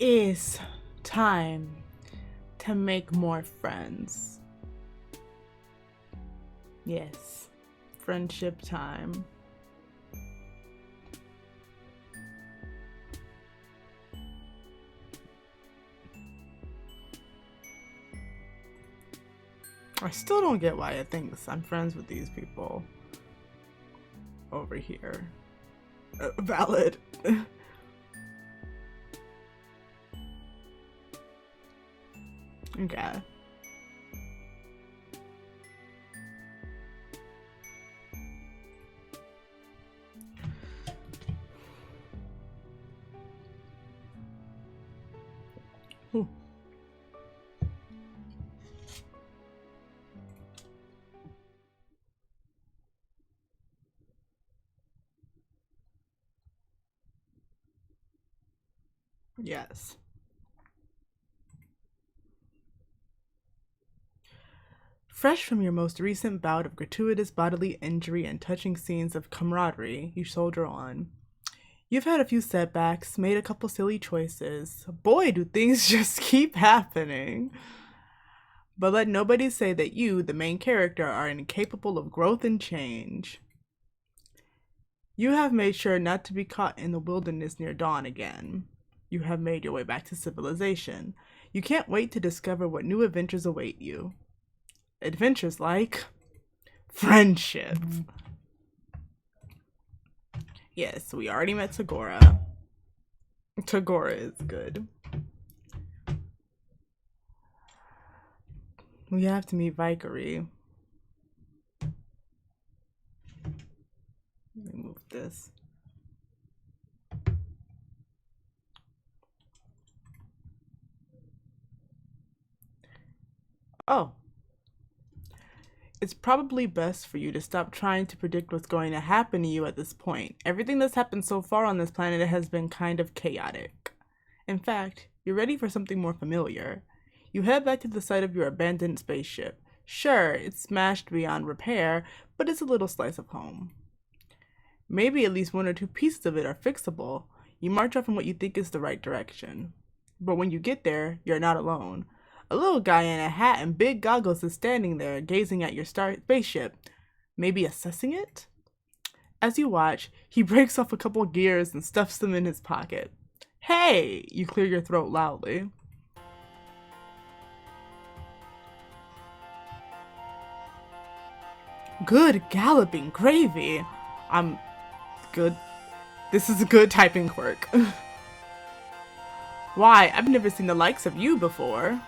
is time to make more friends. Yes, friendship time. I still don't get why it thinks I'm friends with these people over here. Valid. Okay. Ooh. Yes. Fresh from your most recent bout of gratuitous bodily injury and touching scenes of camaraderie, you soldier on. You've had a few setbacks, made a couple silly choices. Boy, do things just keep happening. But let nobody say that you, the main character, are incapable of growth and change. You have made sure not to be caught in the wilderness near dawn again. You have made your way back to civilization. You can't wait to discover what new adventures await you. Adventures like friendship. Yes, we already met Tagora. Tagora is good. We have to meet Vikare. Let me move this. Oh. It's probably best for you to stop trying to predict what's going to happen to you at this point. Everything that's happened so far on this planet has been kind of chaotic. In fact, you're ready for something more familiar. You head back to the site of your abandoned spaceship. Sure, it's smashed beyond repair, but it's a little slice of home. Maybe at least one or two pieces of it are fixable. You march off in what you think is the right direction. But when you get there, you're not alone. A little guy in a hat and big goggles is standing there, gazing at your spaceship, maybe assessing it? As you watch, he breaks off a couple gears and stuffs them in his pocket. Hey! You clear your throat loudly. Good galloping gravy. I'm good. This is a good typing quirk. Why, I've never seen the likes of you before.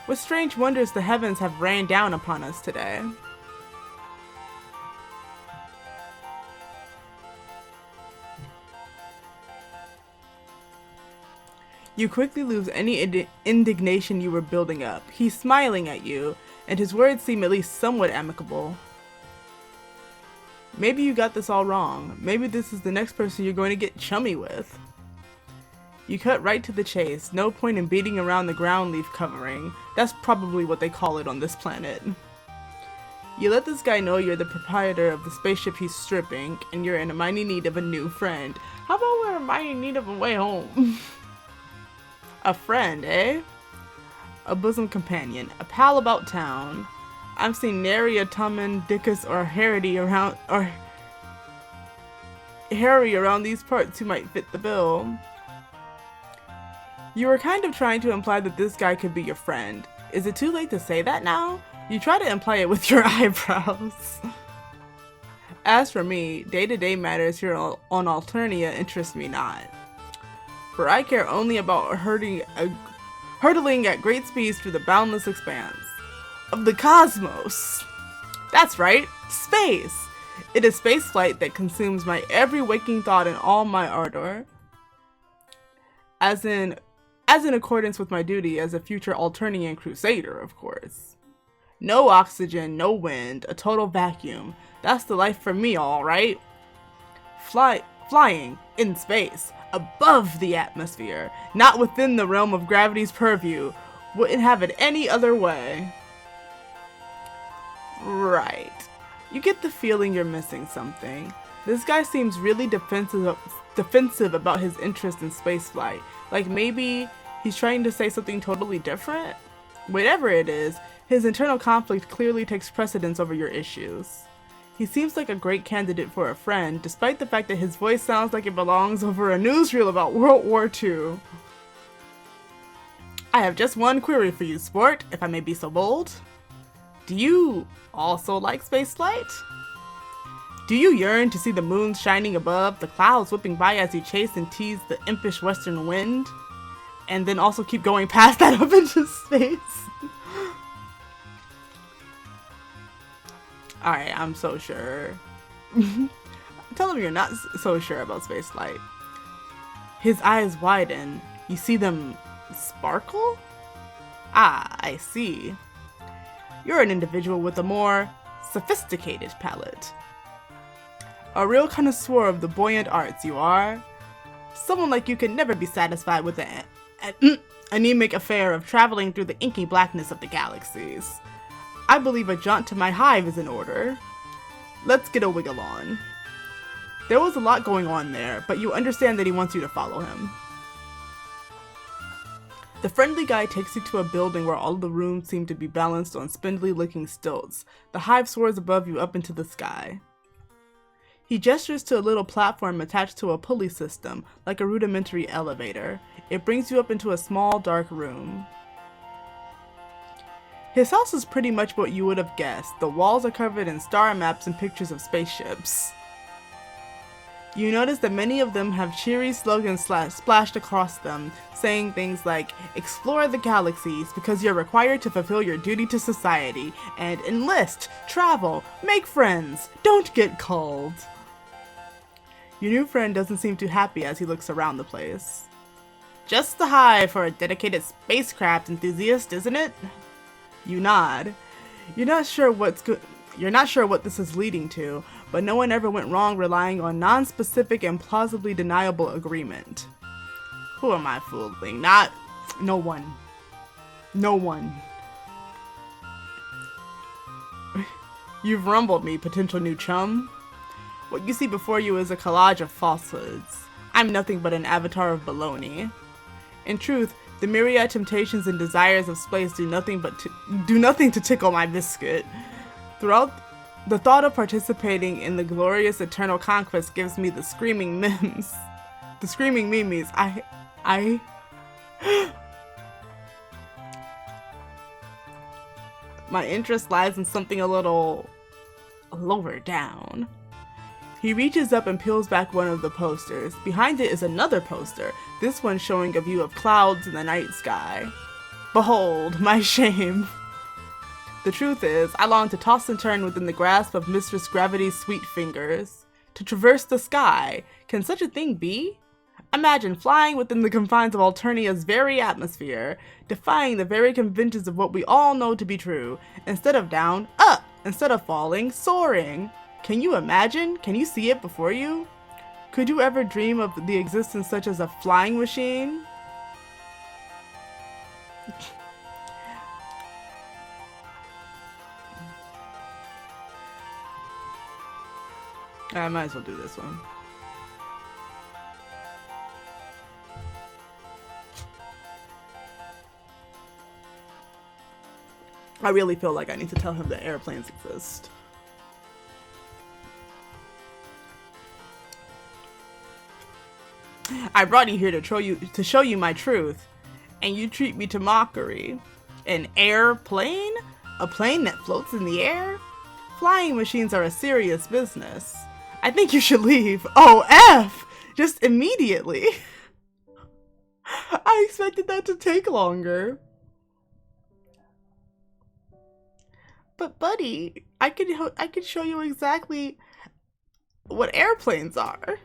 What strange wonders the heavens have rained down upon us today. You quickly lose any indignation you were building up. He's smiling at you, and his words seem at least somewhat amicable. Maybe you got this all wrong. Maybe this is the next person you're going to get chummy with. You cut right to the chase. No point in beating around the ground leaf covering. That's probably what they call it on this planet. You let this guy know you're the proprietor of the spaceship he's stripping, and you're in a mighty need of a new friend. How about we're in mighty need of a way home? A friend, eh? A bosom companion. A pal about town. I've seen nary a Tommen, Dickus, or Harry around these parts who might fit the bill. You were kind of trying to imply that this guy could be your friend. Is it too late to say that now? You try to imply it with your eyebrows. As for me, day-to-day matters here on Alternia interest me not. For I care only about hurtling at great speeds through the boundless expanse of the cosmos. That's right, space. It is spaceflight that consumes my every waking thought and all my ardor. As in accordance with my duty as a future Alternian crusader, of course. No oxygen, no wind, a total vacuum. That's the life for me, all right. Flying in space, above the atmosphere, not within the realm of gravity's purview. Wouldn't have it any other way. Right. You get the feeling you're missing something. This guy seems really defensive about his interest in spaceflight. Like maybe he's trying to say something totally different? Whatever it is, his internal conflict clearly takes precedence over your issues. He seems like a great candidate for a friend, despite the fact that his voice sounds like it belongs over a newsreel about World War II. I have just one query for you, sport, if I may be so bold. Do you also like spaceflight? Do you yearn to see the moon shining above, the clouds whipping by as you chase and tease the impish western wind? And then also keep going past that up into space? Alright, I'm so sure. Tell him you're not so sure about spaceflight. His eyes widen. You see them sparkle? Ah, I see. You're an individual with a more sophisticated palate. A real connoisseur of the buoyant arts, you are. Someone like you can never be satisfied with an anemic affair of traveling through the inky blackness of the galaxies. I believe a jaunt to my hive is in order. Let's get a wiggle on. There was a lot going on there, but you understand that he wants you to follow him. The friendly guy takes you to a building where all of the rooms seem to be balanced on spindly-looking stilts. The hive soars above you up into the sky. He gestures to a little platform attached to a pulley system, like a rudimentary elevator. It brings you up into a small, dark room. His house is pretty much what you would have guessed. The walls are covered in star maps and pictures of spaceships. You notice that many of them have cheery slogans splashed across them, saying things like, explore the galaxies because you're required to fulfill your duty to society, and enlist, travel, make friends, don't get called. Your new friend doesn't seem too happy as he looks around the place. Just the hive for a dedicated spacecraft enthusiast, isn't it? You nod. You're not sure what this is leading to, but no one ever went wrong relying on non-specific and plausibly deniable agreement. Who am I fooling? No one. No one. You've rumbled me, potential new chum. What you see before you is a collage of falsehoods. I'm nothing but an avatar of baloney. In truth, the myriad temptations and desires of space do nothing to tickle my biscuit. Throughout the thought of participating in the glorious eternal conquest gives me the screaming memes. The screaming memes. My interest lies in something a little lower down. He reaches up and peels back one of the posters. Behind it is another poster, this one showing a view of clouds in the night sky. Behold, my shame. The truth is, I long to toss and turn within the grasp of Mistress Gravity's sweet fingers. To traverse the sky. Can such a thing be? Imagine flying within the confines of Alternia's very atmosphere, defying the very conventions of what we all know to be true. Instead of down, up. Instead of falling, soaring. Can you imagine? Can you see it before you? Could you ever dream of the existence such as a flying machine? I might as well do this one. I really feel like I need to tell him that airplanes exist. I brought you here to show you my truth, and you treat me to mockery. An airplane? A plane that floats in the air? Flying machines are a serious business. I think you should leave. Oh, F! Just immediately. I expected that to take longer. But buddy, I could show you exactly what airplanes are.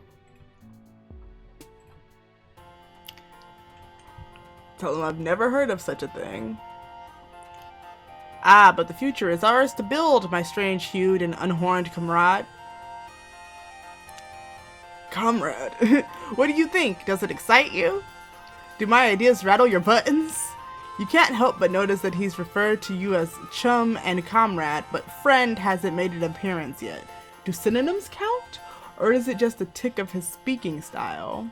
Tell him I've never heard of such a thing. Ah, but the future is ours to build, my strange-hued and unhorned comrade. Comrade, what do you think? Does it excite you? Do my ideas rattle your buttons? You can't help but notice that he's referred to you as chum and comrade, but friend hasn't made an appearance yet. Do synonyms count? Or is it just a tick of his speaking style?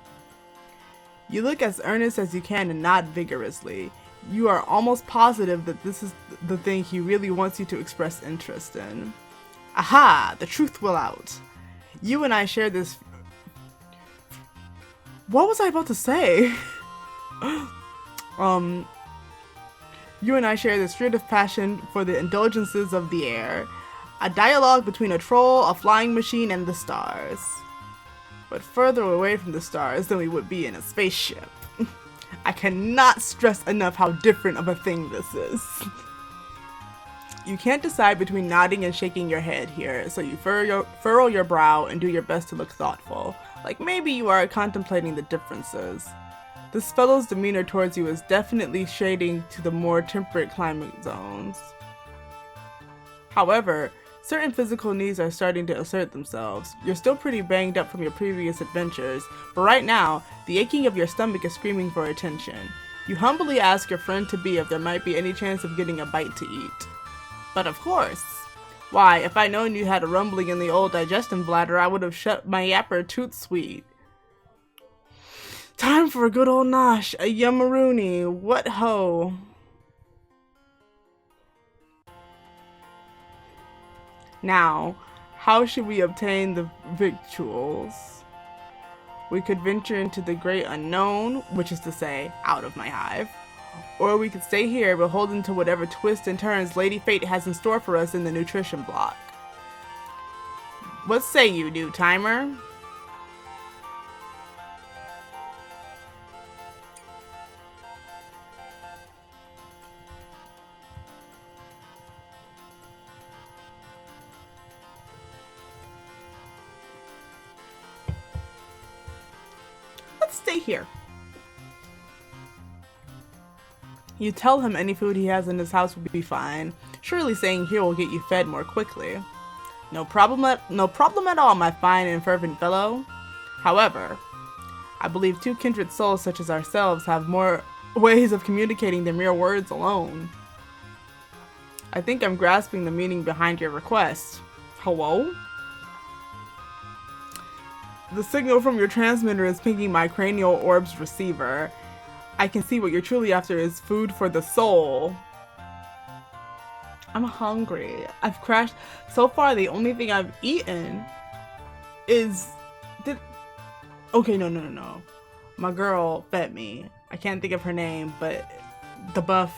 You look as earnest as you can and nod vigorously. You are almost positive that this is the thing he really wants you to express interest in. Aha! The truth will out. You and I share this... What was I about to say? You and I share this fruitive passion for the indulgences of the air. A dialogue between a troll, a flying machine, and the stars. But further away from the stars than we would be in a spaceship. I cannot stress enough how different of a thing this is. You can't decide between nodding and shaking your head here, so you furrow your brow and do your best to look thoughtful. Like maybe you are contemplating the differences. This fellow's demeanor towards you is definitely shading to the more temperate climate zones. However, certain physical needs are starting to assert themselves. You're still pretty banged up from your previous adventures, but right now, the aching of your stomach is screaming for attention. You humbly ask your friend-to-be if there might be any chance of getting a bite to eat. But of course. Why, if I'd known you had a rumbling in the old digestion bladder, I would have shut my yapper toot sweet. Time for a good old nosh, a yummaroony, what ho? Now, how should we obtain the victuals? We could venture into the great unknown, which is to say, out of my hive. Or we could stay here, beholden to whatever twists and turns Lady Fate has in store for us in the nutrition block. What say you, new timer? Let's stay here. You tell him any food he has in his house will be fine. Surely staying here will get you fed more quickly. No problem at all, my fine and fervent fellow. However, I believe two kindred souls such as ourselves have more ways of communicating than mere words alone. I think I'm grasping the meaning behind your request. Hello? The signal from your transmitter is pinging my cranial orb's receiver. I can see what you're truly after is food for the soul. I'm hungry. I've crashed. So far, the only thing I've eaten is... Okay, no. My girl fed me. I can't think of her name, but the buff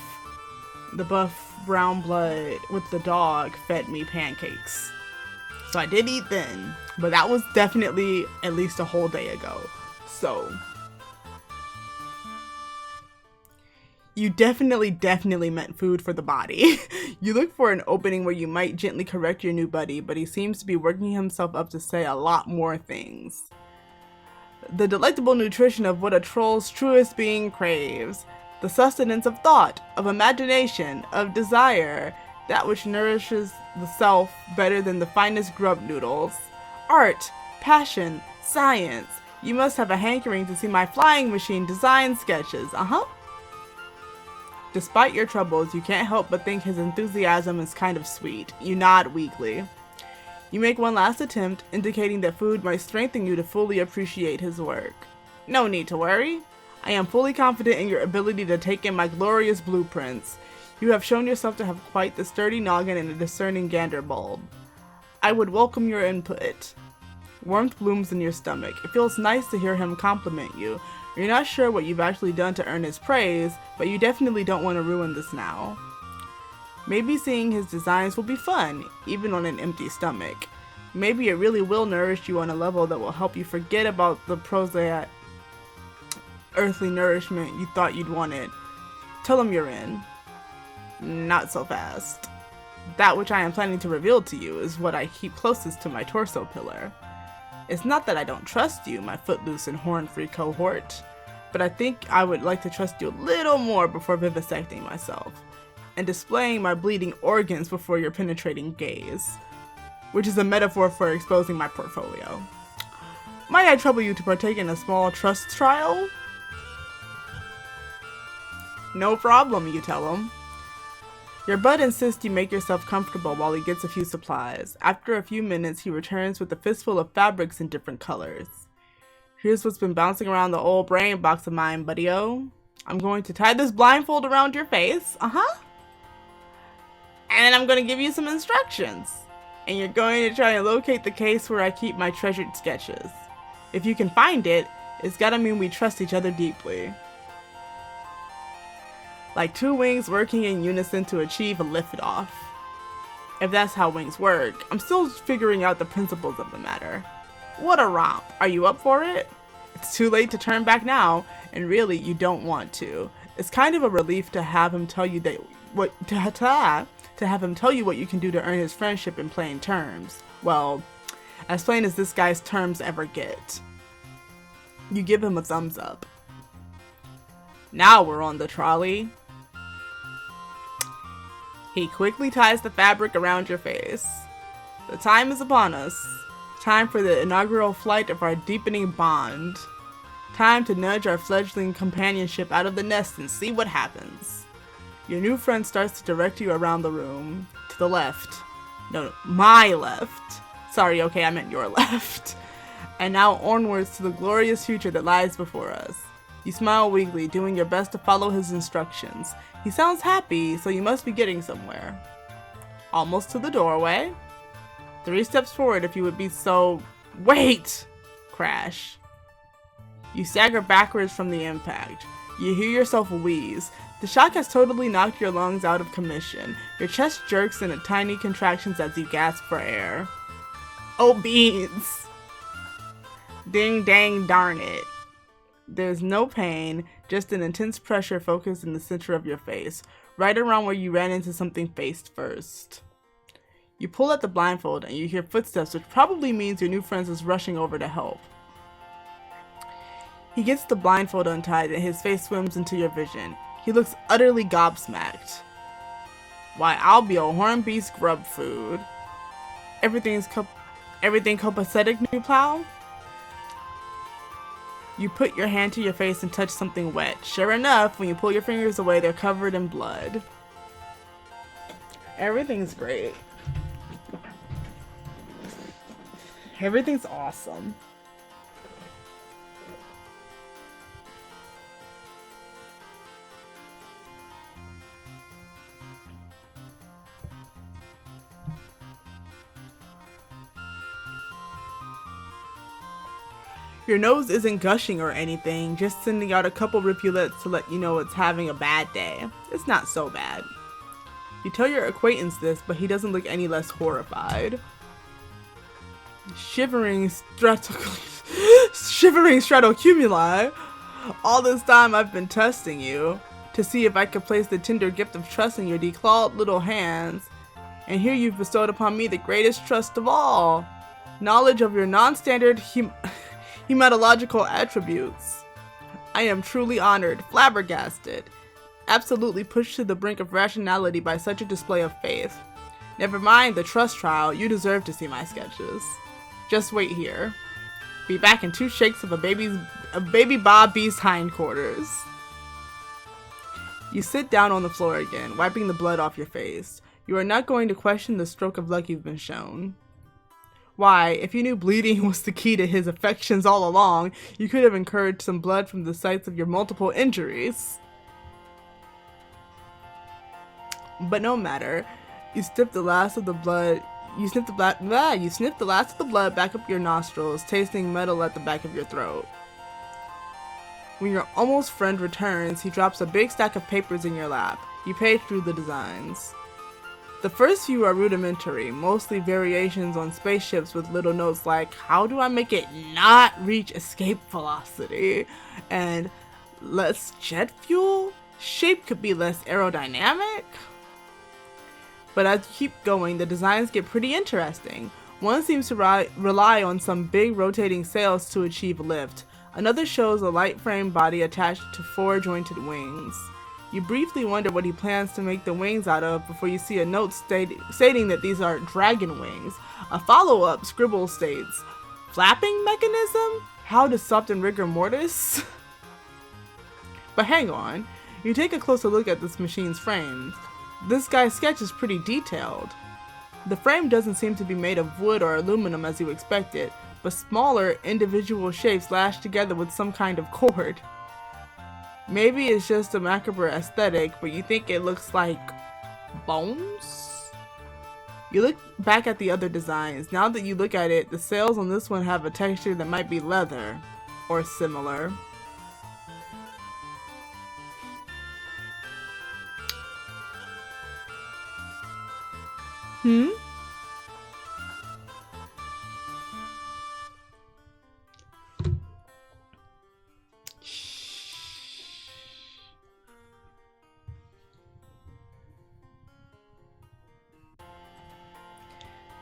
brown blood with the dog fed me pancakes. So I did eat then, but that was definitely at least a whole day ago. So... You definitely meant food for the body. You look for an opening where you might gently correct your new buddy, but he seems to be working himself up to say a lot more things. The delectable nutrition of what a troll's truest being craves. The sustenance of thought, of imagination, of desire. That which nourishes the self better than the finest grub noodles. Art, passion, science. You must have a hankering to see my flying machine design sketches, Despite your troubles, you can't help but think his enthusiasm is kind of sweet. You nod weakly. You make one last attempt, indicating that food might strengthen you to fully appreciate his work. No need to worry. I am fully confident in your ability to take in my glorious blueprints. You have shown yourself to have quite the sturdy noggin and a discerning gander bulb. I would welcome your input. Warmth blooms in your stomach. It feels nice to hear him compliment you. You're not sure what you've actually done to earn his praise, but you definitely don't want to ruin this now. Maybe seeing his designs will be fun, even on an empty stomach. Maybe it really will nourish you on a level that will help you forget about the prosaic earthly nourishment you thought you'd wanted. Tell him you're in. Not so fast. That which I am planning to reveal to you is what I keep closest to my torso pillar. It's not that I don't trust you, my footloose and horn-free cohort, but I think I would like to trust you a little more before vivisecting myself, and displaying my bleeding organs before your penetrating gaze, which is a metaphor for exposing my portfolio. Might I trouble you to partake in a small trust trial? No problem, you tell him. Your bud insists you make yourself comfortable while he gets a few supplies. After a few minutes, he returns with a fistful of fabrics in different colors. Here's what's been bouncing around the old brain box of mine, buddy-o. I'm going to tie this blindfold around your face. And then I'm going to give you some instructions. And you're going to try and locate the case where I keep my treasured sketches. If you can find it, it's gotta mean we trust each other deeply. Like two wings working in unison to achieve a liftoff. If that's how wings work, I'm still figuring out the principles of the matter. What a romp. Are you up for it? It's too late to turn back now, and really, you don't want to. It's kind of a relief to have him tell you that to have him tell you what you can do to earn his friendship in plain terms. Well, as plain as this guy's terms ever get. You give him a thumbs up. Now we're on the trolley. He quickly ties the fabric around your face. The time is upon us. Time for the inaugural flight of our deepening bond. Time to nudge our fledgling companionship out of the nest and see what happens. Your new friend starts to direct you around the room. To the left. No, my left. Sorry, okay, I meant your left. And now onwards to the glorious future that lies before us. You smile weakly, doing your best to follow his instructions. He sounds happy, so you must be getting somewhere. Almost to the doorway. 3 steps forward if you would be so... Wait! Crash. You stagger backwards from the impact. You hear yourself wheeze. The shock has totally knocked your lungs out of commission. Your chest jerks in tiny contractions as you gasp for air. Oh, beans! Ding dang darn it. There's no pain, just an intense pressure focused in the center of your face, right around where you ran into something face first. You pull at the blindfold and you hear footsteps, which probably means your new friend is rushing over to help. He gets the blindfold untied and his face swims into your vision. He looks utterly gobsmacked. Why, I'll be a horned beast grub food. Everything copacetic, new pal? You put your hand to your face and touch something wet. Sure enough, when you pull your fingers away, they're covered in blood. Everything's great. Everything's awesome. Your nose isn't gushing or anything, just sending out a couple rivulets to let you know it's having a bad day. It's not so bad. You tell your acquaintance this, but he doesn't look any less horrified. Shivering stratocumuli. All this time I've been testing you to see if I could place the tender gift of trust in your declawed little hands. And here you've bestowed upon me the greatest trust of all. Knowledge of your non-standard hematological attributes. I am truly honored, flabbergasted, absolutely pushed to the brink of rationality by such a display of faith. Never mind the trust trial, you deserve to see my sketches. Just wait here. Be back in 2 shakes of a baby Bob Beast hindquarters. You sit down on the floor again, wiping the blood off your face. You are not going to question the stroke of luck you've been shown. Why, if you knew bleeding was the key to his affections all along, you could have incurred some blood from the sites of your multiple injuries. But no matter, you sniff the last of the blood. You sniff the last of the blood back up your nostrils, tasting metal at the back of your throat. When your almost friend returns, he drops a big stack of papers in your lap. You page through the designs. The first few are rudimentary, mostly variations on spaceships with little notes like, how do I make it not reach escape velocity? And less jet fuel? Shape could be less aerodynamic? But as you keep going, the designs get pretty interesting. One seems to rely on some big rotating sails to achieve lift. Another shows a light frame body attached to 4 jointed wings. You briefly wonder what he plans to make the wings out of before you see a note stating that these are dragon wings. A follow-up scribble states, flapping mechanism? How to soften rigor mortis? But hang on, you take a closer look at this machine's frames. This guy's sketch is pretty detailed. The frame doesn't seem to be made of wood or aluminum as you expected, but smaller, individual shapes lashed together with some kind of cord. Maybe it's just a macabre aesthetic, but you think it looks like bones? You look back at the other designs. Now that you look at it, the sails on this one have a texture that might be leather or similar.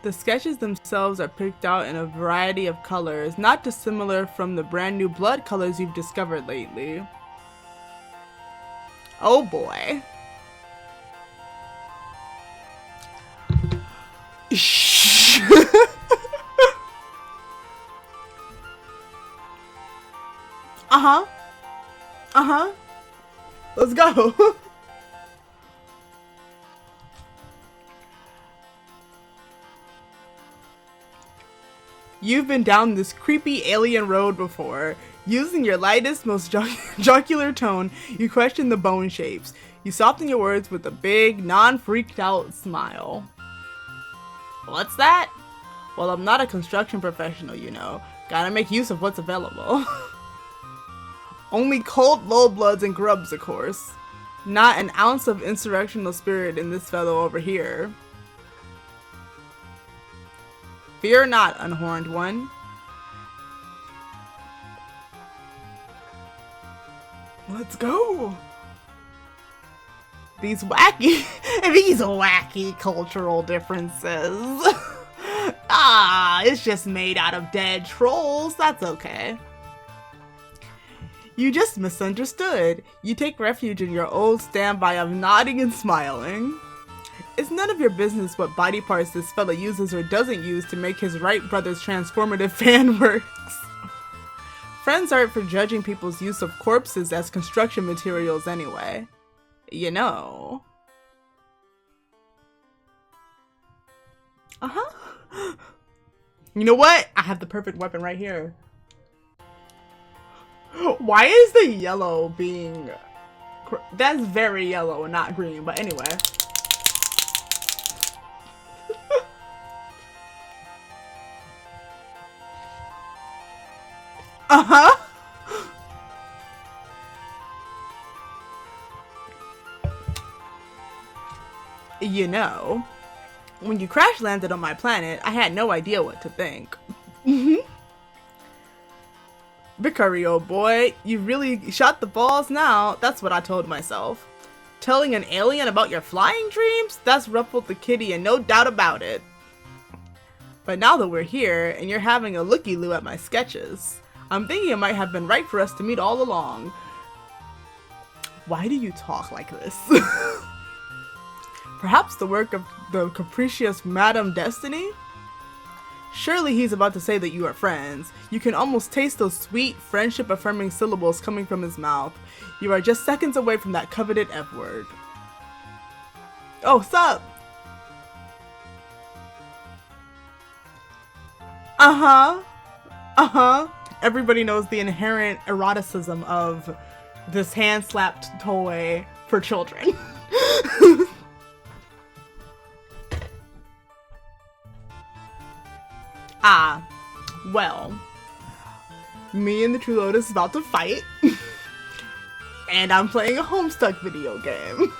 The sketches themselves are picked out in a variety of colors, not dissimilar from the brand new blood colors you've discovered lately. Oh boy. Uh-huh. Uh-huh. Let's go. You've been down this creepy alien road before. Using your lightest, most jocular tone, you question the bone shapes. You soften your words with a big, non-freaked out smile. What's that? Well, I'm not a construction professional, you know. Gotta make use of what's available. Only cold low-bloods and grubs, of course. Not an ounce of insurrectional spirit in this fellow over here. Fear not, unhorned one. Let's go. These wacky cultural differences. It's just made out of dead trolls. That's okay. You just misunderstood. You take refuge in your old standby of nodding and smiling. It's none of your business what body parts this fella uses or doesn't use to make his Wright brothers transformative fan works. Friends aren't for judging people's use of corpses as construction materials anyway. You know. Uh-huh. You know what? I have the perfect weapon right here. Why is the yellow being... That's very yellow and not green, but anyway. Uh-huh. You know, when you crash landed on my planet, I had no idea what to think. Vikare, old boy, you really shot the balls now. That's what I told myself. Telling an alien about your flying dreams? That's ruffled the kitty and no doubt about it. But now that we're here and you're having a looky-loo at my sketches, I'm thinking it might have been right for us to meet all along. Why do you talk like this? Perhaps the work of the capricious Madame Destiny? Surely he's about to say that you are friends. You can almost taste those sweet, friendship-affirming syllables coming from his mouth. You are just seconds away from that coveted F-word. Oh, sup? Uh-huh. Uh-huh. Everybody knows the inherent eroticism of this hand-slapped toy for children. Well, me and the True Lotus is about to fight, and I'm playing a Homestuck video game.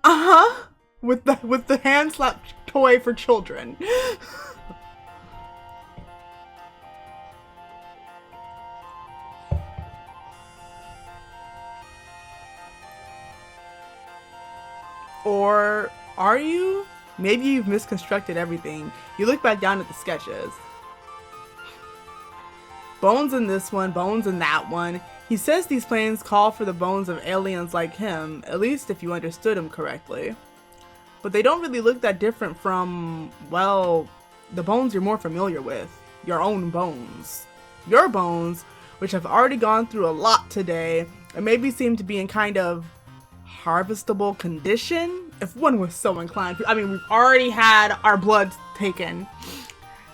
Uh-huh. With the hand slap toy for children. Or are you? Maybe you've misconstructed everything. You look back down at the sketches. Bones in this one, bones in that one. He says these planes call for the bones of aliens like him, at least if you understood him correctly. but they don't really look that different from, well, the bones you're more familiar with. Your own bones. Your bones, which have already gone through a lot today, and maybe seem to be in kind of harvestable condition, if one was so inclined. I mean, we've already had our blood taken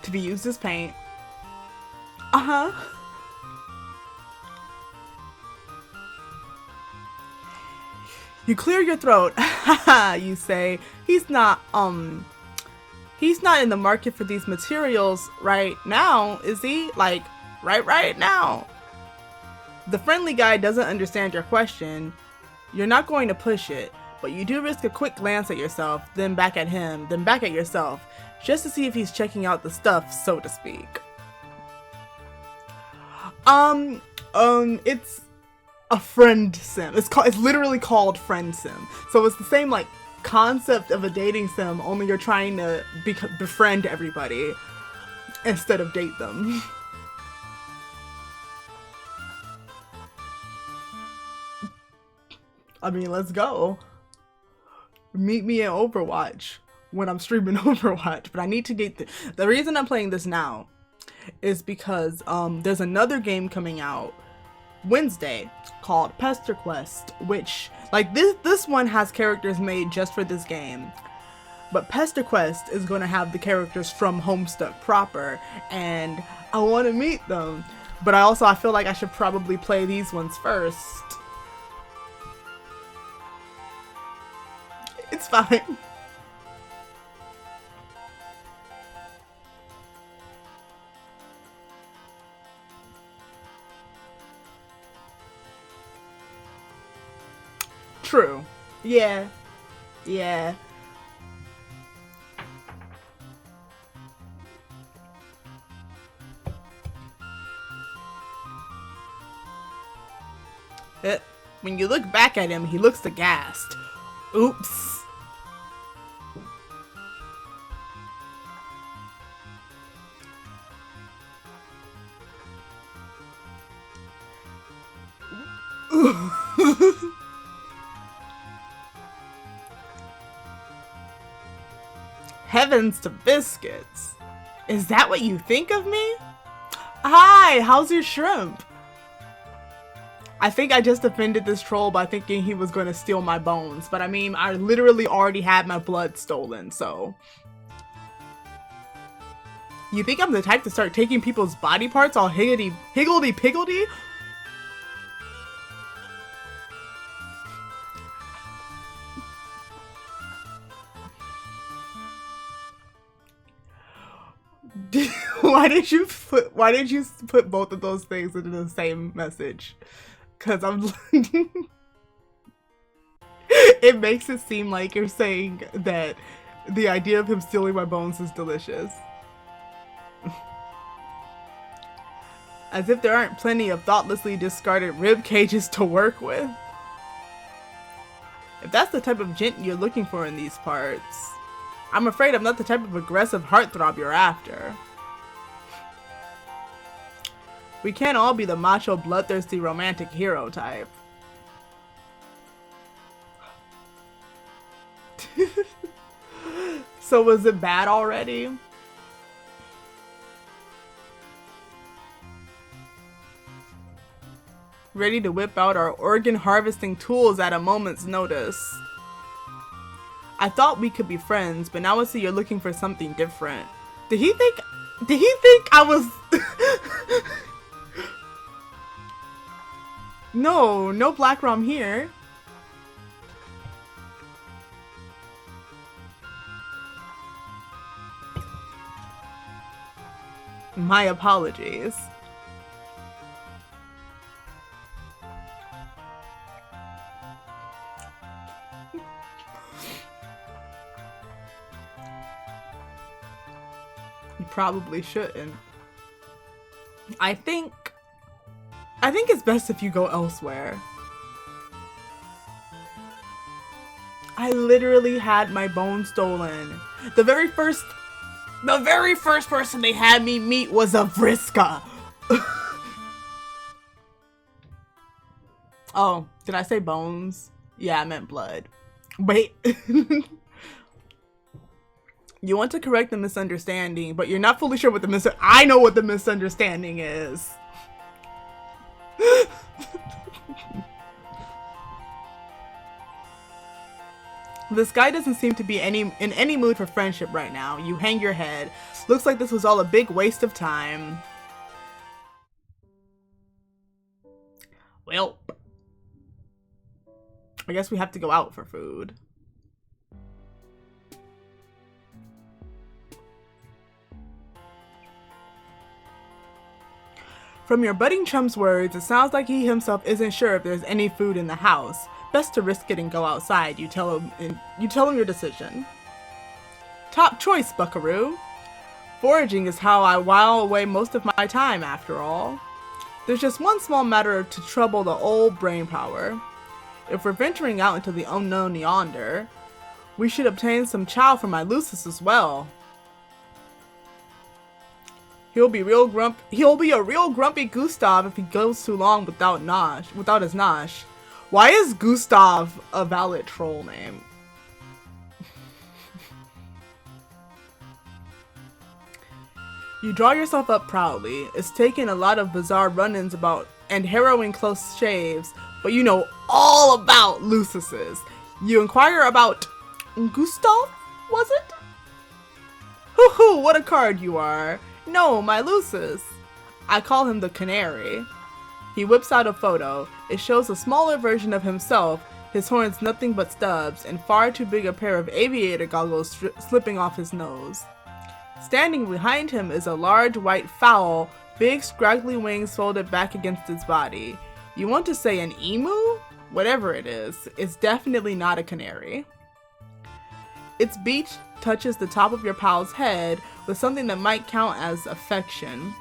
to be used as paint. You clear your throat. You say, he's not in the market for these materials right now, is he? Like, right now. The friendly guy doesn't understand your question. You're not going to push it, but you do risk a quick glance at yourself, then back at him, then back at yourself, just to see if he's checking out the stuff, so to speak. It's a Friendsim. It's literally called Friendsim. So it's the same like concept of a dating sim, only you're trying to befriend everybody instead of date them. I mean, let's go. Meet me in Overwatch when I'm streaming Overwatch, but I need to get the reason I'm playing this now is because there's another game coming out Wednesday called Pester Quest, which like this one has characters made just for this game, but Pester Quest is going to have the characters from Homestuck proper, and I want to meet them, but I feel like I should probably play these ones first. It's fine. True. Yeah. When you look back at him, he looks aghast. Oops. Heavens to biscuits. Is that what you think of me? Hi, how's your shrimp? I think I just offended this troll by thinking he was going to steal my bones, but I mean, I literally already had my blood stolen, so. You think I'm the type to start taking people's body parts all higgledy-piggledy? Why did you put both of those things into the same message? Because I'm it makes it seem like you're saying that the idea of him stealing my bones is delicious. As if there aren't plenty of thoughtlessly discarded rib cages to work with. If that's the type of gent you're looking for in these parts, I'm afraid I'm not the type of aggressive heartthrob you're after. We can't all be the macho, bloodthirsty, romantic hero type. So was it bad already? Ready to whip out our organ harvesting tools at a moment's notice. I thought we could be friends, but now I see you're looking for something different. Did he think I was... No black rum here. My apologies. You probably shouldn't. I think it's best if you go elsewhere. I literally had my bone stolen. The very first person they had me meet was a Vriska. Oh, did I say bones? Yeah, I meant blood. Wait. You want to correct the misunderstanding, but you're not fully sure what the I know what the misunderstanding is. This guy doesn't seem to be in any mood for friendship right now. You hang your head. Looks like this was all a big waste of time. Well, I guess we have to go out for food. From your budding chum's words, it sounds like he himself isn't sure if there's any food in the house. Best to risk it and go outside, you tell him your decision. Top choice, buckaroo. Foraging is how I while away most of my time, after all. There's just one small matter to trouble the old brain power. If we're venturing out into the unknown yonder, we should obtain some chow for my Lucis as well. He'll be a real grumpy Gustav if he goes too long without his nosh. Why is Gustav a valid troll name? You draw yourself up proudly. It's taken a lot of bizarre run-ins and harrowing close shaves, but you know all about Lucises. You inquire about Gustav, was it? Hoo hoo, what a card you are. No, my Lucis. I call him the Canary. He whips out a photo. It shows a smaller version of himself, his horns nothing but stubs, and far too big a pair of aviator goggles slipping off his nose. Standing behind him is a large white fowl, big scraggly wings folded back against its body. You want to say an emu? Whatever it is, it's definitely not a canary. Its beak touches the top of your pal's head with something that might count as affection.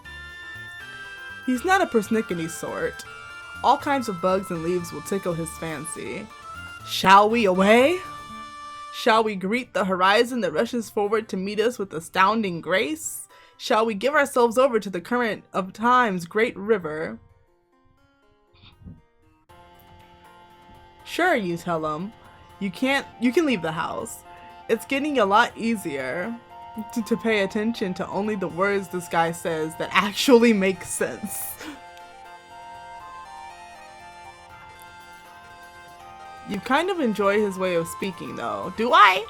He's not a persnickety sort. All kinds of bugs and leaves will tickle his fancy. Shall we away? Shall we greet the horizon that rushes forward to meet us with astounding grace? Shall we give ourselves over to the current of time's great river? Sure, you tell him. You can leave the house. It's getting a lot easier to pay attention to only the words this guy says that actually make sense. You kind of enjoy his way of speaking though. Do I?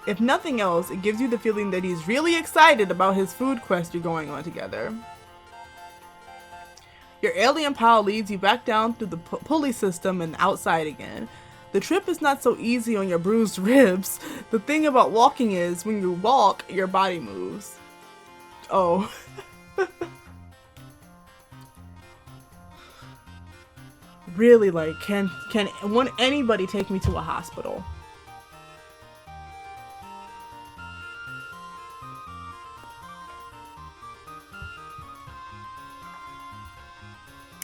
If nothing else, it gives you the feeling that he's really excited about his food quest you're going on together. Your alien pal leads you back down through the pulley system and outside again. The trip is not so easy on your bruised ribs. The thing about walking is, when you walk, your body moves. Oh. Really, like, can anybody take me to a hospital?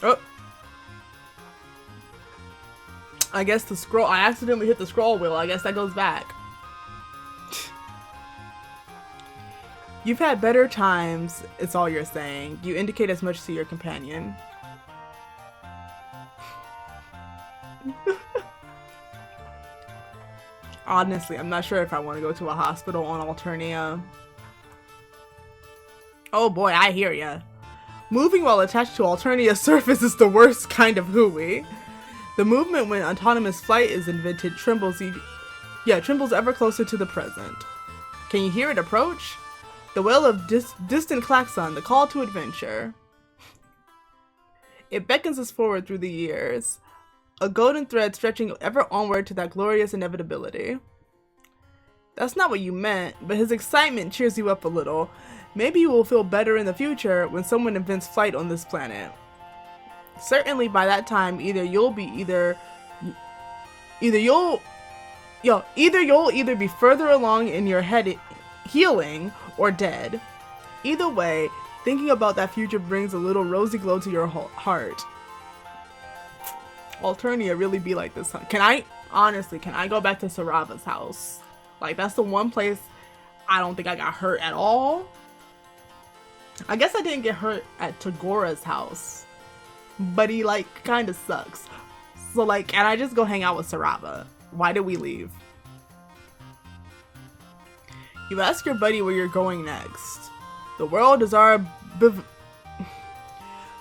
Oh. I guess I accidentally hit the scroll wheel. I guess that goes back. You've had better times, it's all you're saying. You indicate as much to your companion. Honestly, I'm not sure if I want to go to a hospital on Alternia. Oh boy, I hear ya. Moving while attached to Alternia's surface is the worst kind of hooey. The movement when autonomous flight is invented trembles ever closer to the present. Can you hear it approach? The wail of distant klaxon, the call to adventure. It beckons us forward through the years, a golden thread stretching ever onward to that glorious inevitability. That's not what you meant, but his excitement cheers you up a little. Maybe you will feel better in the future when someone invents flight on this planet. Certainly by that time, either you'll be further along in your head healing or dead. Either way, thinking about that future brings a little rosy glow to your heart. Alternia really be like this, huh? Can I go back to Sarava's house? Like, that's the one place I don't think I got hurt at all. I guess I didn't get hurt at Tagora's house, but he, like, kind of sucks. So, like, can I just go hang out with Sarava? Why did we leave? You ask your buddy where you're going next. The world is our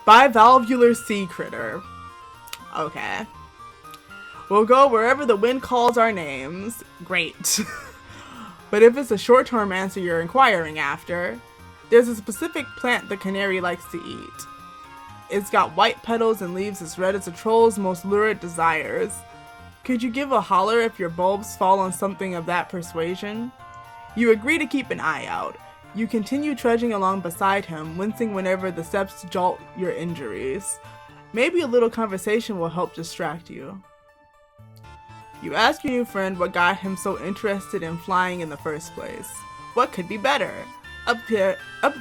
bivalvular sea critter. Okay. We'll go wherever the wind calls our names. Great. But if it's a short-term answer you're inquiring after, there's a specific plant the canary likes to eat. It's got white petals and leaves as red as a troll's most lurid desires. Could you give a holler if your bulbs fall on something of that persuasion? You agree to keep an eye out. You continue trudging along beside him, wincing whenever the steps jolt your injuries. Maybe a little conversation will help distract you. You ask your new friend what got him so interested in flying in the first place. What could be better? Up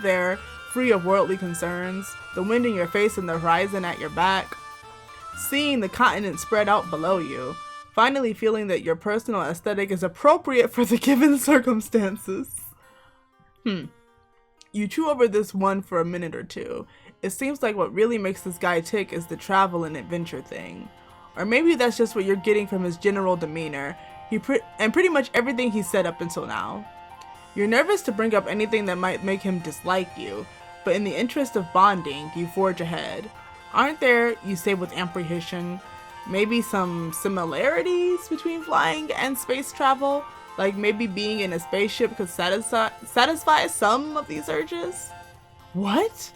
there, free of worldly concerns, the wind in your face and the horizon at your back. Seeing the continent spread out below you, finally feeling that your personal aesthetic is appropriate for the given circumstances. You chew over this one for a minute or two. It seems like what really makes this guy tick is the travel and adventure thing. Or maybe that's just what you're getting from his general demeanor, and pretty much everything he said up until now. You're nervous to bring up anything that might make him dislike you, but in the interest of bonding, you forge ahead. Aren't there, you say with apprehension, maybe some similarities between flying and space travel? Like maybe being in a spaceship could satisfy some of these urges? What?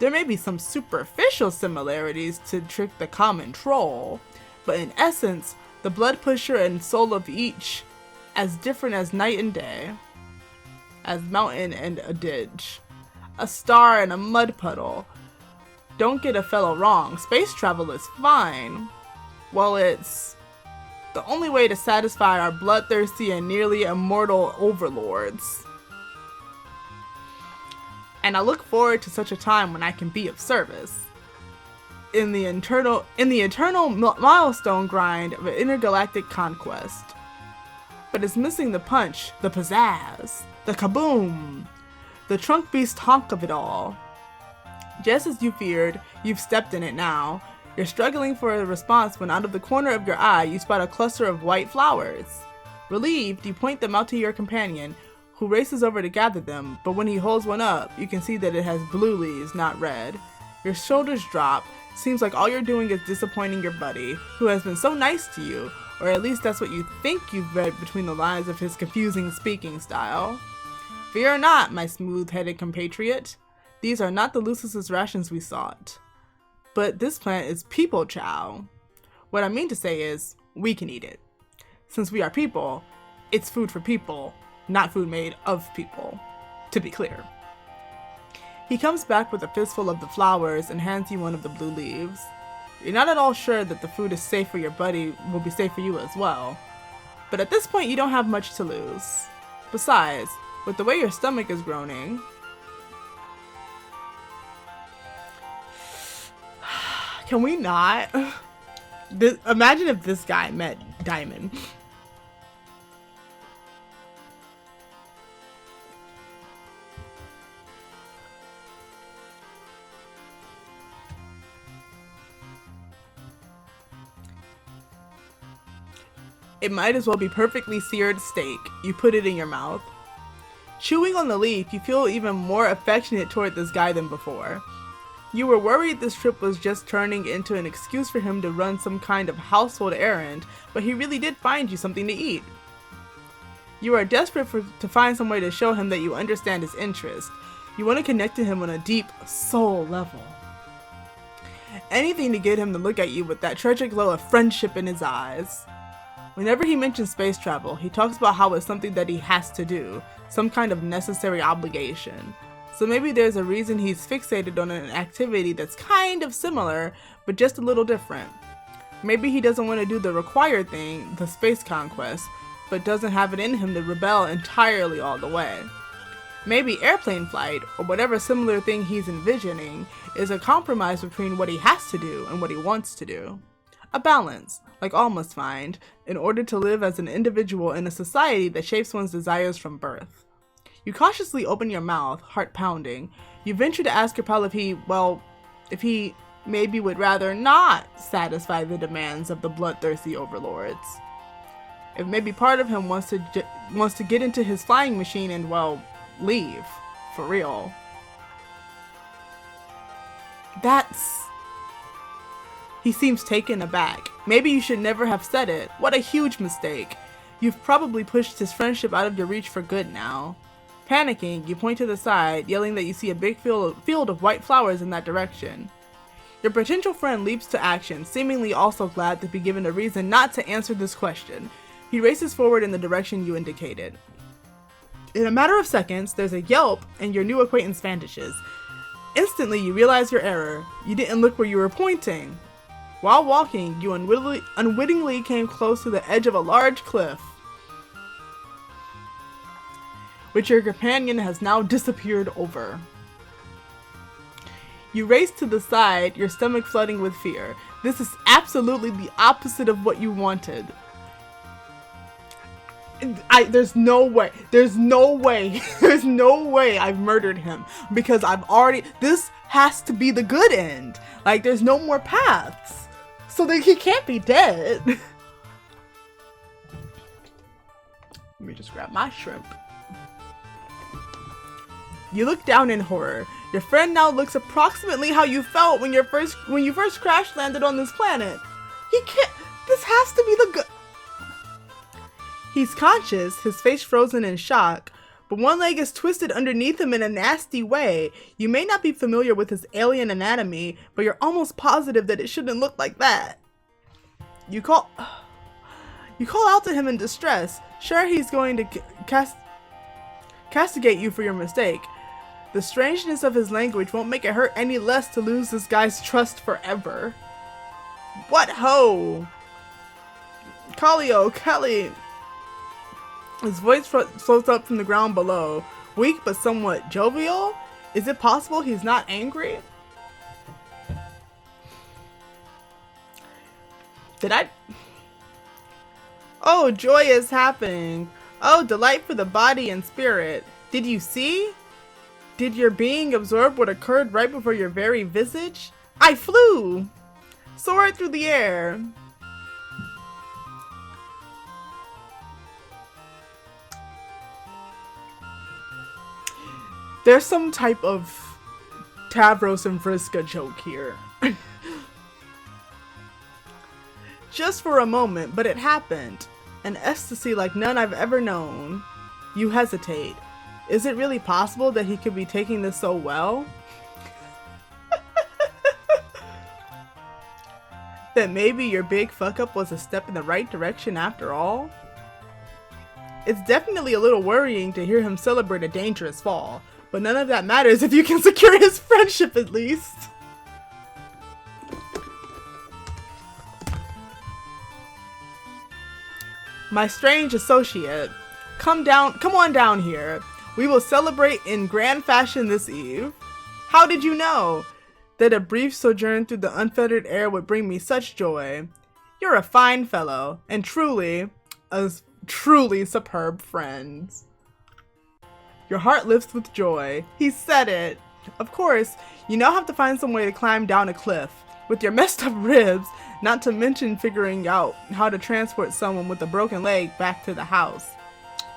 There may be some superficial similarities to trick the common troll, but in essence, the blood pusher and soul of each as different as night and day, as mountain and a ditch, a star and a mud puddle. Don't get a fellow wrong, space travel is fine. Well, it's the only way to satisfy our bloodthirsty and nearly immortal overlords. And I look forward to such a time when I can be of service. In the eternal milestone grind of an intergalactic conquest. But it's missing the punch, the pizzazz, the kaboom, the trunk beast honk of it all. Just as you feared, you've stepped in it now. You're struggling for a response when out of the corner of your eye you spot a cluster of white flowers. Relieved, you point them out to your companion, who races over to gather them, but when he holds one up, you can see that it has blue leaves, not red. Your shoulders drop. Seems like all you're doing is disappointing your buddy, who has been so nice to you, or at least that's what you think you've read between the lines of his confusing speaking style. Fear not, my smooth-headed compatriot. These are not the loosest rations we sought. But this plant is people chow. What I mean to say is, we can eat it. Since we are people, it's food for people, not food made of people, to be clear. He comes back with a fistful of the flowers and hands you one of the blue leaves. You're not at all sure that the food is safe for your buddy will be safe for you as well. But at this point, you don't have much to lose. Besides, with the way your stomach is groaning, can we not? Imagine if this guy met Diamond. It might as well be perfectly seared steak. You put it in your mouth. Chewing on the leaf, you feel even more affectionate toward this guy than before. You were worried this trip was just turning into an excuse for him to run some kind of household errand, but he really did find you something to eat. You are desperate to find some way to show him that you understand his interest. You want to connect to him on a deep soul level. Anything to get him to look at you with that tragic glow of friendship in his eyes. Whenever he mentions space travel, he talks about how it's something that he has to do, some kind of necessary obligation. So maybe there's a reason he's fixated on an activity that's kind of similar, but just a little different. Maybe he doesn't want to do the required thing, the space conquest, but doesn't have it in him to rebel entirely all the way. Maybe airplane flight, or whatever similar thing he's envisioning, is a compromise between what he has to do and what he wants to do. A balance, like all must find, in order to live as an individual in a society that shapes one's desires from birth. You cautiously open your mouth, heart pounding. You venture to ask your pal if he maybe would rather not satisfy the demands of the bloodthirsty overlords. If maybe part of him wants to get into his flying machine and, well, leave. For real. He seems taken aback. Maybe you should never have said it. What a huge mistake. You've probably pushed his friendship out of your reach for good now. Panicking, you point to the side, yelling that you see a big field of white flowers in that direction. Your potential friend leaps to action, seemingly also glad to be given a reason not to answer this question. He races forward in the direction you indicated. In a matter of seconds, there's a yelp and your new acquaintance vanishes. Instantly, you realize your error. You didn't look where you were pointing. While walking, you unwittingly came close to the edge of a large cliff, which your companion has now disappeared over. You race to the side, your stomach flooding with fear. This is absolutely the opposite of what you wanted. There's no way I've murdered him, because this has to be the good end. Like, there's no more paths. So that he can't be dead. Let me just grab my shrimp. You look down in horror. Your friend now looks approximately how you felt when you first crash landed on this planet. This has to be the good. He's conscious, his face frozen in shock, but one leg is twisted underneath him in a nasty way. You may not be familiar with his alien anatomy, but you're almost positive that it shouldn't look like that. You call out to him in distress. Sure, he's going to castigate you for your mistake. The strangeness of his language won't make it hurt any less to lose this guy's trust forever. What ho? Kelly. His voice floats up from the ground below, weak but somewhat jovial. Is it possible he's not angry? Oh, joy is happening. Oh, delight for the body and spirit. Did you see? Did your being absorb what occurred right before your very visage? I flew! Soared through the air. There's some type of Tavros and Vriska joke here. Just for a moment, but it happened. An ecstasy like none I've ever known. You hesitate. Is it really possible that he could be taking this so well? That maybe your big fuck up was a step in the right direction after all? It's definitely a little worrying to hear him celebrate a dangerous fall, but none of that matters if you can secure his friendship at least. My strange associate, come on down here. We will celebrate in grand fashion this eve. How did you know that a brief sojourn through the unfettered air would bring me such joy? You're a fine fellow, and truly superb friends. Your heart lifts with joy. He said it. Of course, you now have to find some way to climb down a cliff. With your messed up ribs, not to mention figuring out how to transport someone with a broken leg back to the house.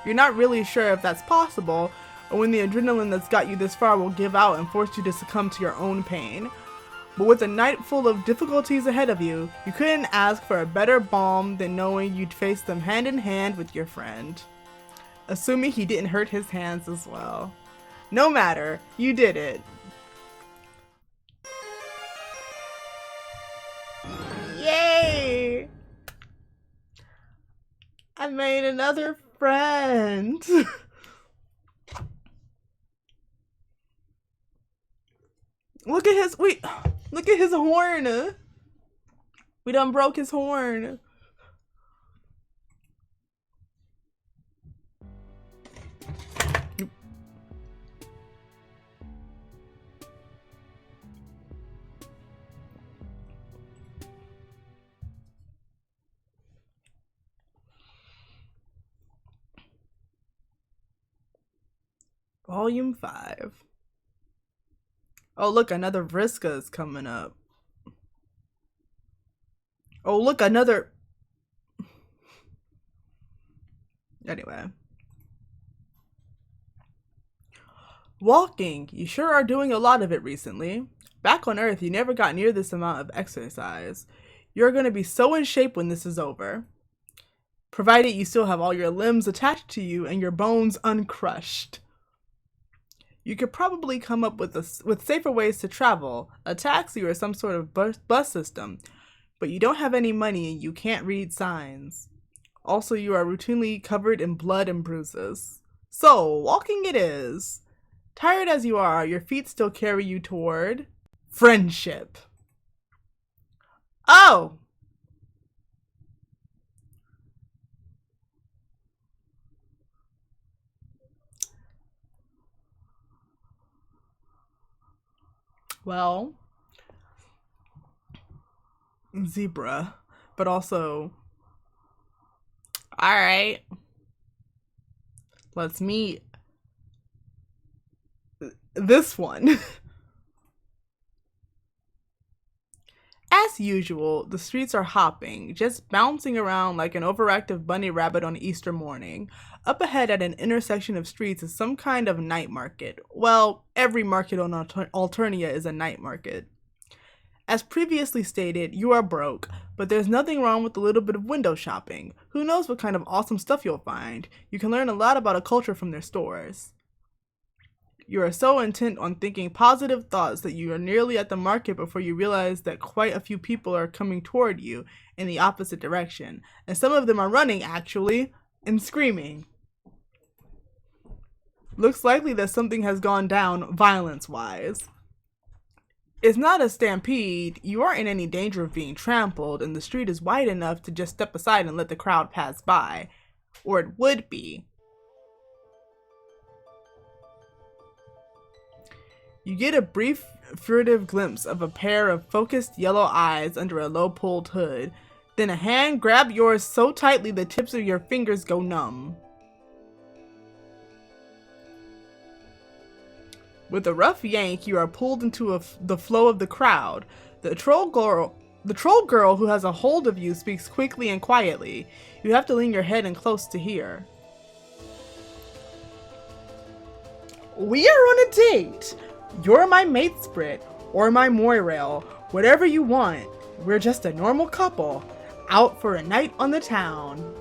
You're not really sure if that's possible, or when the adrenaline that's got you this far will give out and force you to succumb to your own pain. But with a night full of difficulties ahead of you, you couldn't ask for a better balm than knowing you'd face them hand in hand with your friend. Assuming he didn't hurt his hands as well. No matter, you did it. Yay! I made another friend. Look at his horn. We done broke his horn. Volume 5. Oh, look, another Vriska is coming up. Oh, look, another... Anyway. Walking. You sure are doing a lot of it recently. Back on Earth, you never got near this amount of exercise. You're going to be so in shape when this is over. Provided you still have all your limbs attached to you and your bones uncrushed. You could probably come up with safer ways to travel, a taxi or some sort of bus system, but you don't have any money and you can't read signs. Also, you are routinely covered in blood and bruises. So, walking it is. Tired as you are, your feet still carry you toward friendship. Oh! Well, Zebruh, but also, alright, let's meet this one. As usual, the streets are hopping, just bouncing around like an overactive bunny rabbit on Easter morning. Up ahead at an intersection of streets is some kind of night market. Well, every market on Alternia is a night market. As previously stated, you are broke, but there's nothing wrong with a little bit of window shopping. Who knows what kind of awesome stuff you'll find? You can learn a lot about a culture from their stores. You are so intent on thinking positive thoughts that you are nearly at the market before you realize that quite a few people are coming toward you in the opposite direction, and some of them are running, actually, and screaming. Looks likely that something has gone down violence-wise. It's not a stampede, you aren't in any danger of being trampled, and the street is wide enough to just step aside and let the crowd pass by. Or it would be. You get a brief, furtive glimpse of a pair of focused yellow eyes under a low-pulled hood. Then a hand grabs yours so tightly the tips of your fingers go numb. With a rough yank, you are pulled into the flow of the crowd. The troll girl who has a hold of you speaks quickly and quietly. You have to lean your head in close to hear. We are on a date. You're my mate Sprit, or my Moirail, whatever you want. We're just a normal couple, out for a night on the town.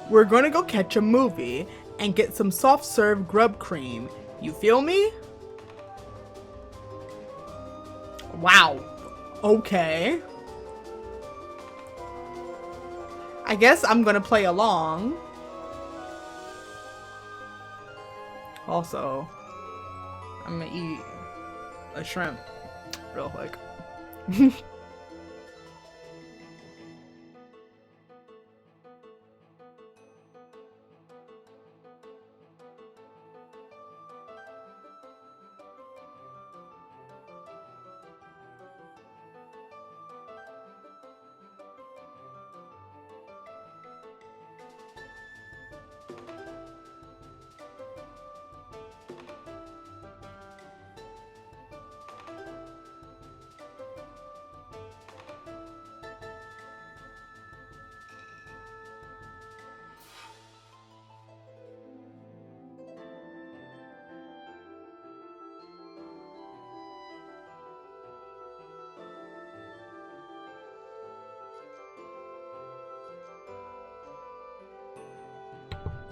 We're gonna go catch a movie and get some soft serve grub cream. You feel me? Wow. Okay. I guess I'm gonna play along. Also, I'm gonna eat a shrimp real quick.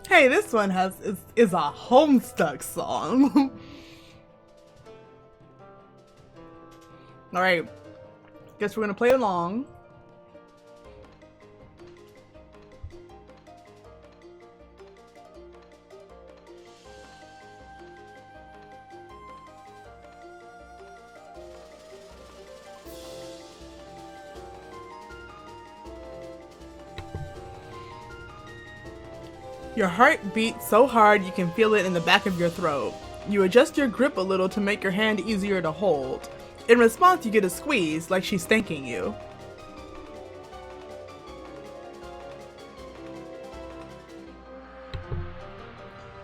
Hey, this one is a Homestuck song. Alright, guess we're gonna play along. Your heart beats so hard you can feel it in the back of your throat. You adjust your grip a little to make your hand easier to hold. In response, you get a squeeze, like she's thanking you.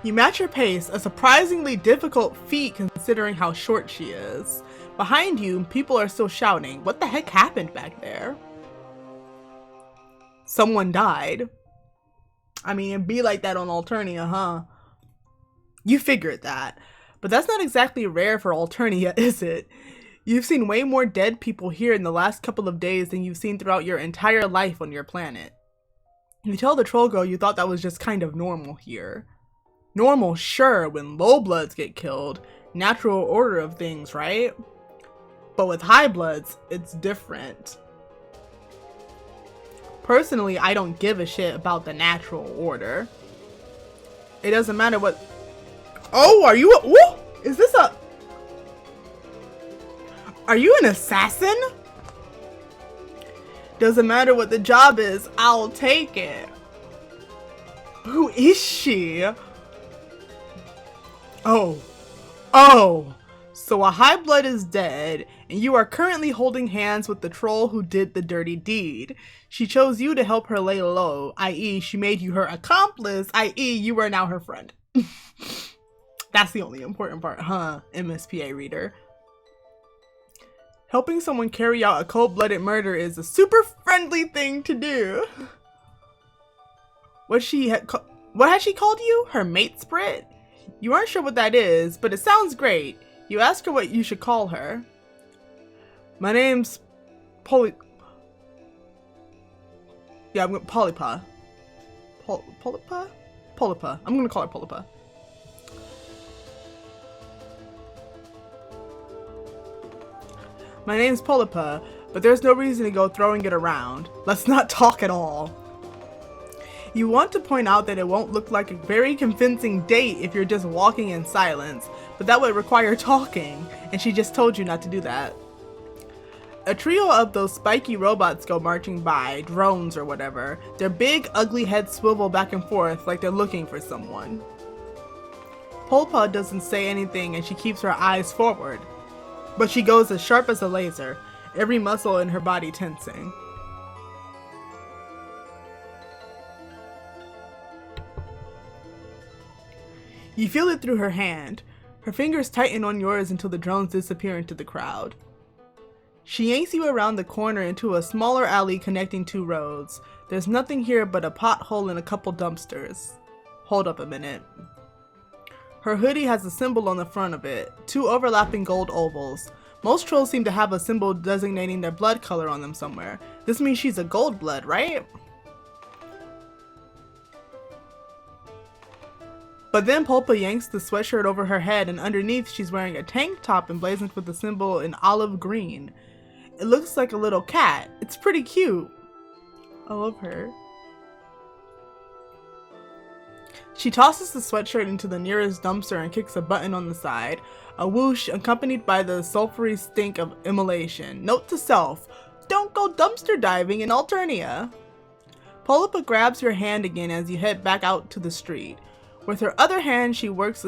You match her pace, a surprisingly difficult feat considering how short she is. Behind you, people are still shouting. What the heck happened back there? someone died. I mean, it'd be like that on Alternia, huh? You figured that. But that's not exactly rare for Alternia, is it? You've seen way more dead people here in the last couple of days than you've seen throughout your entire life on your planet. You tell the troll girl you thought that was just kind of normal here. Normal, sure, when low bloods get killed. Natural order of things, right? But with high bloods, it's different. Personally, I don't give a shit about the natural order. It doesn't matter what... Oh, are you a... Whoa! Is this a... Are you an assassin? Doesn't matter what the job is, I'll take it. Who is she? Oh. So a high blood is dead, and you are currently holding hands with the troll who did the dirty deed. She chose you to help her lay low, i.e. she made you her accomplice, i.e. you are now her friend. That's the only important part, huh, MSPA reader? Helping someone carry out a cold-blooded murder is a super friendly thing to do. What has she called you? Her mate sprit? You aren't sure what that is, but it sounds great. You ask her what you should call her. My name's Polypa. Polypa. Polypa. I'm gonna call her Polypa. My name's Polypa, but there's no reason to go throwing it around. Let's not talk at all. You want to point out that it won't look like a very convincing date if you're just walking in silence, but that would require talking, and she just told you not to do that. A trio of those spiky robots go marching by, drones or whatever. Their big, ugly heads swivel back and forth like they're looking for someone. Polypa doesn't say anything and she keeps her eyes forward, but she goes as sharp as a laser, every muscle in her body tensing. You feel it through her hand. Her fingers tighten on yours until the drones disappear into the crowd. She yanks you around the corner into a smaller alley connecting two roads. There's nothing here but a pothole and a couple dumpsters. Hold up a minute. Her hoodie has a symbol on the front of it, two overlapping gold ovals. Most trolls seem to have a symbol designating their blood color on them somewhere. This means she's a gold blood, right? But then Polypa yanks the sweatshirt over her head, and underneath she's wearing a tank top emblazoned with the symbol in olive green. It looks like a little cat. It's pretty cute. I love her. She tosses the sweatshirt into the nearest dumpster and kicks a button on the side. A whoosh accompanied by the sulfury stink of immolation. Note to self, don't go dumpster diving in Alternia. Polypa grabs your hand again as you head back out to the street. With her other hand, she works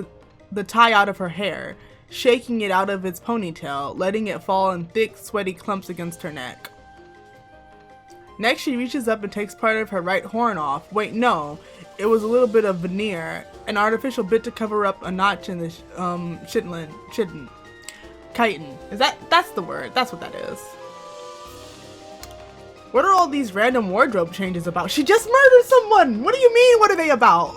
the tie out of her hair, shaking it out of its ponytail, letting it fall in thick, sweaty clumps against her neck. Next, she reaches up and takes part of her right horn off. Wait, no, it was a little bit of veneer, an artificial bit to cover up a notch in the chitin. That's the word, that's what that is. What are all these random wardrobe changes about? She just murdered someone! What do you mean, what are they about?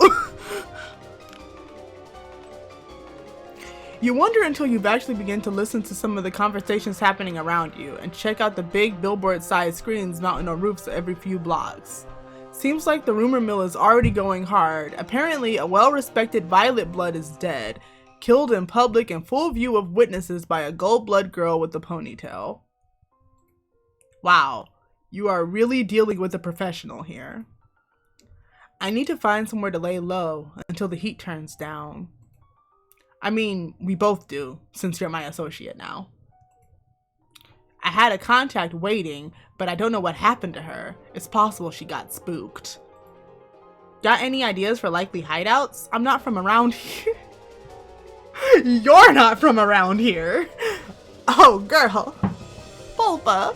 You wonder until you've actually begun to listen to some of the conversations happening around you and check out the big billboard-sized screens mounted on roofs every few blocks. Seems like the rumor mill is already going hard. Apparently, a well-respected Violet Blood is dead, killed in public in full view of witnesses by a gold blood girl with a ponytail. Wow, you are really dealing with a professional here. I need to find somewhere to lay low until the heat turns down. I mean, we both do, since you're my associate now. I had a contact waiting, but I don't know what happened to her. It's possible she got spooked. Got any ideas for likely hideouts? I'm not from around here. You're not from around here. Oh, girl. Polypa.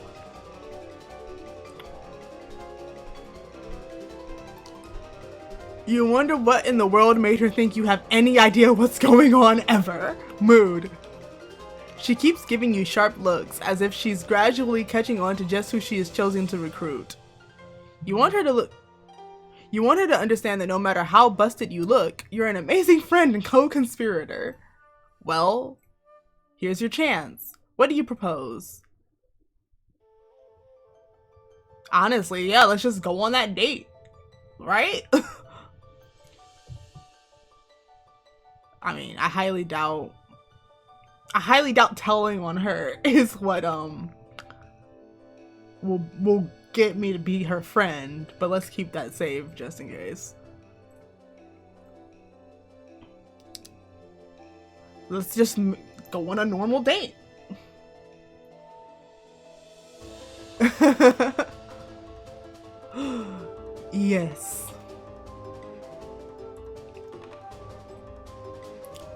You wonder what in the world made her think you have any idea what's going on ever. Mood. She keeps giving you sharp looks, as if she's gradually catching on to just who she is choosing to recruit. You want her to look. You want her to understand that no matter how busted you look, you're an amazing friend and co-conspirator. Well, here's your chance. What do you propose? Honestly, yeah, let's just go on that date. Right? I mean, I highly doubt telling on her is what will get me to be her friend, but let's keep that saved just in case. Let's just go on a normal date. Yes.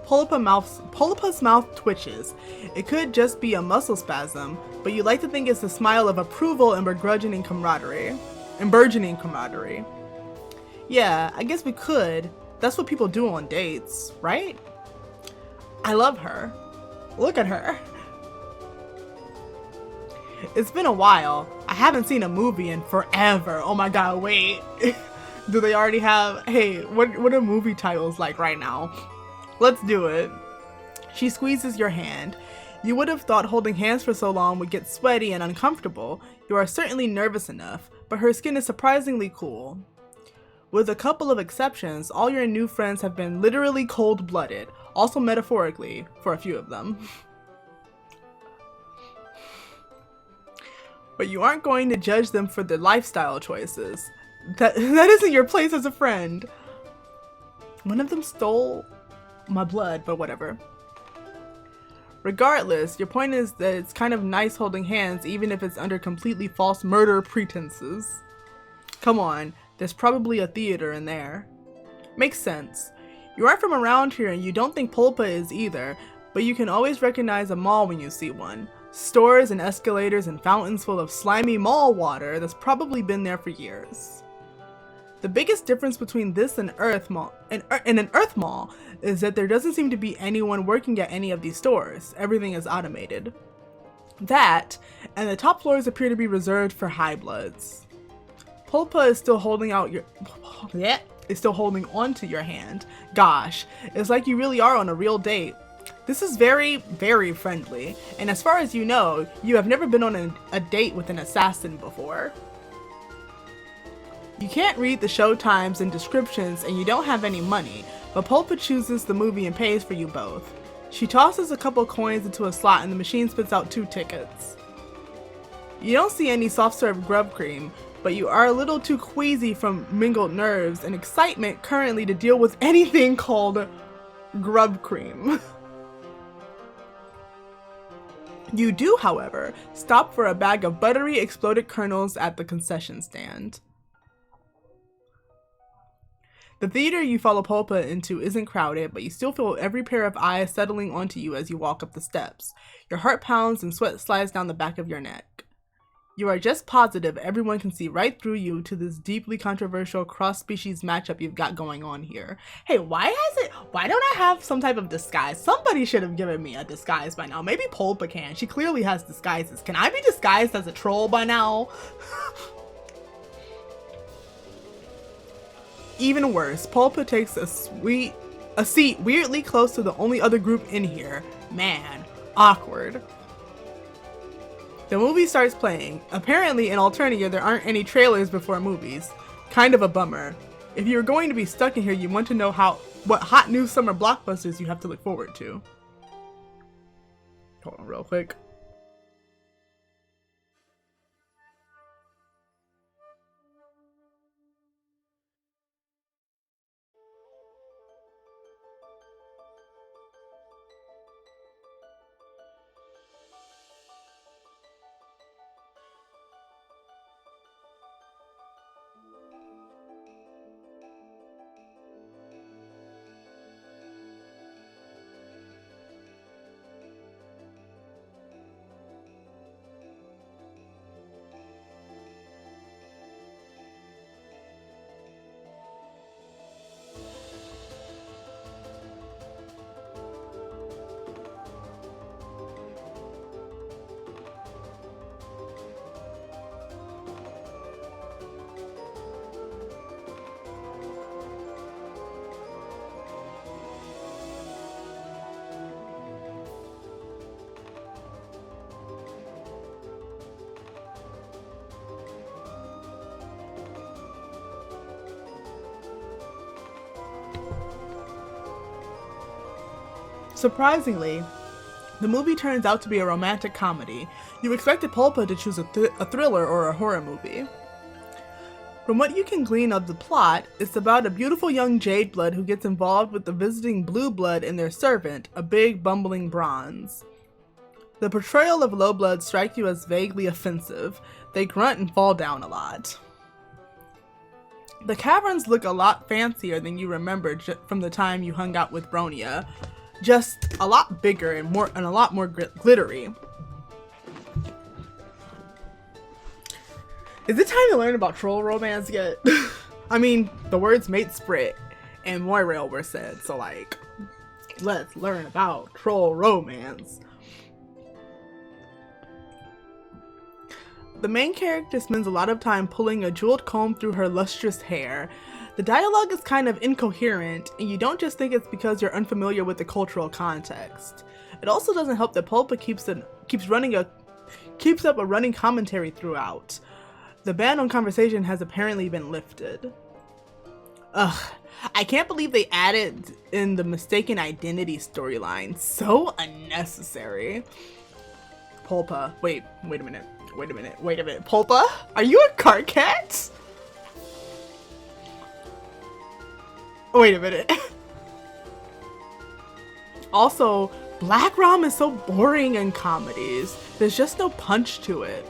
Polypa's mouth twitches. It could just be a muscle spasm, but you like to think it's a smile of approval and burgeoning camaraderie. Yeah, I guess we could. That's what people do on dates, right? I love her. Look at her. It's been a while. I haven't seen a movie in forever. Oh my god, wait. Do they already have... Hey, what are movie titles like right now? Let's do it. She squeezes your hand. You would have thought holding hands for so long would get sweaty and uncomfortable. You are certainly nervous enough, but her skin is surprisingly cool. With a couple of exceptions, all your new friends have been literally cold-blooded, also metaphorically, for a few of them. But you aren't going to judge them for their lifestyle choices. That isn't your place as a friend. One of them stole my blood, but whatever. Regardless, your point is that it's kind of nice holding hands even if it's under completely false murder pretenses. Come on, there's probably a theater in there. Makes sense. You aren't from around here and you don't think Polypa is either, but you can always recognize a mall when you see one. Stores and escalators and fountains full of slimy mall water that's probably been there for years. The biggest difference between this and an Earth Mall is that there doesn't seem to be anyone working at any of these stores. Everything is automated. That, and the top floors appear to be reserved for high bloods. Polypa is still holding on to your hand. Gosh, it's like you really are on a real date. This is very, very friendly, and as far as you know, you have never been on a date with an assassin before. You can't read the show times and descriptions and you don't have any money, but Polypa chooses the movie and pays for you both. She tosses a couple coins into a slot and the machine spits out 2 tickets. You don't see any soft-serve grub cream, but you are a little too queasy from mingled nerves and excitement currently to deal with anything called grub cream. You do, however, stop for a bag of buttery exploded kernels at the concession stand. The theater you follow Polypa into isn't crowded, but you still feel every pair of eyes settling onto you as you walk up the steps. Your heart pounds and sweat slides down the back of your neck. You are just positive everyone can see right through you to this deeply controversial cross-species matchup you've got going on here. Hey, why don't I have some type of disguise? Somebody should have given me a disguise by now. Maybe Polypa can. She clearly has disguises. Can I be disguised as a troll by now? Even worse, Polypa takes a seat weirdly close to the only other group in here. Man, awkward. The movie starts playing. Apparently in Alternia there aren't any trailers before movies. Kind of a bummer. If you're going to be stuck in here, you want to know what hot new summer blockbusters you have to look forward to. Hold on real quick. Surprisingly, the movie turns out to be a romantic comedy. You expected Polypa to choose a thriller or a horror movie. From what you can glean of the plot, it's about a beautiful young Jade Blood who gets involved with the visiting Blue Blood and their servant, a big bumbling bronze. The portrayal of low blood strikes you as vaguely offensive. They grunt and fall down a lot. The caverns look a lot fancier than you remembered from the time you hung out with Bronia. Just a lot bigger and a lot more glittery. Is it time to learn about troll romance yet? I mean, the words mate sprit and Moirail were said, so like, let's learn about troll romance. The main character spends a lot of time pulling a jeweled comb through her lustrous hair. The dialogue is kind of incoherent, and you don't just think it's because you're unfamiliar with the cultural context. It also doesn't help that Polypa keeps up a running commentary throughout. The ban on conversation has apparently been lifted. Ugh, I can't believe they added in the mistaken identity storyline. So unnecessary. Polypa, wait a minute. Polypa, are you a Karkat? Wait a minute. Also, Black Rom is so boring in comedies. There's just no punch to it.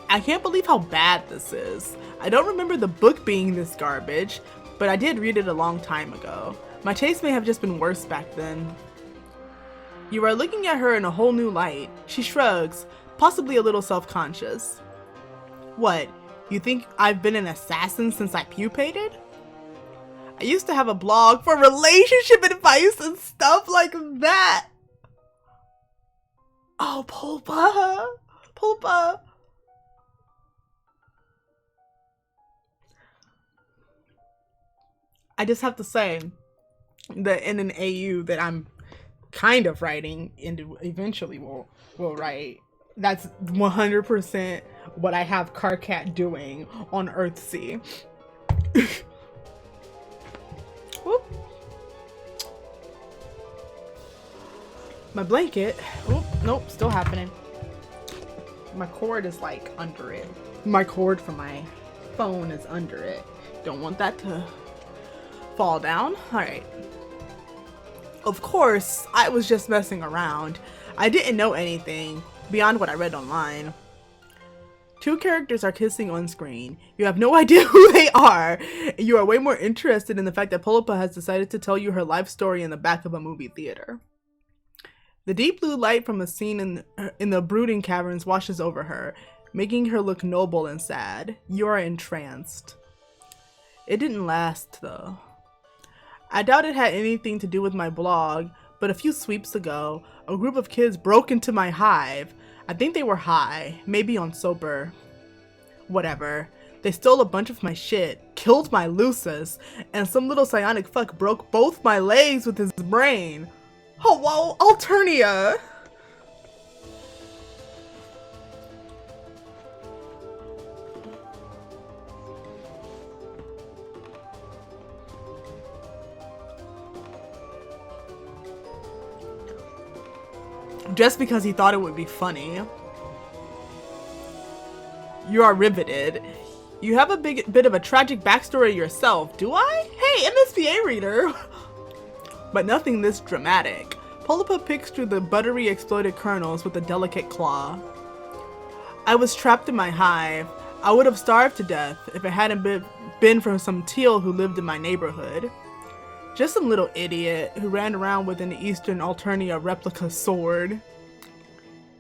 I can't believe how bad this is. I don't remember the book being this garbage, but I did read it a long time ago. My taste may have just been worse back then. You are looking at her in a whole new light. She shrugs, possibly a little self-conscious. What, you think I've been an assassin since I pupated? I used to have a blog for relationship advice and stuff like that. Oh, Polypa. I just have to say that in an AU that I'm kind of writing and eventually will write, that's 100% what I have Karkat doing on Earthsea. Whoop. My blanket. Oh, nope, still happening. My cord is like under it. My cord for my phone is under it. Don't want that to fall down. Alright. Of course, I was just messing around. I didn't know anything beyond what I read online. Two characters are kissing on screen. You have no idea who they are. You are way more interested in the fact that Polypa has decided to tell you her life story in the back of a movie theater. The deep blue light from a scene in the brooding caverns washes over her, making her look noble and sad. You are entranced. It didn't last, though. I doubt it had anything to do with my blog, but a few sweeps ago, a group of kids broke into my hive. I think they were high, maybe on sober. Whatever. They stole a bunch of my shit, killed my Lucis, and some little psionic fuck broke both my legs with his brain. Oh, whoa, Alternia! Just because he thought it would be funny. You are riveted. You have a bit of a tragic backstory yourself, do I? Hey, MSPA reader! But nothing this dramatic. Polypa picks through the buttery exploded kernels with a delicate claw. I was trapped in my hive. I would have starved to death if it hadn't been for some teal who lived in my neighborhood. Just some little idiot who ran around with an Eastern Alternia replica sword,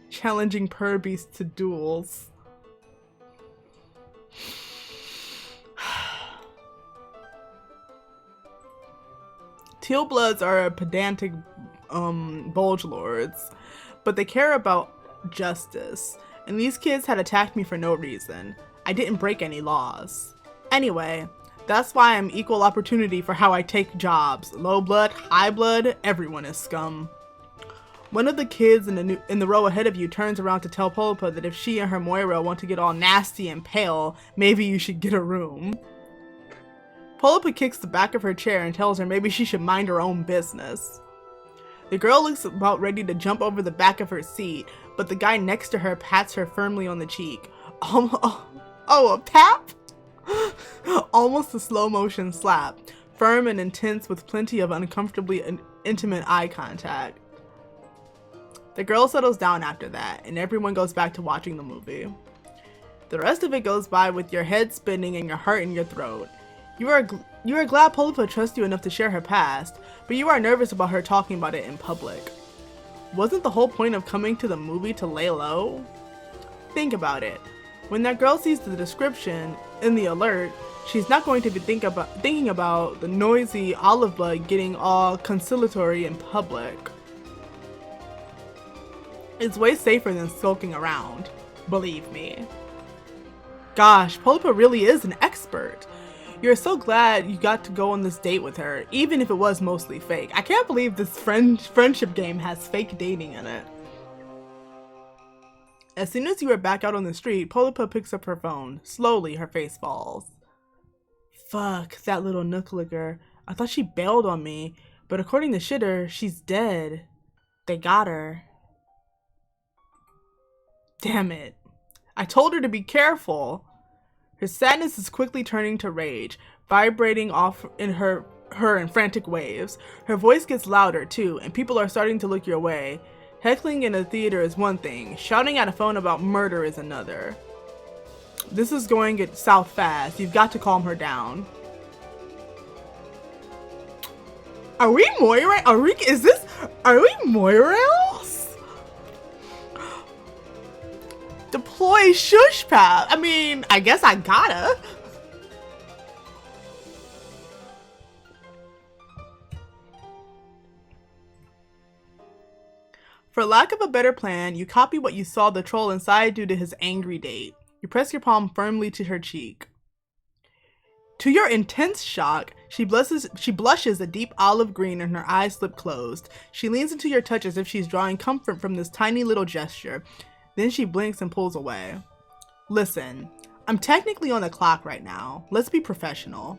challenging Purbeast to duels. Teal Bloods are pedantic bulge lords, but they care about justice, and these kids had attacked me for no reason. I didn't break any laws. Anyway, that's why I'm equal opportunity for how I take jobs. Low blood, high blood, everyone is scum. One of the kids in the row ahead of you turns around to tell Polypa that if she and her Moira want to get all nasty and pale, maybe you should get a room. Polypa kicks the back of her chair and tells her maybe she should mind her own business. The girl looks about ready to jump over the back of her seat, but the guy next to her pats her firmly on the cheek. Oh, a pap? Almost a slow motion slap, firm and intense with plenty of uncomfortably intimate eye contact. The girl settles down after that, and everyone goes back to watching the movie. The rest of it goes by with your head spinning and your heart in your throat. You are glad Polypa trusts you enough to share her past, but you are nervous about her talking about it in public. Wasn't the whole point of coming to the movie to lay low? Think about it. When that girl sees the description in the alert, she's not going to be thinking about the noisy olive blood getting all conciliatory in public. It's way safer than skulking around, believe me. Gosh, Polypa really is an expert. You're so glad you got to go on this date with her, even if it was mostly fake. I can't believe this friendship game has fake dating in it. As soon as you are back out on the street, Polypa picks up her phone. Slowly, her face falls. Fuck, that little nooklicker. I thought she bailed on me, but according to Shitter, she's dead. They got her. Damn it. I told her to be careful. Her sadness is quickly turning to rage, vibrating off in her in frantic waves. Her voice gets louder too, and people are starting to look your way. Heckling in a theater is one thing, shouting at a phone about murder is another. This is going south fast. You've got to calm her down. Are we Moira? Are we Moirels? Deploy shush pad. I mean, I guess I gotta. For lack of a better plan, you copy what you saw the troll inside do to his angry date. You press your palm firmly to her cheek. To your intense shock, she blushes a deep olive green and her eyes slip closed. She leans into your touch as if she's drawing comfort from this tiny little gesture. Then she blinks and pulls away. Listen, I'm technically on the clock right now. Let's be professional.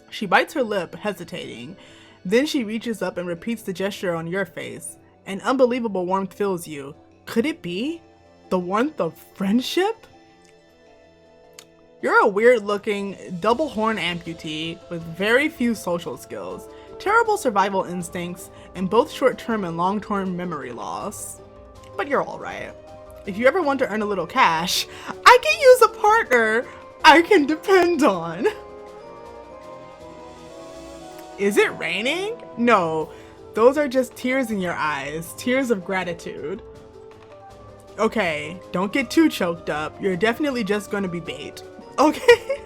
She bites her lip, hesitating. Then she reaches up and repeats the gesture on your face. An unbelievable warmth fills you. Could it be? The warmth of friendship? You're a weird-looking, double-horn amputee with very few social skills, terrible survival instincts, and both short-term and long-term memory loss. But you're alright. If you ever want to earn a little cash, I can use a partner I can depend on. Is it raining? No, those are just tears in your eyes, tears of gratitude. Okay, don't get too choked up. You're definitely just going to be bait. Okay.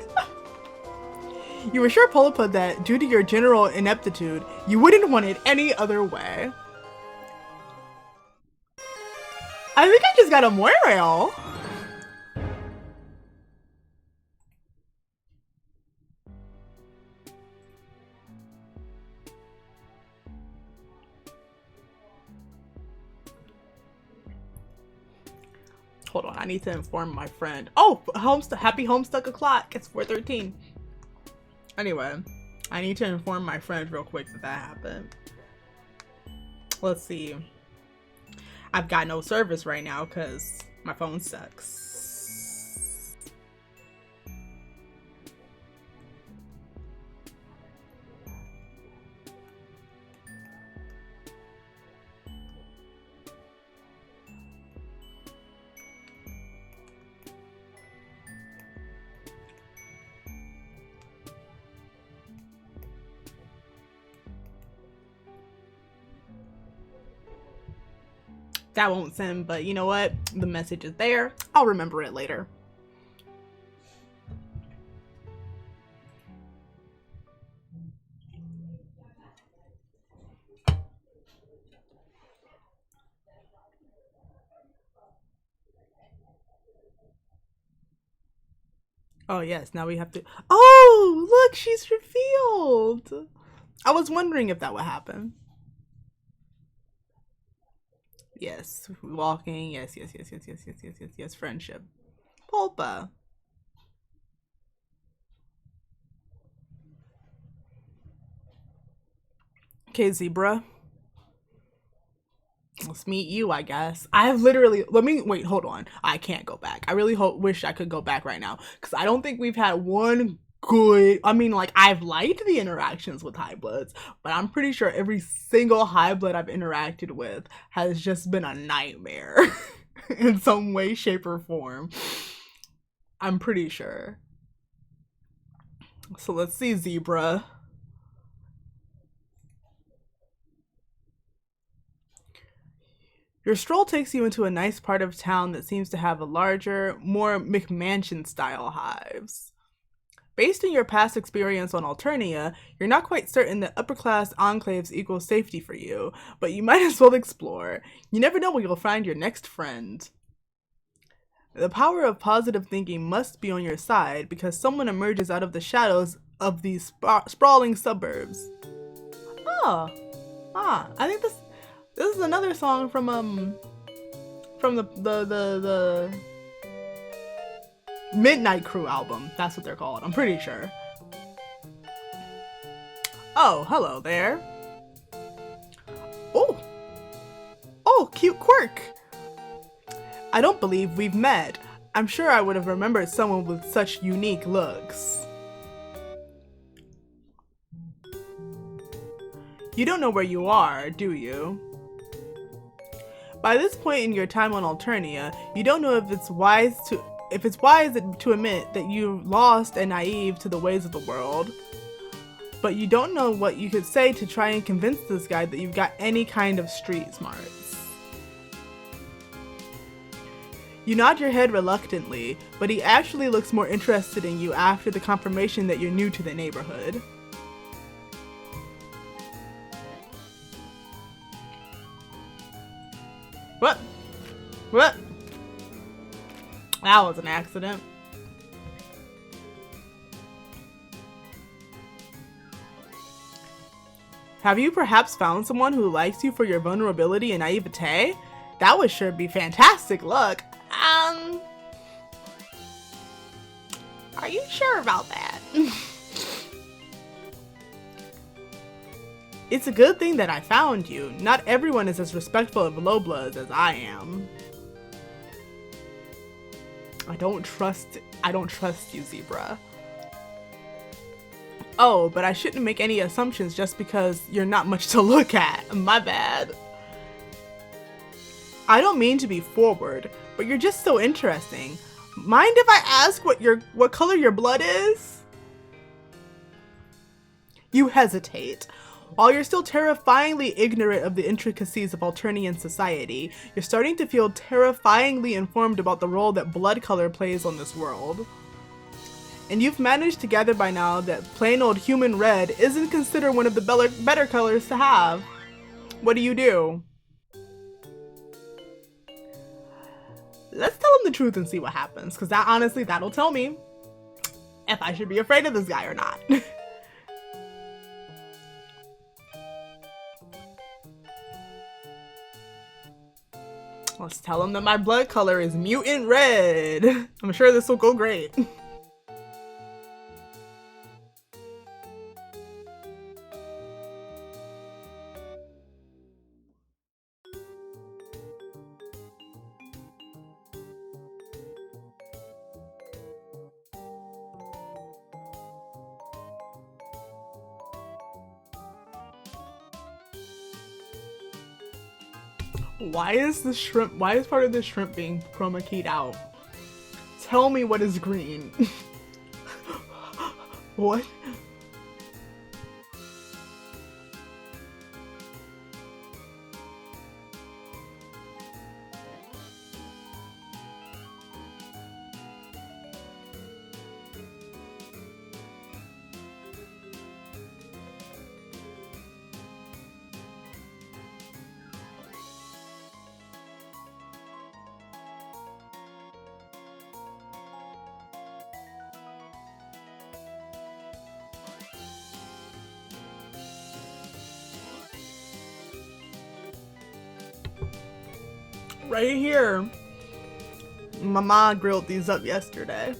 You were sure, Polypa, that due to your general ineptitude, you wouldn't want it any other way. I think I just got a Moirail. Hold on, I need to inform my friend. Oh, happy Homestuck o'clock. It's 4:13. Anyway, I need to inform my friend real quick that happened. Let's see. I've got no service right now because my phone sucks. That won't send, but you know what? The message is there. I'll remember it later. Oh yes, now we have to. Oh, look, she's revealed. I was wondering if that would happen. Yes, walking. Yes. Friendship. Polypa. Okay, Zebruh. Let's meet you, I guess. I've literally, wait, hold on. I can't go back. I really wish I could go back right now, because I don't think we've had one good, I mean, like, I've liked the interactions with high bloods, but I'm pretty sure every single high blood I've interacted with has just been a nightmare in some way, shape, or form. I'm pretty sure. So let's see, Zebruh. Your stroll takes you into a nice part of town that seems to have a larger, more McMansion-style hives. Based on your past experience on Alternia, you're not quite certain that upper-class enclaves equal safety for you, but you might as well explore. You never know where you'll find your next friend. The power of positive thinking must be on your side because someone emerges out of the shadows of these sprawling suburbs. Oh, I think this is another song from the Midnight Crew album. That's what they're called. I'm pretty sure. Oh, hello there. Oh, cute quirk. I don't believe we've met. I'm sure I would have remembered someone with such unique looks. You don't know where you are, do you? By this point in your time on Alternia, you don't know if it's wise to admit that you're lost and naive to the ways of the world. But you don't know what you could say to try and convince this guy that you've got any kind of street smarts. You nod your head reluctantly, but he actually looks more interested in you after the confirmation that you're new to the neighborhood. What? That was an accident. Have you perhaps found someone who likes you for your vulnerability and naivete? That would sure be fantastic luck. Are you sure about that? It's a good thing that I found you. Not everyone is as respectful of low bloods as I am. I don't trust you, Zebruh. Oh, but I shouldn't make any assumptions just because you're not much to look at. My bad. I don't mean to be forward, but you're just so interesting. Mind if I ask what color your blood is? You hesitate. While you're still terrifyingly ignorant of the intricacies of Alternian society, you're starting to feel terrifyingly informed about the role that blood color plays on this world. And you've managed to gather by now that plain old human red isn't considered one of the better colors to have. What do? Let's tell him the truth and see what happens, because honestly, that'll tell me if I should be afraid of this guy or not. Let's tell him that my blood color is mutant red. I'm sure this will go great. Why is part of the shrimp being chroma keyed out? Tell me what is green. What? Right here. Mama grilled these up yesterday.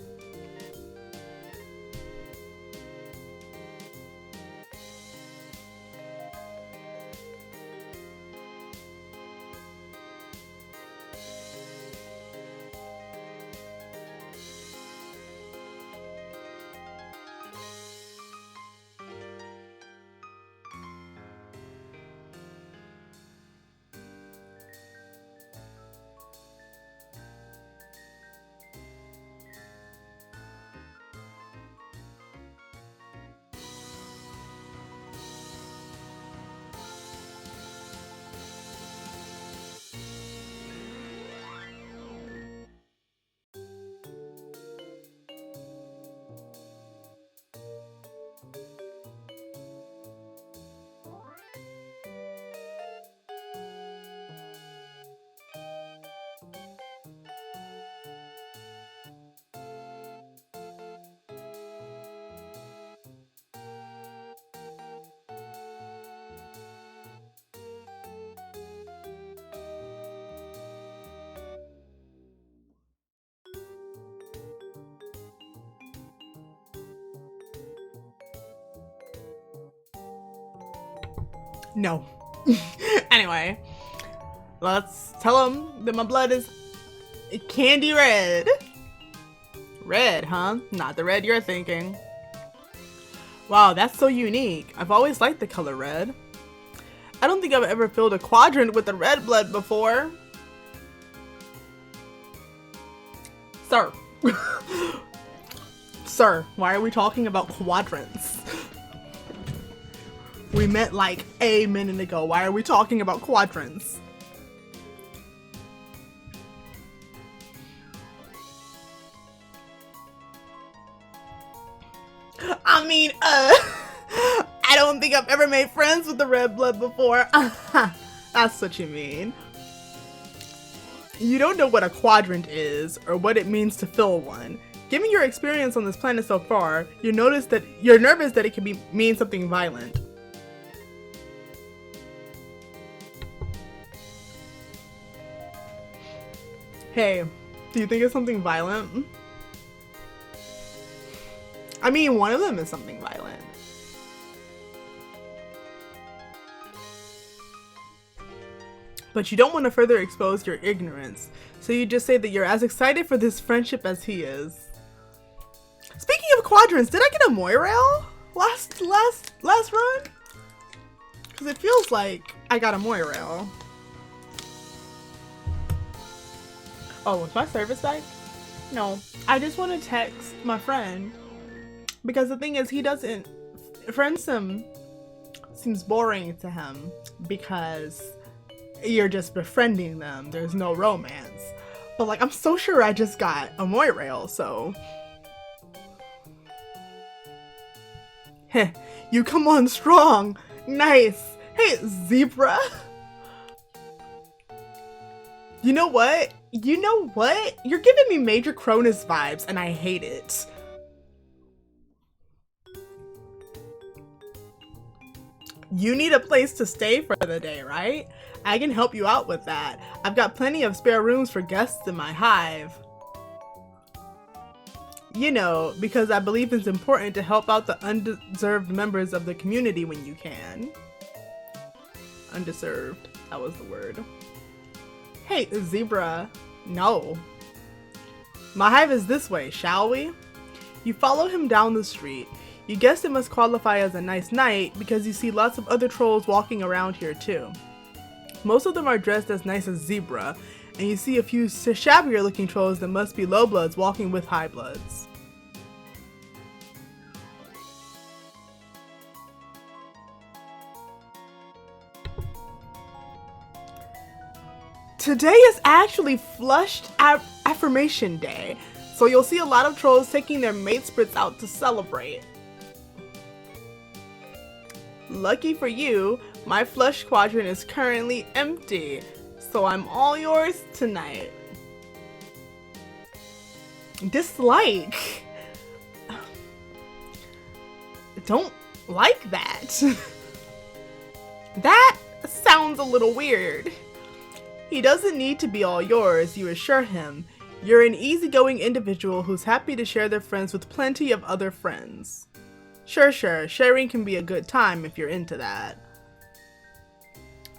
No. Anyway, let's tell him that my blood is candy red. Red, huh? Not the red you're thinking. Wow, that's so unique. I've always liked the color red. I don't think I've ever filled a quadrant with the red blood before. Sir. Sir, why are we talking about quadrants? We met like a minute ago. Why are we talking about quadrants? I mean, I don't think I've ever made friends with the red blood before. That's what you mean. You don't know what a quadrant is or what it means to fill one. Given your experience on this planet so far, you're nervous that it could mean something violent. Hey, do you think it's something violent? I mean, one of them is something violent. But you don't want to further expose your ignorance, so you just say that you're as excited for this friendship as he is. Speaking of quadrants, did I get a Moirail last run? Because it feels like I got a Moirail. Oh, was my service back? No, I just want to text my friend. Because the thing is, Friendsim seems boring to him because you're just befriending them. There's no romance. But like, I'm so sure I just got a Moirail, so. Heh, you come on strong. Nice. Hey, Zebruh. You know what? You're giving me Major Cronus vibes and I hate it. You need a place to stay for the day, right? I can help you out with that. I've got plenty of spare rooms for guests in my hive. You know, because I believe it's important to help out the undeserved members of the community when you can. Undeserved, that was the word. Hey, Zebruh, no. My hive is this way, shall we? You follow him down the street. You guess it must qualify as a nice night because you see lots of other trolls walking around here too. Most of them are dressed as nice as Zebruh, and you see a few shabbier looking trolls that must be low bloods walking with high bloods. Today is actually flushed affirmation day, so you'll see a lot of trolls taking their mate sprits out to celebrate. Lucky for you, my flush quadrant is currently empty, so I'm all yours tonight. Dislike. Don't like that. That sounds a little weird. He doesn't need to be all yours, you assure him. You're an easygoing individual who's happy to share their friends with plenty of other friends. Sure, sharing can be a good time if you're into that.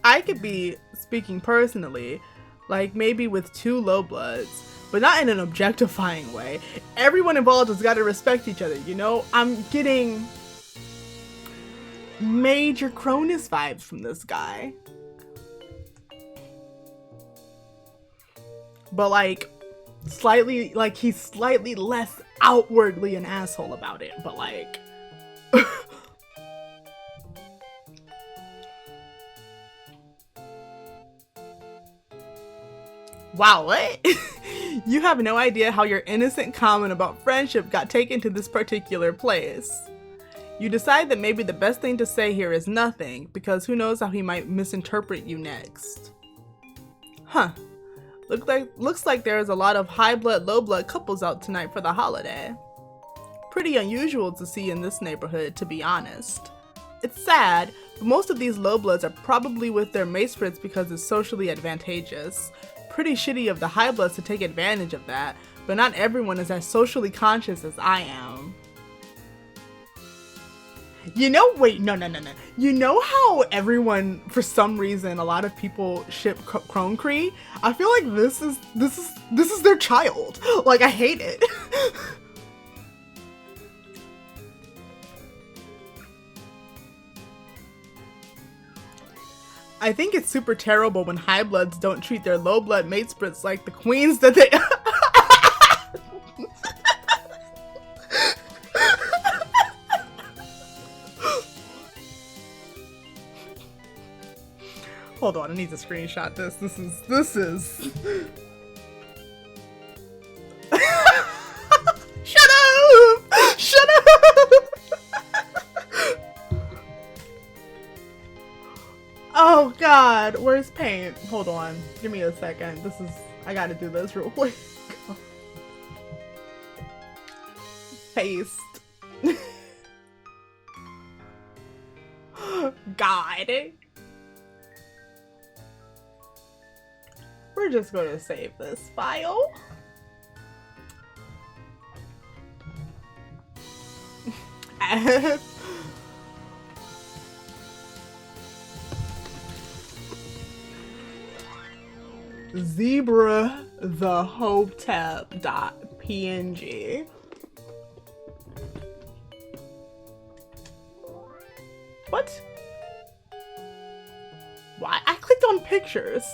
I could be speaking personally, like maybe with 2 low bloods, but not in an objectifying way. Everyone involved has got to respect each other, you know? I'm getting Major Cronus vibes from this guy. But like, he's slightly less outwardly an asshole about it, but like, wow, what? You have no idea how your innocent comment about friendship got taken to this particular place. You decide that maybe the best thing to say here is nothing, because who knows how he might misinterpret you next. Huh. Looks like there's a lot of high blood, low blood couples out tonight for the holiday. Pretty unusual to see in this neighborhood, to be honest. It's sad, but most of these low bloods are probably with their mate sprits because it's socially advantageous. Pretty shitty of the high bloods to take advantage of that, but not everyone is as socially conscious as I am. You know, wait, no. You know how everyone, for some reason, a lot of people ship Konyyl? I feel like this is their child. Like, I hate it. I think it's super terrible when high bloods don't treat their low blood mate sprits like the queens that they. Hold on, I need to screenshot this. This is. Shut up! Shut up! Oh God, where's paint? Hold on, give me a second. I gotta do this real quick. Paste. God. We're just gonna save this file. Zebruh the hotep.png. What? Why? I clicked on pictures.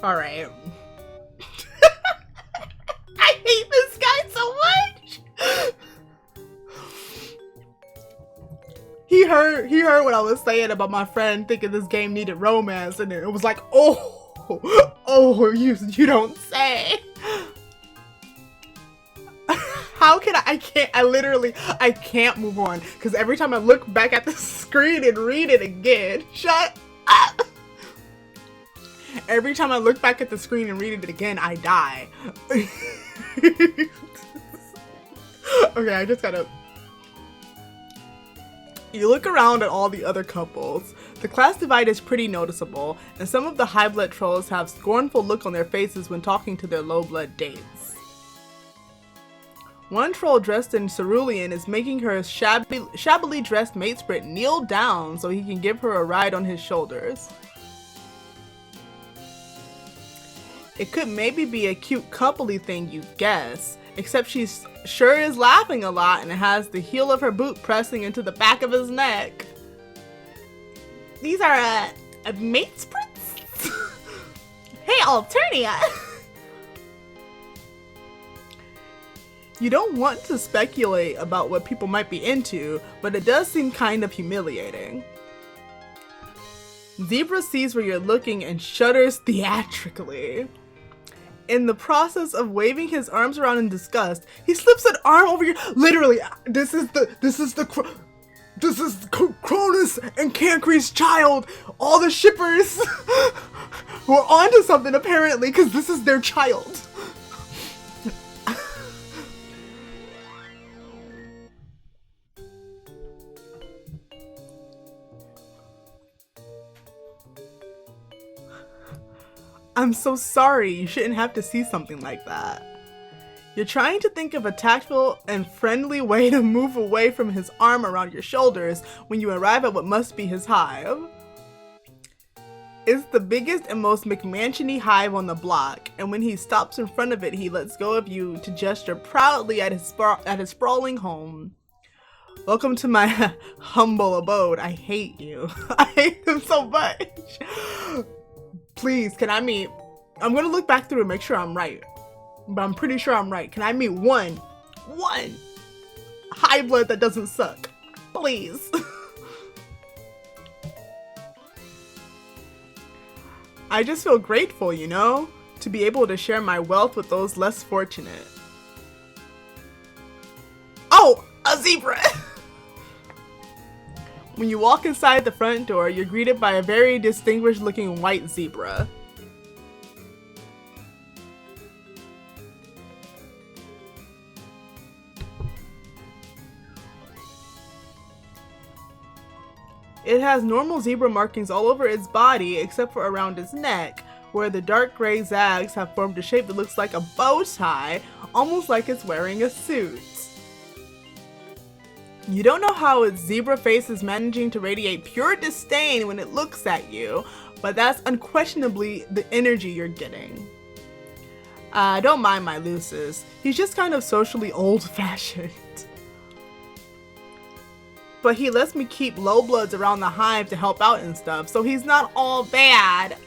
All right. I hate this guy so much. He heard what I was saying about my friend thinking this game needed romance, and it was like, oh, you don't say. How can I can't move on, because every time I look back at the screen and read it again, shut up. Every time I look back at the screen and read it again, I die. Okay, I just gotta... You look around at all the other couples. The class divide is pretty noticeable, and some of the high blood trolls have scornful look on their faces when talking to their low blood dates. One troll dressed in cerulean is making her shabbily dressed mate sprite kneel down so he can give her a ride on his shoulders. It could maybe be a cute coupley thing, you guess, except she sure is laughing a lot and has the heel of her boot pressing into the back of his neck. These are mate sprites? Hey, Alternia! You don't want to speculate about what people might be into, but it does seem kind of humiliating. Zebruh sees where you're looking and shudders theatrically. In the process of waving his arms around in disgust, he slips an arm over your— literally, this is Cronus and Cancre's child. All the shippers were onto something apparently, because this is their child. I'm so sorry, you shouldn't have to see something like that. You're trying to think of a tactful and friendly way to move away from his arm around your shoulders when you arrive at what must be his hive. It's the biggest and most McMansion-y hive on the block, and when he stops in front of it, he lets go of you to gesture proudly at his sprawling home. Welcome to my humble abode. I hate you. I hate him so much. Please, can I meet... I'm gonna look back through and make sure I'm right. But I'm pretty sure I'm right. Can I meet one high blood that doesn't suck? Please. I just feel grateful, you know, to be able to share my wealth with those less fortunate. Oh, a zebra! When you walk inside the front door, you're greeted by a very distinguished looking white zebra. It has normal zebra markings all over its body except for around its neck, where the dark gray zags have formed a shape that looks like a bow tie, almost like it's wearing a suit. You don't know how its zebra face is managing to radiate pure disdain when it looks at you, but that's unquestionably the energy you're getting. Don't mind my Lucis. He's just kind of socially old-fashioned. But he lets me keep low bloods around the hive to help out and stuff, so he's not all bad.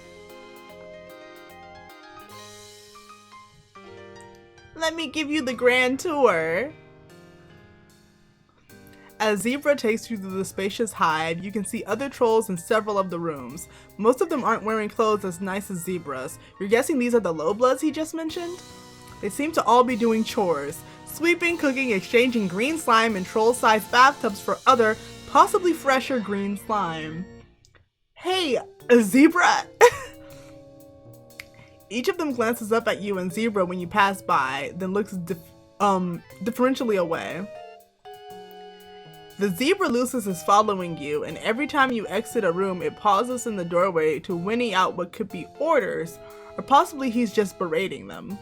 Let me give you the grand tour. As Zebra takes you through the spacious hive, you can see other trolls in several of the rooms. Most of them aren't wearing clothes as nice as Zebra's. You're guessing these are the low bloods he just mentioned? They seem to all be doing chores. Sweeping, cooking, exchanging green slime in troll-sized bathtubs for other, possibly fresher green slime. Hey, a zebra! Each of them glances up at you and Zebra when you pass by, then looks differentially away. The zebra Lucis is following you, and every time you exit a room, it pauses in the doorway to whinny out what could be orders, or possibly he's just berating them.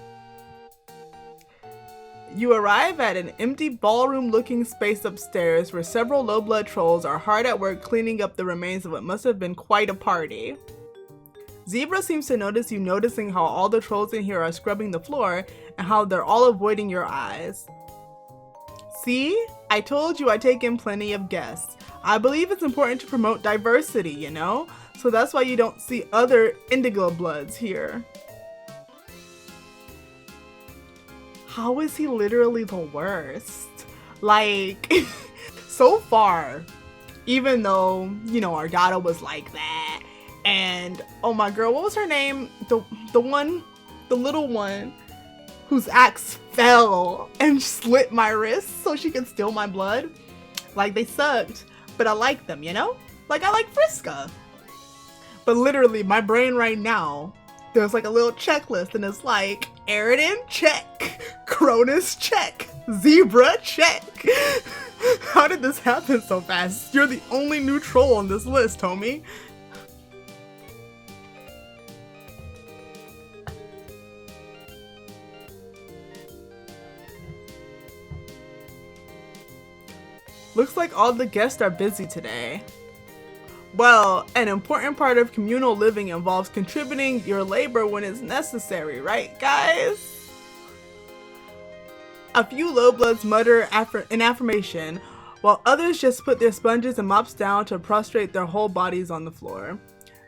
You arrive at an empty ballroom-looking space upstairs where several low-blood trolls are hard at work cleaning up the remains of what must have been quite a party. Zebra seems to notice you noticing how all the trolls in here are scrubbing the floor and how they're all avoiding your eyes. See? I told you I take in plenty of guests. I believe it's important to promote diversity, you know? So that's why you don't see other indigo bloods here. How is he literally the worst? Like, so far, even though, you know, Argata was like that, and, oh my girl, what was her name? The little one whose axe fell and slit my wrist so she could steal my blood. Like, they sucked, but I like them, you know? Like, I like Friska. But literally, my brain right now, there's like a little checklist, and it's like, Eridan, check. Cronus, check. Zebra, check. How did this happen so fast? You're the only new troll on this list, homie. Looks like all the guests are busy today. Well, an important part of communal living involves contributing your labor when it's necessary, right, guys? A few low-bloods mutter an affirmation, while others just put their sponges and mops down to prostrate their whole bodies on the floor.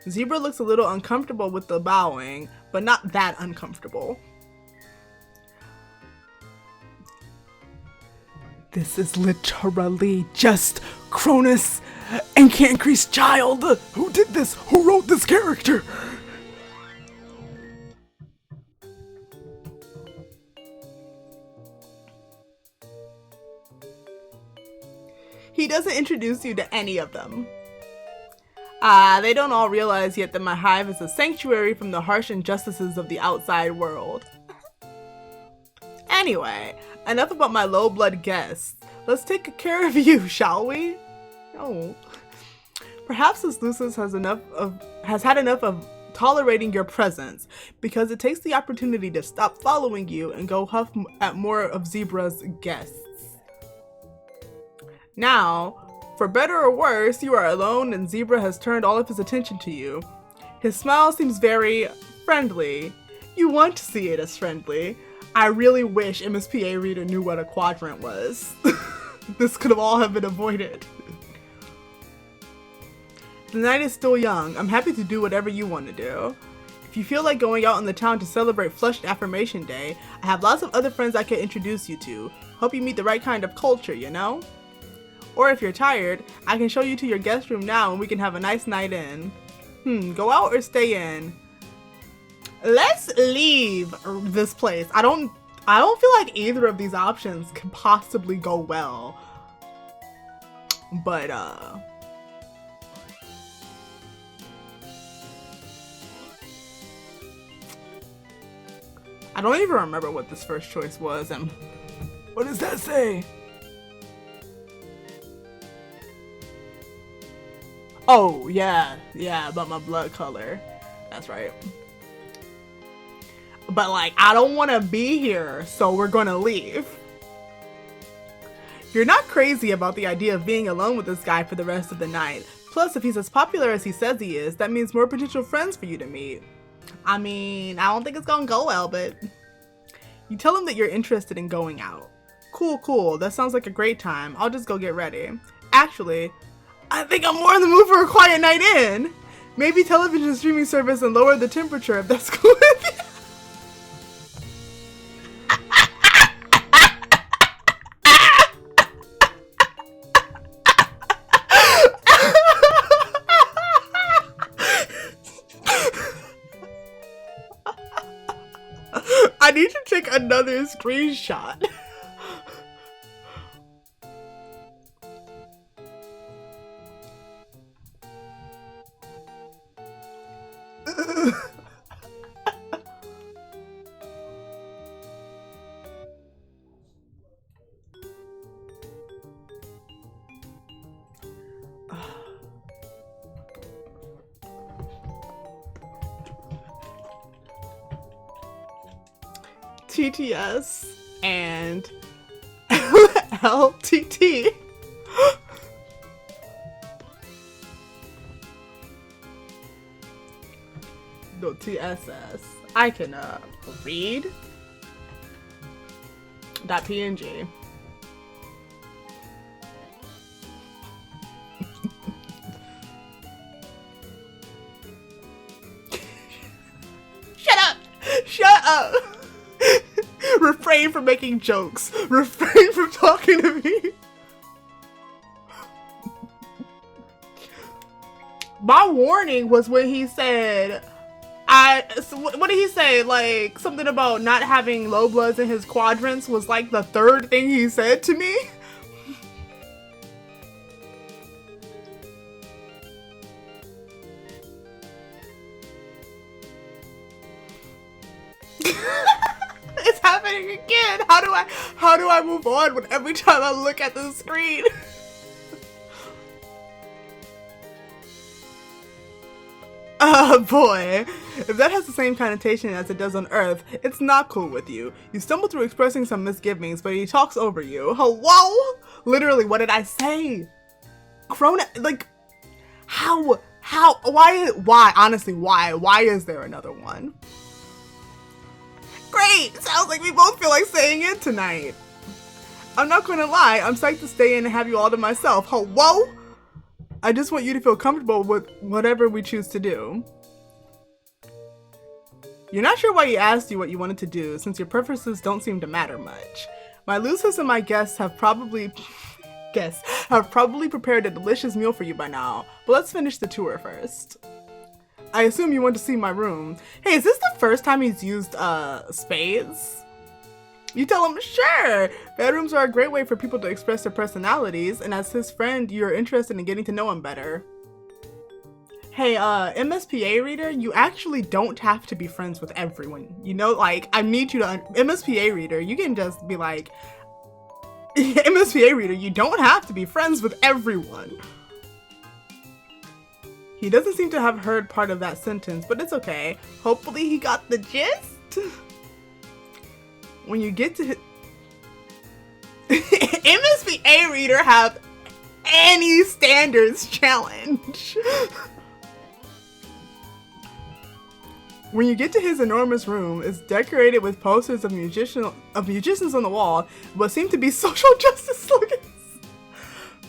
Zebra looks a little uncomfortable with the bowing, but not that uncomfortable. This is literally just Cronus and Cancre's child. Who did this? Who wrote this character? He doesn't introduce you to any of them. They don't all realize yet that my hive is a sanctuary from the harsh injustices of the outside world. Anyway, enough about my low blood guests. Let's take care of you, shall we? Oh. Perhaps this Lucis has had enough of tolerating your presence, because it takes the opportunity to stop following you and go huff at more of Zebra's guests. Now, for better or worse, you are alone and Zebra has turned all of his attention to you. His smile seems very friendly. You want to see it as friendly. I really wish MSPA Reader knew what a quadrant was. This could have all have been avoided. The night is still young. I'm happy to do whatever you want to do. If you feel like going out in the town to celebrate Flushed Affirmation Day, I have lots of other friends I can introduce you to. Hope you meet the right kind of culture, you know? Or if you're tired, I can show you to your guest room now and we can have a nice night in. Go out or stay in? Let's leave this place. I don't feel like either of these options can possibly go well. But I don't even remember what this first choice was, and what does that say? Oh, yeah, about my blood color. That's right. But like, I don't want to be here, so we're gonna leave. You're not crazy about the idea of being alone with this guy for the rest of the night. Plus, if he's as popular as he says he is, that means more potential friends for you to meet. I mean, I don't think it's gonna go well, but... You tell him that you're interested in going out. Cool, that sounds like a great time. I'll just go get ready. Actually, I think I'm more in the mood for a quiet night in. Maybe television streaming service and lower the temperature if that's cool with you. I need to take another screenshot. TTS and LTT. No, TSS. I can read .png. Shut up. Refrain from making jokes. Refrain from talking to me. My warning was when he said, what did he say? Like something about not having low bloods in his quadrants was like the third thing he said to me. It's happening again. How do I move on when every time I look at the screen? Boy, if that has the same connotation as it does on Earth, it's not cool with you. You stumble through expressing some misgivings, but he talks over you. Hello? Literally, what did I say? Crona, like, how, why, honestly, why is there another one? Great! Sounds like we both feel like staying in tonight. I'm not gonna lie, I'm psyched to stay in and have you all to myself. Hello? I just want you to feel comfortable with whatever we choose to do. You're not sure why he asked you what you wanted to do, since your preferences don't seem to matter much. My Lucis and my guests have probably prepared a delicious meal for you by now, but let's finish the tour first. I assume you want to see my room. Hey, is this the first time he's used spades? You tell him, sure! Bedrooms are a great way for people to express their personalities, and as his friend, you're interested in getting to know him better. Hey, MSPA reader, you actually don't have to be friends with everyone. You know, like, I need you to, MSPA reader, you can just be like, MSPA reader, you don't have to be friends with everyone. He doesn't seem to have heard part of that sentence, but it's okay. Hopefully he got the gist. When you get to his MSPA reader have any standards challenge. When you get to his enormous room, it's decorated with posters of musicians on the wall, but seem to be social justice slogans.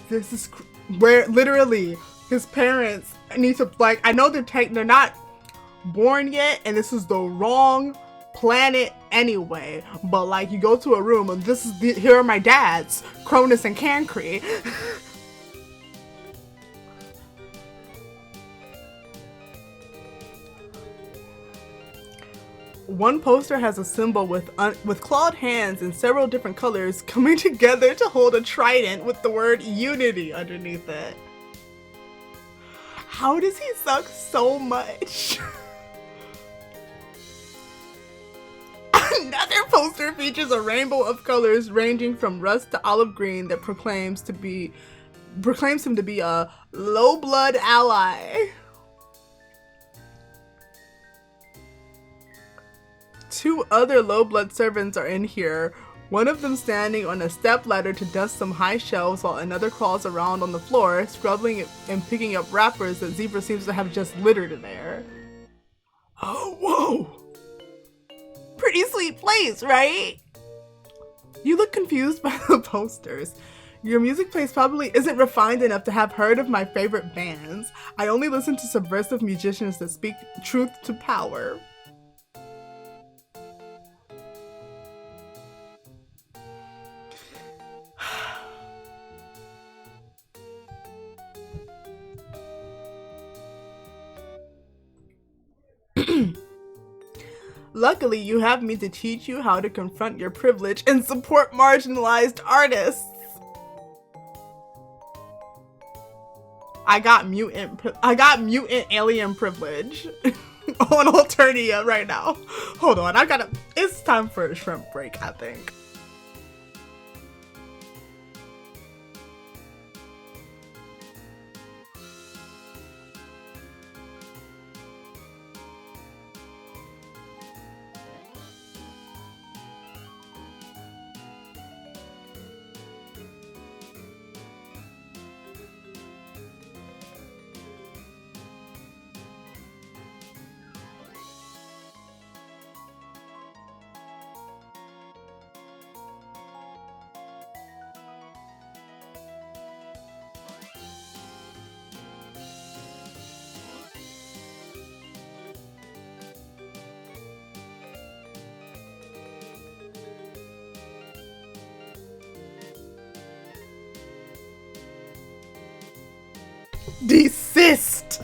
This is where literally his parents need to, like, I know they're not born yet, and this is the wrong planet anyway, but like you go to a room and here are my dads, Cronus and Cancre. One poster has a symbol with clawed hands in several different colors coming together to hold a trident with the word unity underneath it. How does he suck so much? Another poster features a rainbow of colors ranging from rust to olive green that proclaims to be proclaims him to be a low blood ally. 2 other low blood servants are in here. One of them standing on a step ladder to dust some high shelves while another crawls around on the floor, scrubbing and picking up wrappers that Zebruh seems to have just littered there. Oh, whoa! Pretty sweet place, right? You look confused by the posters. Your music taste probably isn't refined enough to have heard of my favorite bands. I only listen to subversive musicians that speak truth to power. Luckily, you have me to teach you how to confront your privilege and support marginalized artists. I got mutant alien privilege on Alternia right now. Hold on, it's time for a shrimp break, I think. Desist!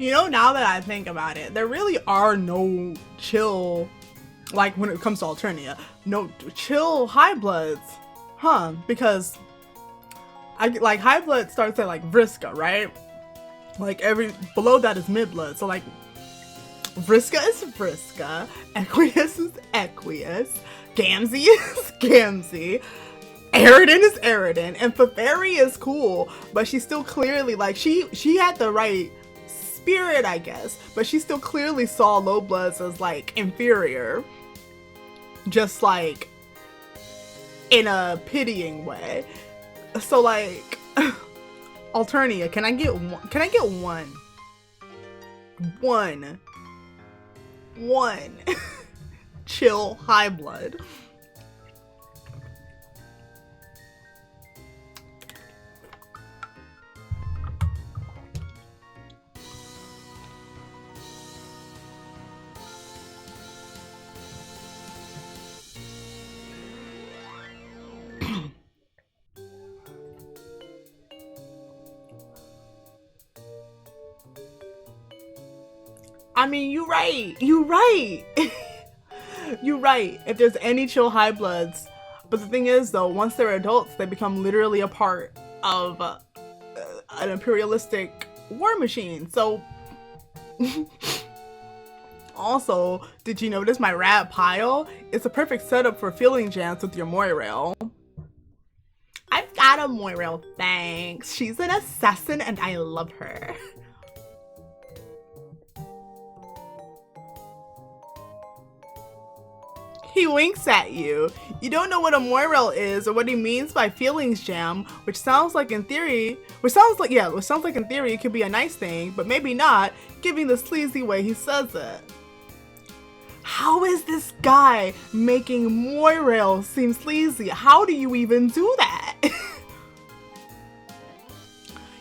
You know, now that I think about it, there really are no chill, like when it comes to Alternia, no chill high bloods, huh? Because like high blood starts at like Vriska, right? Like below that is mid blood. So like Vriska is Vriska, Equius is Equius, Gamzee is Gamzee, Eridan is Eridan, and Feferi is cool, but she's still clearly like she had the right spirit, I guess, but she still clearly saw low bloods as like inferior, just like in a pitying way. So like Alternia, can I get one chill high blood? I mean, you're right. You're right. You're right. If there's any chill high bloods. But the thing is, though, once they're adults, they become literally a part of an imperialistic war machine. So, also, did you notice my rat pile? It's a perfect setup for feeling jams with your Moirail. I've got a Moirail, thanks. She's an assassin and I love her. He winks at you. You don't know what a Moirail is or what he means by feelings jam, which sounds like in theory it could be a nice thing, but maybe not, given the sleazy way he says it. How is this guy making Moirail seem sleazy? How do you even do that?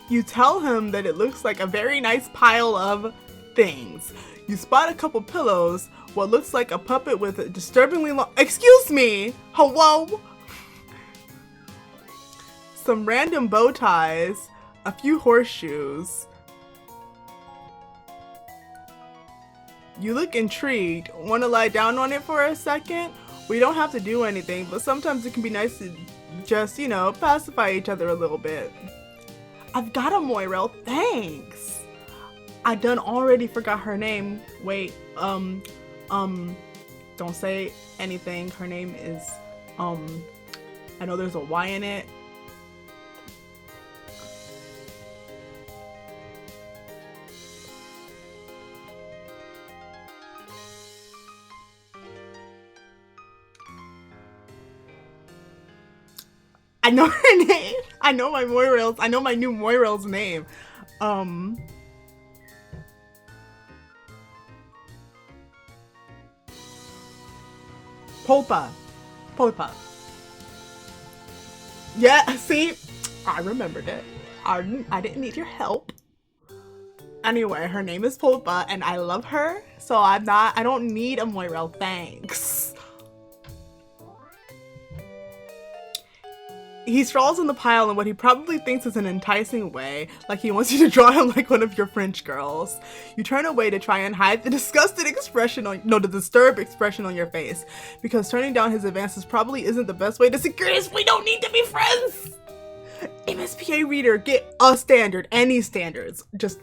You tell him that it looks like a very nice pile of things. You spot a couple pillows, what looks like a puppet with a disturbingly long— Excuse me! Hello? Some random bow ties, a few horseshoes. You look intrigued. Want to lie down on it for a second? We don't have to do anything, but sometimes it can be nice to just, you know, pacify each other a little bit. I've got a Moirail, thanks. I done already forgot her name. Wait, don't say anything. Her name is, I know there's a Y in it. I know her name. I know my Moirail's. I know my new Moirail's name. Polypa. Yeah, see? I remembered it. I didn't need your help. Anyway, her name is Polypa and I love her, so I don't need a Moirail, thanks. He strolls in the pile in what he probably thinks is an enticing way, like he wants you to draw him like one of your French girls. You turn away to try and hide the disturbed expression on your face, because turning down his advances probably isn't the best way to secure this. We don't need to be friends! MSPA reader, get a standard, any standards. Just,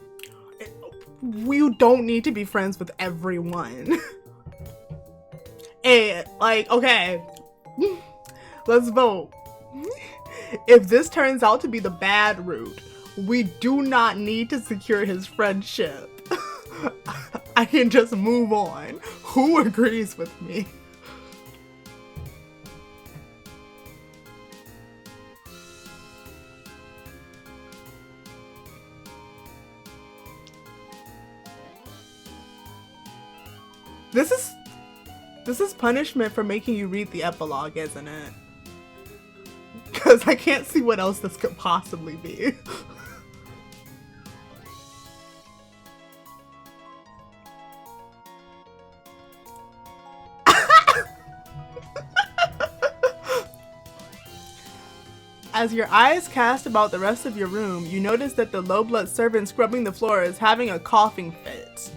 we don't need to be friends with everyone. Hey, like, okay, let's vote. If this turns out to be the bad route, we do not need to secure his friendship. I can just move on. Who agrees with me? This is punishment for making you read the epilogue, isn't it? Because I can't see what else this could possibly be. As your eyes cast about the rest of your room, you notice that the low-blood servant scrubbing the floor is having a coughing fit.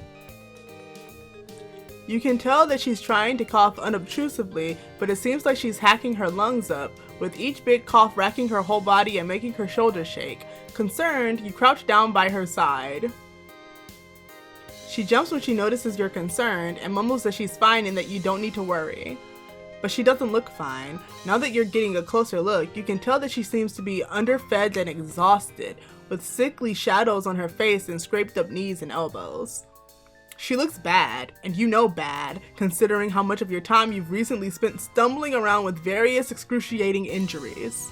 You can tell that she's trying to cough unobtrusively, but it seems like she's hacking her lungs up, with each big cough racking her whole body and making her shoulders shake. Concerned, you crouch down by her side. She jumps when she notices you're concerned and mumbles that she's fine and that you don't need to worry. But she doesn't look fine. Now that you're getting a closer look, you can tell that she seems to be underfed and exhausted, with sickly shadows on her face and scraped up knees and elbows. She looks bad, and you know bad, considering how much of your time you've recently spent stumbling around with various excruciating injuries.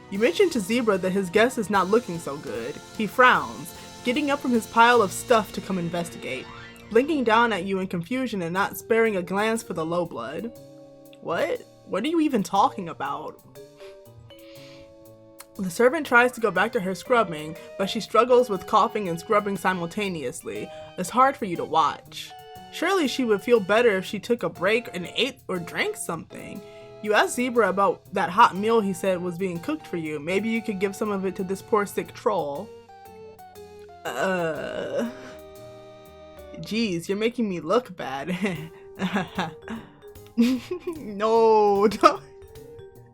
You mention to Zebruh that his guest is not looking so good. He frowns, getting up from his pile of stuff to come investigate, blinking down at you in confusion and not sparing a glance for the low blood. What? What are you even talking about? The servant tries to go back to her scrubbing, but she struggles with coughing and scrubbing simultaneously. It's hard for you to watch. Surely she would feel better if she took a break and ate or drank something. You asked Zebruh about that hot meal he said was being cooked for you. Maybe you could give some of it to this poor sick troll. Jeez, you're making me look bad. No, don't.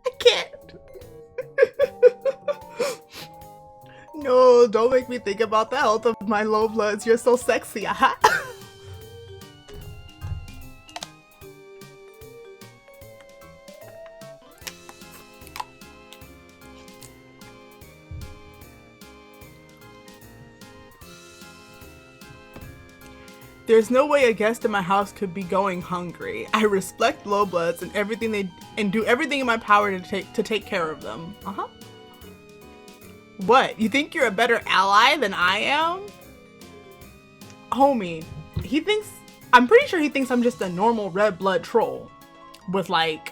I can't. No, don't make me think about the health of my low bloods. You're so sexy. There's no way a guest in my house could be going hungry. I respect low bloods and do everything in my power to take care of them. What? You think you're a better ally than I am? Homie, I'm pretty sure he thinks I'm just a normal red blood troll with like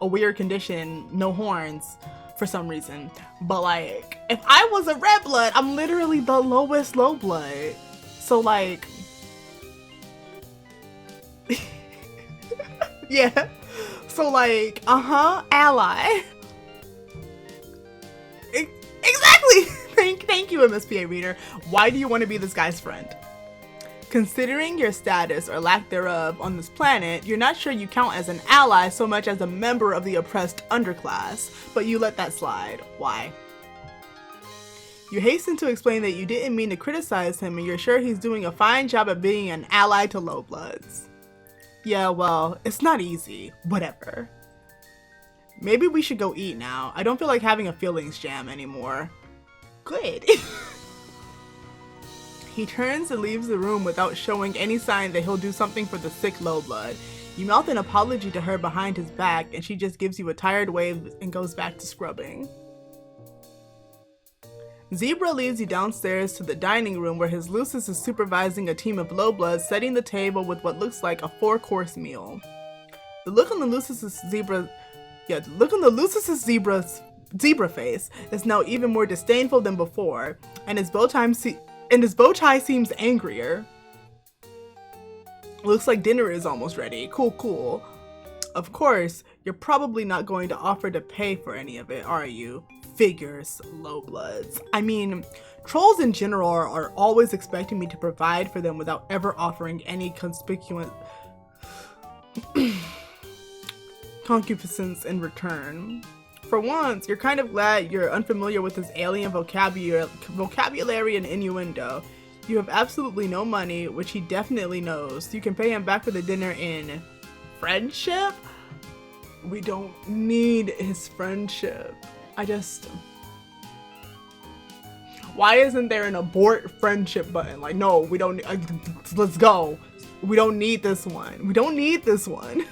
a weird condition, no horns for some reason. But like, if I was a red blood, I'm literally the lowest low blood. So like, yeah. So like, ally. Exactly! Thank you, MSPA reader. Why do you want to be this guy's friend? Considering your status or lack thereof on this planet, you're not sure you count as an ally so much as a member of the oppressed underclass, but you let that slide. Why? You hasten to explain that you didn't mean to criticize him and you're sure he's doing a fine job of being an ally to low bloods. Yeah, well, it's not easy. Whatever. Maybe we should go eat now. I don't feel like having a feelings jam anymore. Good. He turns and leaves the room without showing any sign that he'll do something for the sick low blood. You mouth an apology to her behind his back and she just gives you a tired wave and goes back to scrubbing. Zebruh leads you downstairs to the dining room where his Lucis is supervising a team of low bloods setting the table with what looks like a 4-course meal. The look on the Lucis' Zebruh face is now even more disdainful than before, and his bow tie seems angrier. Looks like dinner is almost ready. Cool. Of course, you're probably not going to offer to pay for any of it, are you? Figures, low bloods. I mean, trolls in general are always expecting me to provide for them without ever offering any conspicuous concupiscence in return. For once, you're kind of glad you're unfamiliar with his alien vocabulary and innuendo. You have absolutely no money, which he definitely knows. You can pay him back for the dinner in friendship? We don't need his friendship. Why isn't there an abort friendship button? Like, no, we don't, let's go. We don't need this one.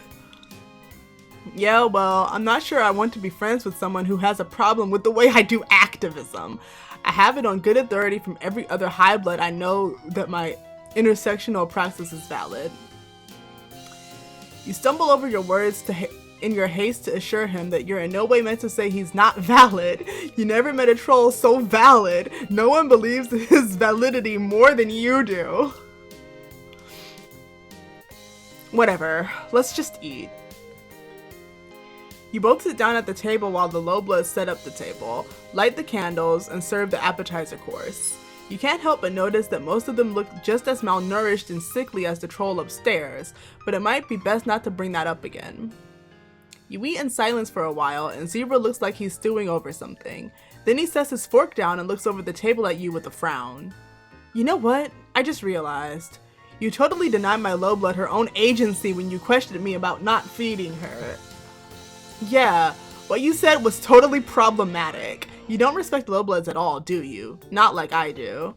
Yeah, well, I'm not sure I want to be friends with someone who has a problem with the way I do activism. I have it on good authority from every other high blood I know that my intersectional praxis is valid. You stumble over your words in your haste to assure him that you're in no way meant to say he's not valid. You never met a troll so valid. No one believes in his validity more than you do. Whatever, let's just eat. You both sit down at the table while the low bloods set up the table, light the candles, and serve the appetizer course. You can't help but notice that most of them look just as malnourished and sickly as the troll upstairs, but it might be best not to bring that up again. You eat in silence for a while, and Zebruh looks like he's stewing over something. Then he sets his fork down and looks over the table at you with a frown. You know what? I just realized. You totally denied my low blood her own agency when you questioned me about not feeding her. Yeah, what you said was totally problematic. You don't respect low bloods at all, do you? Not like I do.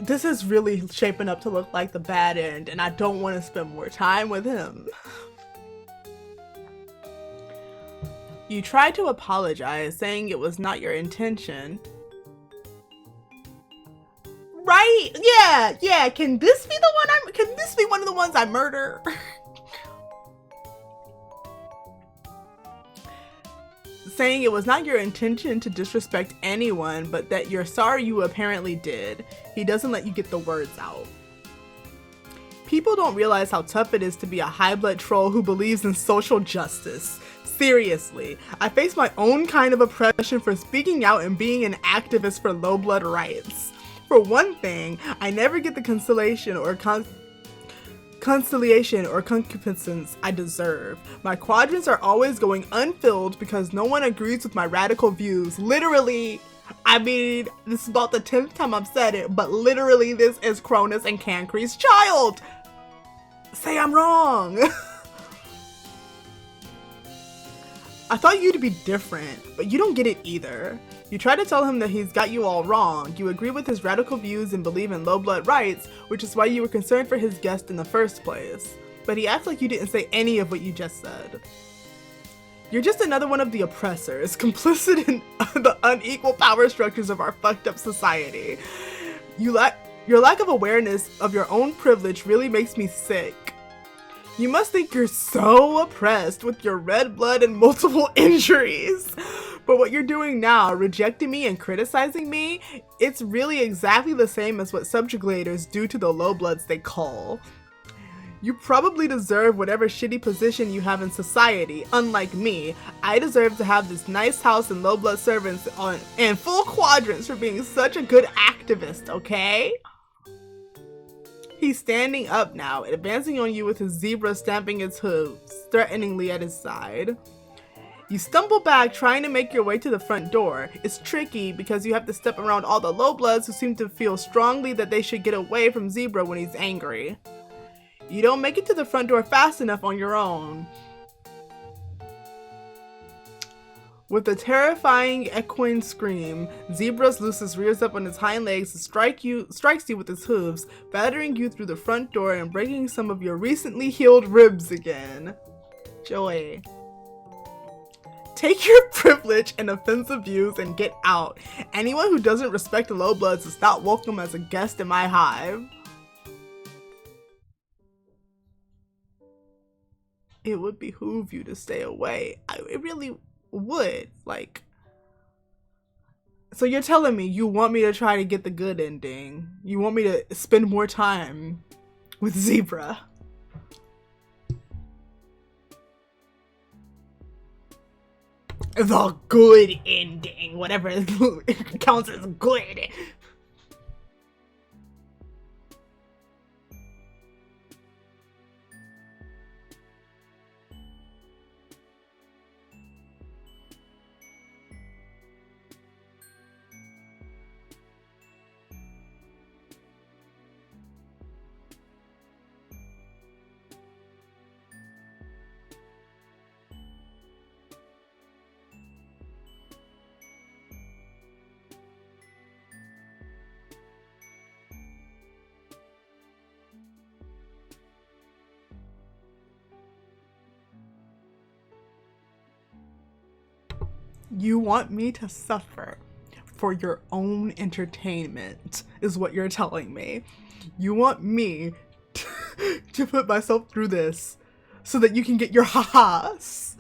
This is really shaping up to look like the bad end, and I don't want to spend more time with him. You tried to apologize, saying it was not your intention. Right? Yeah. Can this be one of the ones I murder? saying it was not your intention to disrespect anyone, but that you're sorry you apparently did. He doesn't let you get the words out. People don't realize how tough it is to be a high-blood troll who believes in social justice. Seriously, I face my own kind of oppression for speaking out and being an activist for low-blood rights. For one thing, I never get the conciliation or concupiscence I deserve. My quadrants are always going unfilled because no one agrees with my radical views. Literally, I mean, this is about the 10th time I've said it, but literally this is Cronus and Cancre's child. Say I'm wrong. I thought you to be different, but you don't get it either. You try to tell him that he's got you all wrong. You agree with his radical views and believe in low blood rights, which is why you were concerned for his guest in the first place. But he acts like you didn't say any of what you just said. You're just another one of the oppressors, complicit in the unequal power structures of our fucked up society. Your lack of awareness of your own privilege really makes me sick. You must think you're so oppressed with your red blood and multiple injuries. But what you're doing now, rejecting me and criticizing me, it's really exactly the same as what subjugators do to the low bloods they call. You probably deserve whatever shitty position you have in society. Unlike me, I deserve to have this nice house and low blood servants and full quadrants for being such a good activist, okay? He's standing up now, advancing on you with his zebra stamping its hooves, threateningly at his side. You stumble back, trying to make your way to the front door. It's tricky because you have to step around all the low bloods who seem to feel strongly that they should get away from Zebruh when he's angry. You don't make it to the front door fast enough on your own. With a terrifying equine scream, Zebruh Lucis rears up on his hind legs and strikes you with his hooves, battering you through the front door and breaking some of your recently healed ribs again. Joy. Take your privilege and offensive views and get out. Anyone who doesn't respect the low bloods is not welcome as a guest in my hive. It would behoove you to stay away. It really would. Like, so you're telling me you want me to try to get the good ending? You want me to spend more time with Zebruh? The good ending, whatever counts as good. You want me to suffer for your own entertainment, is what you're telling me. You want me to put myself through this so that you can get your ha-has.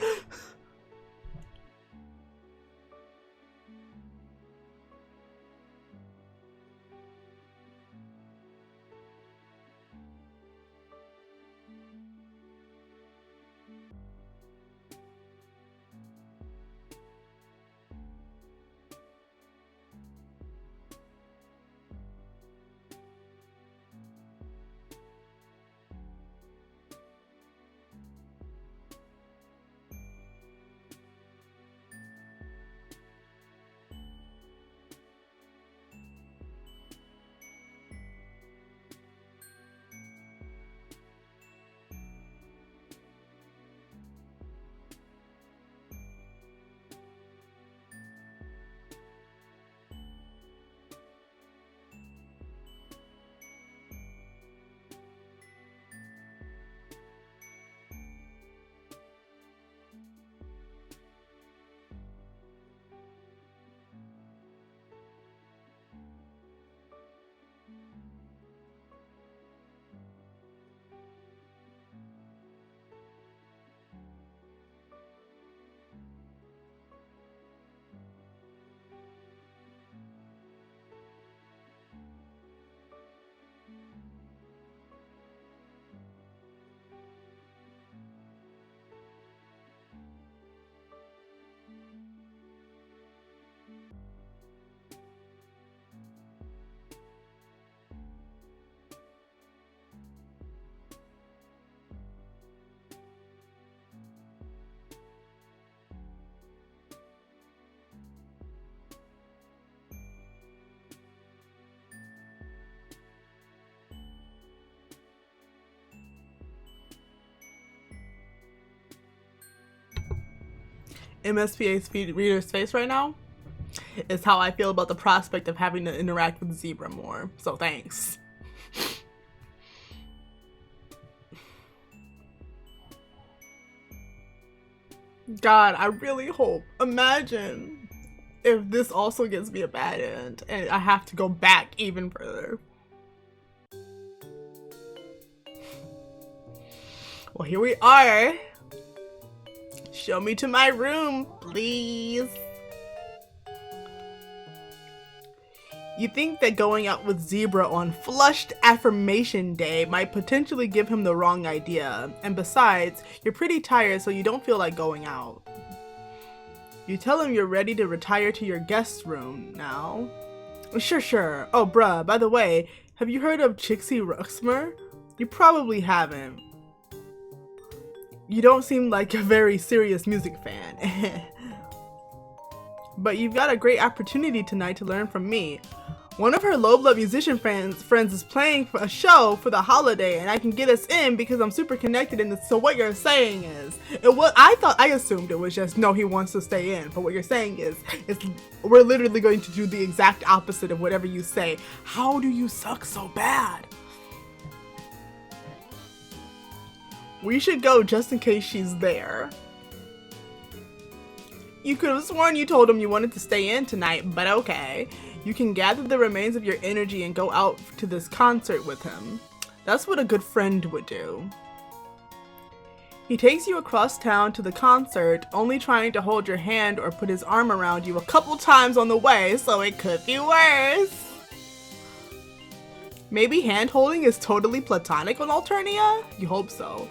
MSPA's reader's face right now is how I feel about the prospect of having to interact with Zebruh more. So thanks. God, I really hope. Imagine if this also gives me a bad end and I have to go back even further. Well, here we are. Show me to my room, please. You think that going out with Zebruh on Flushed Affirmation Day might potentially give him the wrong idea, and besides, you're pretty tired so you don't feel like going out. You tell him you're ready to retire to your guest room now. Sure. Oh bruh, by the way, have you heard of Chixie Ruxmer? You probably haven't. You don't seem like a very serious music fan. But you've got a great opportunity tonight to learn from me. One of her low-blood musician friends is playing for a show for the holiday, and I can get us in because I'm super connected in this. So what you're saying is, I assumed it was just, no, he wants to stay in. But what you're saying is we're literally going to do the exact opposite of whatever you say. How do you suck so bad? We should go just in case she's there. You could have sworn you told him you wanted to stay in tonight, but okay. You can gather the remains of your energy and go out to this concert with him. That's what a good friend would do. He takes you across town to the concert, only trying to hold your hand or put his arm around you a couple times on the way, so it could be worse. Maybe hand-holding is totally platonic on Alternia? You hope so.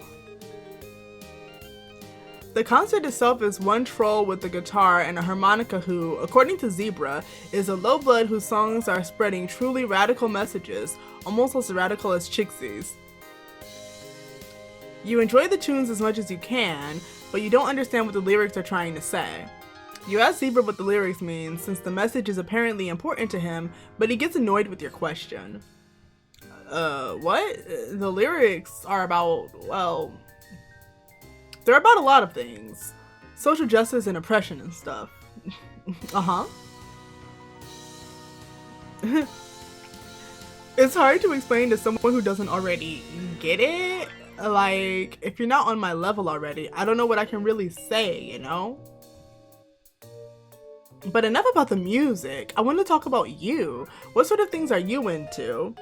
The concert itself is one troll with a guitar and a harmonica who, according to Zebruh, is a low-blood whose songs are spreading truly radical messages, almost as radical as Chixie's. You enjoy the tunes as much as you can, but you don't understand what the lyrics are trying to say. You ask Zebruh what the lyrics mean, since the message is apparently important to him, but he gets annoyed with your question. What? The lyrics are about, well... they're about a lot of things. Social justice and oppression and stuff. Uh-huh. It's hard to explain to someone who doesn't already get it. Like, if you're not on my level already, I don't know what I can really say, you know? But enough about the music. I want to talk about you. What sort of things are you into?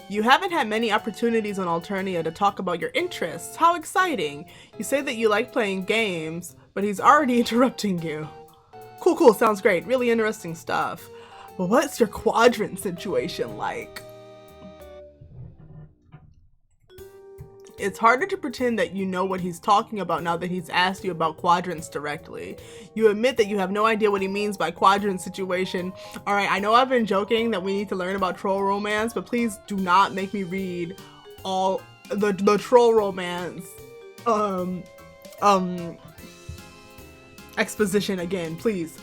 You haven't had many opportunities on Alternia to talk about your interests. How exciting! You say that you like playing games, but he's already interrupting you. Cool, sounds great. Really interesting stuff. But what's your quadrant situation like? It's harder to pretend that you know what he's talking about now that he's asked you about quadrants directly. You admit that you have no idea what he means by quadrant situation. Alright, I know I've been joking that we need to learn about troll romance, but please do not make me read all the troll romance exposition again. Please.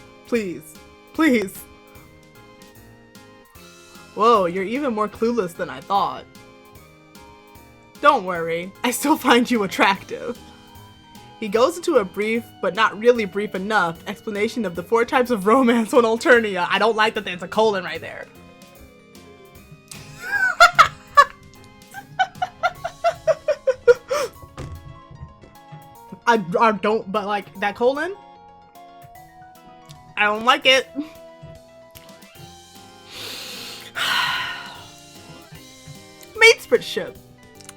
Whoa, you're even more clueless than I thought. Don't worry, I still find you attractive. He goes into a brief, but not really brief enough, explanation of the 4 types of romance on Alternia. I don't like that there's a colon right there. I don't, but like, that colon? I don't like it. Mateship.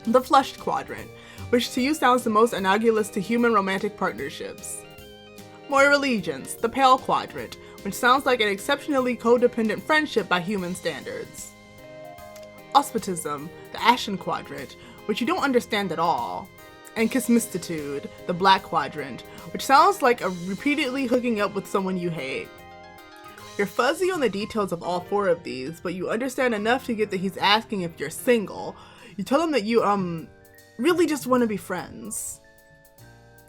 The Flushed Quadrant, which to you sounds the most analogous to human romantic partnerships. Moral Allegiance, the Pale Quadrant, which sounds like an exceptionally codependent friendship by human standards. Auspitism, the Ashen Quadrant, which you don't understand at all. And Kismistitude, the Black Quadrant, which sounds like a repeatedly hooking up with someone you hate. You're fuzzy on the details of all 4 of these, but you understand enough to get that he's asking if you're single. You tell him that you, really just want to be friends.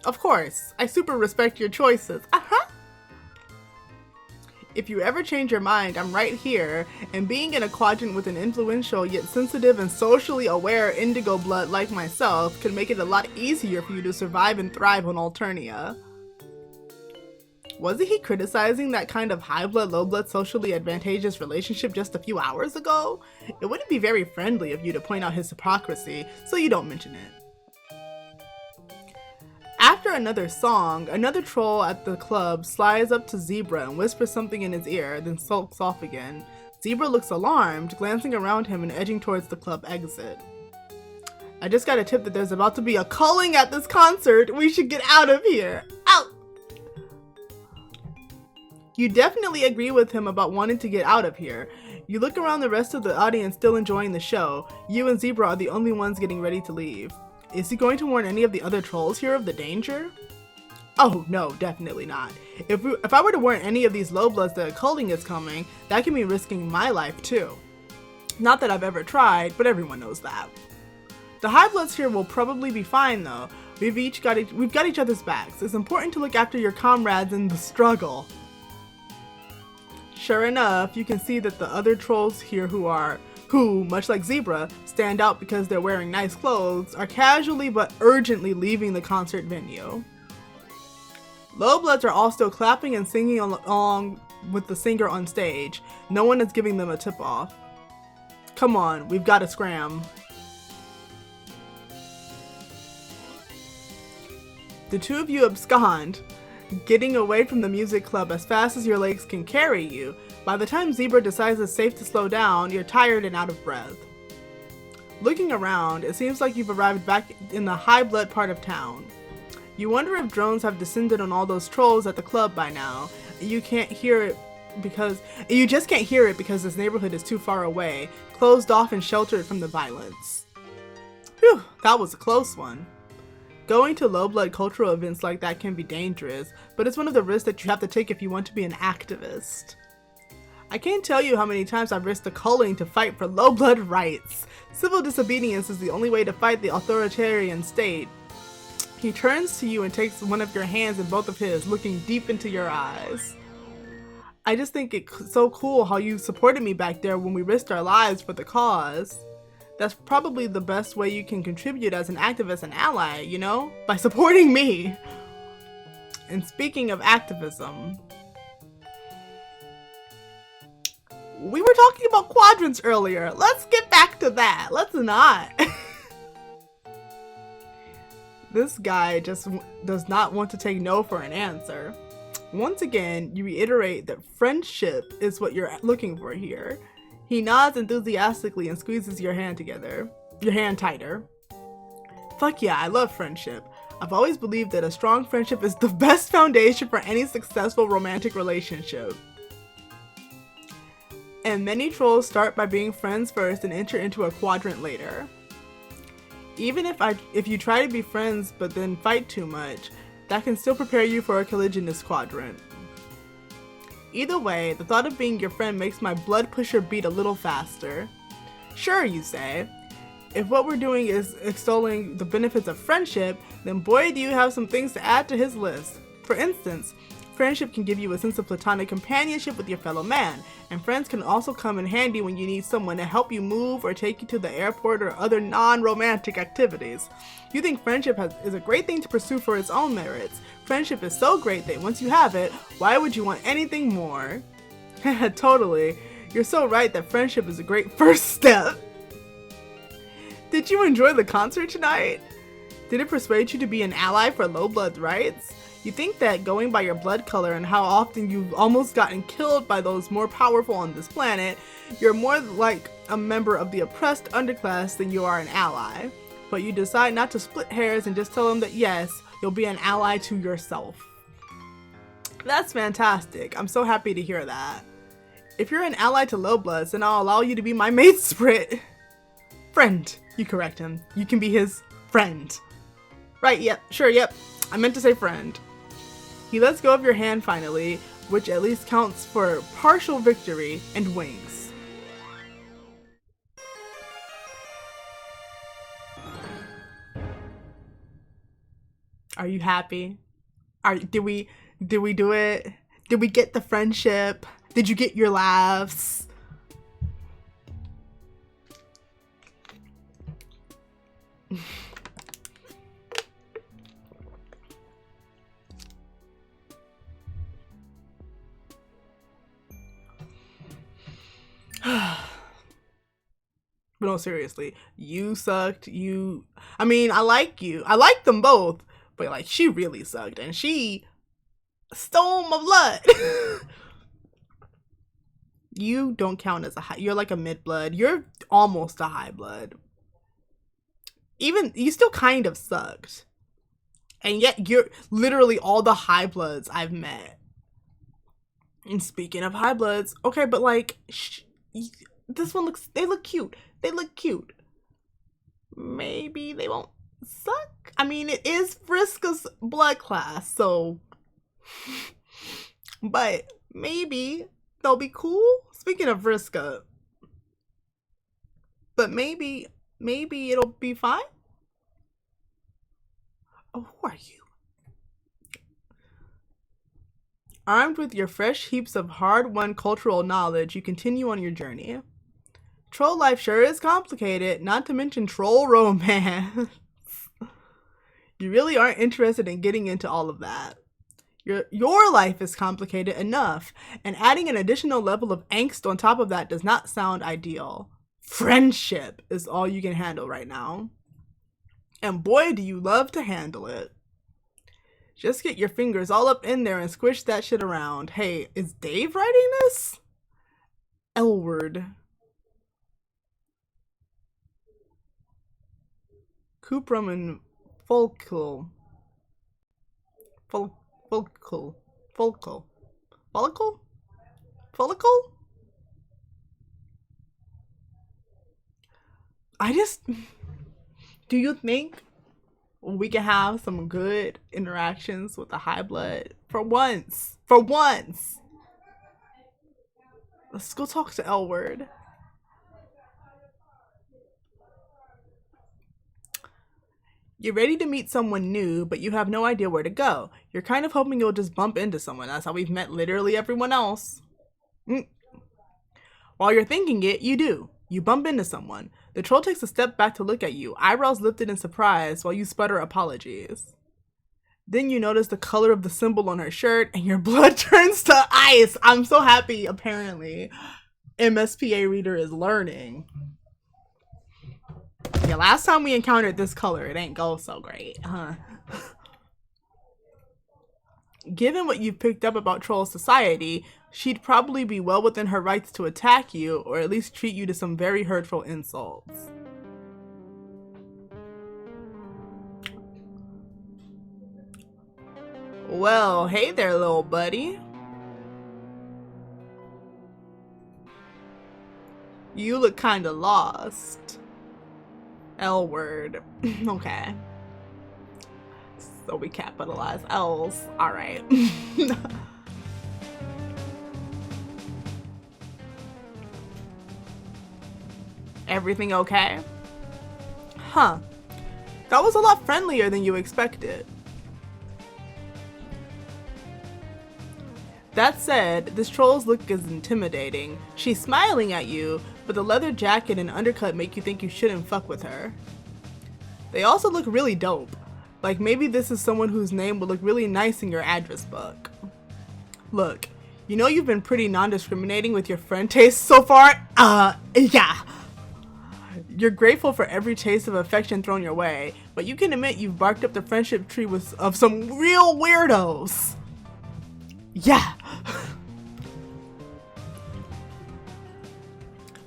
Of course, I super respect your choices. If you ever change your mind, I'm right here, and being in a quadrant with an influential yet sensitive and socially aware indigo blood like myself could make it a lot easier for you to survive and thrive on Alternia. Wasn't he criticizing that kind of high blood, low blood socially advantageous relationship just a few hours ago? It wouldn't be very friendly of you to point out his hypocrisy, so you don't mention it. After another song, another troll at the club slides up to Zebruh and whispers something in his ear, then sulks off again. Zebruh looks alarmed, glancing around him and edging towards the club exit. I just got a tip that there's about to be a culling at this concert. We should get out of here. Out! You definitely agree with him about wanting to get out of here. You look around the rest of the audience still enjoying the show. You and Zebruh are the only ones getting ready to leave. Is he going to warn any of the other trolls here of the danger? Oh no, definitely not. If I were to warn any of these low bloods that a culling is coming, that can mean risking my life too. Not that I've ever tried, but everyone knows that. The high bloods here will probably be fine though. We've got each other's backs. It's important to look after your comrades in the struggle. Sure enough, you can see that the other trolls here who, much like Zebruh, stand out because they're wearing nice clothes, are casually but urgently leaving the concert venue. Low bloods are all still clapping and singing along with the singer on stage. No one is giving them a tip-off. Come on, we've got to scram. The two of you abscond, getting away from the music club as fast as your legs can carry you. By the time Zebruh decides it's safe to slow down, you're tired and out of breath. Looking around, it seems like you've arrived back in the high blood part of town. You wonder if drones have descended on all those trolls at the club by now. You just can't hear it because this neighborhood is too far away, closed off and sheltered from the violence. Whew, that was a close one. Going to low blood cultural events like that can be dangerous, but it's one of the risks that you have to take if you want to be an activist. I can't tell you how many times I've risked a culling to fight for low blood rights. Civil disobedience is the only way to fight the authoritarian state. He turns to you and takes one of your hands in both of his, looking deep into your eyes. I just think it's so cool how you supported me back there when we risked our lives for the cause. That's probably the best way you can contribute as an activist and ally, you know? By supporting me. And speaking of activism, we were talking about quadrants earlier. Let's get back to that. Let's not. This guy just does not want to take no for an answer. Once again, you reiterate that friendship is what you're looking for here. He nods enthusiastically and squeezes your hand tighter. Fuck yeah, I love friendship. I've always believed that a strong friendship is the best foundation for any successful romantic relationship. And many trolls start by being friends first and enter into a quadrant later. Even if you try to be friends but then fight too much, that can still prepare you for a collisionist quadrant. Either way, the thought of being your friend makes my blood pusher beat a little faster. Sure, you say. If what we're doing is extolling the benefits of friendship, then boy do you have some things to add to his list. For instance, friendship can give you a sense of platonic companionship with your fellow man, and friends can also come in handy when you need someone to help you move or take you to the airport or other non-romantic activities. You think friendship is a great thing to pursue for its own merits. Friendship is so great that once you have it, why would you want anything more? Totally. You're so right that friendship is a great first step. Did you enjoy the concert tonight? Did it persuade you to be an ally for low blood rights? You think that going by your blood color and how often you've almost gotten killed by those more powerful on this planet, you're more like a member of the oppressed underclass than you are an ally. But you decide not to split hairs and just tell them that yes, you'll be an ally to yourself. That's fantastic. I'm so happy to hear that. If you're an ally to low bloods, then I'll allow you to be my mate sprit. Friend, you correct him. You can be his friend. Right, yep, sure, yep. I meant to say friend. He lets go of your hand finally, which at least counts for partial victory, and winks. Are you happy? Did we do it? Did we get the friendship? Did you get your laughs? But no, seriously, you sucked. I mean, I like you. I like them both, but like, she really sucked, and she stole my blood. You don't count as a high. You're like a mid blood. You're almost a high blood. Even you still kind of sucked, and yet you're literally all the high bloods I've met. And speaking of high bloods, okay, but like, this one looks. They look cute. They look cute. Maybe they won't suck. I mean, it is Vriska's blood class, so. But maybe they'll be cool. Speaking of Vriska. But maybe it'll be fine. Oh, who are you? Armed with your fresh heaps of hard-won cultural knowledge, you continue on your journey. Troll life sure is complicated, not to mention troll romance. You really aren't interested in getting into all of that. Your life is complicated enough, and adding an additional level of angst on top of that does not sound ideal. Friendship is all you can handle right now. And boy, do you love to handle it. Just get your fingers all up in there and squish that shit around. Hey, is Dave writing this? Elwurd. Kuprum and Folykl. Folykl? Do you think we can have some good interactions with the high blood? For once. Let's go talk to Elwurd. You're ready to meet someone new, but you have no idea where to go. You're kind of hoping you'll just bump into someone. That's how we've met literally everyone else. While you're thinking it, you do. You bump into someone. The troll takes a step back to look at you, eyebrows lifted in surprise while you sputter apologies. Then you notice the color of the symbol on her shirt and your blood turns to ice. I'm so happy, apparently. MSPA reader is learning. Yeah, last time we encountered this color, it ain't go so great, huh? Given what you've picked up about troll society, she'd probably be well within her rights to attack you, or at least treat you to some very hurtful insults. Well, hey there, little buddy. You look kinda lost. Elwurd. Okay. So we capitalize L's. Alright. Everything okay? Huh. That was a lot friendlier than you expected. That said, this troll's look is intimidating. She's smiling at you, but the leather jacket and undercut make you think you shouldn't fuck with her. They also look really dope. Like maybe this is someone whose name would look really nice in your address book. Look, you know you've been pretty non-discriminating with your friend taste so far? Yeah. You're grateful for every taste of affection thrown your way, but you can admit you've barked up the friendship tree of some real weirdos. Yeah.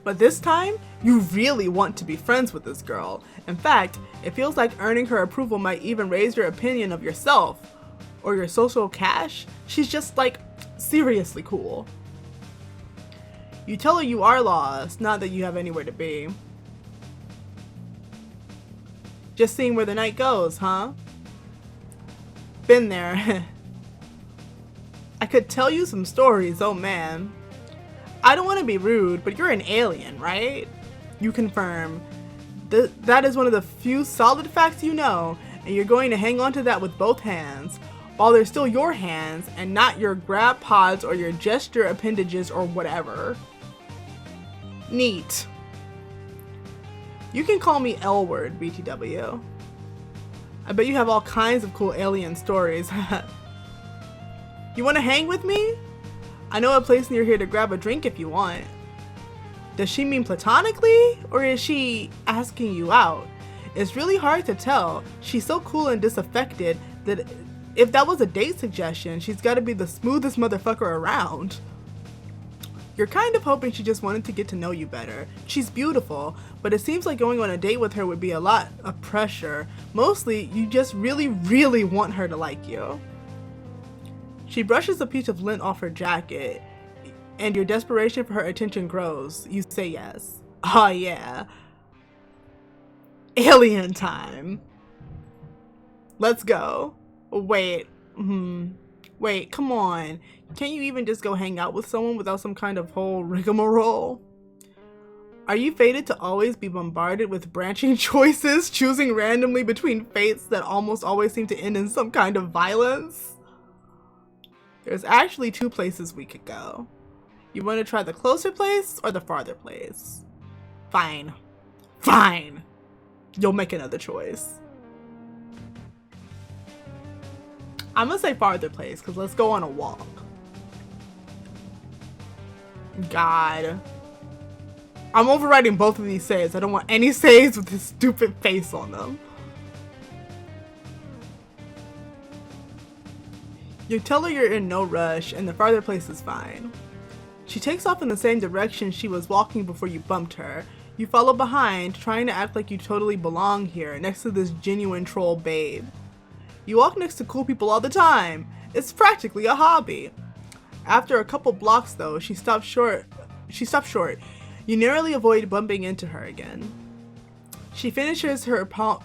But this time, you really want to be friends with this girl. In fact, it feels like earning her approval might even raise your opinion of yourself or your social cash. She's just like seriously cool. You tell her you are lost, not that you have anywhere to be. Just seeing where the night goes, huh? Been there. I could tell you some stories, oh man. I don't want to be rude, but you're an alien, right? You confirm. That is one of the few solid facts you know, and you're going to hang on to that with both hands. while they're still your hands and not your grab pods or your gesture appendages or whatever. Neat. You can call me Elwurd, BTW. I bet you have all kinds of cool alien stories. You want to hang with me? I know a place near here to grab a drink if you want. Does she mean platonically, or is she asking you out? It's really hard to tell. She's so cool and disaffected that if that was a date suggestion, she's got to be the smoothest motherfucker around. You're kind of hoping she just wanted to get to know you better. She's beautiful, but it seems like going on a date with her would be a lot of pressure. Mostly, you just really, really want her to like you. She brushes a piece of lint off her jacket, and your desperation for her attention grows. You say yes. Oh yeah. Alien time. Let's go. Wait. Wait, come on. Can't you even just go hang out with someone without some kind of whole rigmarole? Are you fated to always be bombarded with branching choices, choosing randomly between fates that almost always seem to end in some kind of violence? There's actually 2 places we could go. You want to try the closer place or the farther place? Fine. Fine. You'll make another choice. I'm gonna say farther place because let's go on a walk. God. I'm overriding both of these saves. I don't want any saves with this stupid face on them. You tell her you're in no rush and the farther place is fine. She takes off in the same direction she was walking before you bumped her. You follow behind, trying to act like you totally belong here, next to this genuine troll babe. You walk next to cool people all the time. It's practically a hobby. After a couple blocks though, she stops short. You narrowly avoid bumping into her again. She fishes her palm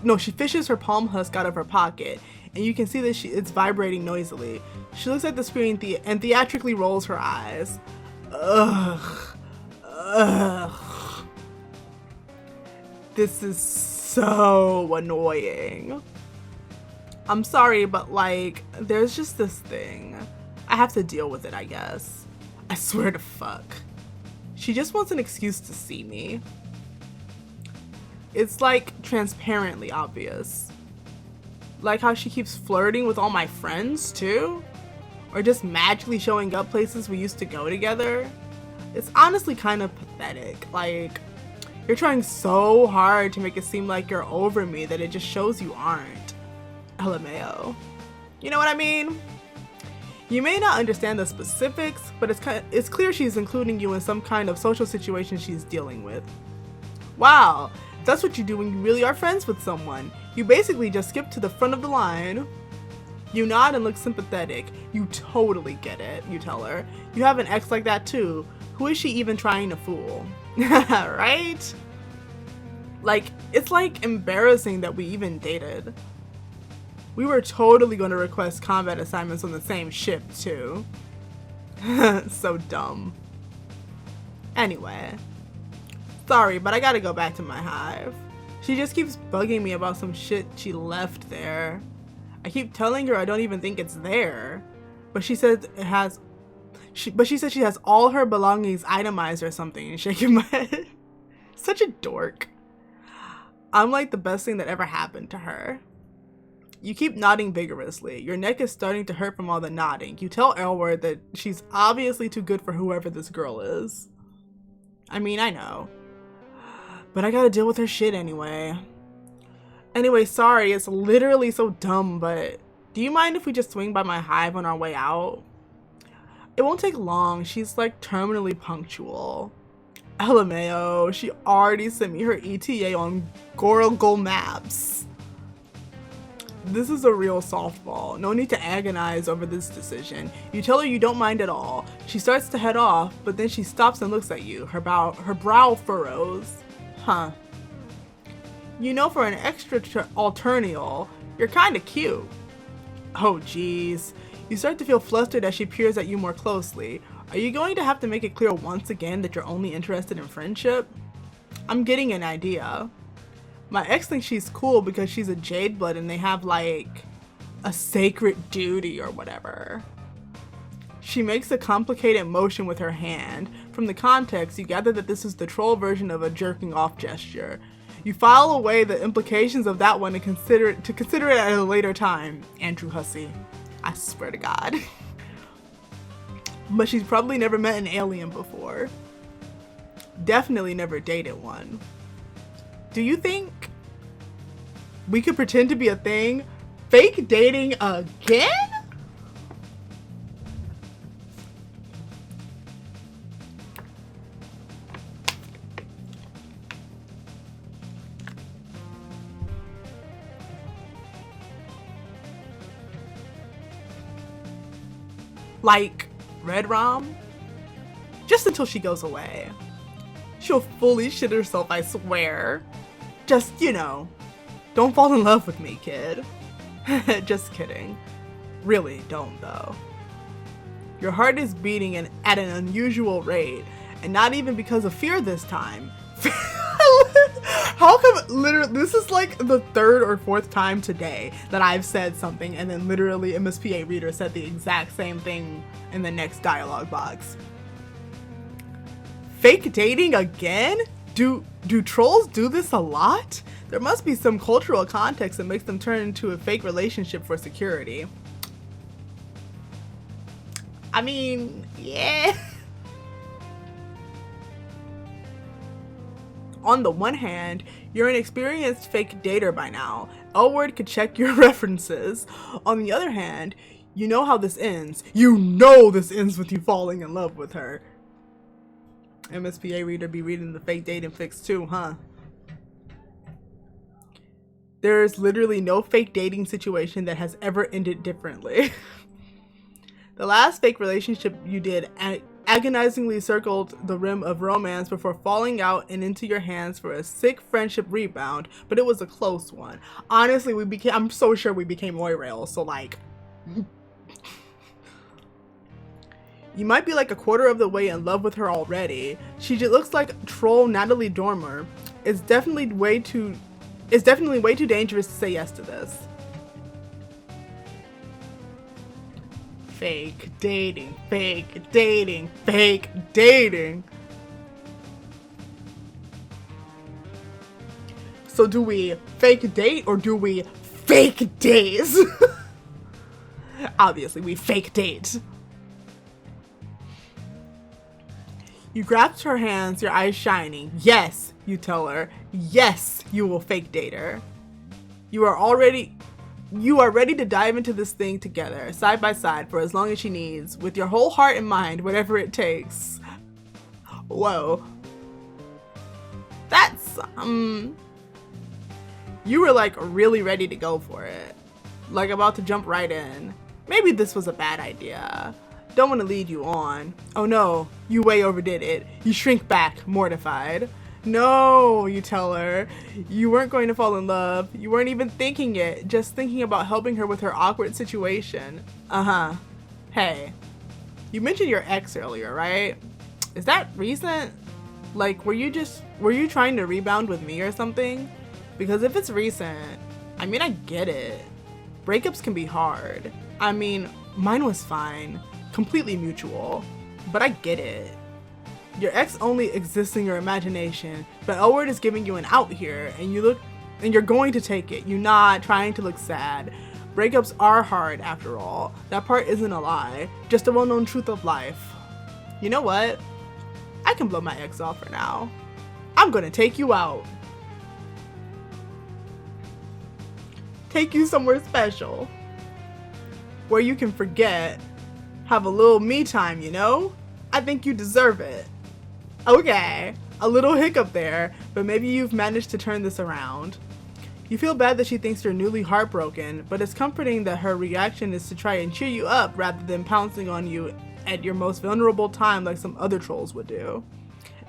husk out of her pocket, and you can see that it's vibrating noisily. She looks at the screen and theatrically rolls her eyes. Ugh. This is so annoying. I'm sorry, but like, there's just this thing. I have to deal with it, I guess. I swear to fuck. She just wants an excuse to see me. It's like transparently obvious. Like how she keeps flirting with all my friends too? Or just magically showing up places we used to go together. It's honestly kind of pathetic. Like, you're trying so hard to make it seem like you're over me that it just shows you aren't. LMAO. You know what I mean? You may not understand the specifics, but it's clear she's including you in some kind of social situation she's dealing with. Wow, that's what you do when you really are friends with someone. You basically just skip to the front of the line. You nod and look sympathetic. You totally get it, you tell her. You have an ex like that too. Who is she even trying to fool? Right? Like, it's like embarrassing that we even dated. We were totally going to request combat assignments on the same ship too. So dumb. Anyway. Sorry, but I gotta go back to my hive. She just keeps bugging me about some shit she left there. I keep telling her I don't even think it's there. But she says it has... she says she has all her belongings itemized or something, and shaking my head. Such a dork. I'm like the best thing that ever happened to her. You keep nodding vigorously. Your neck is starting to hurt from all the nodding. You tell Elwurd that she's obviously too good for whoever this girl is. I mean, I know. But I gotta deal with her shit anyway. Anyway, sorry, it's literally so dumb, but do you mind if we just swing by my hive on our way out? It won't take long. She's like terminally punctual. LMAO, she already sent me her ETA on Google Maps. This is a real softball. No need to agonize over this decision. You tell her you don't mind at all. She starts to head off, but then she stops and looks at you. Her brow furrows. Huh. You know, for an extra alternial, you're kinda cute. Oh geez. You start to feel flustered as she peers at you more closely. Are you going to have to make it clear once again that you're only interested in friendship? I'm getting an idea. My ex thinks she's cool because she's a Jade blood and they have like a sacred duty or whatever. She makes a complicated motion with her hand. From the context, you gather that this is the troll version of a jerking off gesture. You file away the implications of that one and consider it at a later time. Andrew Hussey. I swear to God. But she's probably never met an alien before. Definitely never dated one. Do you think we could pretend to be a thing? Fake dating again? Like Red Rom? Just until she goes away. She'll fully shit herself, I swear. Just, you know, don't fall in love with me, kid. Just kidding. Really, don't though. Your heart is beating at an unusual rate, and not even because of fear this time. How come literally this is like the third or fourth time today that I've said something and then literally MSPA reader said the exact same thing in the next dialogue box. Fake dating again? Do trolls do this a lot? There must be some cultural context that makes them turn into a fake relationship for security. I mean, yeah. On the one hand, you're an experienced fake dater by now. Elwurd could check your references. On the other hand, you know how this ends. You know this ends with you falling in love with her. MSPA reader be reading the fake dating fix too, huh? There's literally no fake dating situation that has ever ended differently. The last fake relationship you did agonizingly circled the rim of romance before falling out and into your hands for a sick friendship rebound, but it was a close one. Honestly, I'm so sure we became loyal, so like... You might be like a quarter of the way in love with her already. She just looks like troll Natalie Dormer. It's definitely way too dangerous to say yes to this. Fake dating, fake dating, fake dating. So do we fake date or do we fake days? Obviously, we fake date. You grasp her hands, your eyes shining. Yes, you tell her. Yes, you will fake date her. You are ready to dive into this thing together, side by side, for as long as she needs, with your whole heart and mind, whatever it takes. Whoa. That's, you were like really ready to go for it. Like about to jump right in. Maybe this was a bad idea. Don't want to lead you on. Oh no, you way overdid it. You shrink back, mortified. No, you tell her. You weren't going to fall in love. You weren't even thinking it. Just thinking about helping her with her awkward situation. Uh-huh. Hey, you mentioned your ex earlier, right? Is that recent? Like, were you trying to rebound with me or something? Because if it's recent, I mean, I get it. Breakups can be hard. I mean, mine was fine. Completely mutual. But I get it. Your ex only exists in your imagination, but Elwurd is giving you an out here, and you're going to take it. You're not trying to look sad. Breakups are hard after all. That part isn't a lie, just a well-known truth of life. You know what? I can blow my ex off for now. I'm gonna take you out. Take you somewhere special. Where you can forget. Have a little me time, you know? I think you deserve it. Okay, a little hiccup there, but maybe you've managed to turn this around. You feel bad that she thinks you're newly heartbroken, but it's comforting that her reaction is to try and cheer you up rather than pouncing on you at your most vulnerable time like some other trolls would do.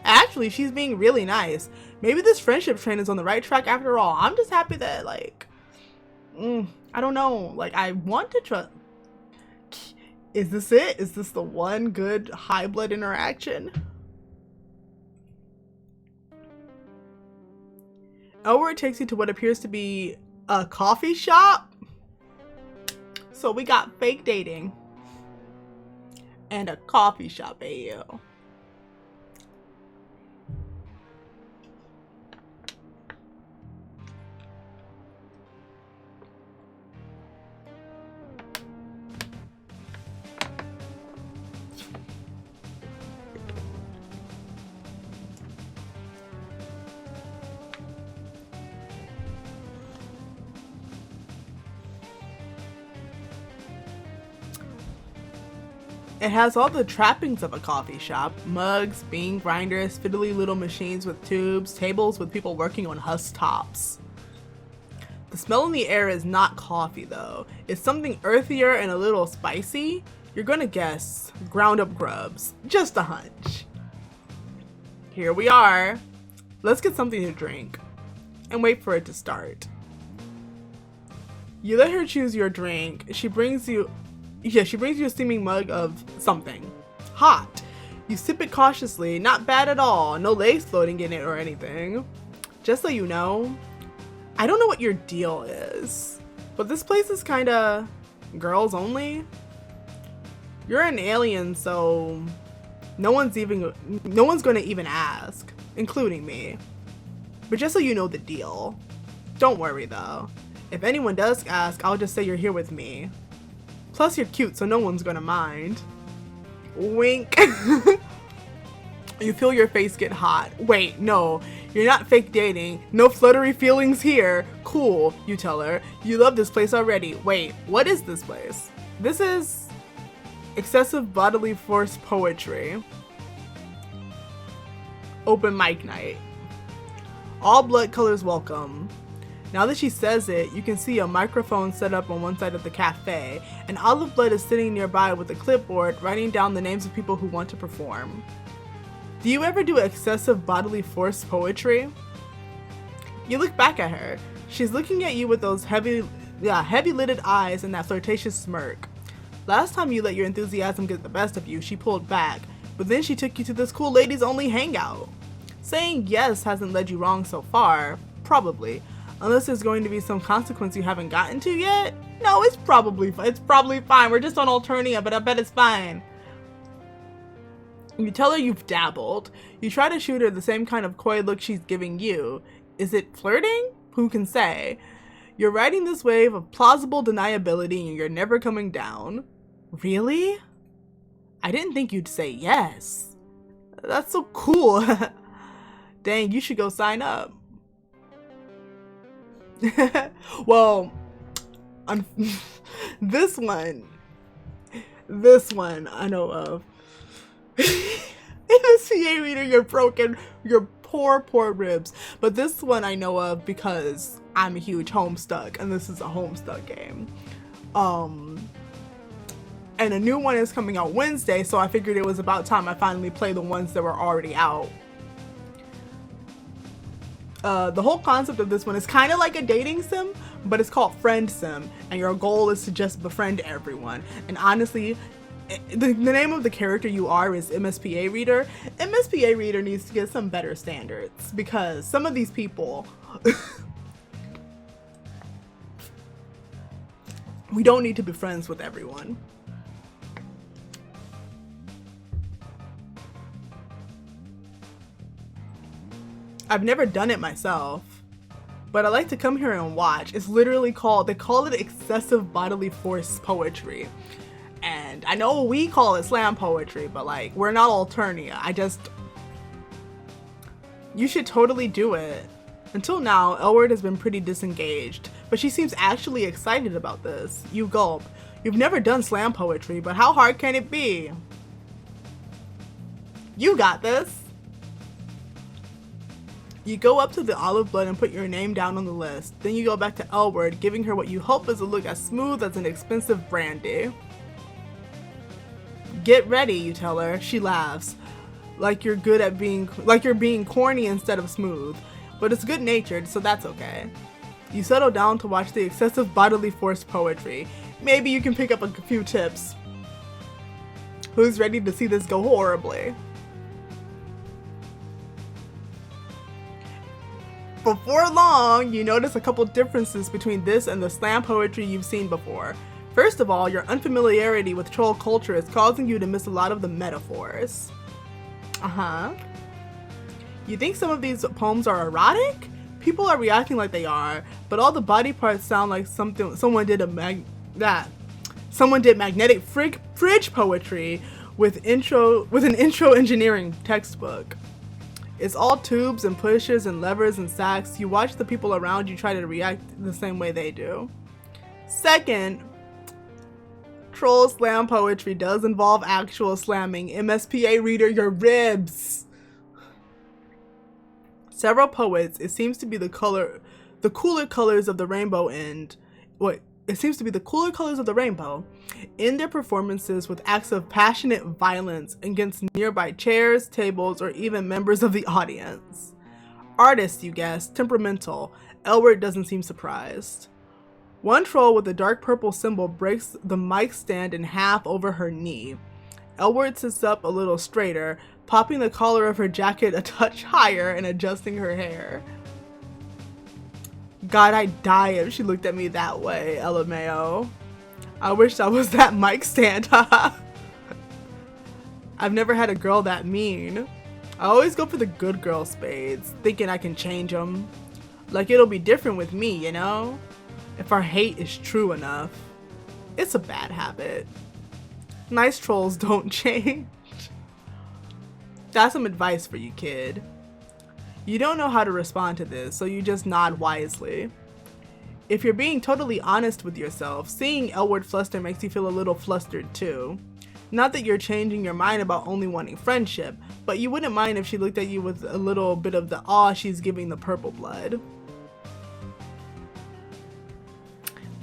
Actually, she's being really nice. Maybe this friendship train is on the right track after all. I'm just happy that, like, I don't know, like, I want to trust. Is this it? Is this the one good high blood interaction? Elwurd takes you to what appears to be a coffee shop. So we got fake dating and a coffee shop AU. It has all the trappings of a coffee shop: mugs, bean grinders, fiddly little machines with tubes, tables with people working on husk tops. The smell in the air is not coffee though. It's something earthier and a little spicy. You're gonna guess ground up grubs. Just a hunch. Here we are. Let's get something to drink and wait for it to start. You let her choose your drink. She brings you a steaming mug of something hot. You sip it cautiously. Not bad at all. No legs floating in it or anything. Just so you know, I don't know what your deal is, but this place is kind of girls only. You're an alien, so no one's gonna even ask, including me. But just so you know the deal. Don't worry though. If anyone does ask, I'll just say you're here with me. Plus you're cute, so no one's gonna mind. Wink. You feel your face get hot. Wait, no, you're not fake dating. No fluttery feelings here. Cool, you tell her. You love this place already. Wait, what is this place? This is excessive bodily force poetry. Open mic night. All blood colors welcome. Now that she says it, you can see a microphone set up on one side of the cafe, and Olive Blood is sitting nearby with a clipboard writing down the names of people who want to perform. Do you ever do excessive bodily force poetry? You look back at her. She's looking at you with those heavy-lidded eyes and that flirtatious smirk. Last time you let your enthusiasm get the best of you, she pulled back, but then she took you to this cool ladies-only hangout. Saying yes hasn't led you wrong so far, probably. Unless there's going to be some consequence you haven't gotten to yet? No, it's probably fine. We're just on Alternia, but I bet it's fine. You tell her you've dabbled. You try to shoot her the same kind of coy look she's giving you. Is it flirting? Who can say? You're riding this wave of plausible deniability and you're never coming down. Really? I didn't think you'd say yes. That's so cool. Dang, you should go sign up. Well, this one I know of. MSPA reader, your poor ribs. But this one I know of because I'm a huge Homestuck, and this is a Homestuck game. And a new one is coming out Wednesday, so I figured it was about time I finally play the ones that were already out. The whole concept of this one is kind of like a dating sim, but it's called Friendsim, and your goal is to just befriend everyone. And honestly, the name of the character you are is MSPA Reader. MSPA Reader needs to get some better standards, because some of these people we don't need to be friends with everyone. I've never done it myself, but I like to come here and watch. It's literally they call it excessive bodily force poetry. And I know we call it slam poetry, but like, we're not Alternia. You should totally do it. Until now, Elwurd has been pretty disengaged, but she seems actually excited about this. You gulp. You've never done slam poetry, but how hard can it be? You got this. You go up to the Olive Blood and put your name down on the list. Then you go back to Elwurd, giving her what you hope is a look as smooth as an expensive brandy. Get ready, you tell her. She laughs, like you're being corny instead of smooth. But it's good-natured, so that's okay. You settle down to watch the excessive bodily force poetry. Maybe you can pick up a few tips. Who's ready to see this go horribly? Before long, you notice a couple differences between this and the slam poetry you've seen before. First of all, your unfamiliarity with troll culture is causing you to miss a lot of the metaphors. You think some of these poems are erotic? People are reacting like they are, but all the body parts sound like someone did magnetic fridge poetry with an intro engineering textbook. It's all tubes and pushes and levers and sacks. You watch the people around you try to react the same way they do. Second, troll slam poetry does involve actual slamming. MSPA reader, your ribs. Several poets, it seems to be the cooler colors of the rainbow end their performances with acts of passionate violence against nearby chairs, tables, or even members of the audience. Artists, you guess, temperamental. Elwurd doesn't seem surprised. One troll with a dark purple symbol breaks the mic stand in half over her knee. Elwurd sits up a little straighter, popping the collar of her jacket a touch higher and adjusting her hair. God, I'd die if she looked at me that way, LMAO. I wish I was that mic stand, I've never had a girl that mean. I always go for the good girl spades, thinking I can change them. Like it'll be different with me, you know? If our hate is true enough. It's a bad habit. Nice trolls don't change. That's some advice for you, kid. You don't know how to respond to this, so you just nod wisely. If you're being totally honest with yourself, seeing Elwurd fluster makes you feel a little flustered too. Not that you're changing your mind about only wanting friendship, but you wouldn't mind if she looked at you with a little bit of the awe she's giving the purple blood.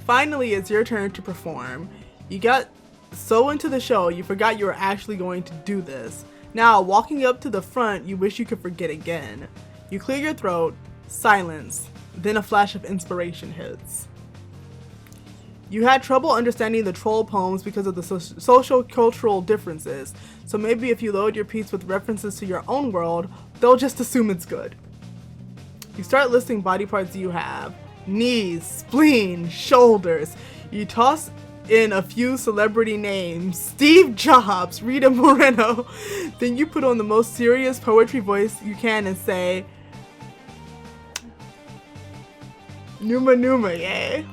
Finally, it's your turn to perform. You got so into the show, you forgot you were actually going to do this. Now, walking up to the front, you wish you could forget again. You clear your throat, silence, then a flash of inspiration hits. You had trouble understanding the troll poems because of the social cultural differences, so maybe if you load your piece with references to your own world, they'll just assume it's good. You start listing body parts you have. Knees, spleen, shoulders. You toss in a few celebrity names. Steve Jobs, Rita Moreno. Then you put on the most serious poetry voice you can and say, Numa Numa, yay.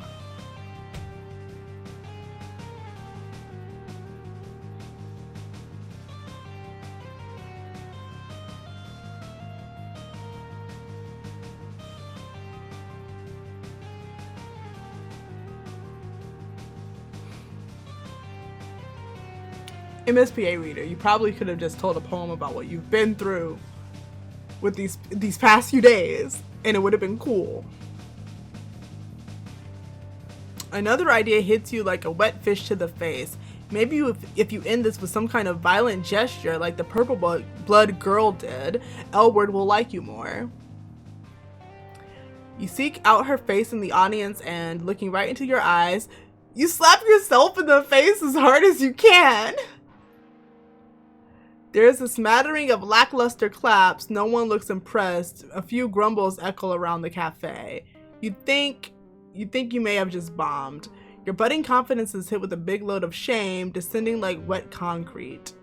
MSPA reader, you probably could have just told a poem about what you've been through with these past few days, and it would have been cool. Another idea hits you like a wet fish to the face. Maybe if you end this with some kind of violent gesture like the purple blood girl did, Elwurd will like you more. You seek out her face in the audience and, looking right into your eyes, you slap yourself in the face as hard as you can. There's a smattering of lackluster claps. No one looks impressed. A few grumbles echo around the cafe. You think you may have just bombed. Your budding confidence is hit with a big load of shame, descending like wet concrete.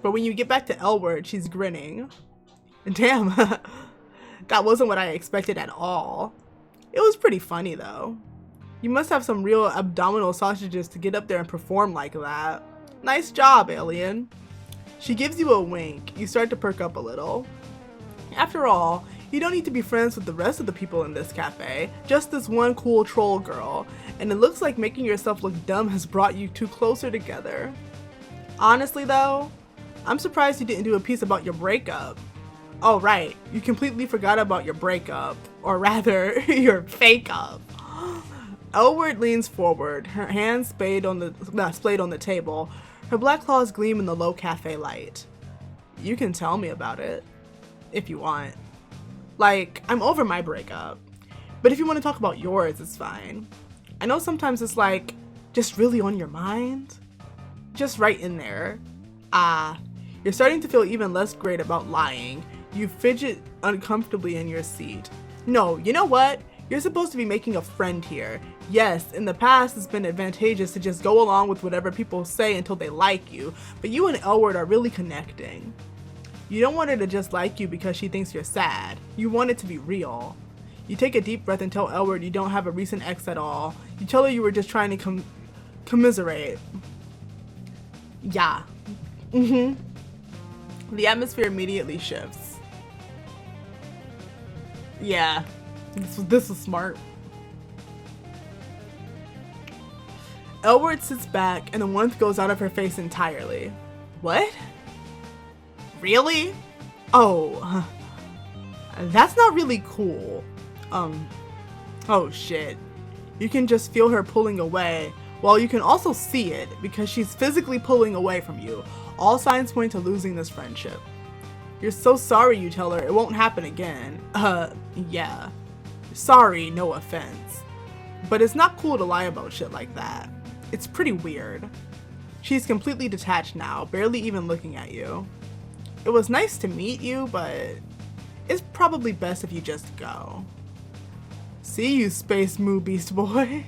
But when you get back to Elwurd, she's grinning. Damn, that wasn't what I expected at all. It was pretty funny though. You must have some real abdominal sausages to get up there and perform like that. Nice job, alien. She gives you a wink. You start to perk up a little. After all, you don't need to be friends with the rest of the people in this cafe, just this one cool troll girl, and it looks like making yourself look dumb has brought you two closer together. Honestly though, I'm surprised you didn't do a piece about your breakup. Oh right, you completely forgot about your breakup, or rather, your fake-up. Elwurd leans forward, her hands splayed on the table. Her black claws gleam in the low cafe light. You can tell me about it, if you want. Like, I'm over my breakup. But if you want to talk about yours, it's fine. I know sometimes it's like, just really on your mind. Just right in there. You're starting to feel even less great about lying. You fidget uncomfortably in your seat. No, you know what? You're supposed to be making a friend here. Yes, in the past it's been advantageous to just go along with whatever people say until they like you, but you and Elwurd are really connecting. You don't want her to just like you because she thinks you're sad. You want it to be real. You take a deep breath and tell Elwurd you don't have a recent ex at all. You tell her you were just trying to commiserate. Yeah. The atmosphere immediately shifts. Yeah. This was smart. Elwurd sits back and the warmth goes out of her face entirely. What? Really? Oh, that's not really cool. Oh shit. You can just feel her pulling away. Well, you can also see it because she's physically pulling away from you. All signs point to losing this friendship. You're so sorry, you tell her. It won't happen again. Yeah. Sorry, no offense. But it's not cool to lie about shit like that. It's pretty weird. She's completely detached now, barely even looking at you. It was nice to meet you, but it's probably best if you just go. See you, Space Moo Beast Boy.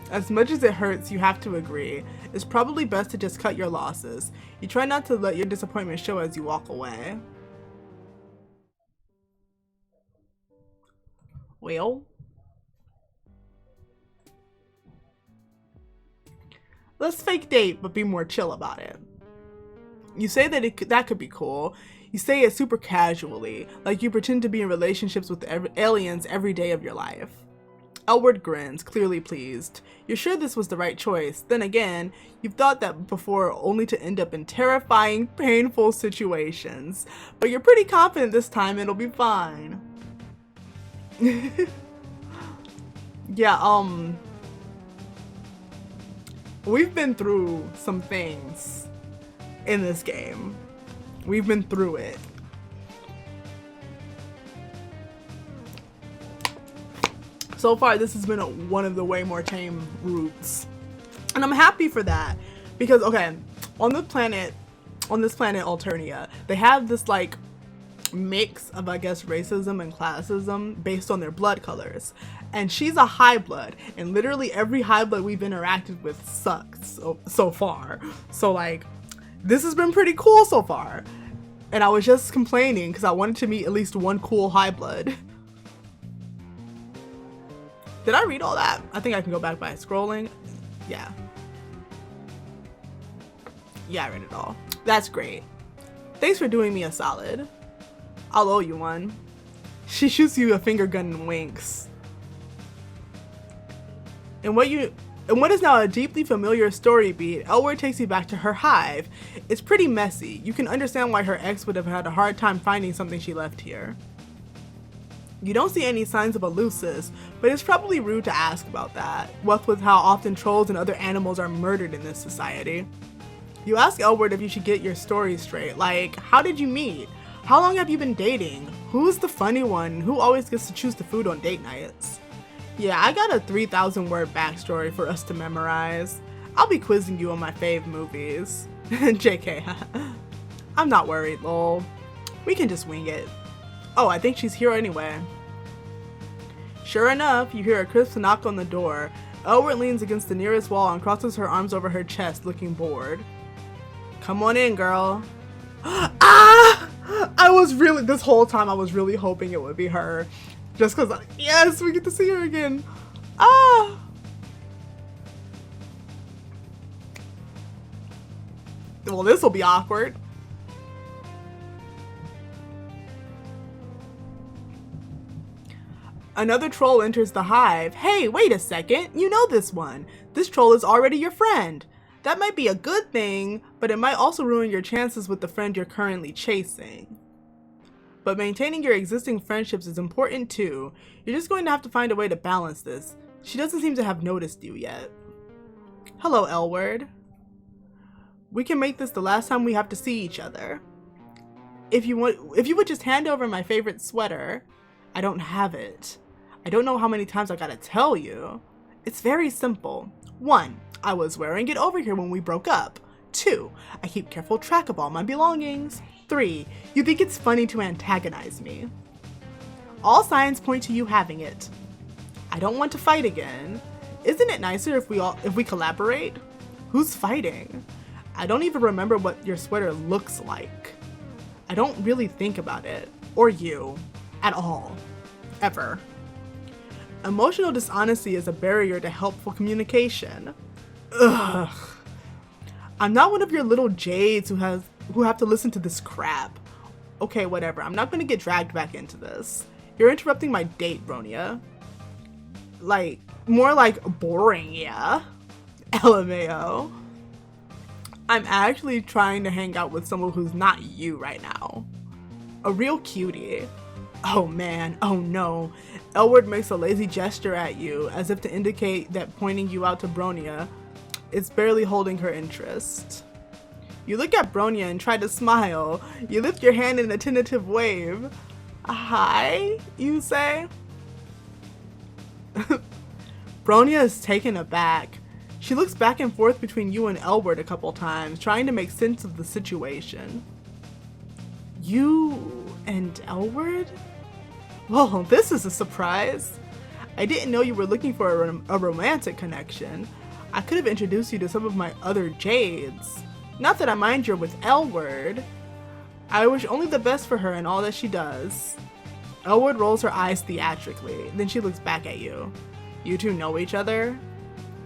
As much as it hurts, you have to agree. It's probably best to just cut your losses. You try not to let your disappointment show as you walk away. Well, let's fake date, but be more chill about it. You say that that could be cool. You say it super casually, like you pretend to be in relationships with aliens every day of your life. Elwurd grins, clearly pleased. You're sure this was the right choice. Then again, you've thought that before only to end up in terrifying, painful situations. But you're pretty confident this time it'll be fine. Yeah, we've been through some things in this game. We've been through it. So far, this has been one of the way more tame routes. And I'm happy for that. Because, okay, on this planet Alternia, they have this, like, mix of, I guess, racism and classism based on their blood colors. And she's a high blood. And literally every high blood we've interacted with sucks so far. So, like, this has been pretty cool so far. And I was just complaining because I wanted to meet at least one cool high blood. Did I read all that? I think I can go back by scrolling. Yeah. Yeah, I read it all. That's great. Thanks for doing me a solid. I'll owe you one. She shoots you a finger gun and winks. And what is now a deeply familiar story beat, Elwurd takes you back to her hive. It's pretty messy. You can understand why her ex would have had a hard time finding something she left here. You don't see any signs of a leucis, but it's probably rude to ask about that, what with how often trolls and other animals are murdered in this society. You ask Elwurd if you should get your story straight, like, how did you meet? How long have you been dating? Who's the funny one? Who always gets to choose the food on date nights? Yeah, I got a 3,000 word backstory for us to memorize. I'll be quizzing you on my fave movies. JK, I'm not worried, lol. We can just wing it. Oh, I think she's here anyway. Sure enough, you hear a crisp knock on the door. Elwurd leans against the nearest wall and crosses her arms over her chest, looking bored. Come on in, girl. Ah! This whole time I was really hoping it would be her. Just because, yes, we get to see her again. Ah! Well, this will be awkward. Another troll enters the hive. Hey, wait a second. You know this one. This troll is already your friend. That might be a good thing, but it might also ruin your chances with the friend you're currently chasing. But maintaining your existing friendships is important too. You're just going to have to find a way to balance this. She doesn't seem to have noticed you yet. Hello, Elwurd. We can make this the last time we have to see each other. If you would just hand over my favorite sweater. I don't have it. I don't know how many times I gotta tell you. It's very simple. 1, I was wearing it over here when we broke up. 2, I keep careful track of all my belongings. 3, you think it's funny to antagonize me. All signs point to you having it. I don't want to fight again. Isn't it nicer if we collaborate? Who's fighting? I don't even remember what your sweater looks like. I don't really think about it, or you, at all, ever. Emotional dishonesty is a barrier to helpful communication. Ugh. I'm not one of your little jades who have to listen to this crap. Okay, whatever. I'm not gonna get dragged back into this. You're interrupting my date, Bronya. Like, more like boring, yeah? LMAO. I'm actually trying to hang out with someone who's not you right now. A real cutie. Oh man, oh no. Elwurd makes a lazy gesture at you as if to indicate that pointing you out to Bronya is barely holding her interest. You look at Bronya and try to smile. You lift your hand in a tentative wave. Hi, you say? Bronya is taken aback. She looks back and forth between you and Elwurd a couple times, trying to make sense of the situation. You and Elwurd? Well, this is a surprise. I didn't know you were looking for a romantic connection. I could have introduced you to some of my other jades. Not that I mind you're with Elwurd. I wish only the best for her and all that she does. Elwurd rolls her eyes theatrically, then she looks back at you. You two know each other?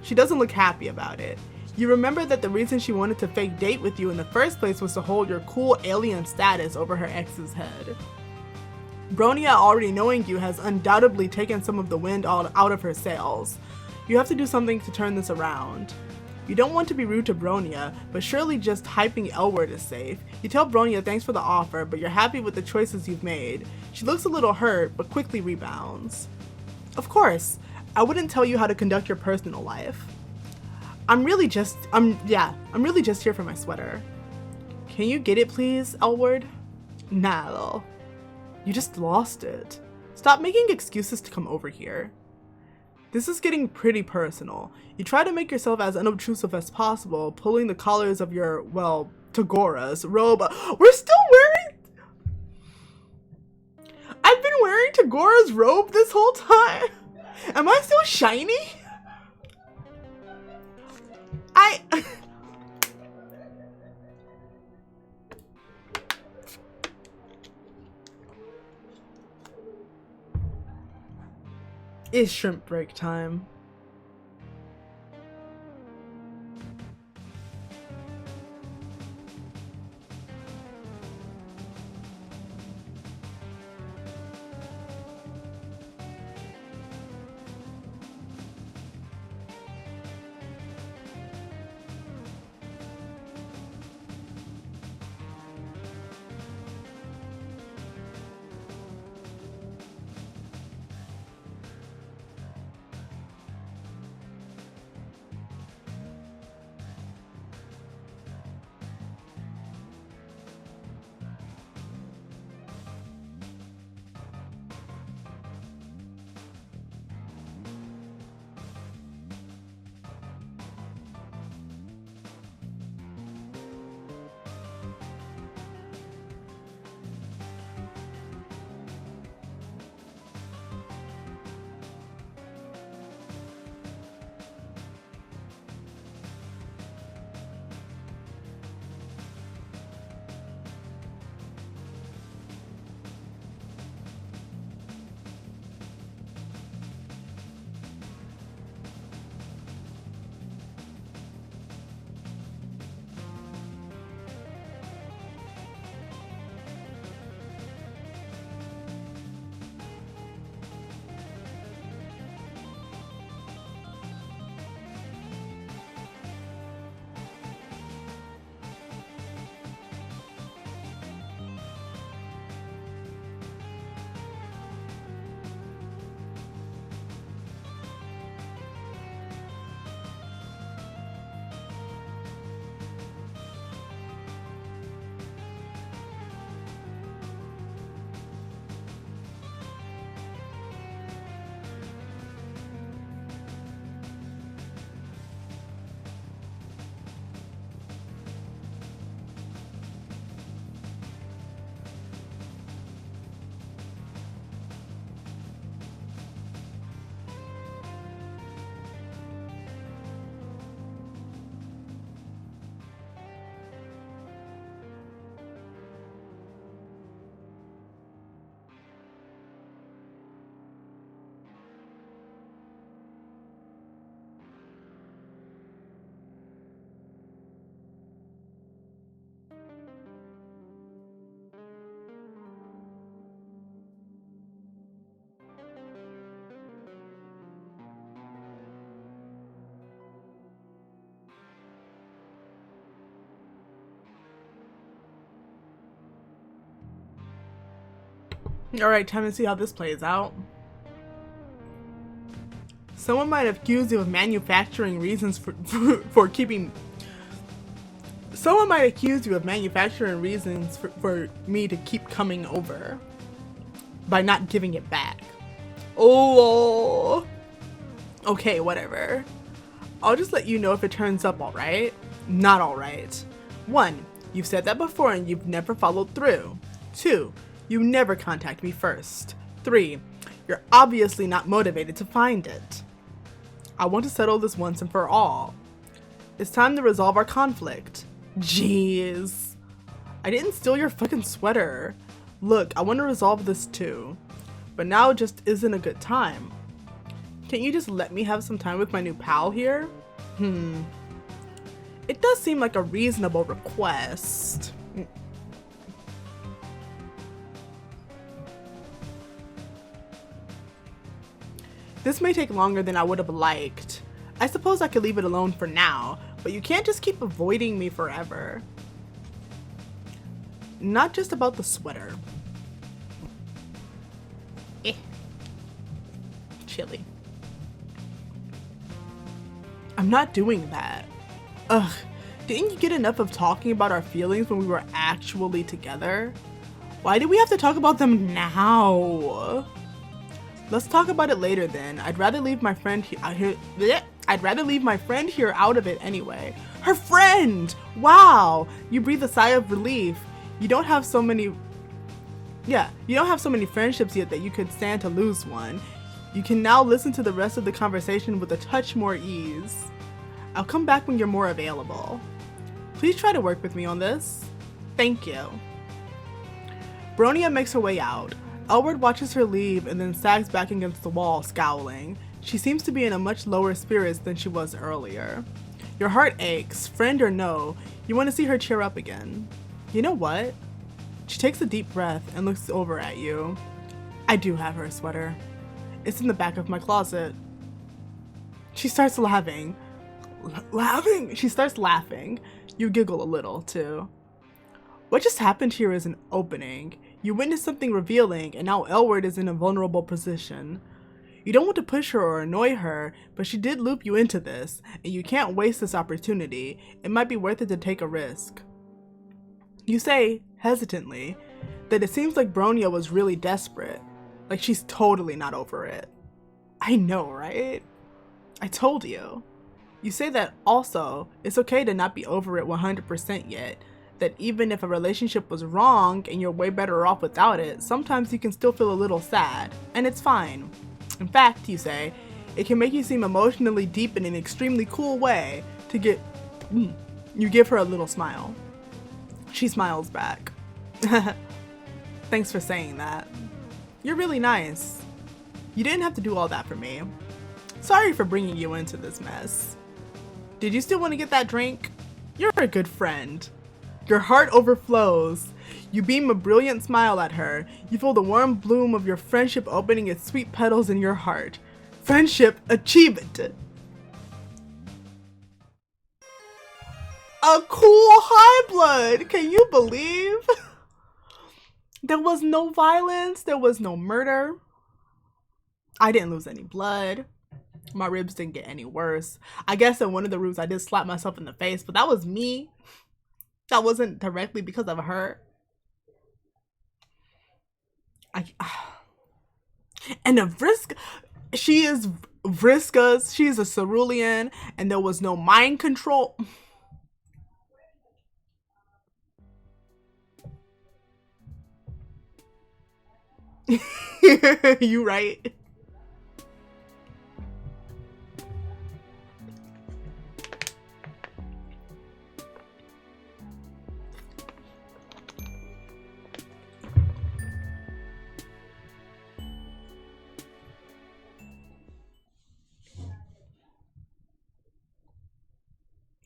She doesn't look happy about it. You remember that the reason she wanted to fake date with you in the first place was to hold your cool alien status over her ex's head. Bronya, already knowing you, has undoubtedly taken some of the wind out of her sails. You have to do something to turn this around. You don't want to be rude to Bronya, but surely just hyping Elwurd is safe. You tell Bronya thanks for the offer, but you're happy with the choices you've made. She looks a little hurt, but quickly rebounds. Of course, I wouldn't tell you how to conduct your personal life. I'm really just here for my sweater. Can you get it please, Elwurd? Nah, lol. You just lost it. Stop making excuses to come over here. This is getting pretty personal. You try to make yourself as unobtrusive as possible, pulling the collars of your, well, Tagora's robe. We're still wearing... I've been wearing Tagora's robe this whole time. Am I still shiny? It's shrimp break time. Alright, time to see how this plays out. Someone might accuse you of manufacturing reasons for keeping... Someone might accuse you of manufacturing reasons for me to keep coming over by not giving it back. Oh, okay, whatever. I'll just let you know if it turns up alright. Not alright. 1. You've said that before and you've never followed through. 2. You never contact me first. 3. You're obviously not motivated to find it. I want to settle this once and for all. It's time to resolve our conflict. Jeez. I didn't steal your fucking sweater. Look, I want to resolve this too. But now just isn't a good time. Can't you just let me have some time with my new pal here? It does seem like a reasonable request. This may take longer than I would have liked. I suppose I could leave it alone for now, but you can't just keep avoiding me forever. Not just about the sweater. Chilly. I'm not doing that. Ugh, didn't you get enough of talking about our feelings when we were actually together? Why do we have to talk about them now? Let's talk about it later then. I'd rather leave my friend here out of it anyway. Her friend! Wow! You breathe a sigh of relief. You don't have so many friendships yet that you could stand to lose one. You can now listen to the rest of the conversation with a touch more ease. I'll come back when you're more available. Please try to work with me on this. Thank you. Bronia makes her way out. Elwurd watches her leave and then sags back against the wall, scowling. She seems to be in a much lower spirits than she was earlier. Your heart aches, friend or no, you want to see her cheer up again. You know what? She takes a deep breath and looks over at you. I do have her sweater. It's in the back of my closet. She starts laughing. She starts laughing. You giggle a little, too. What just happened here is an opening. You witnessed something revealing, and now Elwurd is in a vulnerable position. You don't want to push her or annoy her, but she did loop you into this, and you can't waste this opportunity. It might be worth it to take a risk. You say, hesitantly, that it seems like Bronia was really desperate. Like she's totally not over it. I know, right? I told you. You say that also, it's okay to not be over it 100% yet. That even if a relationship was wrong and you're way better off without it, sometimes you can still feel a little sad, and it's fine. In fact, you say, it can make you seem emotionally deep in an extremely cool way to get... You give her a little smile. She smiles back. Thanks for saying that. You're really nice. You didn't have to do all that for me. Sorry for bringing you into this mess. Did you still want to get that drink? You're a good friend. Your heart overflows. You beam a brilliant smile at her. You feel the warm bloom of your friendship opening its sweet petals in your heart. Friendship achieved. A cool high blood. Can you believe? There was no violence. There was no murder. I didn't lose any blood. My ribs didn't get any worse. I guess in one of the rooms I did slap myself in the face, but that was me. That wasn't directly because of her. And a Vriska, she is Vriska's, she is a cerulean, and there was no mind control. You right.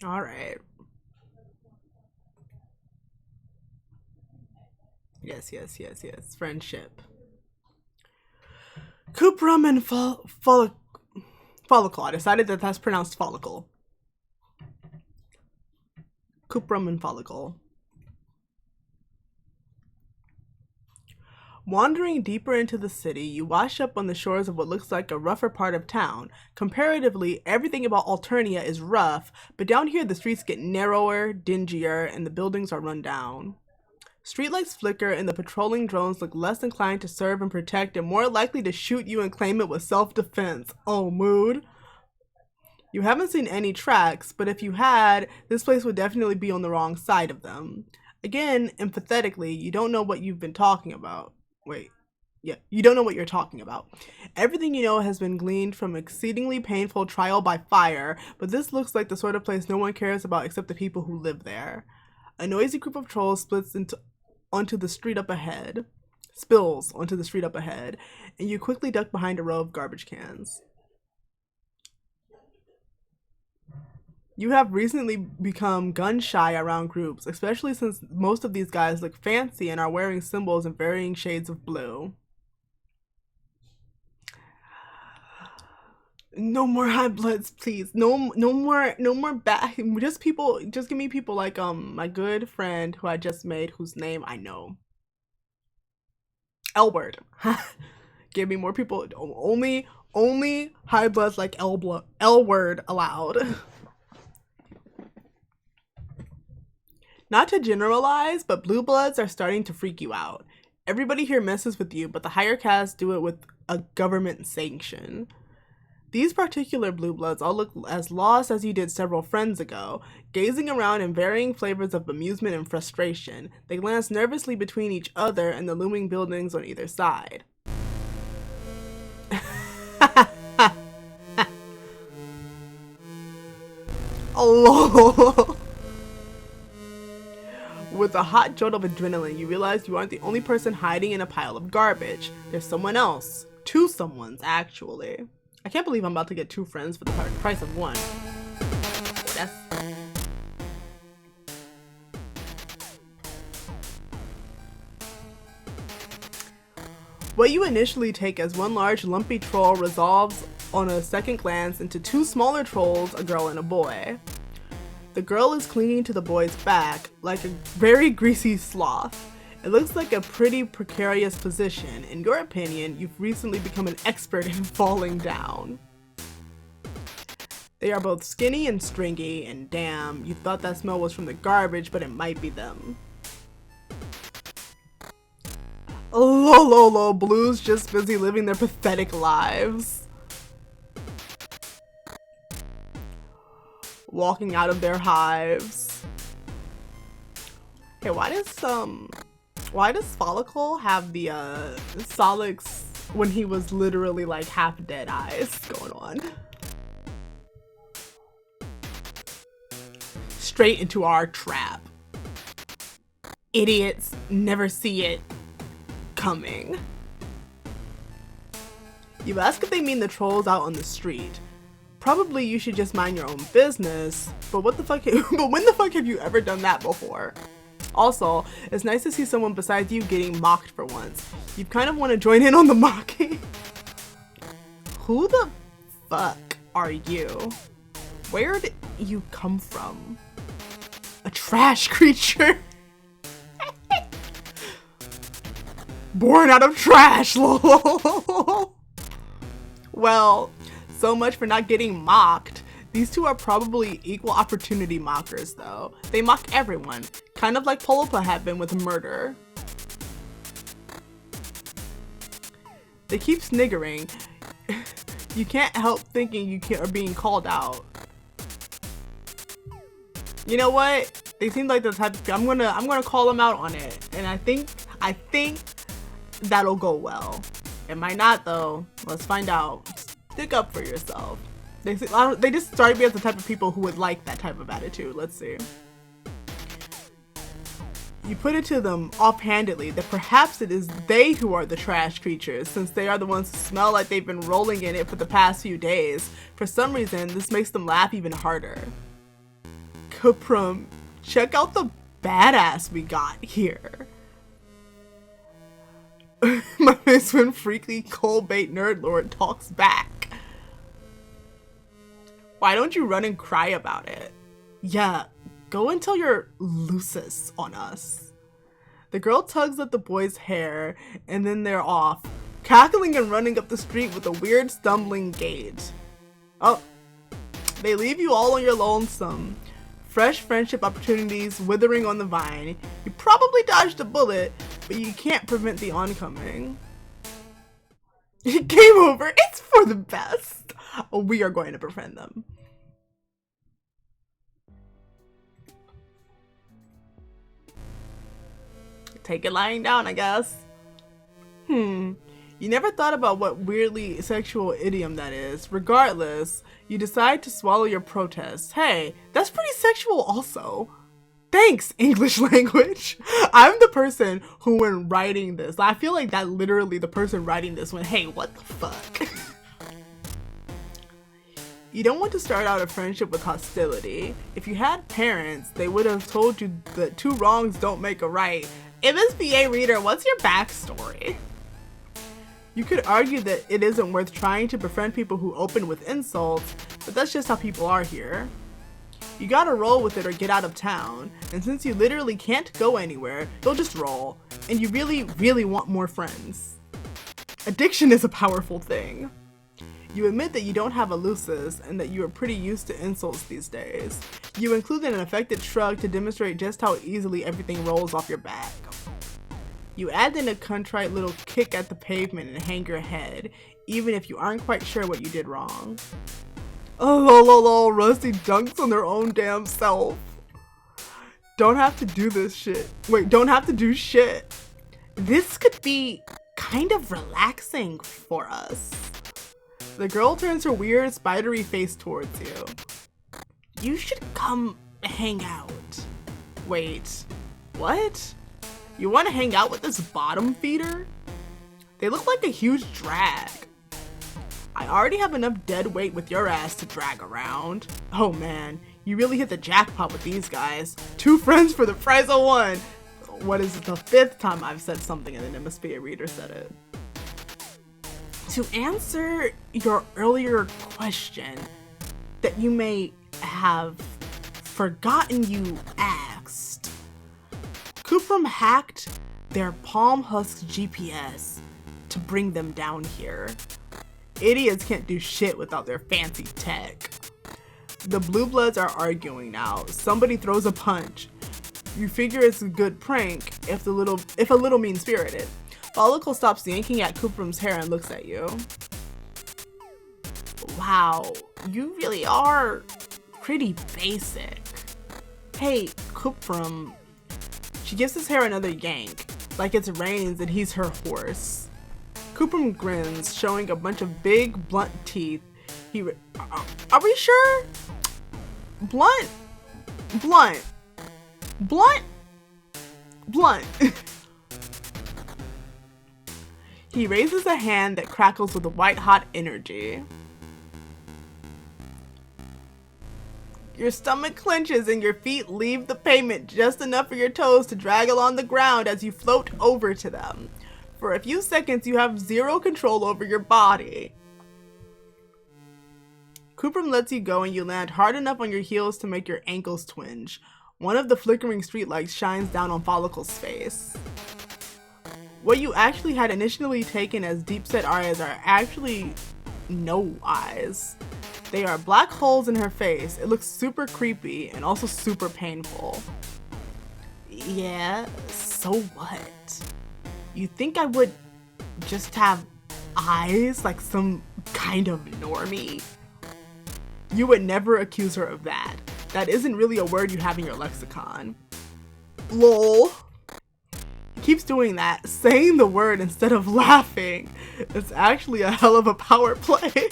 All right. Yes. Friendship. Kuprum and Folykl. I decided that that's pronounced follicle. Kuprum and Folykl. Wandering deeper into the city, you wash up on the shores of what looks like a rougher part of town. Comparatively, everything about Alternia is rough, but down here the streets get narrower, dingier, and the buildings are run down. Streetlights flicker and the patrolling drones look less inclined to serve and protect and more likely to shoot you and claim it was self-defense. Oh, mood. You haven't seen any tracks, but if you had, this place would definitely be on the wrong side of them. Again, empathetically, you don't know what you've been talking about. You don't know what you're talking about. Everything you know has been gleaned from exceedingly painful trial by fire, but this looks like the sort of place no one cares about except the people who live there. A noisy group of trolls spills onto the street up ahead, and you quickly duck behind a row of garbage cans. You have recently become gun-shy around groups, especially since most of these guys look fancy and are wearing symbols in varying shades of blue. No more high bloods, please. No more bad. Just give me people like my good friend who I just made, whose name I know. Elwurd. Give me more people. Only high bloods like Elwurd allowed. Not to generalize, but blue bloods are starting to freak you out. Everybody here messes with you, but the higher castes do it with a government sanction. These particular blue bloods all look as lost as you did several friends ago, gazing around in varying flavors of amusement and frustration. They glance nervously between each other and the looming buildings on either side. Oh. With a hot jolt of adrenaline, you realize you aren't the only person hiding in a pile of garbage. There's someone else. Two someones, actually. I can't believe I'm about to get two friends for the price of one. What you initially take as one large lumpy troll resolves on a second glance into two smaller trolls, a girl and a boy. The girl is clinging to the boy's back like a very greasy sloth. It looks like a pretty precarious position. In your opinion, you've recently become an expert in falling down. They are both skinny and stringy, and damn, you thought that smell was from the garbage, but it might be them. Lol, Blue's just busy living their pathetic lives. Walking out of their hives. Hey, why does Folykl have the Solix when he was literally like half dead eyes going on? Straight into our trap. Idiots never see it coming. You ask if they mean the trolls out on the street. Probably you should just mind your own business, but when the fuck have you ever done that before? Also, it's nice to see someone besides you getting mocked for once. You kind of want to join in on the mocking. Who the fuck are you? Where did you come from? A trash creature? Born out of trash, lol. Well, so much for not getting mocked. These two are probably equal opportunity mockers though. They mock everyone, kind of like Polypa had been with murder. They keep sniggering. You can't help thinking you are being called out. You know what? They seem like the type of, I'm gonna call them out on it, and I think that'll go well. It might not though. Let's find out. Stick up for yourself. They just started me as the type of people who would like that type of attitude. Let's see. You put it to them offhandedly that perhaps it is they who are the trash creatures, since they are the ones who smell like they've been rolling in it for the past few days. For some reason, this makes them laugh even harder. Kuprum, check out the badass we got here. My face when freaky cold bait nerd lord talks back. Why don't you run and cry about it? Yeah, go and tell your Lucis on us. The girl tugs at the boy's hair, and then they're off, cackling and running up the street with a weird stumbling gait. Oh, they leave you all on your lonesome. Fresh friendship opportunities withering on the vine. You probably dodged a bullet, but you can't prevent the oncoming. Game over. It's for the best. We are going to befriend them. Take it lying down, I guess. You never thought about what weirdly sexual idiom that is. Regardless, you decide to swallow your protest. Hey, that's pretty sexual also. Thanks, English language. I'm the person who, when writing this, I feel like that literally the person writing this went, hey, what the fuck? You don't want to start out a friendship with hostility. If you had parents, they would have told you that 2 wrongs don't make a right. MSBA reader, what's your backstory? You could argue that it isn't worth trying to befriend people who open with insults, but that's just how people are here. You gotta roll with it or get out of town, and since you literally can't go anywhere, you'll just roll, and you really, really want more friends. Addiction is a powerful thing. You admit that you don't have a lusus and that you are pretty used to insults these days. You include an affected shrug to demonstrate just how easily everything rolls off your back. You add in a contrite little kick at the pavement and hang your head, even if you aren't quite sure what you did wrong. Oh, Rusty dunks on their own damn self. Don't have to do this shit. Wait, don't have to do shit. This could be kind of relaxing for us. The girl turns her weird spidery face towards you. You should come hang out. Wait, what? You want to hang out with this bottom feeder? They look like a huge drag. I already have enough dead weight with your ass to drag around. Oh man, you really hit the jackpot with these guys. 2 friends for the price of 1. What is it, the 5th time I've said something and an MSBA reader said it? To answer your earlier question that you may have forgotten you asked, Kuprum hacked their Palm Husk GPS to bring them down here. Idiots can't do shit without their fancy tech. The Blue Bloods are arguing now. Somebody throws a punch. You figure it's a good prank if a little mean-spirited. Folykl stops yanking at Kuprum's hair and looks at you. Wow, you really are pretty basic. Hey, Kuprum. She gives his hair another yank, like it's reins and he's her horse. Kuprum grins, showing a bunch of big, blunt teeth. Are we sure? Blunt. He raises a hand that crackles with a white-hot energy. Your stomach clenches and your feet leave the pavement just enough for your toes to drag along the ground as you float over to them. For a few seconds, you have zero control over your body. Kuprum lets you go and you land hard enough on your heels to make your ankles twinge. One of the flickering streetlights shines down on Folykl's face. What you actually had initially taken as deep-set eyes are actually no eyes. They are black holes in her face. It looks super creepy and also super painful. Yeah, so what? You think I would just have eyes like some kind of normie? You would never accuse her of that. That isn't really a word you have in your lexicon. Lol. Keeps doing that, saying the word instead of laughing. It's actually a hell of a power play.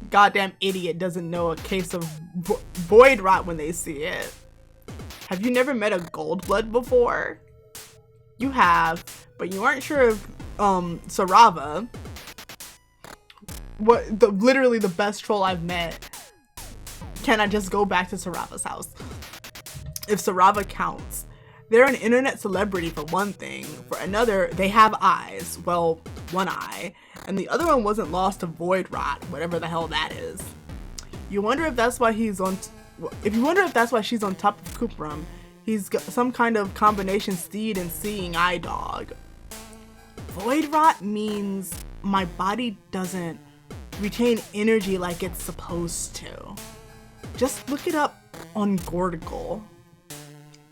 Goddamn idiot doesn't know a case of void rot when they see it. Have you never met a gold blood before? You have, but you aren't sure if Sarava, literally the best troll I've met. Can I just go back to Sarava's house? If Sarava counts. They're an internet celebrity for one thing. For another, they have eyes. Well, one eye. And the other one wasn't lost to void rot, whatever the hell that is. You wonder if that's why she's on top of Kuprum. He's got some kind of combination steed and seeing eye dog. Void rot means my body doesn't retain energy like it's supposed to. Just look it up on Gordical.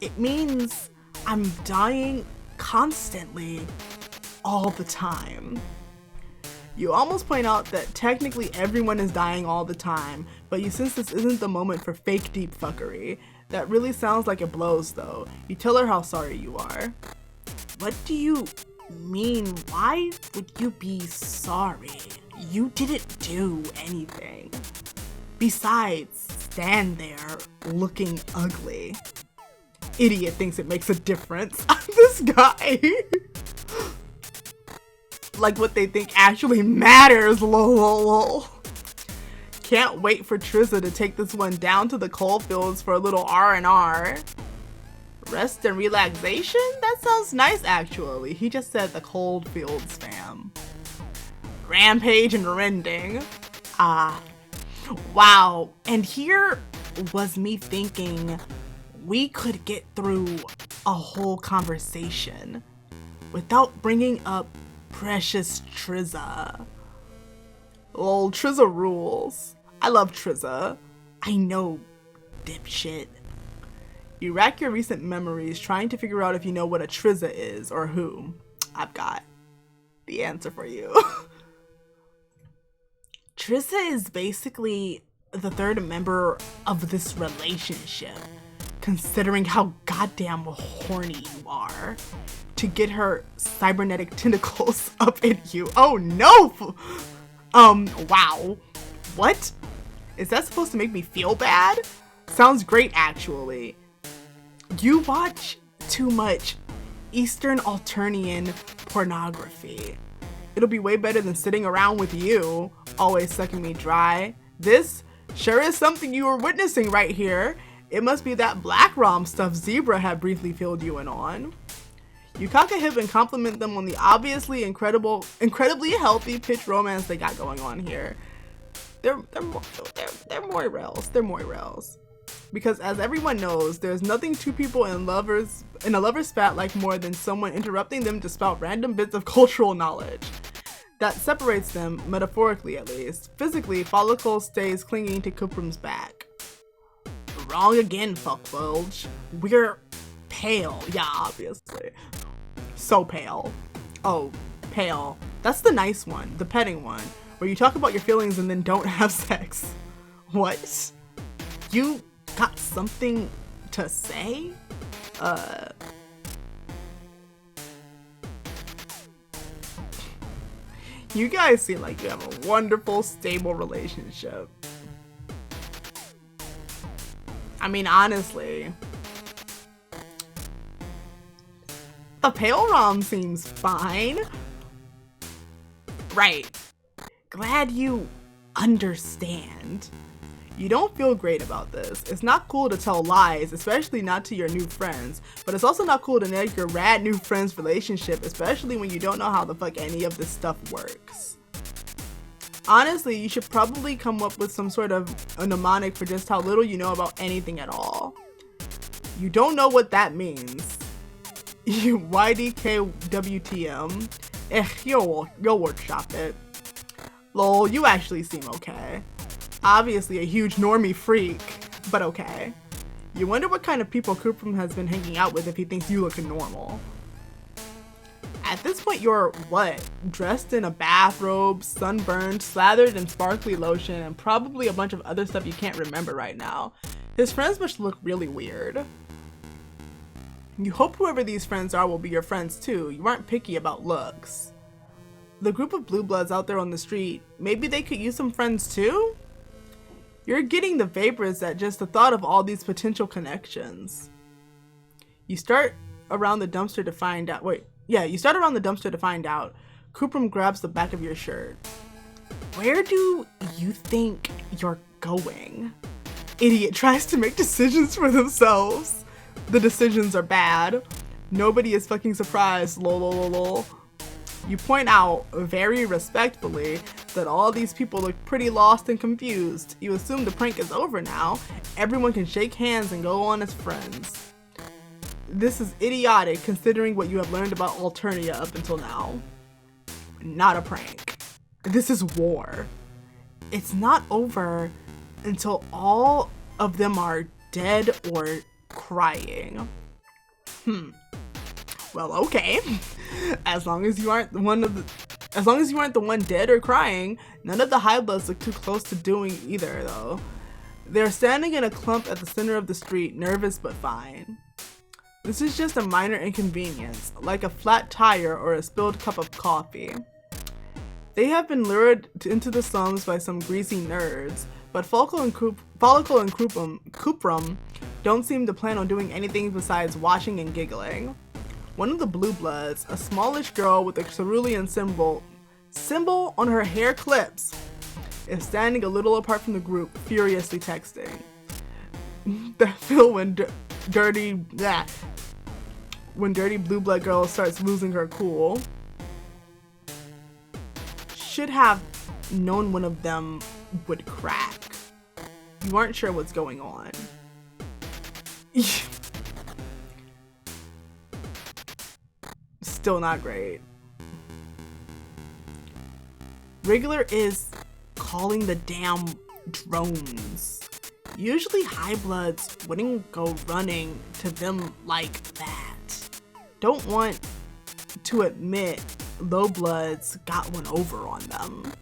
It means I'm dying constantly, all the time. You almost point out that technically everyone is dying all the time, but you sense this isn't the moment for fake deep fuckery. That really sounds like it blows though. You tell her how sorry you are. What do you mean? Why would you be sorry? You didn't do anything. Besides, stand there looking ugly. Idiot thinks it makes a difference. This guy. Like what they think actually matters, lol. Can't wait for Trizza to take this one down to the coal fields for a little R&R. Rest and relaxation? That sounds nice actually. He just said the cold fields, fam. Rampage and rending. Wow. And here was me thinking we could get through a whole conversation without bringing up precious Trizza. Lol, Trizza rules. I love Trizza. I know, dipshit. You rack your recent memories trying to figure out if you know what a Trizza is or who. I've got the answer for you. Trizza is basically the third member of this relationship, considering how goddamn horny you are to get her cybernetic tentacles up in you. Oh no! Wow. What? Is that supposed to make me feel bad? Sounds great, actually. You watch too much Eastern Alternian pornography. It'll be way better than sitting around with you, always sucking me dry. This sure is something you were witnessing right here. It must be that black rom stuff Zebruh had briefly filled you in on. You cock a hip and compliment them on the obviously incredibly healthy pitch romance they got going on here. They're moirels. They're moirels. Because as everyone knows, there's nothing two people in a lover's spat like more than someone interrupting them to spout random bits of cultural knowledge. That separates them, metaphorically at least. Physically, Folykl stays clinging to Kuprum's back. Wrong again, fuckbulge. We're pale. Yeah, obviously. So pale. Oh, pale. That's the nice one, the petting one, where you talk about your feelings and then don't have sex. What? You got something to say? You guys seem like you have a wonderful, stable relationship. I mean, honestly, the pale rom seems fine. Right. Glad you understand. You don't feel great about this. It's not cool to tell lies, especially not to your new friends, but it's also not cool to neg your rad new friend's relationship, especially when you don't know how the fuck any of this stuff works. Honestly, you should probably come up with some sort of a mnemonic for just how little you know about anything at all. You don't know what that means. You YDKWTM. You'll workshop it. Lol, you actually seem okay. Obviously a huge normie freak, but okay. You wonder what kind of people Kuprum has been hanging out with if he thinks you look normal. At this point, you're what? Dressed in a bathrobe, sunburned, slathered in sparkly lotion, and probably a bunch of other stuff you can't remember right now. His friends must look really weird. You hope whoever these friends are will be your friends too. You aren't picky about looks. The group of blue bloods out there on the street, maybe they could use some friends too? You're getting the vapors at just the thought of all these potential connections. You start around the dumpster to find out, Kuprum grabs the back of your shirt. Where do you think you're going? Idiot tries to make decisions for themselves. The decisions are bad. Nobody is fucking surprised, lol lol lol lol. You point out, very respectfully, that all these people look pretty lost and confused. You assume the prank is over now. Everyone can shake hands and go on as friends. This is idiotic considering what you have learned about Alternia up until now. Not a prank. This is war. It's not over until all of them are dead or crying. Well, okay. As long as you aren't the one dead or crying, none of the high bloods look too close to doing either though. They're standing in a clump at the center of the street, nervous but fine. This is just a minor inconvenience, like a flat tire or a spilled cup of coffee. They have been lured into the slums by some greasy nerds, but Folykl and Kuprum don't seem to plan on doing anything besides watching and giggling. One of the blue bloods, a smallish girl with a cerulean symbol on her hair clips, is standing a little apart from the group, furiously texting. That feel when dirty blue blood girl starts losing her cool. Should have known one of them would crack. You aren't sure what's going on. Still not great. Regular is calling the damn drones. Usually high bloods wouldn't go running to them like that. Don't want to admit low bloods got one over on them.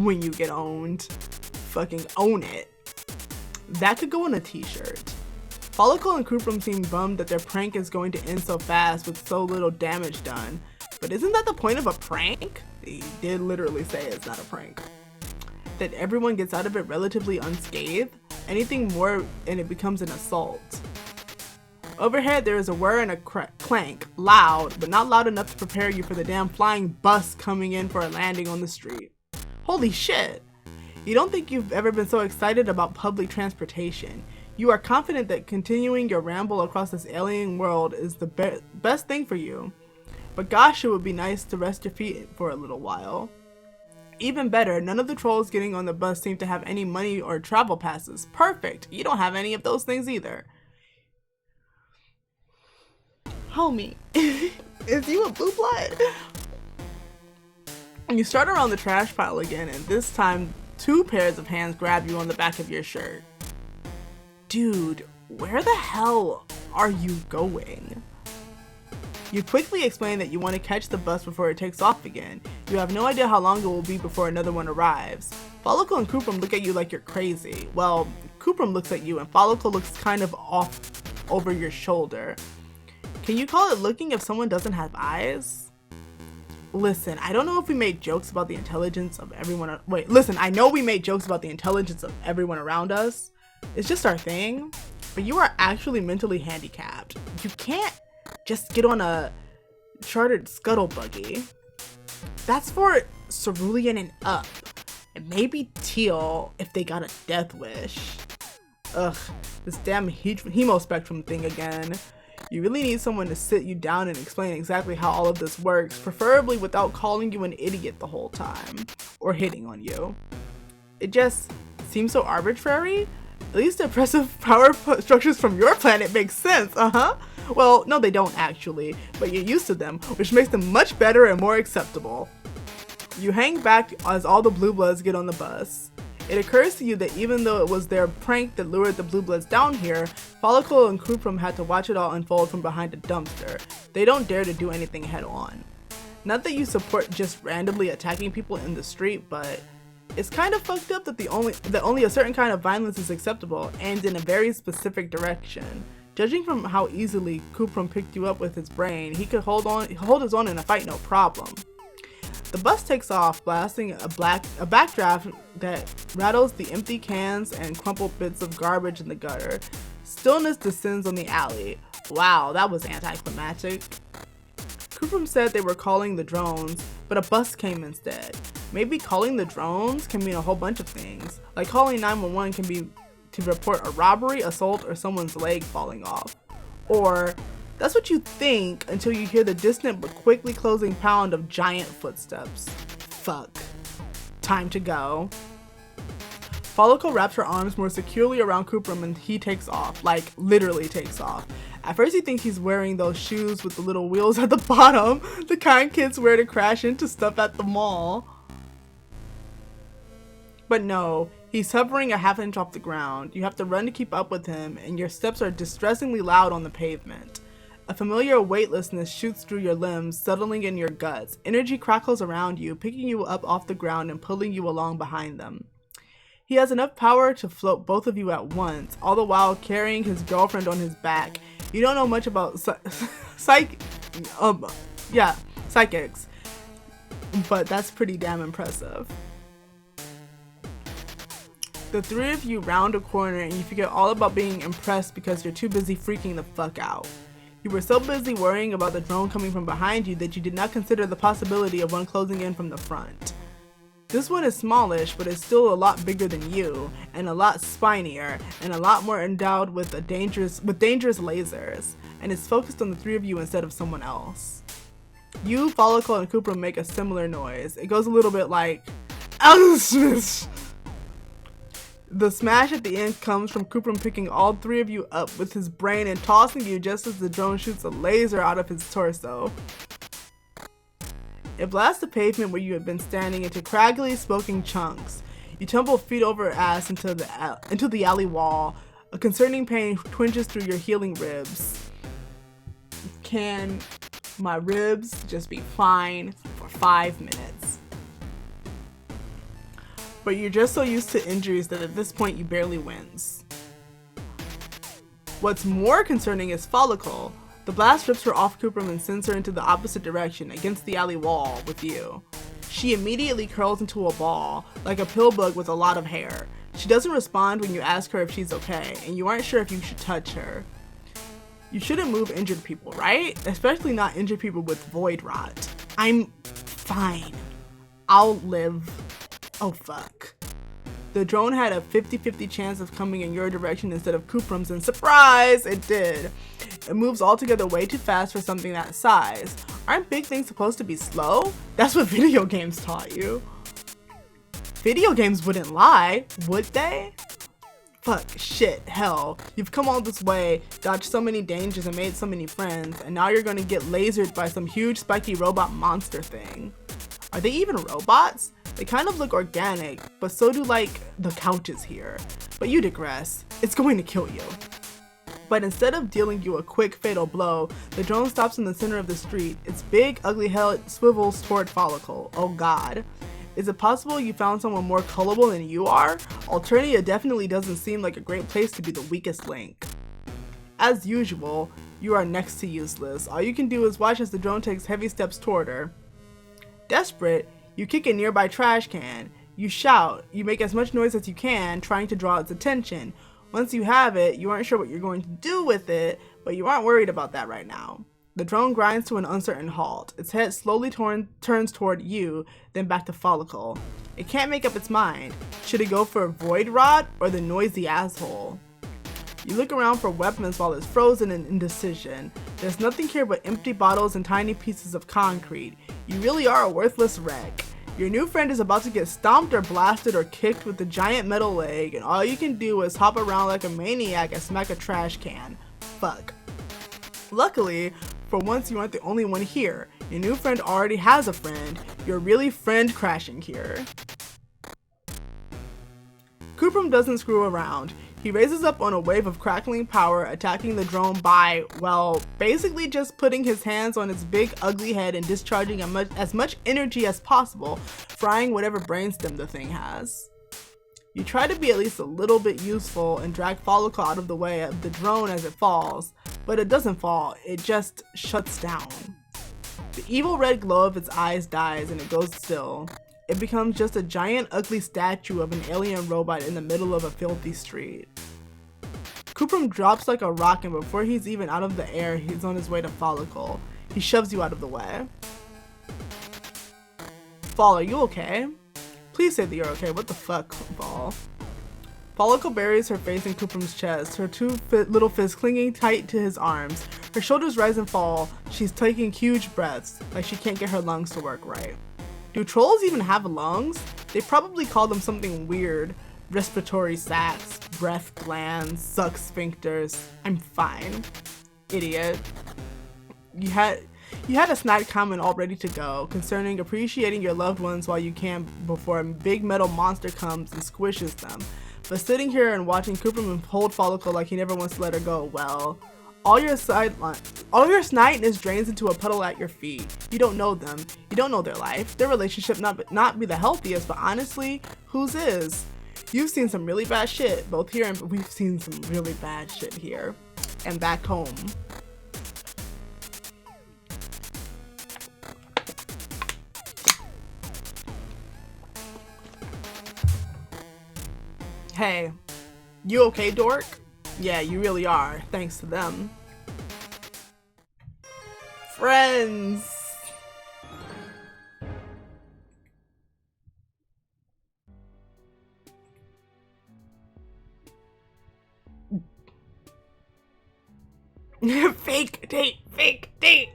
When you get owned, fucking own it. That could go on a t-shirt. Folykl and Kuprum seem bummed that their prank is going to end so fast with so little damage done. But isn't that the point of a prank? He did literally say it's not a prank. That everyone gets out of it relatively unscathed. Anything more and it becomes an assault. Overhead there is a whir and a clank, loud, but not loud enough to prepare you for the damn flying bus coming in for a landing on the street. Holy shit! You don't think you've ever been so excited about public transportation. You are confident that continuing your ramble across this alien world is the best thing for you. But gosh, it would be nice to rest your feet for a little while. Even better, none of the trolls getting on the bus seem to have any money or travel passes. Perfect! You don't have any of those things either. Homie, is you a blue blood? You start around the trash pile again, and this time 2 pairs of hands grab you on the back of your shirt. Dude, where the hell are you going? You quickly explain that you want to catch the bus before it takes off again. You have no idea how long it will be before another one arrives. Folykl and Kuprum look at you like you're crazy. Well, Kuprum looks at you and Folykl looks kind of off over your shoulder. Can you call it looking if someone doesn't have eyes? Listen, I don't know if we made jokes about the intelligence of everyone. Wait, listen, I know we made jokes about the intelligence of everyone around us. It's just our thing. But you are actually mentally handicapped. You can't just get on a chartered scuttle buggy. That's for cerulean and up. And maybe teal if they got a death wish. Ugh, this damn hemo spectrum thing again. You really need someone to sit you down and explain exactly how all of this works, preferably without calling you an idiot the whole time, or hitting on you. It just seems so arbitrary. At least the oppressive power structures from your planet make sense, Well, no they don't actually, but you're used to them, which makes them much better and more acceptable. You hang back as all the blue bloods get on the bus. It occurs to you that even though it was their prank that lured the blue bloods down here, Folykl and Kuprum had to watch it all unfold from behind a dumpster. They don't dare to do anything head on. Not that you support just randomly attacking people in the street, but it's kind of fucked up that only a certain kind of violence is acceptable, and in a very specific direction. Judging from how easily Kuprum picked you up with his brain, he could hold his own in a fight no problem. The bus takes off, blasting a backdraft that rattles the empty cans and crumpled bits of garbage in the gutter. Stillness descends on the alley. Wow, that was anticlimactic. Kuprum said they were calling the drones, but a bus came instead. Maybe calling the drones can mean a whole bunch of things. Like calling 911 can be to report a robbery, assault, or someone's leg falling off. Or that's what you think until you hear the distant but quickly closing pound of giant footsteps. Fuck. Time to go. Folykl wraps her arms more securely around Kuprum and he takes off, like literally takes off. At first you think he's wearing those shoes with the little wheels at the bottom, the kind kids wear to crash into stuff at the mall. But no, he's hovering a half inch off the ground. You have to run to keep up with him, and your steps are distressingly loud on the pavement. A familiar weightlessness shoots through your limbs, settling in your guts. Energy crackles around you, picking you up off the ground and pulling you along behind them. He has enough power to float both of you at once, all the while carrying his girlfriend on his back. You don't know much about psychics, but that's pretty damn impressive. The three of you round a corner and you forget all about being impressed because you're too busy freaking the fuck out. You were so busy worrying about the drone coming from behind you that you did not consider the possibility of one closing in from the front. This one is smallish, but it's still a lot bigger than you, and a lot spinier, and a lot more endowed with dangerous lasers, and is focused on the three of you instead of someone else. You, Folykl, and Kuprum make a similar noise. It goes a little bit like The smash at the end comes from Kuprum picking all three of you up with his brain and tossing you just as the drone shoots a laser out of his torso. It blasts the pavement where you have been standing into craggly, smoking chunks. You tumble feet over ass into the alley wall. A concerning pain twinges through your healing ribs. Can my ribs just be fine for 5 minutes? But you're just so used to injuries that at this point you barely wince. What's more concerning is Folykl. The blast rips her off Kuprum and sends her into the opposite direction, against the alley wall with you. She immediately curls into a ball, like a pill bug with a lot of hair. She doesn't respond when you ask her if she's okay, and you aren't sure if you should touch her. You shouldn't move injured people, right? Especially not injured people with void rot. I'm fine. I'll live. Oh fuck. The drone had a 50-50 chance of coming in your direction instead of Kuprum's, and surprise, it did. It moves altogether way too fast for something that size. Aren't big things supposed to be slow? That's what video games taught you. Video games wouldn't lie, would they? Fuck, shit, hell. You've come all this way, dodged so many dangers and made so many friends, and now you're gonna get lasered by some huge spiky robot monster thing. Are they even robots? They kind of look organic, but so do like the couches here. But you digress. It's going to kill you. But instead of dealing you a quick fatal blow, the drone stops in the center of the street. Its big ugly head swivels toward Folykl. Oh god. Is it possible you found someone more gullible than you are? Alternia definitely doesn't seem like a great place to be the weakest link. As usual, you are next to useless. All you can do is watch as the drone takes heavy steps toward her. Desperate, you kick a nearby trash can. You shout. You make as much noise as you can, trying to draw its attention. Once you have it, you aren't sure what you're going to do with it, but you aren't worried about that right now. The drone grinds to an uncertain halt. Its head slowly turns toward you, then back to Folykl. It can't make up its mind. Should it go for a void rod or the noisy asshole? You look around for weapons while it's frozen in indecision. There's nothing here but empty bottles and tiny pieces of concrete. You really are a worthless wreck. Your new friend is about to get stomped or blasted or kicked with a giant metal leg, and all you can do is hop around like a maniac and smack a trash can. Fuck. Luckily, for once you aren't the only one here. Your new friend already has a friend. You're really friend crashing here. Kuprum doesn't screw around. He raises up on a wave of crackling power, attacking the drone by, well, basically just putting his hands on its big ugly head and discharging as much energy as possible, frying whatever brainstem the thing has. You try to be at least a little bit useful and drag Folykl out of the way of the drone as it falls, but it doesn't fall, it just shuts down. The evil red glow of its eyes dies and it goes still. It becomes just a giant ugly statue of an alien robot in the middle of a filthy street. Kuprum drops like a rock, and before he's even out of the air, he's on his way to Folykl. He shoves you out of the way. Fall, are you okay? Please say that you're okay. What the fuck, Fall? Folykl buries her face in Kuprum's chest, her two little fists clinging tight to his arms. Her shoulders rise and fall. She's taking huge breaths, like she can't get her lungs to work right. Do trolls even have lungs? They probably call them something weird. Respiratory sacs, breath glands, suck sphincters. I'm fine. idiot. You had a snide comment all ready to go concerning appreciating your loved ones while you can before a big metal monster comes and squishes them. But sitting here and watching Kuprum Folykl like he never wants to let her go, well, all your snideness drains into a puddle at your feet. You don't know them. You don't know their life. Their relationship not be the healthiest, but honestly, whose is? You've seen some really bad shit, both here and we've seen some really bad shit here and back home. Hey, you okay, dork? Yeah, you really are, thanks to them. Friends! Fake date, fake date!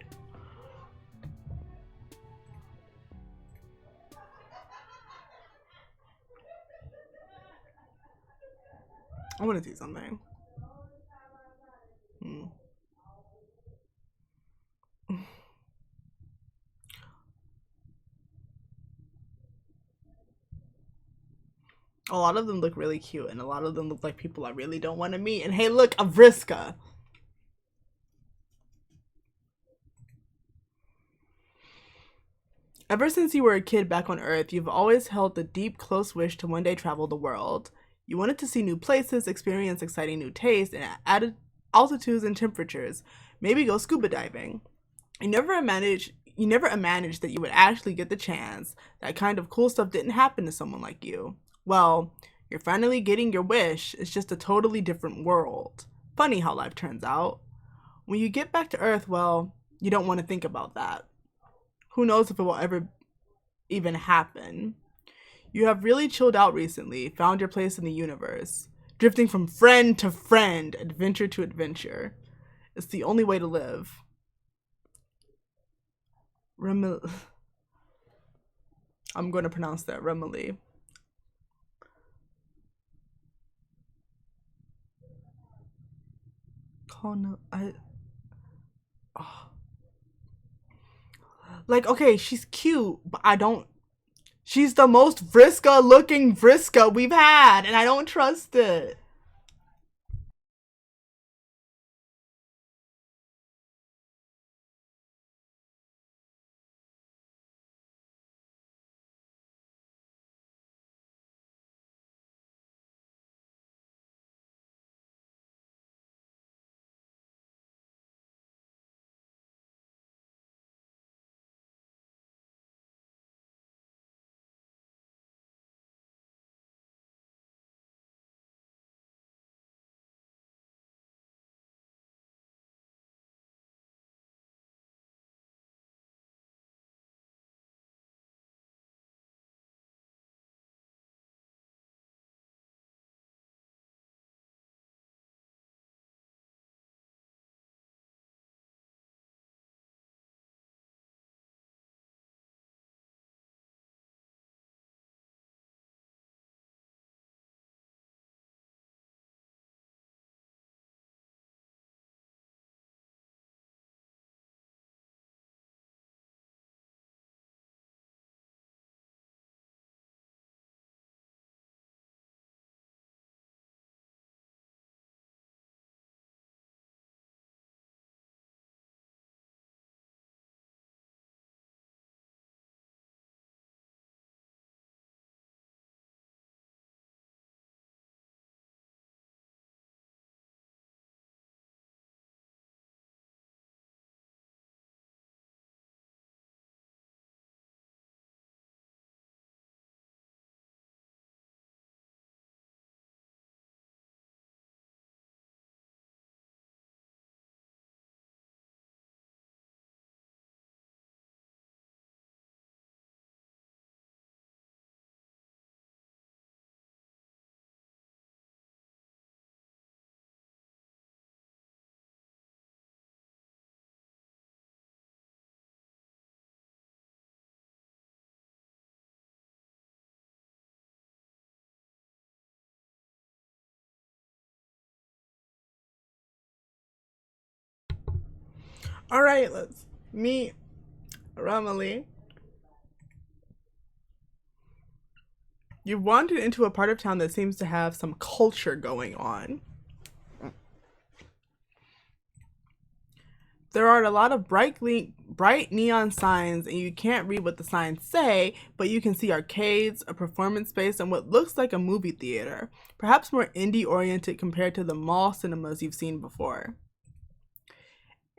I want to see something. A lot of them look really cute, and a lot of them look like people I really don't want to meet. And hey, look, a Vriska. Ever since you were a kid back on Earth, you've always held the deep, close wish to one day travel the world. You wanted to see new places, experience exciting new tastes, and added altitudes and temperatures. Maybe go scuba diving. You never managed that you would actually get the chance. That kind of cool stuff didn't happen to someone like you. Well, you're finally getting your wish. It's just a totally different world. Funny how life turns out. When you get back to Earth, well, you don't want to think about that. Who knows if it will ever even happen. You have really chilled out recently, found your place in the universe, drifting from friend to friend, adventure to adventure. It's the only way to live. Remele. I'm going to pronounce that Remele. Konyyl. Like, okay, she's cute, but I don't. She's the most Vriska looking Vriska we've had, and I don't trust it. All right, let's meet Remele. You've wandered into a part of town that seems to have some culture going on. There are a lot of bright neon signs, and you can't read what the signs say, but you can see arcades, a performance space, and what looks like a movie theater, perhaps more indie-oriented compared to the mall cinemas you've seen before.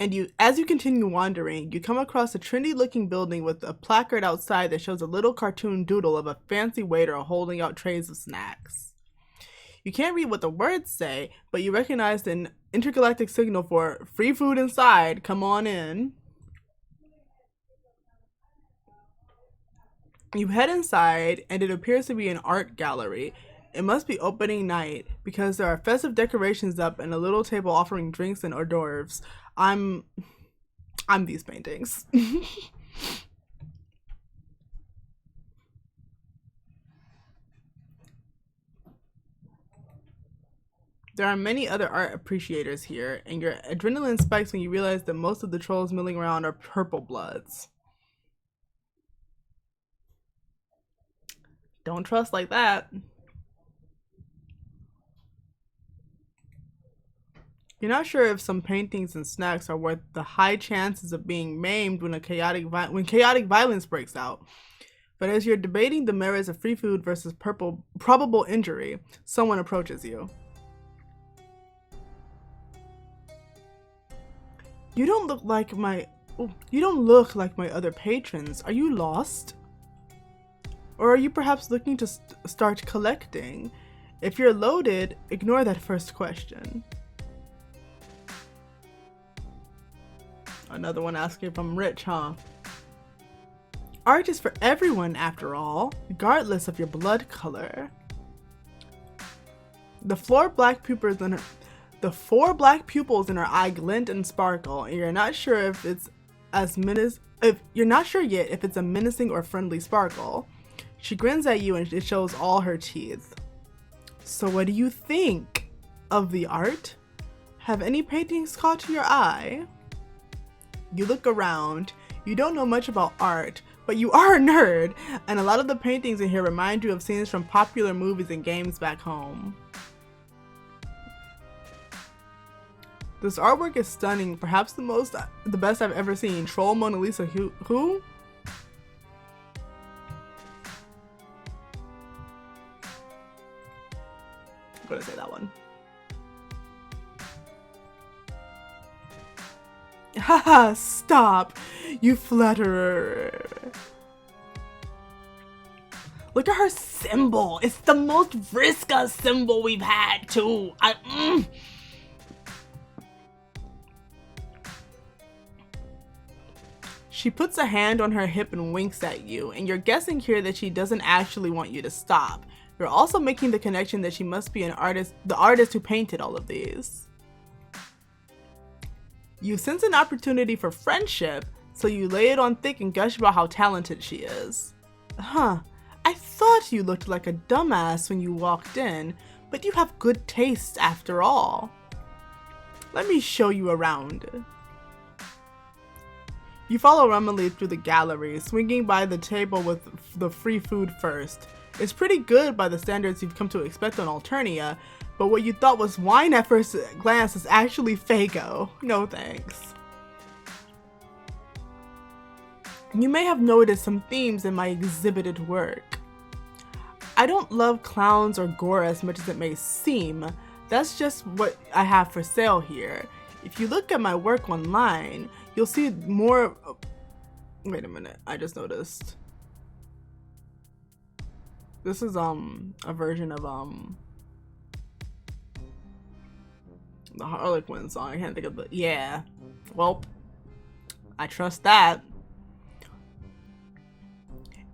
And as you continue wandering, you come across a trendy-looking building with a placard outside that shows a little cartoon doodle of a fancy waiter holding out trays of snacks. You can't read what the words say, but you recognize an intergalactic signal for free food inside, come on in. You head inside, and it appears to be an art gallery. It must be opening night, because there are festive decorations up and a little table offering drinks and hors d'oeuvres. I'm these paintings. There are many other art appreciators here, and your adrenaline spikes when you realize that most of the trolls milling around are purple bloods. Don't trust like that. You're not sure if some paintings and snacks are worth the high chances of being maimed when chaotic violence breaks out. But as you're debating the merits of free food versus probable injury, someone approaches you. You don't look like my other patrons. Are you lost? Or are you perhaps looking to start collecting? If you're loaded, ignore that first question. Another one asking if I'm rich, huh? Art is for everyone, after all, regardless of your blood color. The four black pupils in her eye glint and sparkle, and you're not sure if it's you're not sure yet if it's a menacing or friendly sparkle. She grins at you and it shows all her teeth. So what do you think of the art? Have any paintings caught your eye? You look around. You don't know much about art, but you are a nerd, and a lot of the paintings in here remind you of scenes from popular movies and games back home. This artwork is stunning, perhaps the best I've ever seen. Troll Mona Lisa, who? I'm gonna say that one. Haha, stop, you flatterer. Look at her symbol. It's the most Vriska symbol we've had, too. She puts a hand on her hip and winks at you, and you're guessing here that she doesn't actually want you to stop. You're also making the connection that she must be the artist who painted all of these. You sense an opportunity for friendship, so you lay it on thick and gush about how talented she is. Huh, I thought you looked like a dumbass when you walked in, but you have good taste after all. Let me show you around. You follow Remele through the gallery, swinging by the table with the free food first. It's pretty good by the standards you've come to expect on Alternia, but what you thought was wine at first glance is actually Fago. No thanks. You may have noticed some themes in my exhibited work. I don't love clowns or gore as much as it may seem. That's just what I have for sale here. If you look at my work online, you'll see more. Wait a minute, I just noticed. This is a version of the Harlequin song. I can't think of the yeah. Well, I trust that.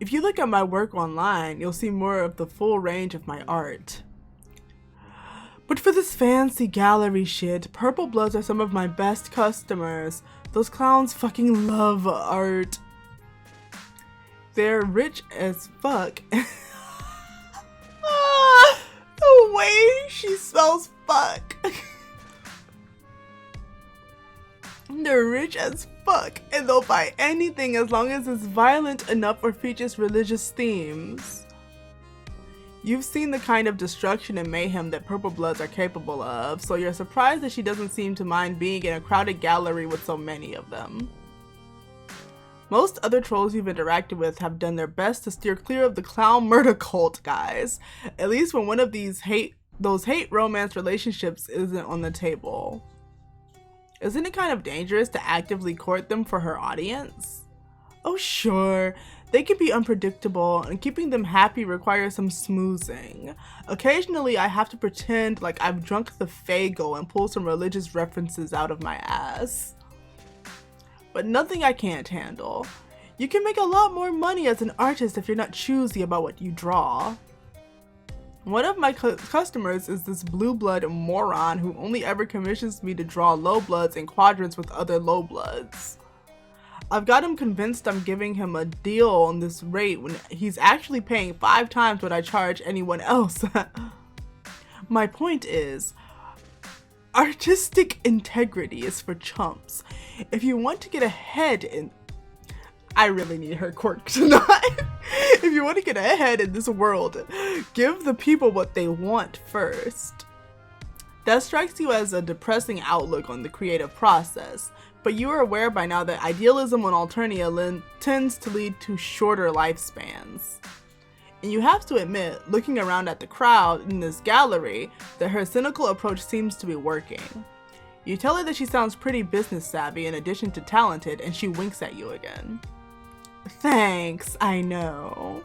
If you look at my work online, you'll see more of the full range of my art. But for this fancy gallery shit, Purple Bloods are some of my best customers. Those clowns fucking love art. They're rich as fuck. The way she spells fuck. they're rich as fuck and they'll buy anything as long as it's violent enough or features religious themes. You've seen the kind of destruction and mayhem that Purple Bloods are capable of, so you're surprised that she doesn't seem to mind being in a crowded gallery with so many of them. Most other trolls you've interacted with have done their best to steer clear of the clown murder cult guys, at least when one of those hate romance relationships isn't on the table. Isn't it kind of dangerous to actively court them for her audience? Oh sure, they can be unpredictable, and keeping them happy requires some smoozing. Occasionally I have to pretend like I've drunk the Faygo and pull some religious references out of my ass. But nothing I can't handle. You can make a lot more money as an artist if you're not choosy about what you draw. One of my customers is this blue blood moron who only ever commissions me to draw low bloods in quadrants with other low bloods. I've got him convinced I'm giving him a deal on this rate when he's actually paying 5 times what I charge anyone else. My point is, artistic integrity is for chumps. If you want to get ahead in... I really need her quirk tonight. If you want to get ahead in this world, give the people what they want first. That strikes you as a depressing outlook on the creative process, but you are aware by now that idealism on Alternia tends to lead to shorter lifespans. And you have to admit, looking around at the crowd in this gallery, that her cynical approach seems to be working. You tell her that she sounds pretty business savvy in addition to talented, and she winks at you again. Thanks, I know.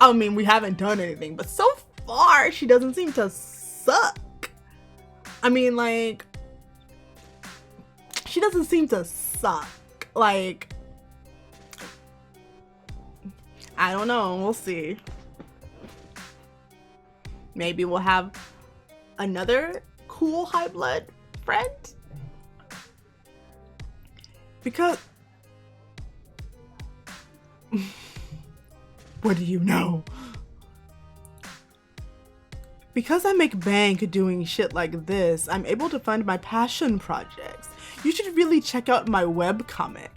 I mean, we haven't done anything, but so far she doesn't seem to suck. I mean, like, she doesn't seem to suck. Like, I don't know, we'll see. Maybe we'll have another cool high blood friend? Because... What do you know? Because I make bank doing shit like this, I'm able to fund my passion projects. You should really check out my webcomic.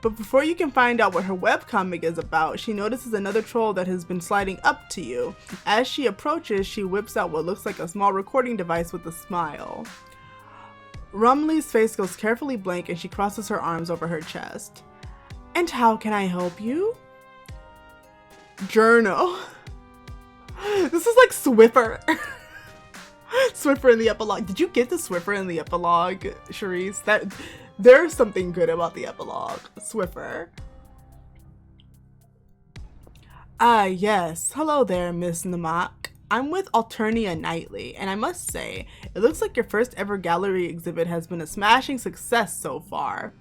But before you can find out what her webcomic is about, she notices another troll that has been sliding up to you. As she approaches, she whips out what looks like a small recording device with a smile. Remele's face goes carefully blank and she crosses her arms over her chest. And how can I help you? Journal. This is like Swiffer. Swiffer in the epilogue. Did you get the Swiffer in the epilogue, Charisse? There's something good about the epilogue. Swiffer. Ah, yes. Hello there, Miss Namak. I'm with Alternia Nightly, and I must say, it looks like your first ever gallery exhibit has been a smashing success so far.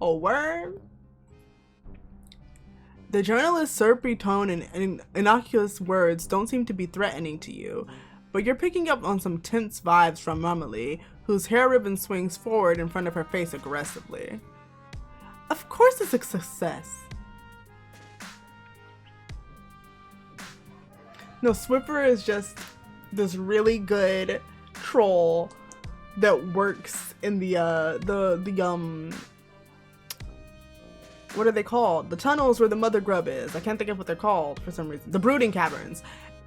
Oh, word? The journalist's syrupy tone and innocuous words don't seem to be threatening to you, but you're picking up on some tense vibes from Remele, whose hair ribbon swings forward in front of her face aggressively. Of course it's a success. No, Swiffer is just this really good troll that works in the what are they called? The tunnels where the mother grub is. I can't think of what they're called for some reason. The brooding caverns.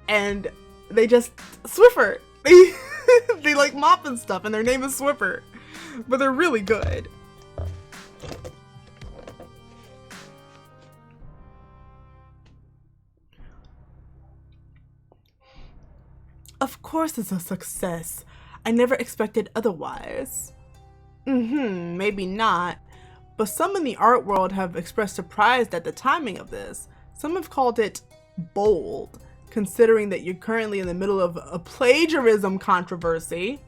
And they just, Swiffer. They like mop and stuff and their name is Swiffer. But they're really good. Of course it's a success. I never expected otherwise. Maybe not. But some in the art world have expressed surprise at the timing of this. Some have called it bold, considering that you're currently in the middle of a plagiarism controversy.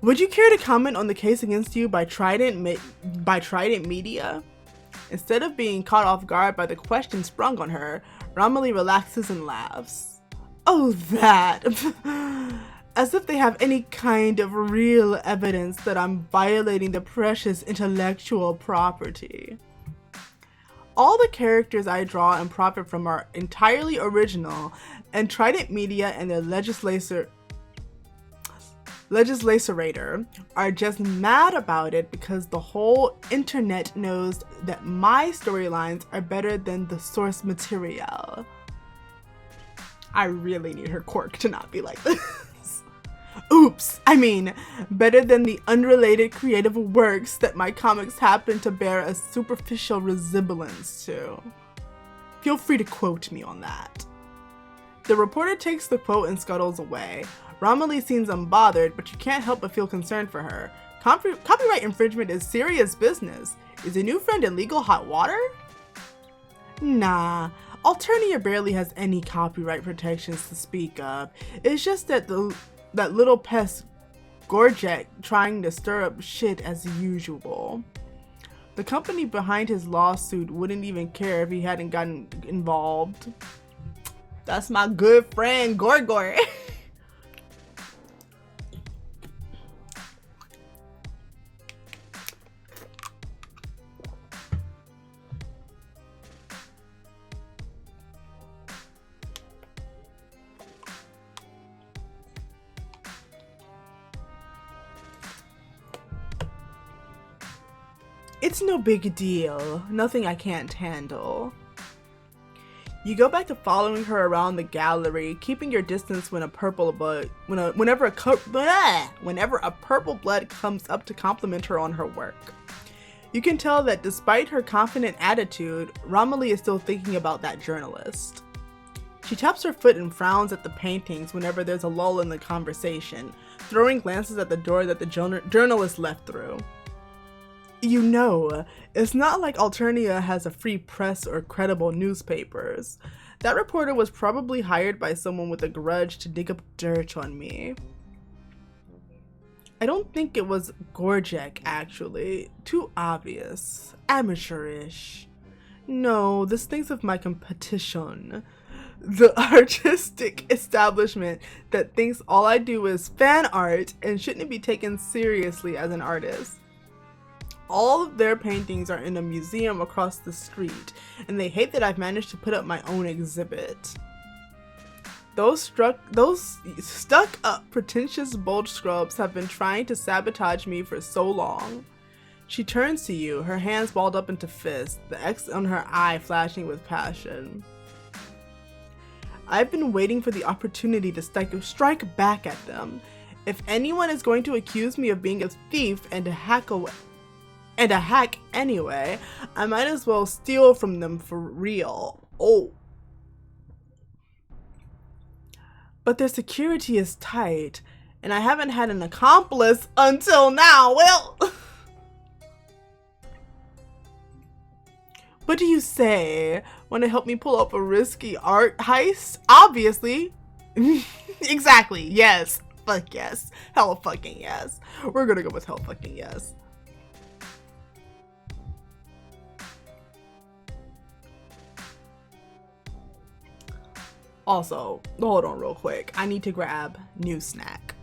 Would you care to comment on the case against you by Trident Media? Instead of being caught off guard by the question sprung on her, Remele relaxes and laughs. Oh, that! As if they have any kind of real evidence that I'm violating the precious intellectual property. All the characters I draw and profit from are entirely original, and Trident Media and their legislator legislator are just mad about it because the whole internet knows that my storylines are better than the source material. I really need her quirk to not be like this. Oops, I mean, better than the unrelated creative works that my comics happen to bear a superficial resemblance to. Feel free to quote me on that. The reporter takes the quote and scuttles away. Remele seems unbothered, but you can't help but feel concerned for her. Copyright infringement is serious business. Is a new friend in legal hot water? Nah, Alternia barely has any copyright protections to speak of. It's just that that little pest Gorjek trying to stir up shit as usual. The company behind his lawsuit wouldn't even care if he hadn't gotten involved. That's my good friend Gorgor. It's no big deal. Nothing I can't handle. You go back to following her around the gallery, keeping your distance when a purple blood whenever a purple blood comes up to compliment her on her work. You can tell that despite her confident attitude, Remele is still thinking about that journalist. She taps her foot and frowns at the paintings whenever there's a lull in the conversation, throwing glances at the door that the journalist left through. You know, it's not like Alternia has a free press or credible newspapers. That reporter was probably hired by someone with a grudge to dig up dirt on me. I don't think it was Gorjek, actually. Too obvious. Amateurish. No, this thinks of my competition. The artistic establishment that thinks all I do is fan art and shouldn't be taken seriously as an artist. All of their paintings are in a museum across the street, and they hate that I've managed to put up my own exhibit. Those stuck-up, pretentious bulge scrubs have been trying to sabotage me for so long. She turns to you, her hands balled up into fists, the X on her eye flashing with passion. I've been waiting for the opportunity to strike back at them. If anyone is going to accuse me of being a thief and a hack anyway, I might as well steal from them for real. Oh. But their security is tight, and I haven't had an accomplice until now. Well, what do you say? Want to help me pull up a risky art heist? Obviously. Exactly, yes. Fuck yes. Hell fucking yes. We're gonna go with hell fucking yes. Also, hold on real quick. I need to grab new snack.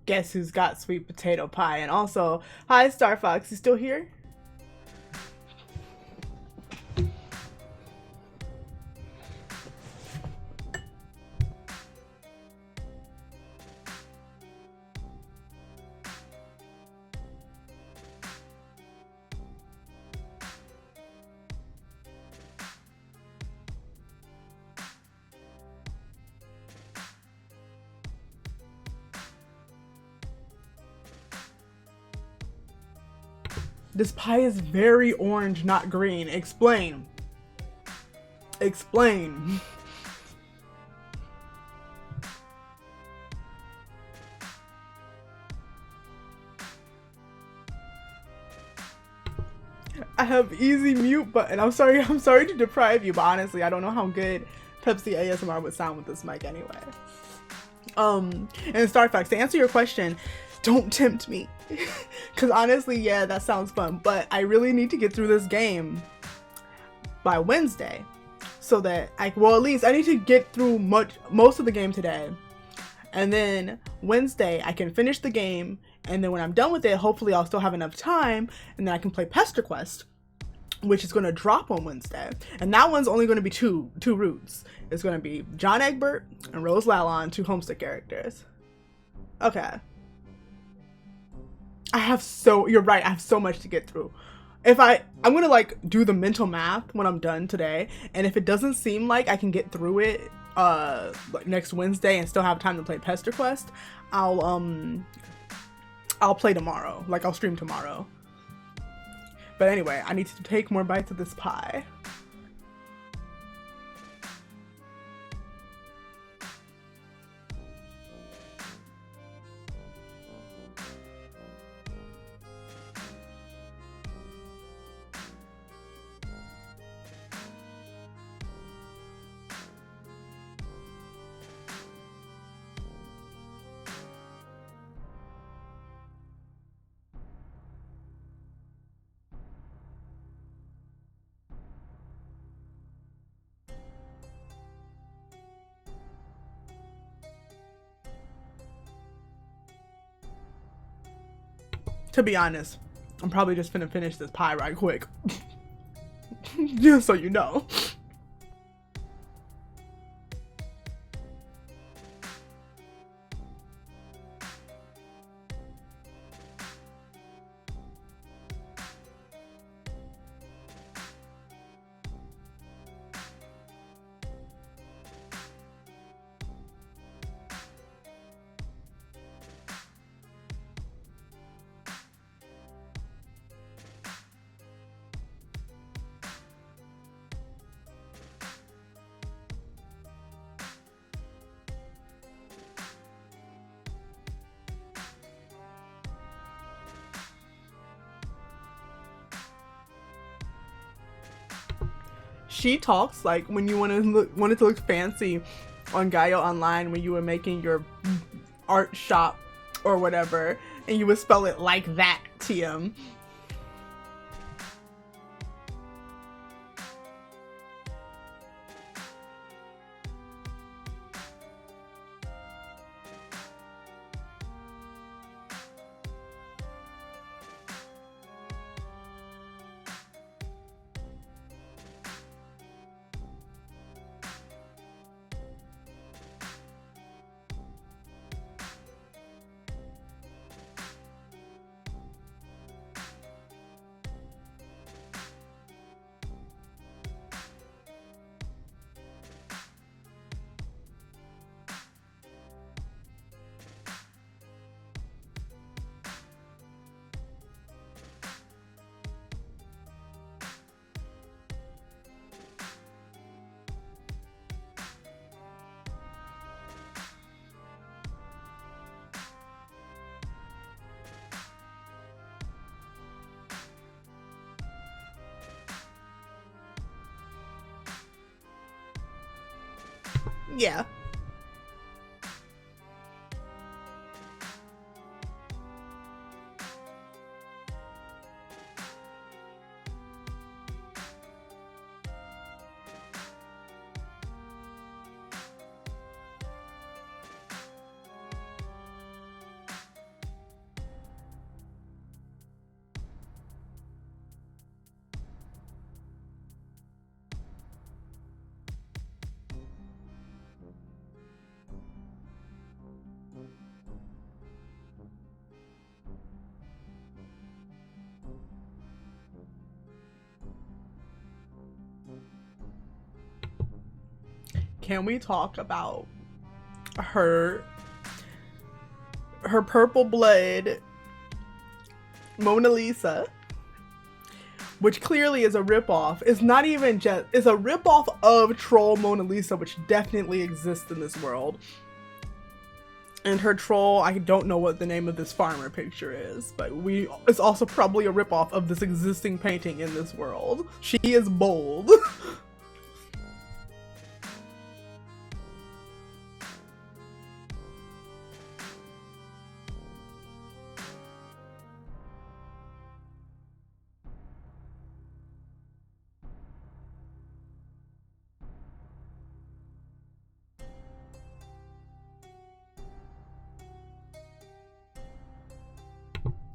guess who's got sweet potato pie? And also, hi Star Fox, you still here? This pie is very orange, not green. Explain. Explain. I have easy mute button. I'm sorry to deprive you, but honestly, I don't know how good Pepsi ASMR would sound with this mic anyway. And Starfax, to answer your question, don't tempt me. Cause honestly, yeah, that sounds fun, but I really need to get through this game by Wednesday. So that at least I need to get through most of the game today. And then Wednesday I can finish the game, and then when I'm done with it, hopefully I'll still have enough time, and then I can play Pester Quest, which is going to drop on Wednesday. And that one's only going to be two routes. It's going to be John Egbert and Rose Lalon, 2 Homestick characters. Okay. You're right, I have so much to get through. I'm gonna like do the mental math when I'm done today, and if it doesn't seem like I can get through it like next Wednesday and still have time to play Pester Quest, I'll play tomorrow. Like, I'll stream tomorrow. But anyway, I need to take more bites of this pie. To be honest, I'm probably just gonna finish this pie right quick. Just so you know. She talks like when you want it to look fancy on Gaio Online, when you were making your art shop or whatever, and you would spell it like that, TM. Yeah. can we talk about her purple blood Mona Lisa, which clearly is a ripoff. It's not even just, it's a ripoff of troll Mona Lisa, which definitely exists in this world. And her troll, I don't know what the name of this farmer picture is, but it's also probably a ripoff of this existing painting in this world. She is bold.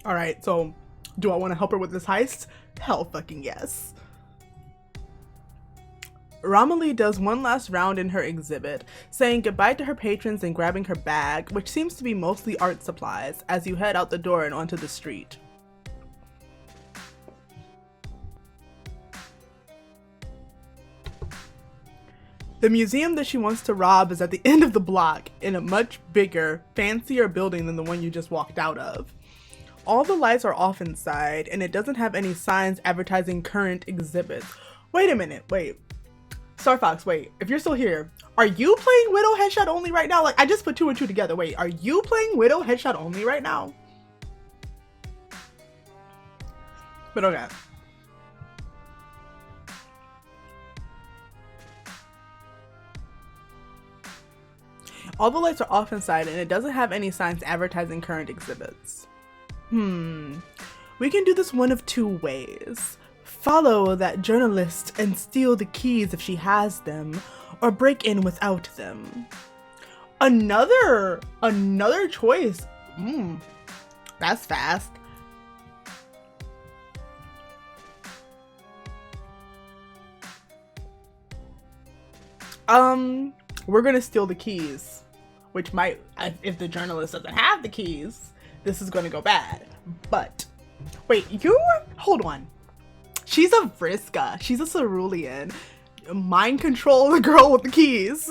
All right, so do I want to help her with this heist? Hell fucking yes. Remele does one last round in her exhibit, saying goodbye to her patrons and grabbing her bag, which seems to be mostly art supplies, as you head out the door and onto the street. The museum that she wants to rob is at the end of the block in a much bigger, fancier building than the one you just walked out of. All the lights are off inside, and it doesn't have any signs advertising current exhibits. Wait a minute, wait. Star Fox, wait. If you're still here, are you playing Widow Headshot Only right now? Like, I just put 2 and 2 together. Wait, are you playing Widow Headshot Only right now? But okay. All the lights are off inside, and it doesn't have any signs advertising current exhibits. We can do this one of 2 ways. Follow that journalist and steal the keys if she has them, or break in without them. Another choice. That's fast. We're gonna steal the keys, which might, if the journalist doesn't have the keys, this is going to go bad. But wait, hold on. She's a Vriska. She's a cerulean. Mind control the girl with the keys.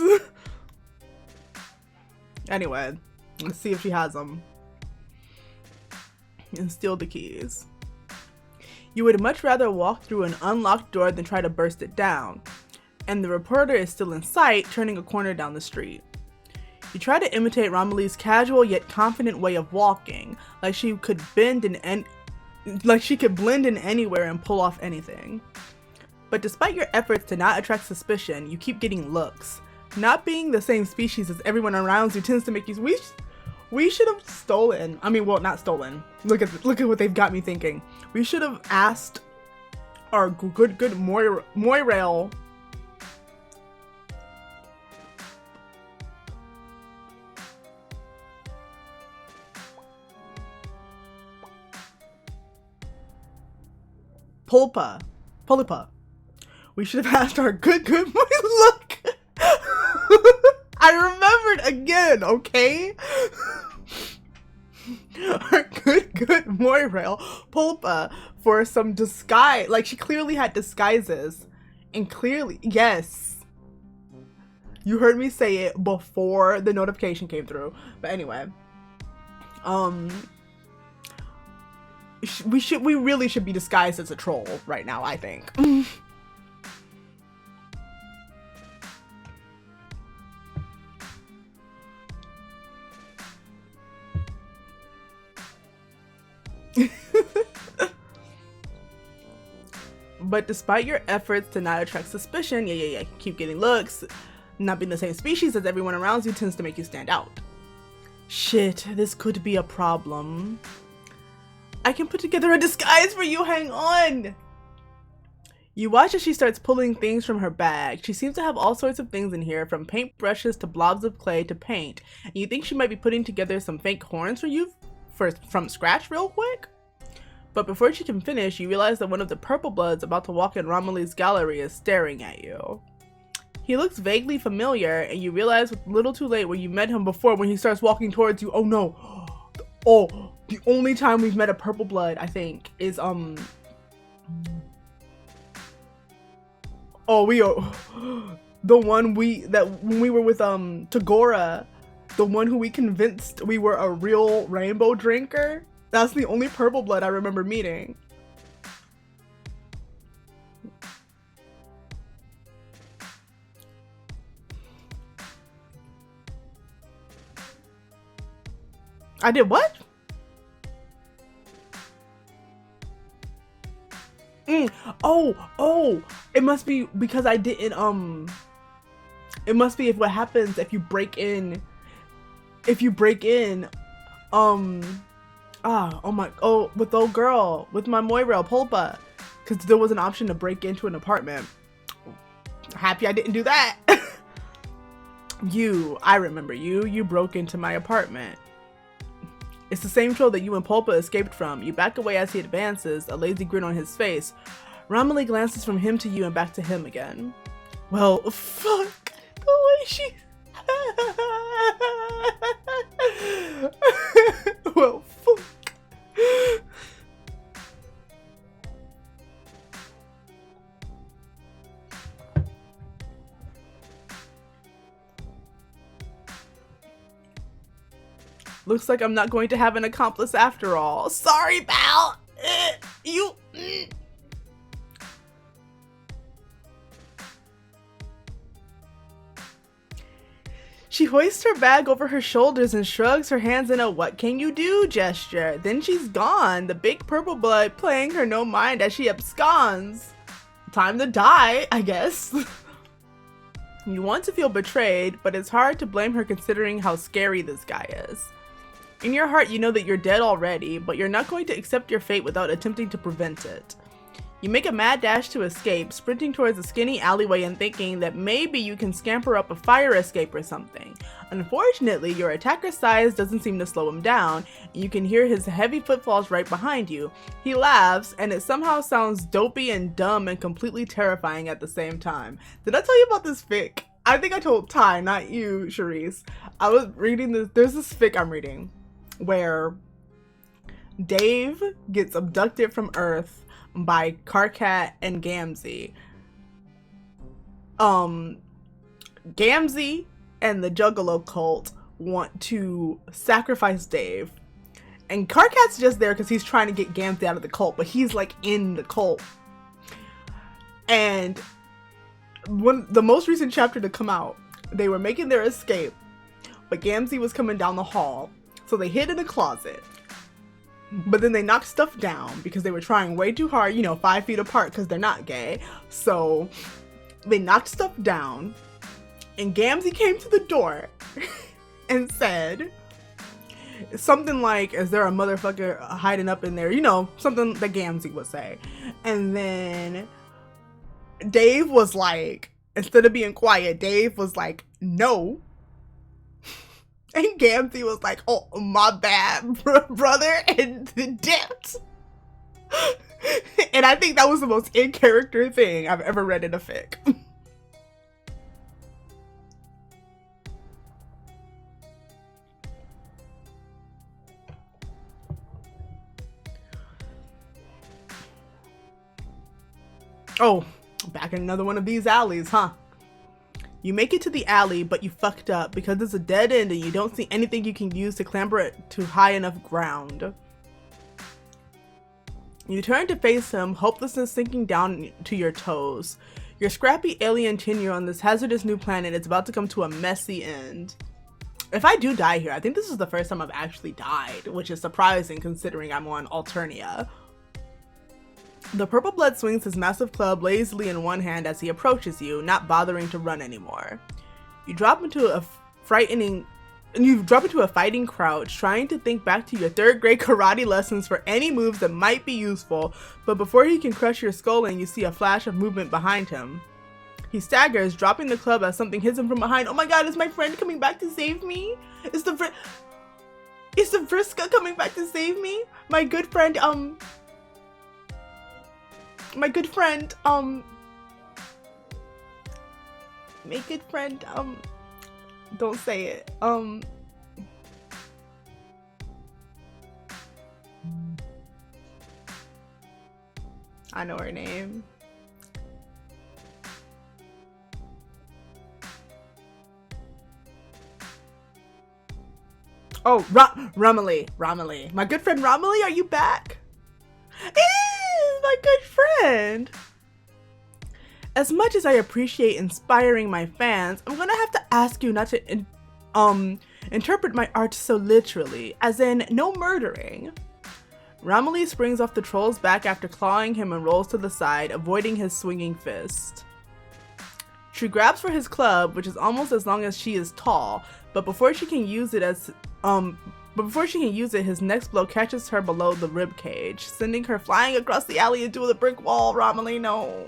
Anyway, let's see if she has them. And steal the keys. You would much rather walk through an unlocked door than try to burst it down. And the reporter is still in sight, turning a corner down the street. You try to imitate Remele's casual yet confident way of walking, like she could blend in anywhere and pull off anything. But despite your efforts to not attract suspicion, you keep getting looks. Not being the same species as everyone around you tends to make you. We should have stolen. I mean, well, not stolen. Look at what they've got me thinking. We should have asked our good Moirail. Polypa. We should have asked our good look. I remembered again, okay? Our good Moirail, Polypa, for some disguise. Like, she clearly had disguises. And clearly, yes. You heard me say it before the notification came through. But anyway. We really should be disguised as a troll right now, I think. But despite your efforts to not attract suspicion, keep getting looks, not being the same species as everyone around you tends to make you stand out. Shit, this could be a problem. I can put together a disguise for you, hang on! You watch as she starts pulling things from her bag. She seems to have all sorts of things in here, from paintbrushes to blobs of clay to paint. And you think she might be putting together some fake horns for you from scratch real quick? But before she can finish, you realize that one of the purple bloods about to walk in Remele's gallery is staring at you. He looks vaguely familiar, and you realize a little too late when you met him before when he starts walking towards you. Oh no! Oh, the only time we've met a purple blood, I think, is The one when we were with Tagora, the one who we convinced we were a real rainbow drinker. That's the only purple blood I remember meeting. I did what? Oh, it must be because I didn't, it must be if what happens if you break in, with the old girl, with my Moira, Polypa, because there was an option to break into an apartment. Happy I didn't do that. I remember you broke into my apartment. It's the same troll that you and Polypa escaped from. You back away as he advances, a lazy grin on his face. Remele glances from him to you and back to him again. Well, fuck. The way she... well, fuck. Looks like I'm not going to have an accomplice after all. Sorry, pal. She hoists her bag over her shoulders and shrugs her hands in a "what can you do" gesture. Then she's gone, the big purple blood playing her no mind as she absconds. Time to die, I guess. You want to feel betrayed, but it's hard to blame her considering how scary this guy is. In your heart, you know that you're dead already, but you're not going to accept your fate without attempting to prevent it. You make a mad dash to escape, sprinting towards a skinny alleyway and thinking that maybe you can scamper up a fire escape or something. Unfortunately, your attacker's size doesn't seem to slow him down, and you can hear his heavy footfalls right behind you. He laughs, and it somehow sounds dopey and dumb and completely terrifying at the same time. Did I tell you about this fic? I think I told Ty, not you, Charisse. I was reading this, there's this fic I'm reading where Dave gets abducted from Earth by Karkat and Gamzee. Gamzee and the Juggalo cult want to sacrifice Dave. And Karkat's just there because he's trying to get Gamzee out of the cult, but he's like in the cult. And when the most recent chapter to come out, they were making their escape, but Gamzee was coming down the hall. So they hid in a closet, but then they knocked stuff down because they were trying way too hard, 5 feet apart because they're not gay. So they knocked stuff down, and Gamzee came to the door and said something like, "Is there a motherfucker hiding up in there?" Something that Gamzee would say. And then Dave was like, instead of being quiet, Dave was like, "No." And Gamzee was like, "Oh, my bad, brother," and dipped. And I think that was the most in-character thing I've ever read in a fic. Oh, back in another one of these alleys, huh? You make it to the alley, but you fucked up because it's a dead end and you don't see anything you can use to clamber it to high enough ground. You turn to face him, hopelessness sinking down to your toes. Your scrappy alien tenure on this hazardous new planet is about to come to a messy end. If I do die here, I think this is the first time I've actually died, which is surprising considering I'm on Alternia. The purple blood swings his massive club lazily in one hand as he approaches you, not bothering to run anymore. You drop into a fighting crouch, trying to think back to your 3rd grade karate lessons for any moves that might be useful, but before he can crush your skull in, you see a flash of movement behind him. He staggers, dropping the club as something hits him from behind. Oh my god, is my friend coming back to save me? Is the Vriska coming back to save me? My good friend, don't say it. I know her name. Oh, Remele. My good friend Remele, are you back? My good friend. As much as I appreciate inspiring my fans, I'm gonna have to ask you not to interpret my art so literally, as in no murdering. Remele springs off the troll's back after clawing him and rolls to the side, avoiding his swinging fist. She grabs for his club, which is almost as long as she is tall, but before she can use it, his next blow catches her below the rib cage, sending her flying across the alley into the brick wall. Remele, no.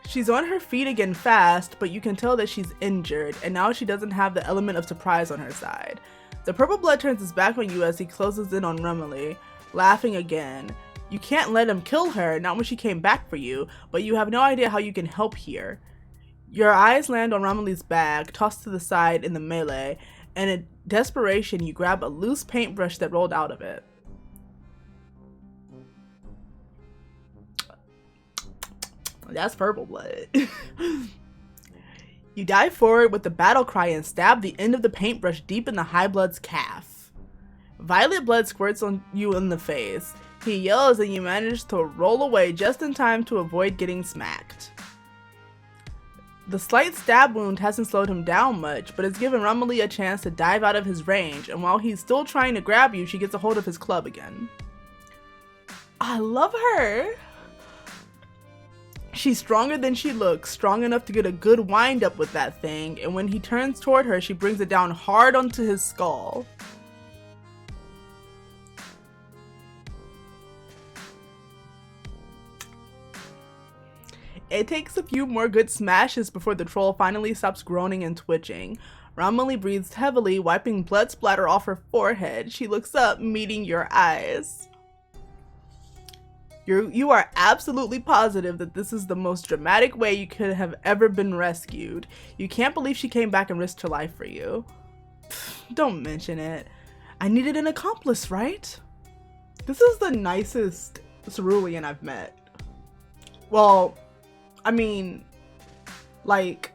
She's on her feet again fast, but you can tell that she's injured, and now she doesn't have the element of surprise on her side. The purple blood turns his back on you as he closes in on Remele, laughing again. You can't let him kill her, not when she came back for you, but you have no idea how you can help here. Your eyes land on Remele's bag, tossed to the side in the melee, and in desperation you grab a loose paintbrush that rolled out of it. That's purple blood. You dive forward with the battle cry and stab the end of the paintbrush deep in the high blood's calf. Violet blood squirts on you in the face. He yells and you manage to roll away just in time to avoid getting smacked. The slight stab wound hasn't slowed him down much, but it's given Remele a chance to dive out of his range, and while he's still trying to grab you, she gets a hold of his club again. I love her! She's stronger than she looks, strong enough to get a good wind up with that thing, and when he turns toward her, she brings it down hard onto his skull. It takes a few more good smashes before the troll finally stops groaning and twitching. Remele breathes heavily, wiping blood splatter off her forehead. She looks up, meeting your eyes. You are absolutely positive that this is the most dramatic way you could have ever been rescued. You can't believe she came back and risked her life for you. Don't mention it. I needed an accomplice, right? This is the nicest cerulean I've met. Well, I mean, like,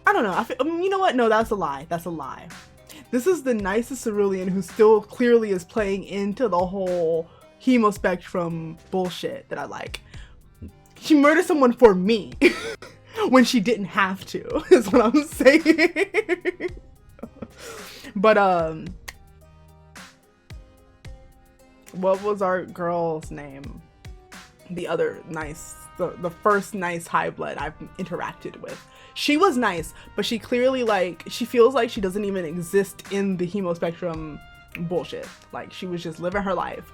I don't know. You know what? No, that's a lie. That's a lie. This is the nicest cerulean who still clearly is playing into the whole hemospectrum bullshit that I like. She murdered someone for me when she didn't have to, is what I'm saying. But, what was our girl's name? The other nice, the first nice high blood I've interacted with. She was nice, but she clearly, like, she feels like she doesn't even exist in the hemospectrum bullshit. Like, she was just living her life.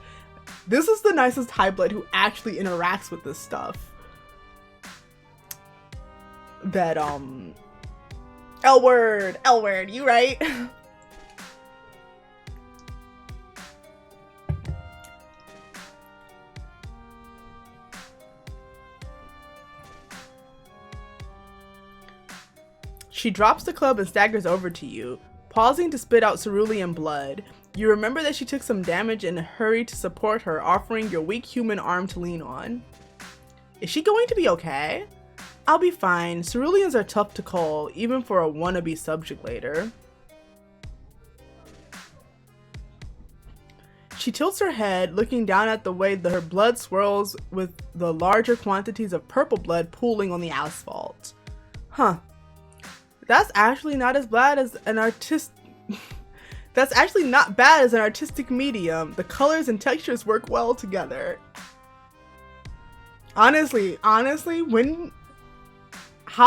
This is the nicest high blood who actually interacts with this stuff. That, Elwurd, you right? She drops the club and staggers over to you, pausing to spit out cerulean blood. You remember that she took some damage and hurry to support her, offering your weak human arm to lean on. Is she going to be okay? I'll be fine. Ceruleans are tough to cull, even for a wannabe subject later. She tilts her head, looking down at the way that her blood swirls with the larger quantities of purple blood pooling on the asphalt. Huh. That's actually not bad as an artistic medium. The colors and textures work well together. Honestly, how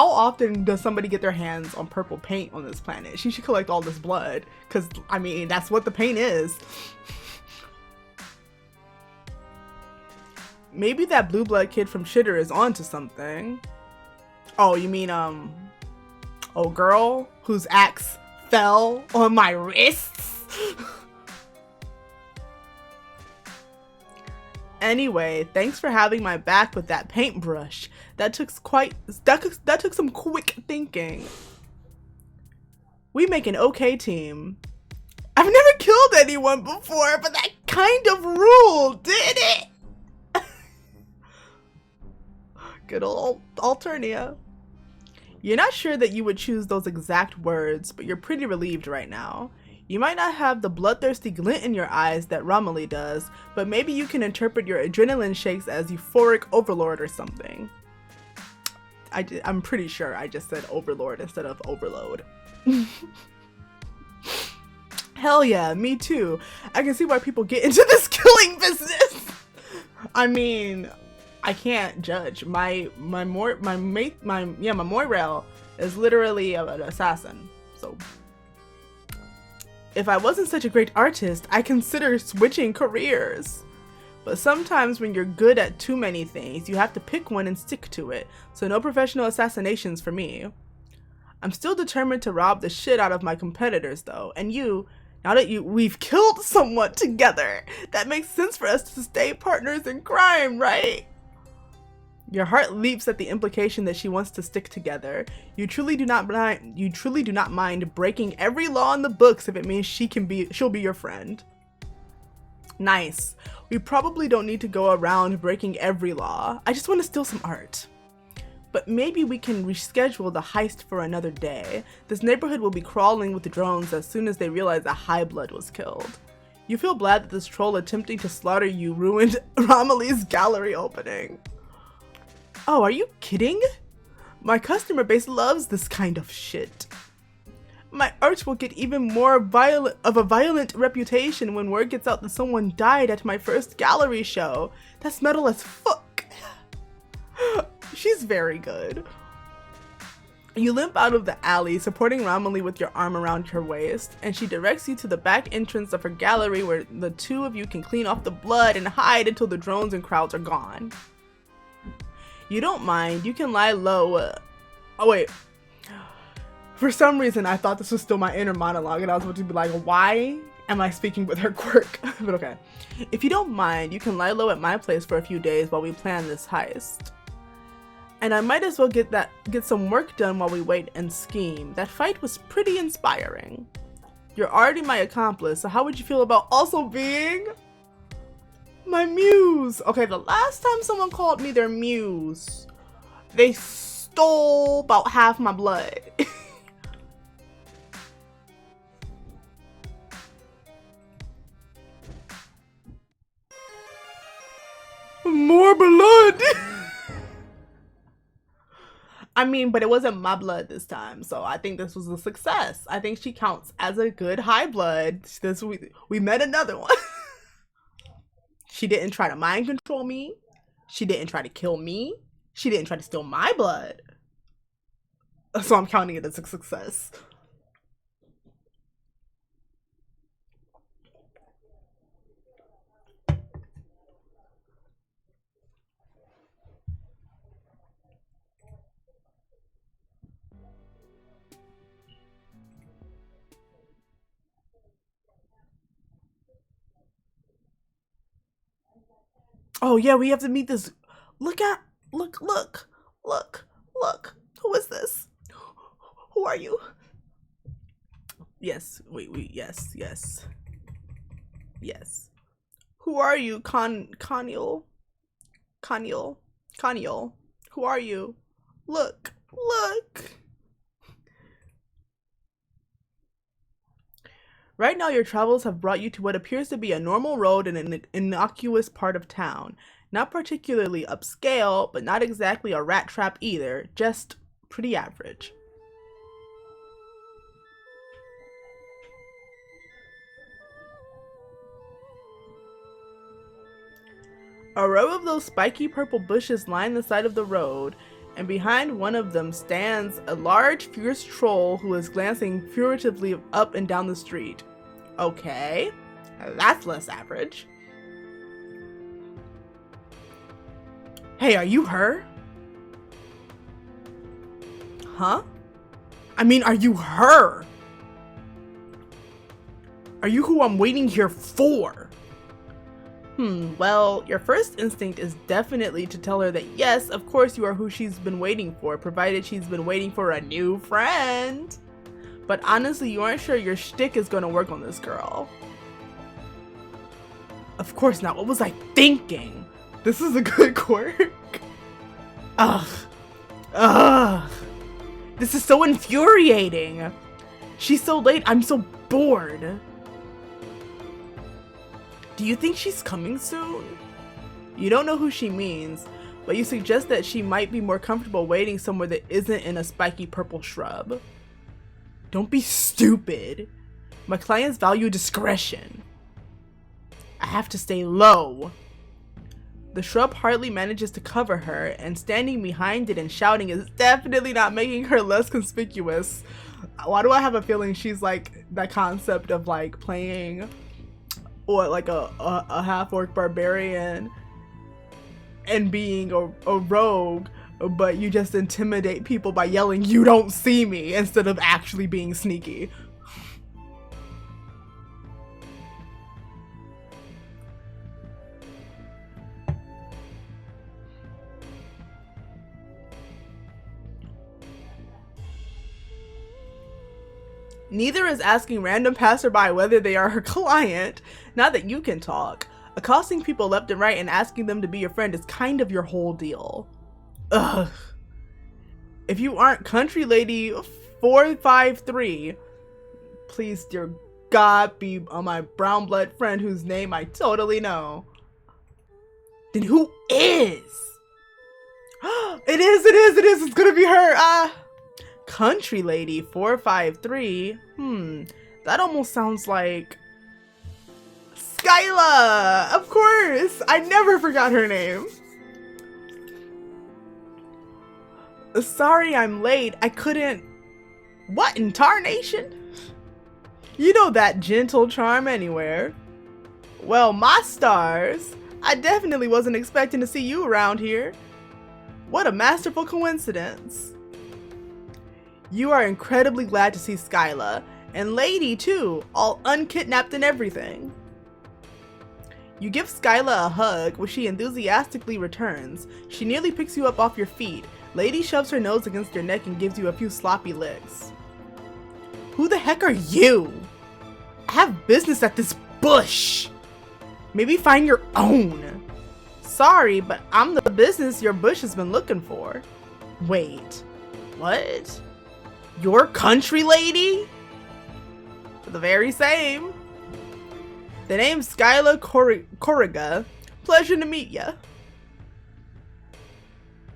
often does somebody get their hands on purple paint on this planet? She should collect all this blood, because, I mean, that's what the paint is. Maybe that blue blood kid from Shitter is onto something. Oh, you mean, oh, girl whose axe fell on my wrists? Anyway, thanks for having my back with that paintbrush. That took some quick thinking. We make an okay team. I've never killed anyone before, but that kind of ruled, did it? Good old Alternia. You're not sure that you would choose those exact words, but you're pretty relieved right now. You might not have the bloodthirsty glint in your eyes that Remele does, but maybe you can interpret your adrenaline shakes as euphoric overlord or something. I'm pretty sure I just said overlord instead of overload. Hell yeah, me too. I can see why people get into this killing business. I mean, I can't judge. My Moirail is literally an assassin. So if I wasn't such a great artist, I consider switching careers. But sometimes when you're good at too many things, you have to pick one and stick to it. So no professional assassinations for me. I'm still determined to rob the shit out of my competitors though. And now that we've killed someone together, that makes sense for us to stay partners in crime, right? Your heart leaps at the implication that she wants to stick together. You truly do not mind breaking every law in the books if it means she'll be your friend. Nice. We probably don't need to go around breaking every law. I just want to steal some art. But maybe we can reschedule the heist for another day. This neighborhood will be crawling with drones as soon as they realize that Highblood was killed. You feel glad that this troll attempting to slaughter you ruined Remele's gallery opening. Oh, are you kidding? My customer base loves this kind of shit. My art will get even more of a violent reputation when word gets out that someone died at my first gallery show. That's metal as fuck. She's very good. You limp out of the alley, supporting Remele with your arm around her waist, and she directs you to the back entrance of her gallery where the two of you can clean off the blood and hide until the drones and crowds are gone. You don't mind, you can lie low. Oh wait. For some reason, I thought this was still my inner monologue, and I was about to be like, why am I speaking with her quirk? But okay. If you don't mind, you can lie low at my place for a few days while we plan this heist. And I might as well get some work done while we wait and scheme. That fight was pretty inspiring. You're already my accomplice, so how would you feel about also being my muse? Okay, the last time someone called me their muse, they stole about half my blood. More blood. I mean, but it wasn't my blood this time, so I think this was a success. I think she counts as a good high blood. We met another one. She didn't try to mind control me. She didn't try to kill me. She didn't try to steal my blood. So I'm counting it as a success. Oh yeah, we have to meet this. Look. Who is this? Who are you? Yes, yes. Who are you, Konyyl? Who are you? Look. Right now, your travels have brought you to what appears to be a normal road in an innocuous part of town. Not particularly upscale, but not exactly a rat trap either, just pretty average. A row of those spiky purple bushes line the side of the road, and behind one of them stands a large, fierce troll who is glancing furtively up and down the street. Okay, that's less average. Hey, are you her? Huh? I mean, are you her? Are you who I'm waiting here for? Well, your first instinct is definitely to tell her that yes, of course you are who she's been waiting for, provided she's been waiting for a new friend. But honestly, you aren't sure your shtick is gonna work on this girl. Of course not. What was I thinking? This is a good quirk. Ugh. This is so infuriating. She's so late, I'm so bored. Do you think she's coming soon? You don't know who she means, but you suggest that she might be more comfortable waiting somewhere that isn't in a spiky purple shrub. Don't be stupid. My clients value discretion. I have to stay low. The shrub hardly manages to cover her, and standing behind it and shouting is definitely not making her less conspicuous. Why do I have a feeling she's like that concept of like playing or like a half-orc barbarian and being a rogue, but you just intimidate people by yelling, "You don't see me," instead of actually being sneaky. Neither is asking random passerby whether they are her client. Now that you can talk, accosting people left and right and asking them to be your friend is kind of your whole deal. Ugh. If you aren't Country Lady 453, please, dear God, be my brown blood friend whose name I totally know. Then who is? It is, it's gonna be her. Country Lady 453. That almost sounds like Skyla. Of course, I never forgot her name. Sorry I'm late. I couldn't. What in tarnation? You know that gentle charm anywhere. Well, my stars. I definitely wasn't expecting to see you around here. What a masterful coincidence. You are incredibly glad to see Skyla, and Lady too, all unkidnapped and everything. You give Skyla a hug, which she enthusiastically returns. She nearly picks you up off your feet. Lady shoves her nose against your neck and gives you a few sloppy licks. Who the heck are you? I have business at this bush. Maybe find your own. Sorry, but I'm the business your bush has been looking for. Wait, what? Your Country Lady? The very same. The name's Skyla Corriga. Pleasure to meet ya.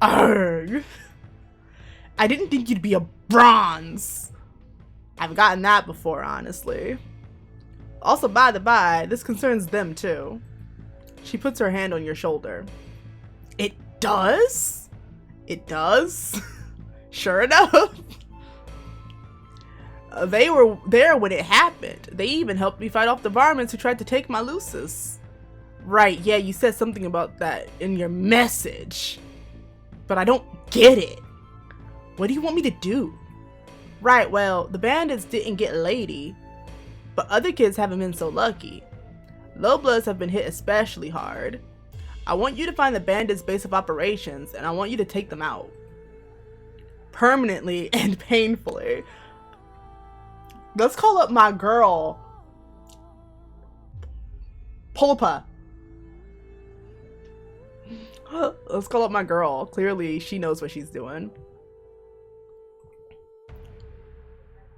Arrgh. I didn't think you'd be a bronze. I've gotten that before, honestly. Also, by the by, this concerns them too. She puts her hand on your shoulder. It does? It does? Sure enough. They were there when it happened. They even helped me fight off the varmints who tried to take my Lucis. Right, yeah, you said something about that in your message. But I don't get it. What do you want me to do? Right, well, the bandits didn't get Lady, but other kids haven't been so lucky. Lowbloods have been hit especially hard. I want you to find the bandits' base of operations, and I want you to take them out. Permanently and painfully. Let's call up my girl, Polypa. Let's call up my girl. Clearly, she knows what she's doing.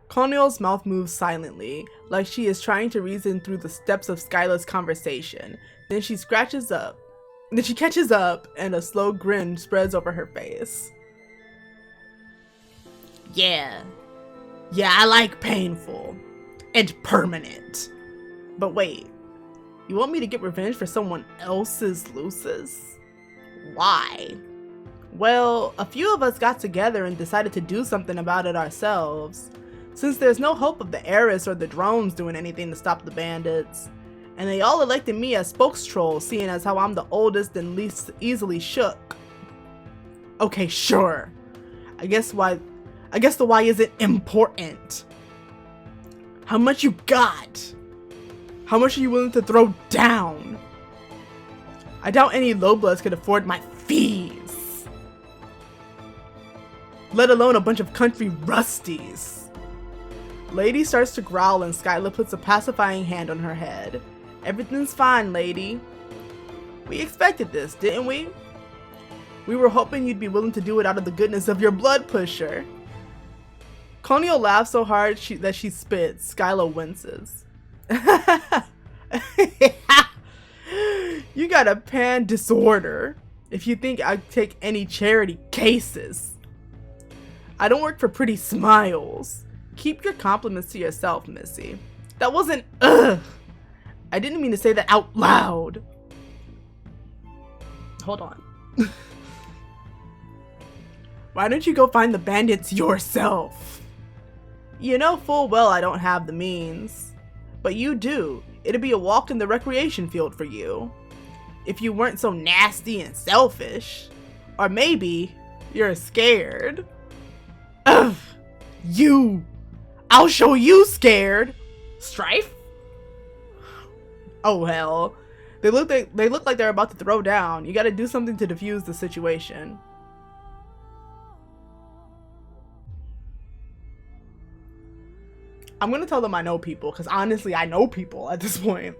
Konnyyl's mouth moves silently, like she is trying to reason through the steps of Skyla's conversation. Then she catches up, and a slow grin spreads over her face. Yeah, I like painful and permanent. But wait, you want me to get revenge for someone else's Lucis? Why? Well, a few of us got together and decided to do something about it ourselves. Since there's no hope of the heiress or the drones doing anything to stop the bandits, and they all elected me as spokestroll, seeing as how I'm the oldest and least easily shook. Okay, sure. I guess the why isn't important. How much you got? How much are you willing to throw down? I doubt any lowbloods could afford my fees. Let alone a bunch of country rusties. Lady starts to growl and Skyla puts a pacifying hand on her head. Everything's fine, Lady. We expected this, didn't we? We were hoping you'd be willing to do it out of the goodness of your blood pusher. Konyyl laughs so hard that she spits. Skyla winces. You got a pan disorder if you think I'd take any charity cases. I don't work for pretty smiles. Keep your compliments to yourself, Missy. That wasn't ugh. I didn't mean to say that out loud. Hold on. Why don't you go find the bandits yourself? You know full well I don't have the means. But you do. It'd be a walk in the recreation field for you. If you weren't so nasty and selfish. Or maybe you're scared. Ugh. You. I'll show you scared. Strife? Oh hell. They look like they're about to throw down. You gotta do something to defuse the situation. I'm gonna tell them I know people, because honestly I know people at this point.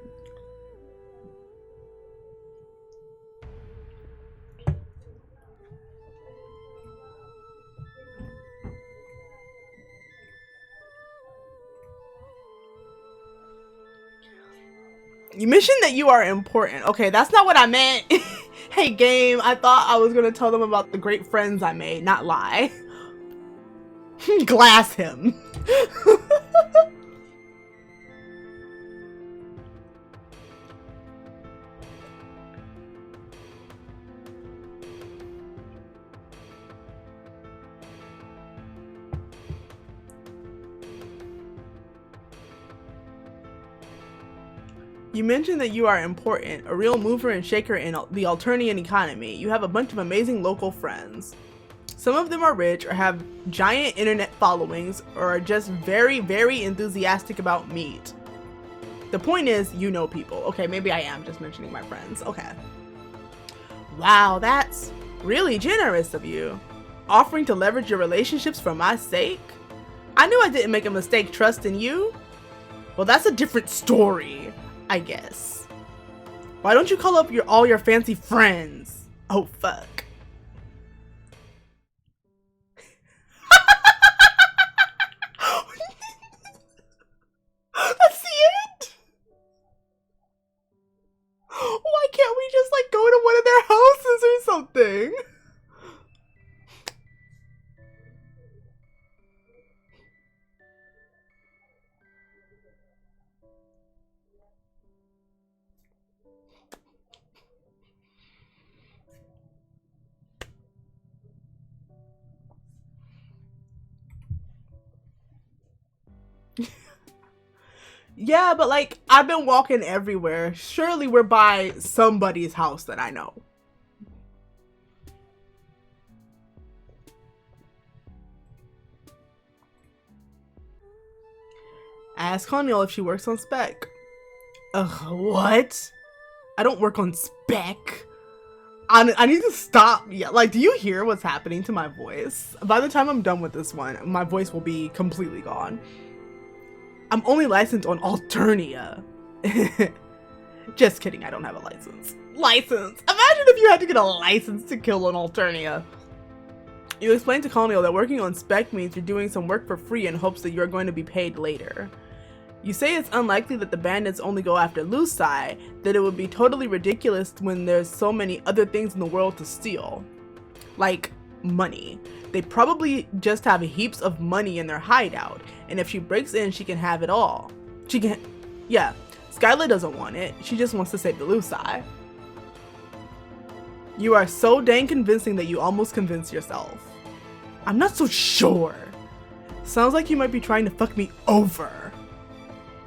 You mentioned that you are important. Okay, that's not what I meant. Hey game, I thought I was gonna tell them about the great friends I made, not lie. Glass him. You mentioned that you are important, a real mover and shaker in the Alternian economy. You have a bunch of amazing local friends. Some of them are rich or have giant internet followings or are just very, very enthusiastic about meat. The point is, you know people. Okay, maybe I am just mentioning my friends. Okay. Wow, that's really generous of you. Offering to leverage your relationships for my sake? I knew I didn't make a mistake trusting you. Well, that's a different story, I guess. Why don't you call up all your fancy friends? Oh, fuck. That's the end? Why can't we just like go to one of their houses or something? Yeah, but like, I've been walking everywhere. Surely we're by somebody's house that I know. Ask Konyyl if she works on spec. Ugh, what? I don't work on spec. I need to stop. Yeah, like, do you hear what's happening to my voice? By the time I'm done with this one, my voice will be completely gone. I'm only licensed on Alternia. Just kidding, I don't have a license. License! Imagine if you had to get a license to kill on Alternia. You explain to Konyyl that working on spec means you're doing some work for free in hopes that you're going to be paid later. You say it's unlikely that the bandits only go after Lucai, that it would be totally ridiculous when there's so many other things in the world to steal. Like, money. They probably just have heaps of money in their hideout, and if she breaks in, she can have it all. She can, yeah, Skyla doesn't want it, she just wants to save the Lucai. You are so dang convincing that you almost convince yourself. I'm not so sure. Sounds like you might be trying to fuck me over.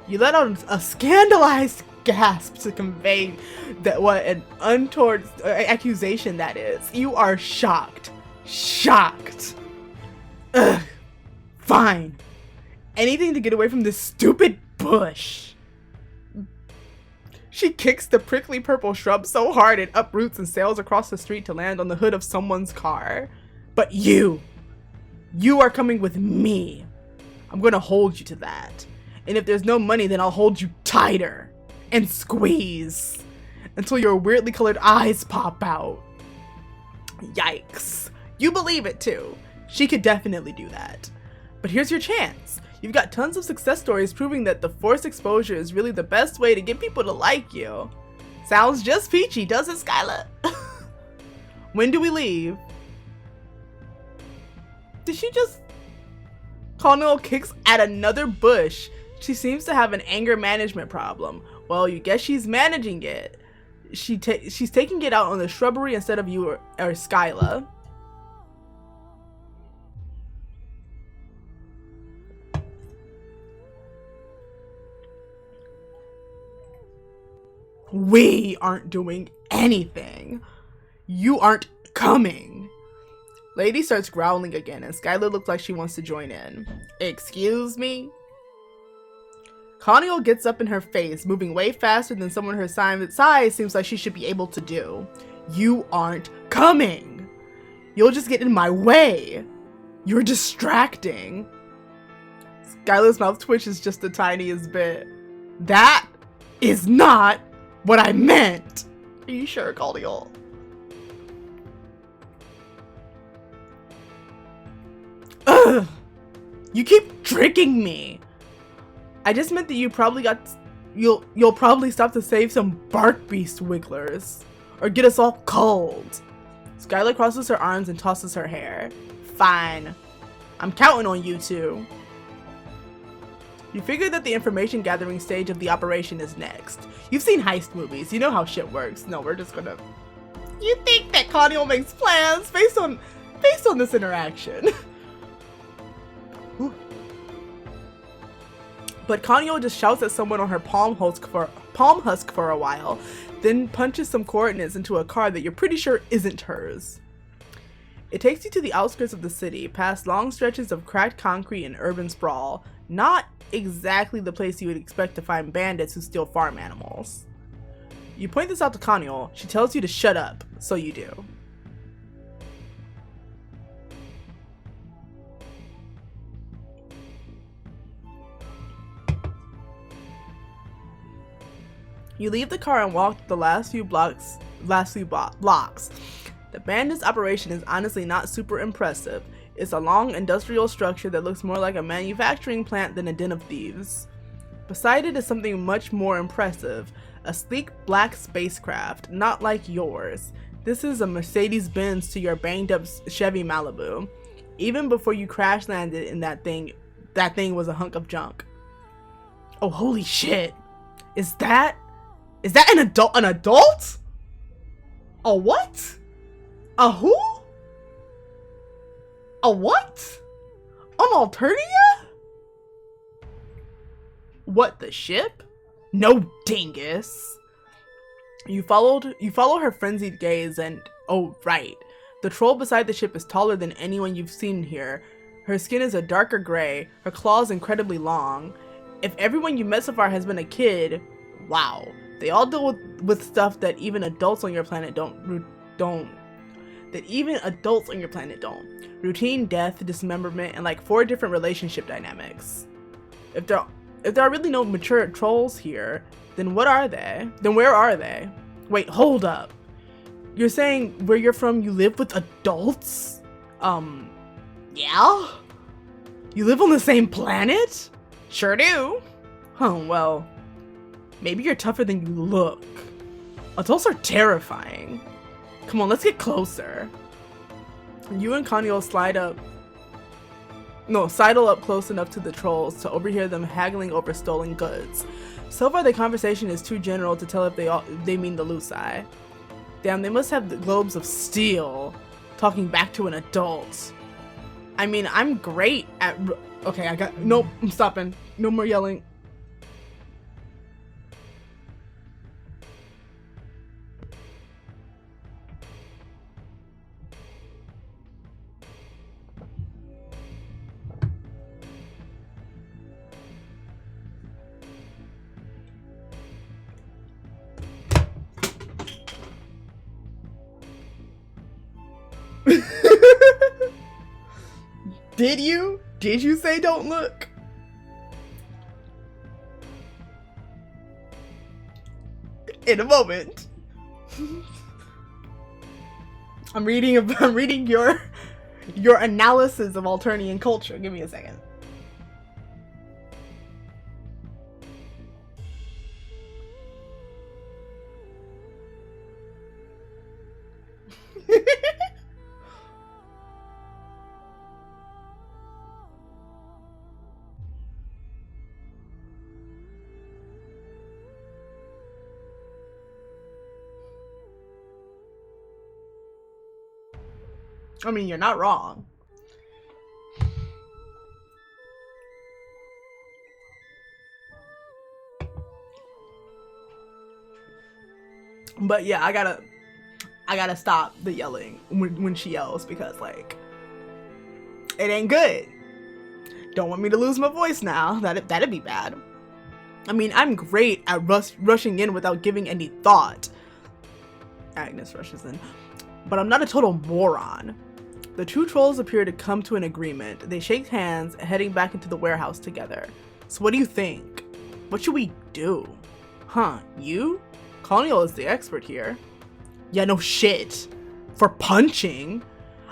You let out a scandalized gasp to convey that what an untoward accusation that is. You are shocked. Shocked. Ugh. Fine. Anything to get away from this stupid bush. She kicks the prickly purple shrub so hard it uproots and sails across the street to land on the hood of someone's car. But you are coming with me. I'm gonna hold you to that. And if there's no money, then I'll hold you tighter and squeeze until your weirdly colored eyes pop out. Yikes. You believe it too. She could definitely do that. But here's your chance. You've got tons of success stories proving that the forced exposure is really the best way to get people to like you. Sounds just peachy, does it, Skylar? When do we leave? Did she just... Konyyl kicks at another bush. She seems to have an anger management problem. Well, you guess she's managing it. She's taking it out on the shrubbery instead of you or Skylar. We aren't doing anything. You aren't coming. Lady starts growling again, and Skylar looks like she wants to join in. Excuse me? Konyyl gets up in her face, moving way faster than someone her size seems like she should be able to do. You aren't coming. You'll just get in my way. You're distracting. Skylar's mouth twitches just the tiniest bit. That is not what I meant. Are you sure, Konyyl? Ugh! You keep tricking me. I just meant that you'll probably stop to save some bark beast wigglers. Or get us all cold. Skylar crosses her arms and tosses her hair. Fine. I'm counting on you two. You figure that the information gathering stage of the operation is next. You've seen heist movies. You know how shit works. No, we're just gonna... You think that Konyyl makes plans based on this interaction. But Konyyl just shouts at someone on her palm husk for a while, then punches some coordinates into a car that you're pretty sure isn't hers. It takes you to the outskirts of the city, past long stretches of cracked concrete and urban sprawl. Not exactly the place you would expect to find bandits who steal farm animals. You point this out to Konyyl. She tells you to shut up, so you do. You leave the car and walk the last few blocks. The bandits' operation is honestly not super impressive. It's a long industrial structure that looks more like a manufacturing plant than a den of thieves. Beside it is something much more impressive, a sleek black spacecraft, not like yours. This is a Mercedes-Benz to your banged up Chevy Malibu. Even before you crash landed in that thing was a hunk of junk. Oh, holy shit. Is that an adult? A what? A who? A what? An Alternia? What, the ship? No, dingus. You follow her frenzied gaze and, oh right, the troll beside the ship is taller than anyone you've seen here. Her skin is a darker gray, her claws incredibly long. If everyone you met so far has been a kid, wow. They all deal with stuff that even adults on your planet don't. Routine, death, dismemberment, and like 4 different relationship dynamics. If there are really no mature trolls here, then what are they? Then where are they? Wait, hold up. You're saying where you're from you live with adults? Yeah? You live on the same planet? Sure do. Oh, well, maybe you're tougher than you look. Adults are terrifying. Come on, let's get closer. You and Konyyl sidle up close enough to the trolls to overhear them haggling over stolen goods. So far, the conversation is too general to tell if they mean the Lucii. Damn, they must have the globes of steel, talking back to an adult. I mean, I'm great at... Okay, nope, I'm stopping. No more yelling. Did you? Did you say don't look? In a moment. I'm reading your your analysis of Alternian culture. Give me a second. I mean, you're not wrong. But yeah, I gotta stop the yelling when she yells, because like, it ain't good. Don't want me to lose my voice now. That'd be bad. I mean, I'm great at rushing in without giving any thought. Agnes rushes in. But I'm not a total moron. The two trolls appear to come to an agreement. They shake hands, heading back into the warehouse together. So what do you think? What should we do? Huh, you? Konyyl is the expert here. Yeah, no shit. For punching.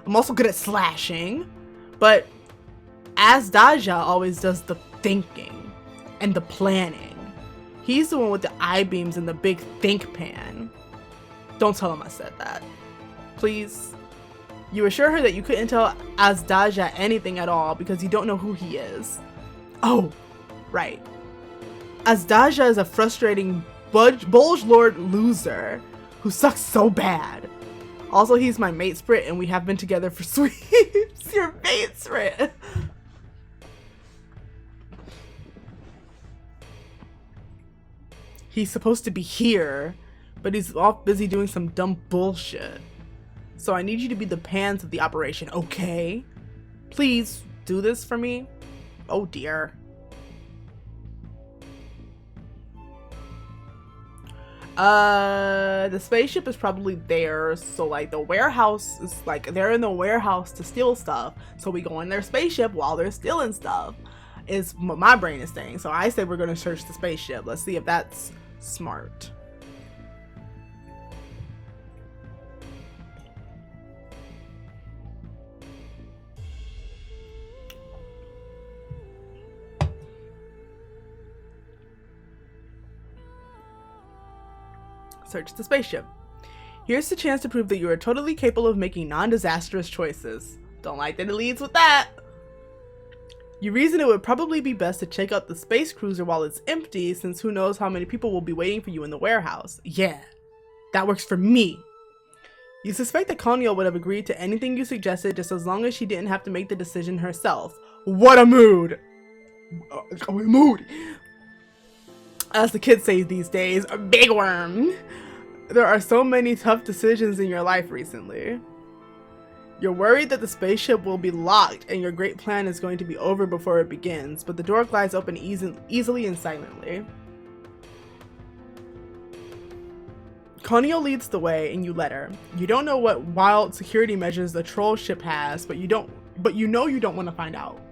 I'm also good at slashing. But Azdaja always does the thinking and the planning. He's the one with the eye beams and the big think pan. Don't tell him I said that. Please. You assure her that you couldn't tell Azdaja anything at all because you don't know who he is. Oh, right. Azdaja is a frustrating bulge lord loser who sucks so bad. Also, he's my mate sprit and we have been together for sweeps. Your mate sprit. He's supposed to be here, but he's off busy doing some dumb bullshit. So I need you to be the pants of the operation, okay? Please do this for me. Oh dear. The spaceship is probably there, so like the warehouse is like, they're in the warehouse to steal stuff, so we go in their spaceship while they're stealing stuff, is what my brain is saying. So I say we're gonna search the spaceship. Let's see if that's smart. Search the spaceship. Here's the chance to prove that you are totally capable of making non-disastrous choices. Don't like that it leads with that. You reason it would probably be best to check out the space cruiser while it's empty, since who knows how many people will be waiting for you in the warehouse. Yeah, that works for me. You suspect that Konyyl would have agreed to anything you suggested just as long as she didn't have to make the decision herself. What a mood! Mood! As the kids say these days, a big worm. There are so many tough decisions in your life recently. You're worried that the spaceship will be locked and your great plan is going to be over before it begins, but the door glides open easily and silently. Konyyl leads the way and you let her. You don't know what wild security measures the troll ship has, but you know you don't want to find out.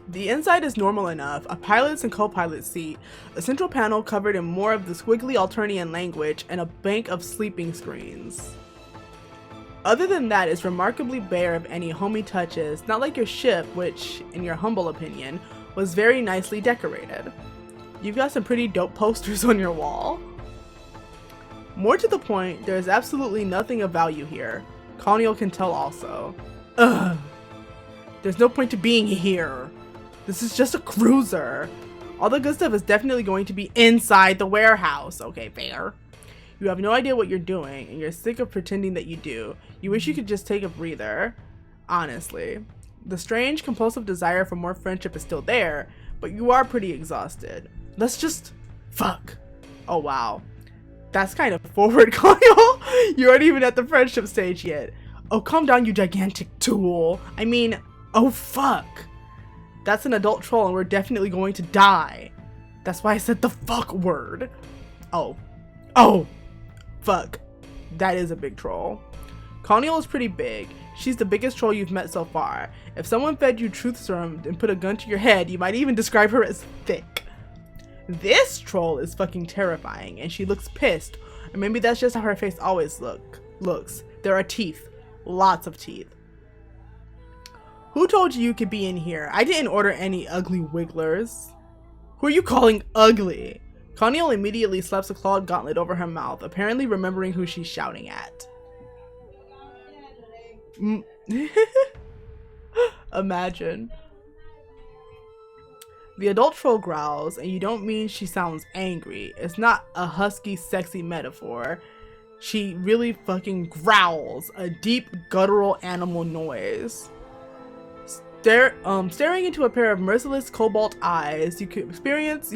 The inside is normal enough, a pilot's and co-pilot seat, a central panel covered in more of the squiggly Alternian language, and a bank of sleeping screens. Other than that, it's remarkably bare of any homey touches, not like your ship, which, in your humble opinion, was very nicely decorated. You've got some pretty dope posters on your wall. More to the point, there is absolutely nothing of value here. Konyyl can tell also. Ugh. There's no point to being here. This is just a cruiser. All the good stuff is definitely going to be inside the warehouse. Okay, fair. You have no idea what you're doing, and you're sick of pretending that you do. You wish you could just take a breather. Honestly. The strange, compulsive desire for more friendship is still there, but you are pretty exhausted. Let's just fuck. Oh, wow. That's kind of forward, Konyyl. You aren't even at the friendship stage yet. Oh, calm down, you gigantic tool. I mean, oh, fuck. That's an adult troll and we're definitely going to die. That's why I said the fuck word. Oh. Oh. Fuck. That is a big troll. Konyyl is pretty big. She's the biggest troll you've met so far. If someone fed you truth serum and put a gun to your head, you might even describe her as thick. This troll is fucking terrifying and she looks pissed. Or maybe that's just how her face always looks. There are teeth. Lots of teeth. Who told you could be in here? I didn't order any ugly wigglers. Who are you calling ugly? Konyyl immediately slaps a clawed gauntlet over her mouth, apparently remembering who she's shouting at. Imagine. The adult troll growls, and you don't mean she sounds angry. It's not a husky, sexy metaphor. She really fucking growls, a deep, guttural animal noise. Staring into a pair of merciless cobalt eyes, you can experience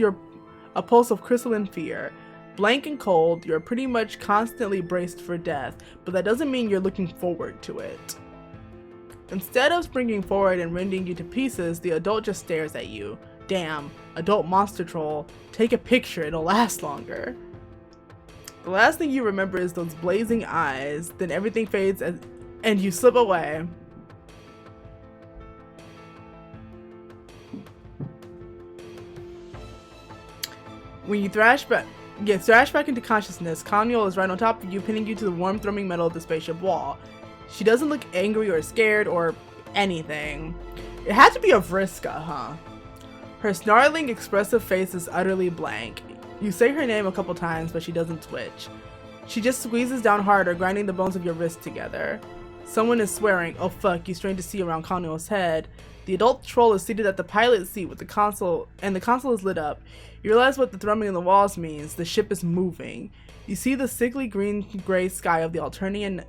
a pulse of crystalline fear. Blank and cold, you're pretty much constantly braced for death, but that doesn't mean you're looking forward to it. Instead of springing forward and rending you to pieces, the adult just stares at you. Damn, adult monster troll, take a picture, it'll last longer. The last thing you remember is those blazing eyes, then everything fades and you slip away. When you get thrashed back into consciousness, Konyyl is right on top of you, pinning you to the warm, thrumming metal of the spaceship wall. She doesn't look angry or scared or anything. It had to be a Vriska, huh? Her snarling, expressive face is utterly blank. You say her name a couple times, but she doesn't twitch. She just squeezes down harder, grinding the bones of your wrist together. Someone is swearing. Oh fuck, you strain to see around Konnyyl's head. The adult troll is seated at the pilot seat with the console, and the console is lit up. You realize what the thrumming in the walls means. The ship is moving. You see the sickly green-gray sky of the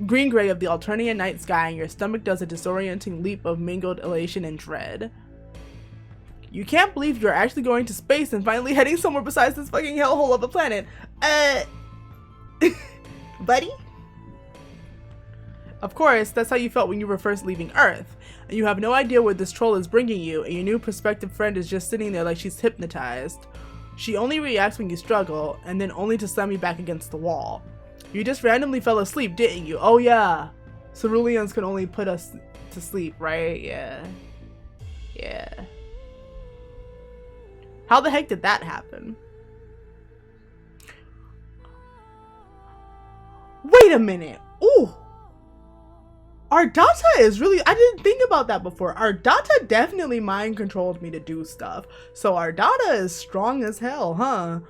green-gray of the Alternian night sky, and your stomach does a disorienting leap of mingled elation and dread. You can't believe you're actually going to space and finally heading somewhere besides this fucking hellhole of a planet. Buddy? Of course, that's how you felt when you were first leaving Earth. And you have no idea where this troll is bringing you, and your new prospective friend is just sitting there like she's hypnotized. She only reacts when you struggle, and then only to slam you back against the wall. You just randomly fell asleep, didn't you? Oh yeah. Ceruleans can only put us to sleep, right? Yeah. Yeah. How the heck did that happen? Wait a minute. Ooh. Ardata is really, I didn't think about that before. Ardata definitely mind controlled me to do stuff. So Ardata is strong as hell, huh?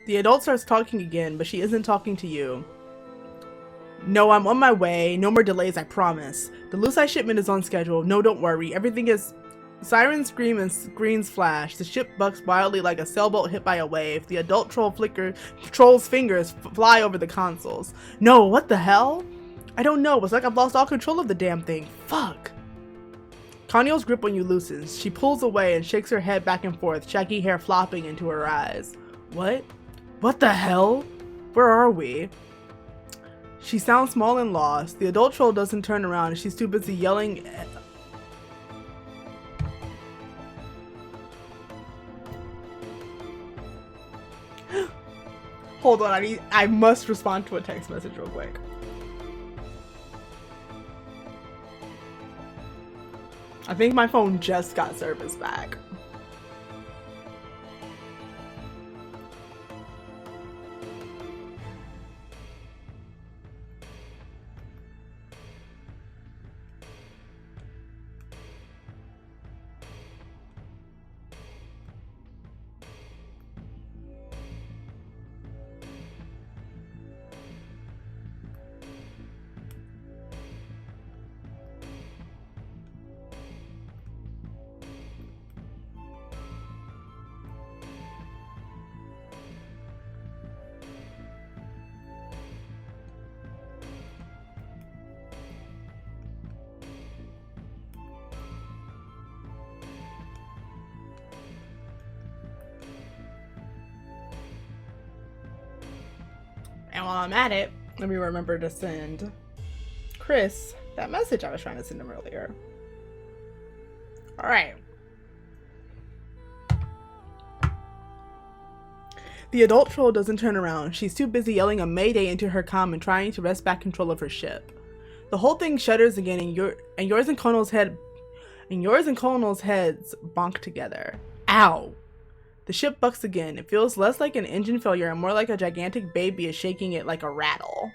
The adult starts talking again, but she isn't talking to you. No, I'm on my way. No more delays, I promise. The Lucite shipment is on schedule. No, don't worry. Everything is... Sirens scream and screens flash. The ship bucks wildly like a sailboat hit by a wave. The adult troll's fingers fly over the consoles. No, what the hell? I don't know. It's like I've lost all control of the damn thing. Fuck. Konyyl's grip on you loosens. She pulls away and shakes her head back and forth, shaggy hair flopping into her eyes. What? What the hell? Where are we? She sounds small and lost. The adult troll doesn't turn around and she's too busy yelling. Hold on, I must respond to a text message real quick. I think my phone just got service back. And while I'm at it, let me remember to send Chris that message I was trying to send him earlier. All right. The adult troll doesn't turn around. She's too busy yelling a mayday into her comm and trying to wrest back control of her ship. The whole thing shudders again, and yours and Konyl's head and yours and Konyyls' heads bonk together. Ow! The ship bucks again. It feels less like an engine failure and more like a gigantic baby is shaking it like a rattle.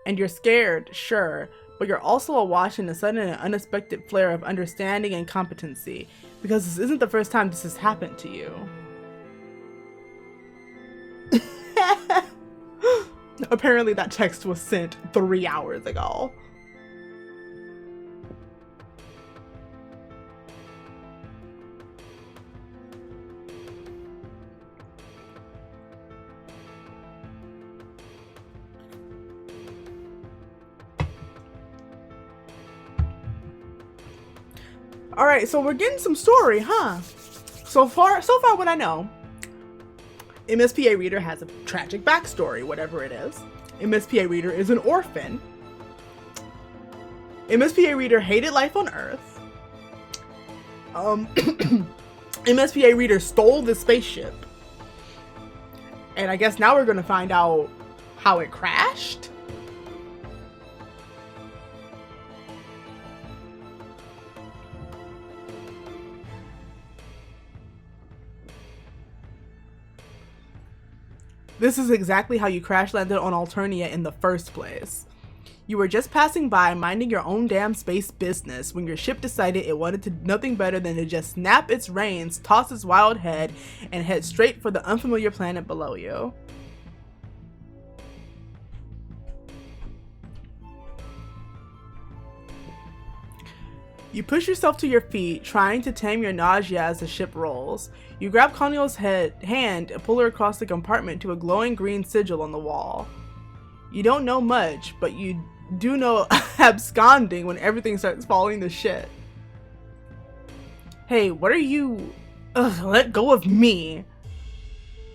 And you're scared, sure, but you're also awash in a sudden and unexpected flare of understanding and competency, because this isn't the first time this has happened to you. Apparently that text was sent 3 hours ago. All right, so we're getting some story, huh? So far what I know, MSPA Reader has a tragic backstory, whatever it is. MSPA Reader is an orphan. MSPA Reader hated life on Earth. MSPA Reader stole the spaceship. And I guess now we're gonna find out how it crashed. This is exactly how you crash landed on Alternia in the first place. You were just passing by, minding your own damn space business, when your ship decided it wanted to nothing better than to just snap its reins, toss its wild head, and head straight for the unfamiliar planet below you. You push yourself to your feet, trying to tame your nausea as the ship rolls. You grab Konyyl's hand and pull her across the compartment to a glowing green sigil on the wall. You don't know much, but you do know absconding when everything starts falling to shit. Hey, what are you? Ugh, let go of me.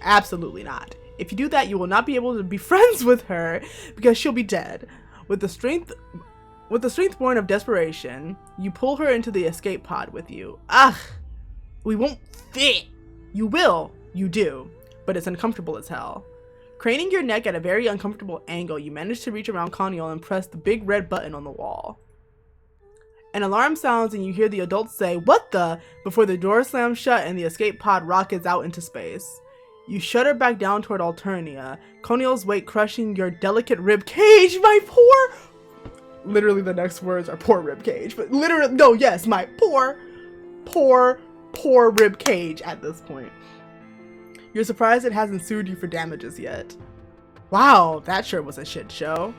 Absolutely not. If you do that, you will not be able to be friends with her because she'll be dead. With the strength born of desperation, you pull her into the escape pod with you. Ugh, we won't fit. You will, you do, but it's uncomfortable as hell. Craning your neck at a very uncomfortable angle, you manage to reach around Konyyl and press the big red button on the wall. An alarm sounds and you hear the adults say, "What the?" before the door slams shut and the escape pod rockets out into space. You shudder back down toward Alternia, Konyyl's weight crushing your delicate rib cage. My poor... Literally the next words are poor rib cage, but literally, no, yes, my poor rib cage at this point. You're surprised it hasn't sued you for damages yet. Wow, that sure was a shit show.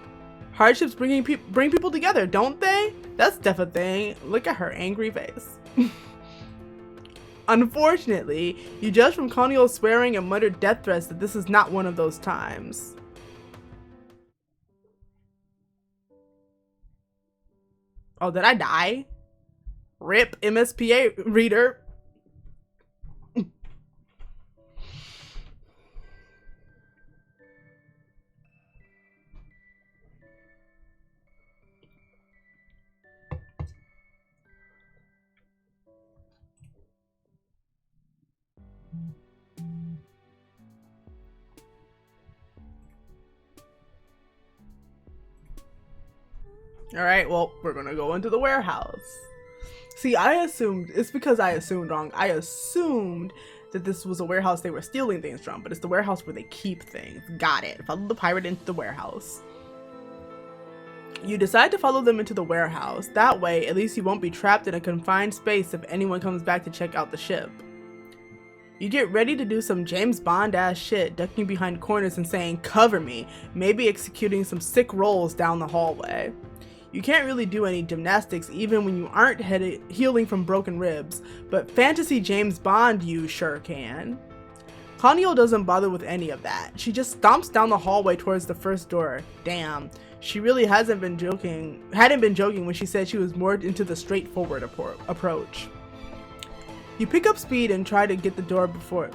Hardships bring people together, don't they? That's def a thing. Look at her angry face. Unfortunately, you judge from Konnyyl's swearing and muttered death threats that this is not one of those times. Oh, did I die? RIP MSPA Reader. Alright, well, we're gonna go into the warehouse. See, it's because I assumed wrong. I assumed that this was a warehouse they were stealing things from, but it's the warehouse where they keep things. Got it. Follow the pirate into the warehouse. You decide to follow them into the warehouse. That way, at least you won't be trapped in a confined space if anyone comes back to check out the ship. You get ready to do some James Bond-ass shit, ducking behind corners and saying, "Cover me," maybe executing some sick rolls down the hallway. You can't really do any gymnastics even when you aren't healing from broken ribs, but fantasy James Bond you sure can. Konyyl doesn't bother with any of that. She just stomps down the hallway towards the first door. Damn, she really hadn't been joking when she said she was more into the straightforward approach. You pick up speed and try to get the door before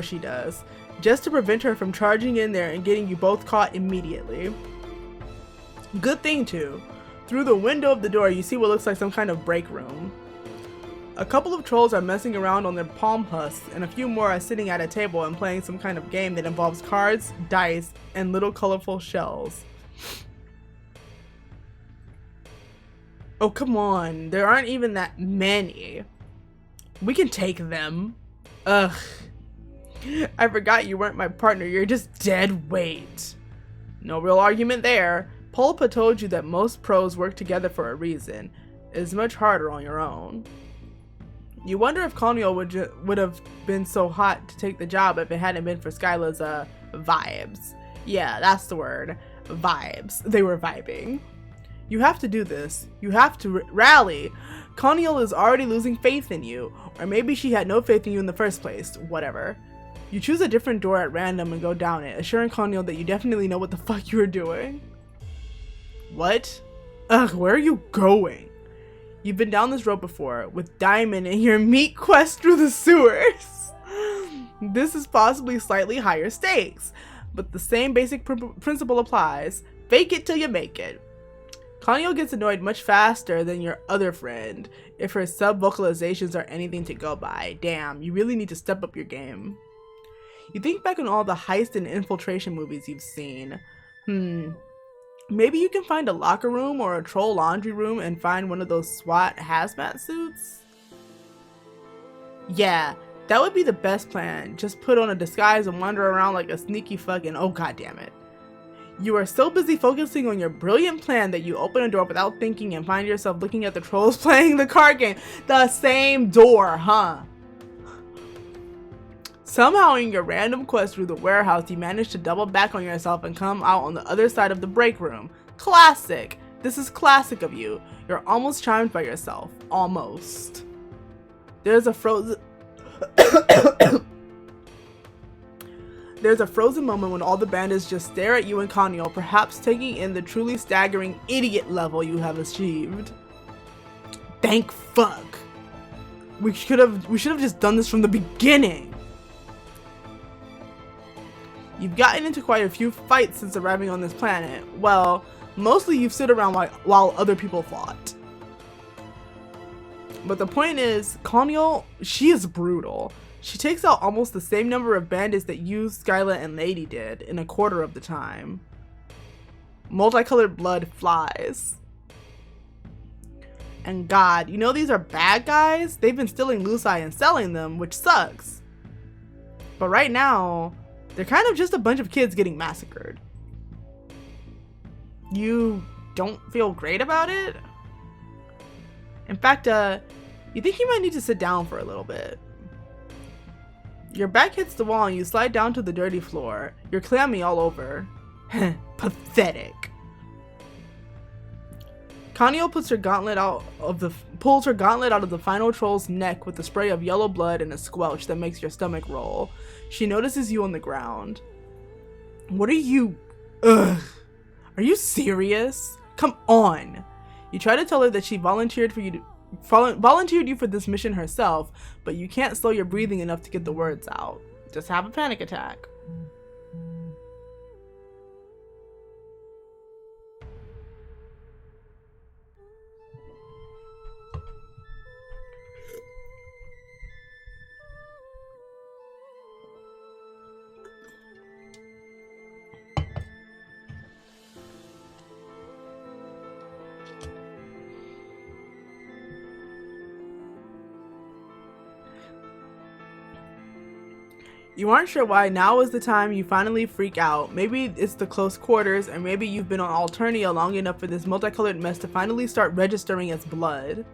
she does, just to prevent her from charging in there and getting you both caught immediately. Good thing too. Through the window of the door, you see what looks like some kind of break room. A couple of trolls are messing around on their palm husks, and a few more are sitting at a table and playing some kind of game that involves cards, dice, and little colorful shells. Oh, come on. There aren't even that many. We can take them. Ugh. I forgot you weren't my partner. You're just dead weight. No real argument there. Polypa told you that most pros work together for a reason. It's much harder on your own. You wonder if Konyyl would have been so hot to take the job if it hadn't been for Skyla's vibes. Yeah, that's the word. Vibes. They were vibing. You have to do this. You have to rally. Konyyl is already losing faith in you. Or maybe she had no faith in you in the first place. Whatever. You choose a different door at random and go down it, assuring Konyyl that you definitely know what the fuck you are doing. What? Ugh, where are you going? You've been down this road before, with Diamond in your meat quest through the sewers. This is possibly slightly higher stakes, but the same basic principle applies. Fake it till you make it. Konyyl gets annoyed much faster than your other friend, if her sub-vocalizations are anything to go by. Damn, you really need to step up your game. You think back on all the heist and infiltration movies you've seen. Maybe you can find a locker room or a troll laundry room and find one of those SWAT hazmat suits? Yeah, that would be the best plan. Just put on a disguise and wander around like a sneaky fucking oh goddammit. You are so busy focusing on your brilliant plan that you open a door without thinking and find yourself looking at the trolls playing the card game. The same door, huh? Somehow in your random quest through the warehouse, you manage to double back on yourself and come out on the other side of the break room. Classic! This is classic of you. You're almost charmed by yourself. Almost. There's a frozen moment when all the bandits just stare at you and Konyyl, perhaps taking in the truly staggering idiot level you have achieved. Thank fuck. We should have just done this from the beginning. You've gotten into quite a few fights since arriving on this planet. Well, mostly you've stood around while other people fought. But the point is, Konyyl, she is brutal. She takes out almost the same number of bandits that you, Skyla, and Lady did in a quarter of the time. Multicolored blood flies. And God, you know these are bad guys? They've been stealing Lucii and selling them, which sucks. But right now, they're kind of just a bunch of kids getting massacred. You don't feel great about it? In fact, you think you might need to sit down for a little bit. Your back hits the wall and you slide down to the dirty floor. You're clammy all over. Pathetic. Konyyl pulls her gauntlet out of the final troll's neck with a spray of yellow blood and a squelch that makes your stomach roll. She notices you on the ground. What are you? Ugh. Are you serious? Come on. You try to tell her that she volunteered you for this mission herself, but you can't slow your breathing enough to get the words out. Just have a panic attack. You aren't sure why now is the time you finally freak out. Maybe it's the close quarters, or maybe you've been on Alternia long enough for this multicolored mess to finally start registering as blood.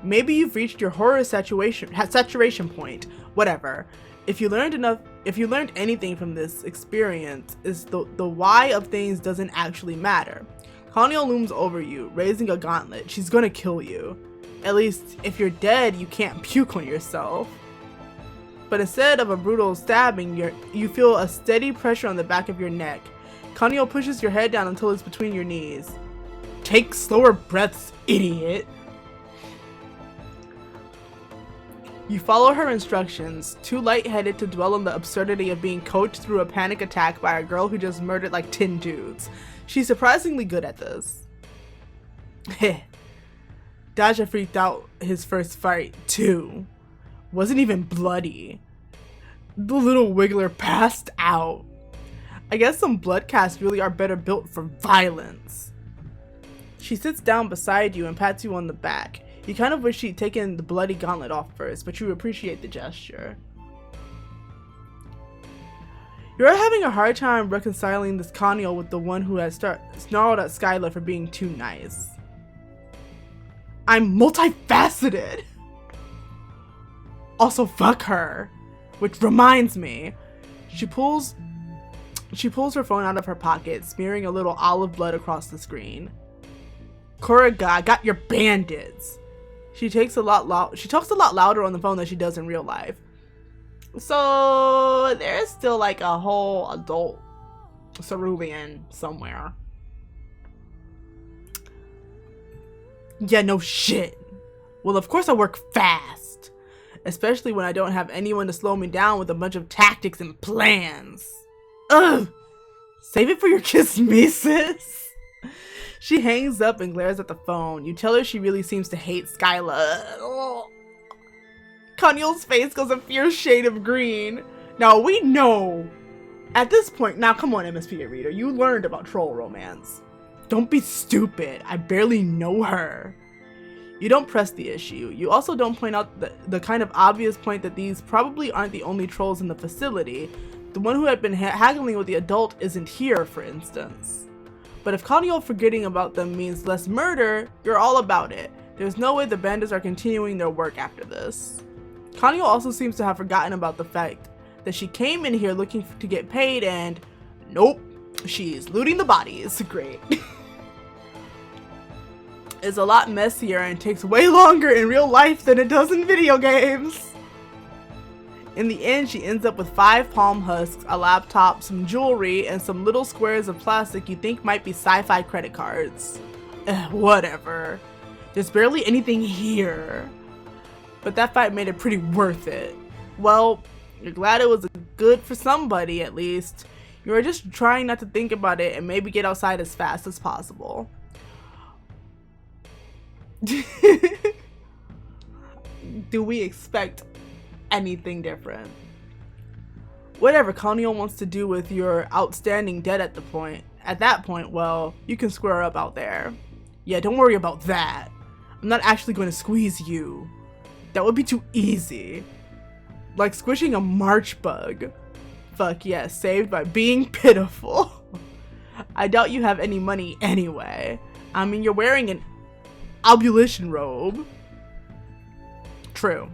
Maybe you've reached your horror saturation point. Whatever. If you learned anything from this experience, is the why of things doesn't actually matter. Konyyl looms over you, raising a gauntlet. She's gonna kill you. At least, if you're dead, you can't puke on yourself. But instead of a brutal stabbing, you feel a steady pressure on the back of your neck. Konyyl pushes your head down until it's between your knees. Take slower breaths, idiot. You follow her instructions, too lightheaded to dwell on the absurdity of being coached through a panic attack by a girl who just murdered like 10 dudes. She's surprisingly good at this. Heh. Daja freaked out his first fight, too. Wasn't even bloody. The little wiggler passed out. I guess some blood casts really are better built for violence. She sits down beside you and pats you on the back. You kind of wish she'd taken the bloody gauntlet off first, but you appreciate the gesture. You're having a hard time reconciling this Konyyl with the one who has snarled at Skyla for being too nice. I'm multifaceted! Also, fuck her. Which reminds me, she pulls her phone out of her pocket, smearing a little olive blood across the screen. Kuriga, I got your bandits. She talks a lot louder on the phone than she does in real life. So there's still like a whole adult cerulean somewhere. Yeah, no shit. Well, of course I work fast. Especially when I don't have anyone to slow me down with a bunch of tactics and plans. Ugh! Save it for your kiss me, sis. She hangs up and glares at the phone. You tell her she really seems to hate Skyla. Konnyyl's face goes a fierce shade of green. Now we know. At this point, now come on, MSPA reader. You learned about troll romance. Don't be stupid. I barely know her. You don't press the issue. You also don't point out the kind of obvious point that these probably aren't the only trolls in the facility. The one who had been haggling with the adult isn't here, for instance. But if Konnyl forgetting about them means less murder, you're all about it. There's no way the bandits are continuing their work after this. Konnyl also seems to have forgotten about the fact that she came in here looking to get paid and nope, she's looting the bodies. Great. It's a lot messier and takes way longer in real life than it does in video games. In the end, she ends up with 5 palm husks, a laptop, some jewelry, and some little squares of plastic you think might be sci-fi credit cards. Whatever. There's barely anything here. But that fight made it pretty worth it. Well, you're glad it was good for somebody at least. You are just trying not to think about it and maybe get outside as fast as possible. Do we expect anything different? Whatever Konnyl wants to do with your outstanding debt at that point, well, you can square up out there. Yeah, don't worry about that. I'm not actually going to squeeze you. That would be too easy. Like squishing a march bug. Fuck yes, saved by being pitiful. I doubt you have any money anyway. I mean, you're wearing an ablution robe. True.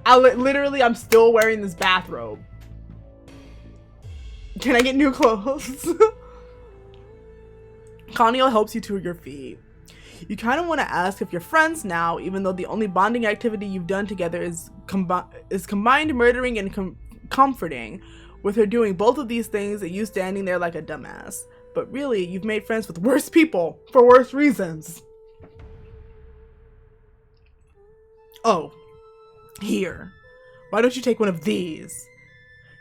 I'm still wearing this bathrobe. Can I get new clothes? Konnyl helps you to your feet. You kind of want to ask if you're friends now, even though the only bonding activity you've done together is combined murdering and comforting, with her doing both of these things and you standing there like a dumbass. But really, you've made friends with worse people for worse reasons. Oh, here. Why don't you take one of these?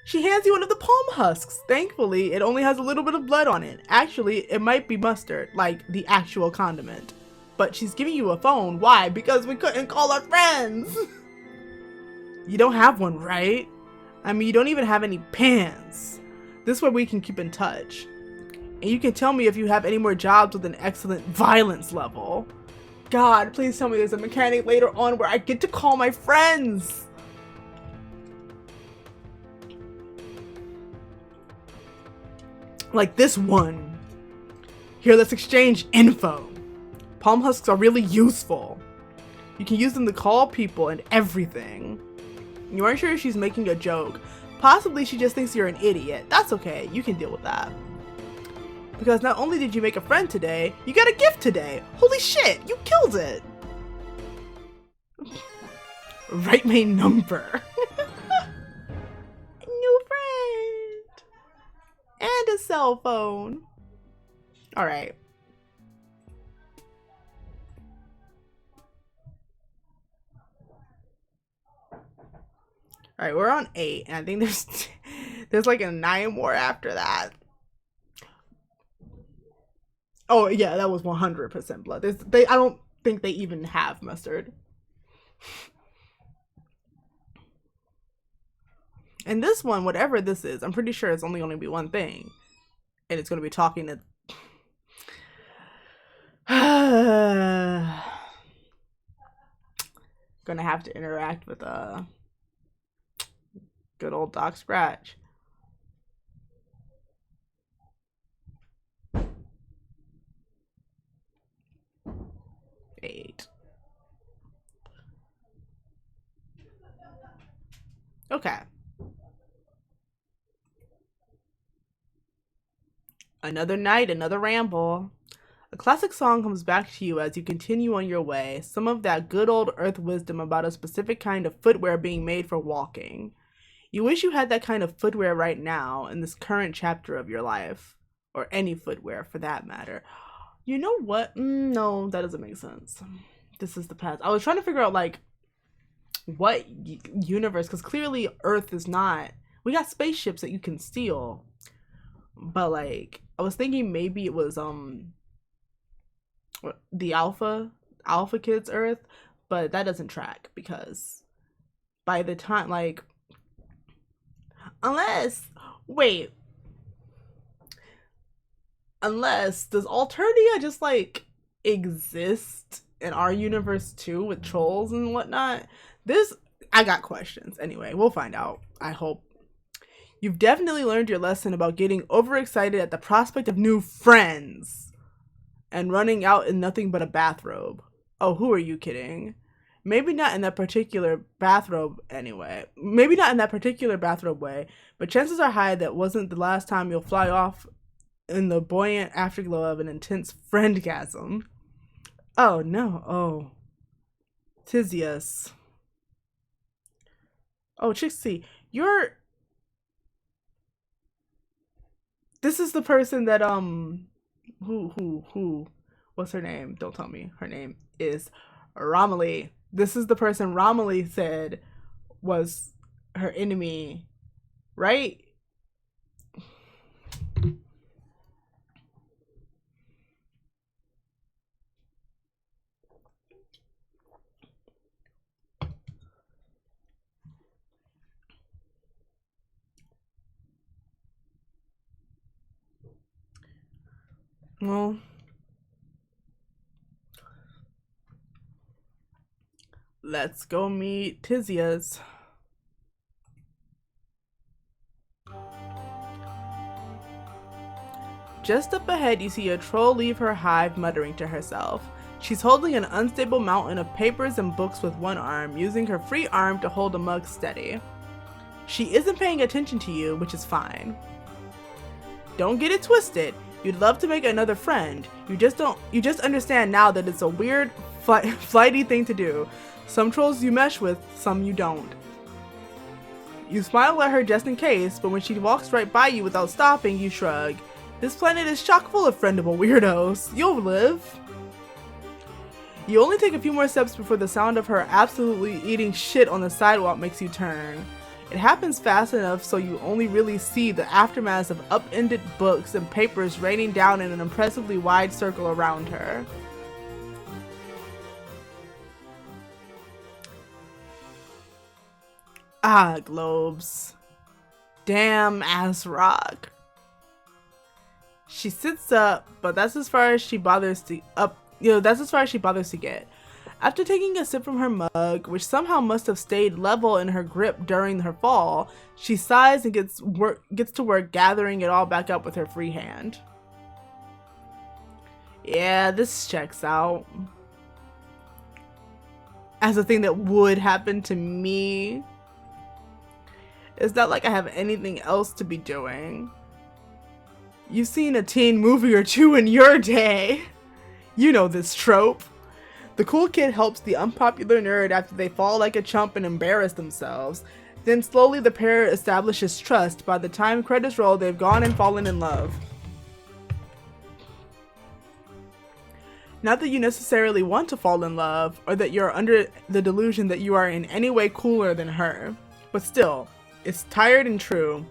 She hands you one of the palm husks. Thankfully, it only has a little bit of blood on it. Actually, it might be mustard, like the actual condiment. But she's giving you a phone. Why? Because we couldn't call our friends. You don't have one, right? I mean, you don't even have any pants. This way we can keep in touch. And you can tell me if you have any more jobs with an excellent violence level. God, please tell me there's a mechanic later on where I get to call my friends. Like this one. Here, let's exchange info. Palm husks are really useful. You can use them to call people and everything. You aren't sure if she's making a joke. Possibly she just thinks you're an idiot. That's okay, you can deal with that. Because not only did you make a friend today, you got a gift today. Holy shit, you killed it. Write my number. New friend. And a cell phone. All right. All right, we're on 8, and I think there's like a 9 more after that. Oh yeah, that was 100% blood. I don't think they even have mustard. And this one, whatever this is, I'm pretty sure it's only going to be one thing, and it's going to be talking to. gonna have to interact with good old Doc Scratch. Eight. Okay. Another night, another ramble. A classic song comes back to you as you continue on your way, some of that good old earth wisdom about a specific kind of footwear being made for walking. You wish you had that kind of footwear right now in this current chapter of your life, or any footwear for that matter. You know what? No, that doesn't make sense. This is the past. I was trying to figure out, like, what universe, because clearly Earth is not. We got spaceships that you can steal, but like I was thinking maybe it was the alpha kids Earth, but that doesn't track because by the time, like, unless does Alternia just like exist in our universe too with trolls and whatnot? I got questions. Anyway, we'll find out, I hope. You've definitely learned your lesson about getting overexcited at the prospect of new friends and running out in nothing but a bathrobe. Oh, who are you kidding? Maybe not in that particular bathrobe anyway. Maybe not in that particular bathrobe way, but chances are high that wasn't the last time you'll fly off in the buoyant afterglow of an intense friendgasm. Oh no, oh. Tyzias. Oh, Chixie, this is the person that, who, what's her name? Don't tell me. Her name is Remele. This is the person Remele said was her enemy, right? Well, let's go meet Tyzias. Just up ahead, you see a troll leave her hive, muttering to herself. She's holding an unstable mountain of papers and books with one arm, using her free arm to hold a mug steady. She isn't paying attention to you, which is fine. Don't get it twisted. You'd love to make another friend. You just understand now that it's a weird, flighty thing to do. Some trolls you mesh with, some you don't. You smile at her just in case, but when she walks right by you without stopping, you shrug. This planet is chock full of friendable weirdos. You'll live. You only take a few more steps before the sound of her absolutely eating shit on the sidewalk makes you turn. It happens fast enough so you only really see the aftermath of upended books and papers raining down in an impressively wide circle around her. Ah, globes. Damn ass rock. She sits up, but that's as far as she bothers to get. After taking a sip from her mug, which somehow must have stayed level in her grip during her fall, she sighs and gets to work gathering it all back up with her free hand. Yeah, this checks out as a thing that would happen to me. It's not like I have anything else to be doing. You've seen a teen movie or two in your day. You know this trope. The cool kid helps the unpopular nerd after they fall like a chump and embarrass themselves. Then slowly the pair establishes trust. By the time credits roll, they've gone and fallen in love. Not that you necessarily want to fall in love, or that you're under the delusion that you are in any way cooler than her. But still, it's tried and true.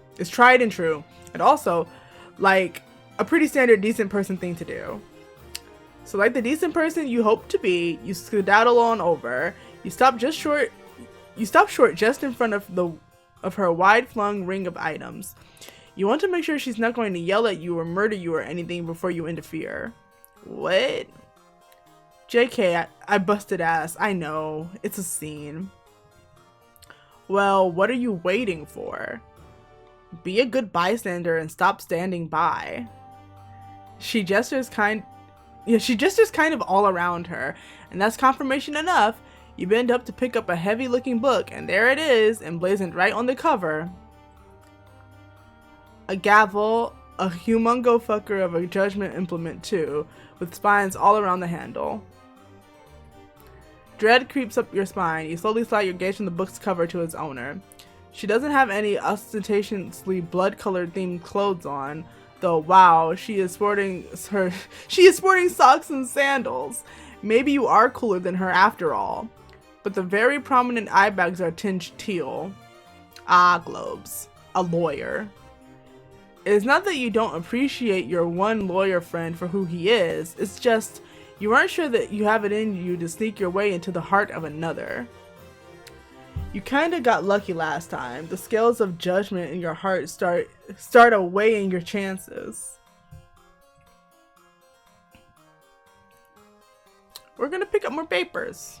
And also, like, a pretty standard decent person thing to do. So like the decent person you hope to be, you skedaddle on over. You stop short just in front of her wide-flung ring of items. You want to make sure she's not going to yell at you or murder you or anything before you interfere. What? JK, I busted ass. I know. It's a scene. Well, what are you waiting for? Be a good bystander and stop standing by. She gestures kind of all around her, and that's confirmation enough. You bend up to pick up a heavy-looking book, and there it is, emblazoned right on the cover. A gavel, a humongo fucker of a judgment implement too, with spines all around the handle. Dread creeps up your spine. You slowly slide your gaze from the book's cover to its owner. She doesn't have any ostentatiously blood-colored themed clothes on, though wow, she is sporting socks and sandals. Maybe you are cooler than her after all. But the very prominent eye bags are tinged teal. Ah, globes. A lawyer. It is not that you don't appreciate your one lawyer friend for who he is, it's just you aren't sure that you have it in you to sneak your way into the heart of another. You kinda got lucky last time. The scales of judgment in your heart start weighing your chances. We're gonna pick up more papers.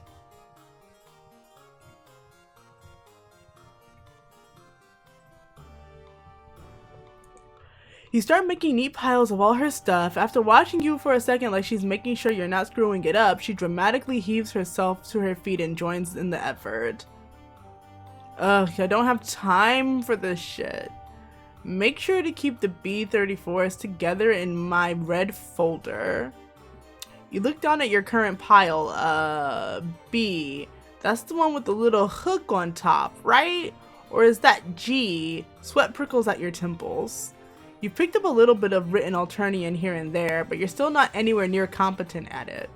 You start making neat piles of all her stuff. After watching you for a second like she's making sure you're not screwing it up, she dramatically heaves herself to her feet and joins in the effort. Ugh, I don't have time for this shit. Make sure to keep the B-34s together in my red folder. You look down at your current pile. B. That's the one with the little hook on top, right? Or is that G? Sweat prickles at your temples. You picked up a little bit of written Alternian here and there, but you're still not anywhere near competent at it.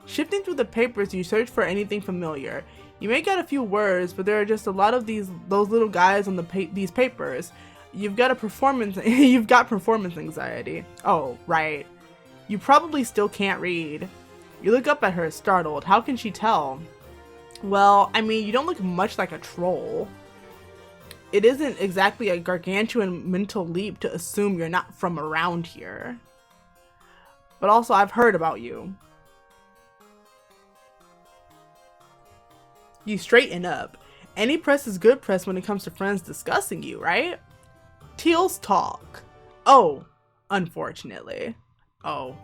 Shifting through the papers, you search for anything familiar. You make out a few words, but there are just a lot of those little guys on these papers. You've got performance anxiety. Oh, right. You probably still can't read. You look up at her, startled. How can she tell? Well, I mean, you don't look much like a troll. It isn't exactly a gargantuan mental leap to assume you're not from around here. But also, I've heard about you. You straighten up. Any press is good press when it comes to friends discussing you, right? Teals talk. Oh, unfortunately. Oh.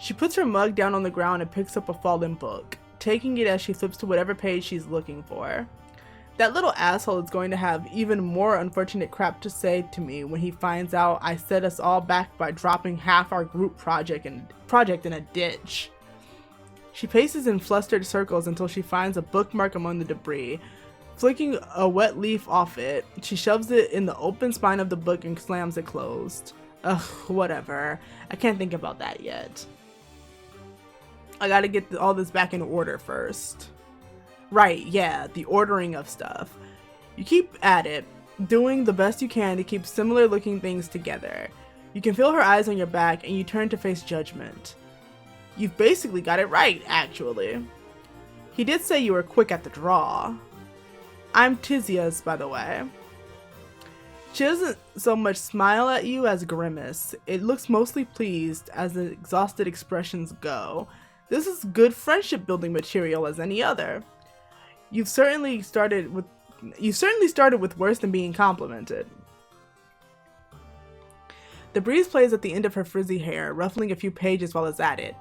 She puts her mug down on the ground and picks up a fallen book, taking it as she flips to whatever page she's looking for. That little asshole is going to have even more unfortunate crap to say to me when he finds out I set us all back by dropping half our group project in a ditch. She paces in flustered circles until she finds a bookmark among the debris. Flicking a wet leaf off it, she shoves it in the open spine of the book and slams it closed. Ugh, whatever. I can't think about that yet. I gotta get all this back in order first. Right, yeah, the ordering of stuff. You keep at it, doing the best you can to keep similar looking things together. You can feel her eyes on your back and you turn to face judgment. You've basically got it right, actually. He did say you were quick at the draw. I'm Tyzias, by the way. She doesn't so much smile at you as grimace. It looks mostly pleased as the exhausted expressions go. This is good friendship building material as any other. You've certainly started with worse than being complimented. The breeze plays at the end of her frizzy hair, ruffling a few pages while it's at it.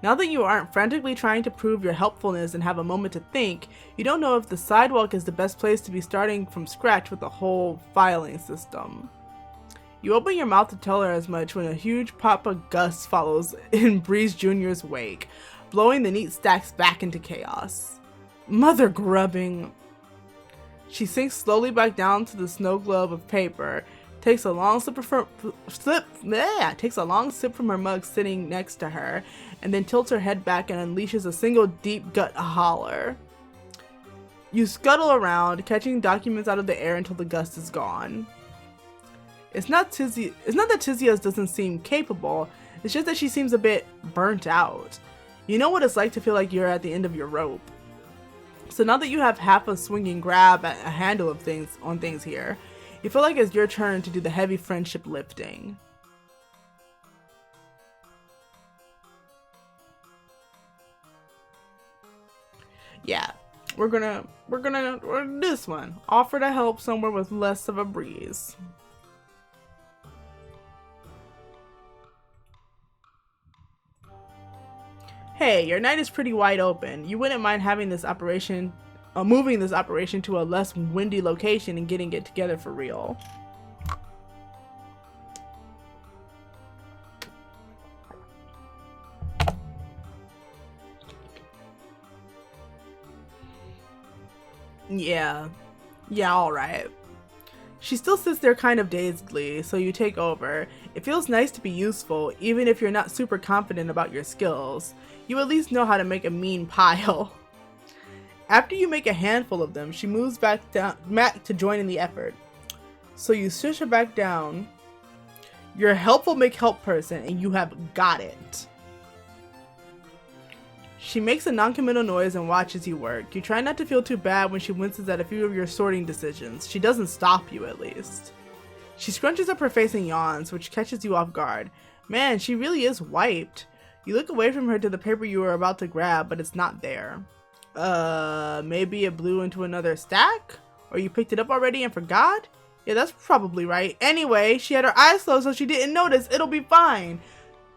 Now that you aren't frantically trying to prove your helpfulness and have a moment to think, you don't know if the sidewalk is the best place to be starting from scratch with a whole filing system. You open your mouth to tell her as much when a huge Papa gust follows in Breeze Jr.'s wake, blowing the neat stacks back into chaos. Mother grubbing. She sinks slowly back down to the snow globe of paper, takes a long sip from her mug sitting next to her, and then tilts her head back and unleashes a single deep gut holler. You scuttle around, catching documents out of the air until the gust is gone. It's not that Tyzias doesn't seem capable, it's just that she seems a bit burnt out. You know what it's like to feel like you're at the end of your rope. So now that you have half a swinging grab at a handle of things here, you feel like it's your turn to do the heavy friendship lifting. Or this one. Offer to help somewhere with less of a breeze. Hey, your night is pretty wide open. You wouldn't mind having this operation, moving this operation to a less windy location and getting it together for real. Yeah, alright. She still sits there kind of dazedly, so you take over. It feels nice to be useful, even if you're not super confident about your skills. You at least know how to make a mean pile. After you make a handful of them, she moves back to join in the effort. So you swish her back down. You're a helpful make help person, and you have got it. She makes a non-committal noise and watches you work. You try not to feel too bad when she winces at a few of your sorting decisions. She doesn't stop you, at least. She scrunches up her face and yawns, which catches you off guard. Man, she really is wiped. You look away from her to the paper you were about to grab, but it's not there. Maybe it blew into another stack? Or you picked it up already and forgot? Yeah, that's probably right. Anyway, she had her eyes closed so she didn't notice. It'll be fine.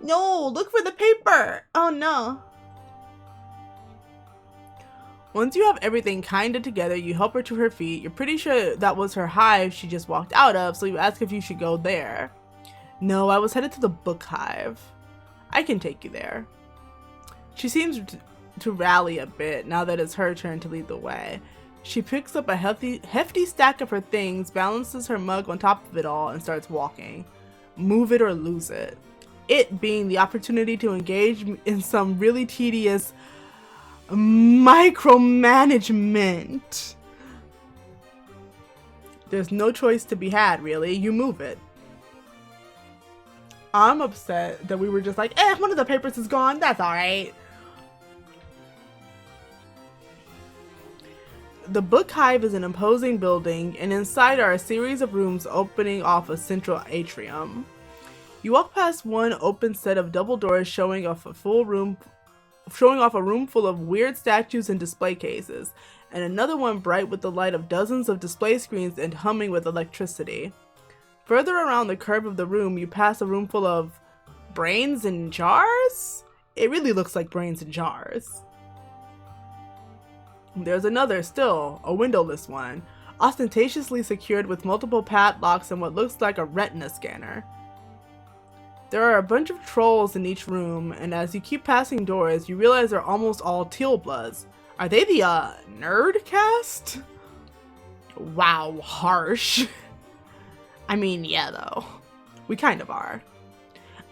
No, look for the paper. Oh no. Once you have everything kinda together, you help her to her feet. You're pretty sure that was her hive she just walked out of, so you ask if you should go there. No, I was headed to the book hive. I can take you there. She seems to rally a bit now that it's her turn to lead the way. She picks up a hefty stack of her things, balances her mug on top of it all, and starts walking. Move it or lose it. It being the opportunity to engage in some really tedious micromanagement. There's no choice to be had, really. You move it. I'm upset that we were just like, one of the papers is gone. That's alright. The book hive is an imposing building, and inside are a series of rooms opening off a central atrium. You walk past one open set of double doors showing off a room full of weird statues and display cases, and another one bright with the light of dozens of display screens and humming with electricity. Further around the curve of the room, you pass a room full of brains in jars? It really looks like brains in jars. There's another still, a windowless one, ostentatiously secured with multiple padlocks and what looks like a retina scanner. There are a bunch of trolls in each room, and as you keep passing doors, you realize they're almost all teal bloods. Are they the, nerd cast? Wow, harsh. I mean, yeah, though. We kind of are.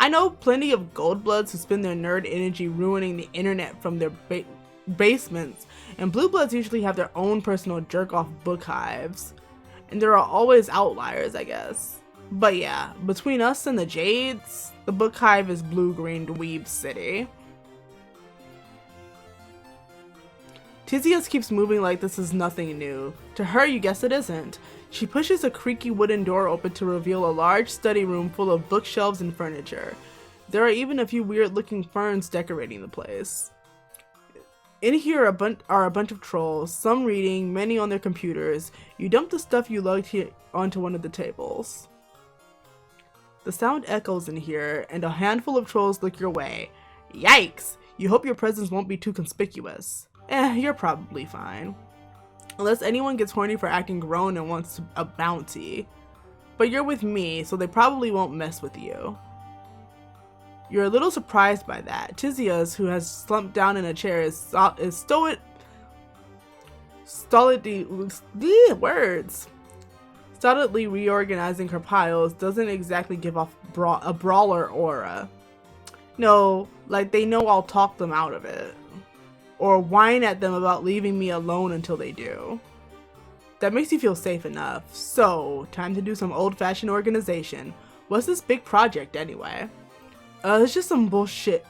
I know plenty of gold bloods who spend their nerd energy ruining the internet from their basements, and blue bloods usually have their own personal jerk-off book hives. And there are always outliers, I guess. But yeah, between us and the Jades, the book hive is blue-green dweeb city. Tyzias keeps moving like this is nothing new. To her, you guess it isn't. She pushes a creaky wooden door open to reveal a large study room full of bookshelves and furniture. There are even a few weird-looking ferns decorating the place. In here are a bunch of trolls, some reading, many on their computers. You dump the stuff you lugged here onto one of the tables. The sound echoes in here, and a handful of trolls look your way. Yikes! You hope your presence won't be too conspicuous. You're probably fine. Unless anyone gets horny for acting grown and wants a bounty. But you're with me, so they probably won't mess with you. You're a little surprised by that. Tyzias, who has slumped down in a chair, is stolidly reorganizing her piles, doesn't exactly give off a brawler aura. No, like they know I'll talk them out of it. Or whine at them about leaving me alone until they do. That makes you feel safe enough. So, time to do some old-fashioned organization. What's this big project anyway? It's just some bullshit.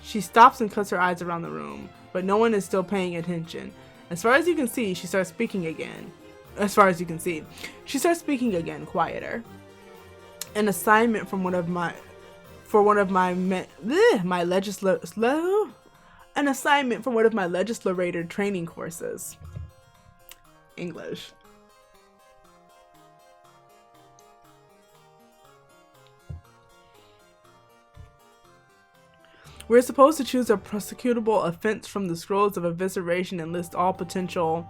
She stops and cuts her eyes around the room, but no one is still paying attention. As far as you can see, she starts speaking again. Quieter. An assignment from one of my An assignment for one of my legislator training courses. English. We're supposed to choose a prosecutable offense from the scrolls of evisceration and list all potential.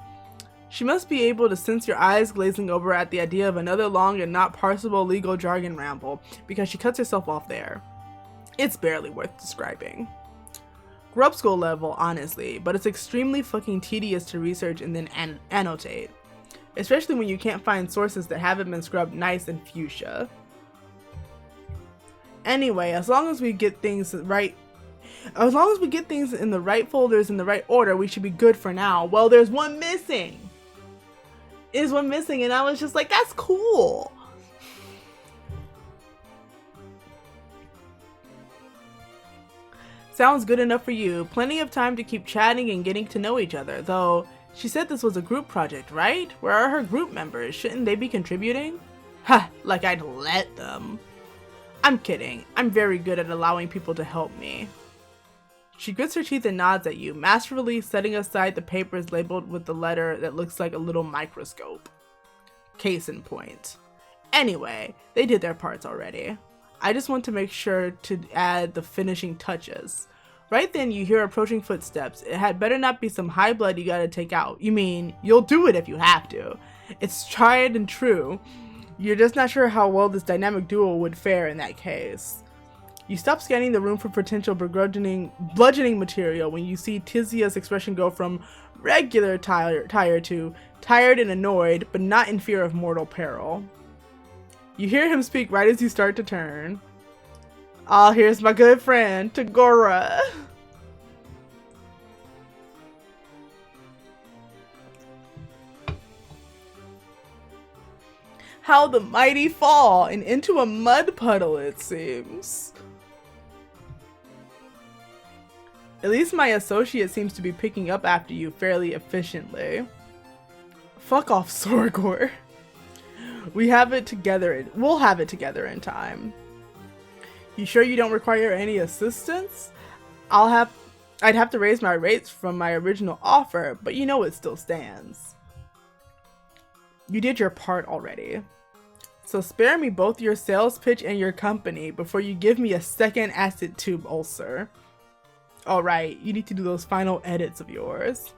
She must be able to sense your eyes glazing over at the idea of another long and not parsable legal jargon ramble, because she cuts herself off there. It's barely worth describing. Grub school level, honestly, but it's extremely fucking tedious to research and then annotate. Especially when you can't find sources that haven't been scrubbed nice and fuchsia. Anyway, as long as we get things right, as long as we get things in the right folders in the right order, we should be good for now. Well, there's one missing. Is one missing, and I was just like, that's cool. Sounds good enough for you. Plenty of time to keep chatting and getting to know each other, though she said this was a group project, right? Where are her group members? Shouldn't they be contributing? Ha, like I'd let them. I'm kidding. I'm very good at allowing people to help me. She grits her teeth and nods at you, masterfully setting aside the papers labeled with the letter that looks like a little microscope. Case in point. Anyway, they did their parts already. I just want to make sure to add the finishing touches. Right then, you hear approaching footsteps. It had better not be some high blood you gotta take out. You mean, you'll do it if you have to. It's tried and true. You're just not sure how well this dynamic duo would fare in that case. You stop scanning the room for potential bludgeoning material when you see Tyzias' expression go from regular tired to tired and annoyed, but not in fear of mortal peril. You hear him speak right as you start to turn. Oh, here's my good friend, Tagora. How the mighty fall, and into a mud puddle, it seems. At least my associate seems to be picking up after you fairly efficiently. Fuck off, Sorgor. We'll have it together in time. You sure you don't require any assistance? I'd have to raise my rates from my original offer, but you know it still stands. You did your part already. So spare me both your sales pitch and your company before you give me a second acid tube ulcer. Alright, you need to do those final edits of yours.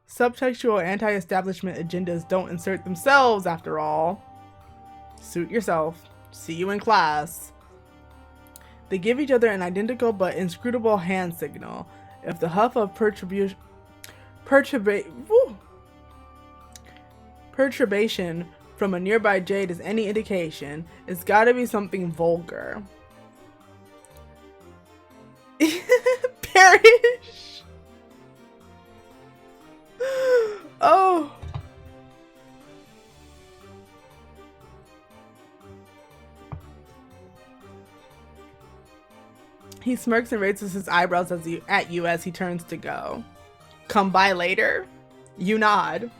Subtextual anti-establishment agendas don't insert themselves, after all. Suit yourself. See you in class. They give each other an identical but inscrutable hand signal. If the huff of perturbation from a nearby jade is any indication, it's gotta be something vulgar. Perish! Oh! He smirks and raises his eyebrows at you as he turns to go. Come by later? You nod.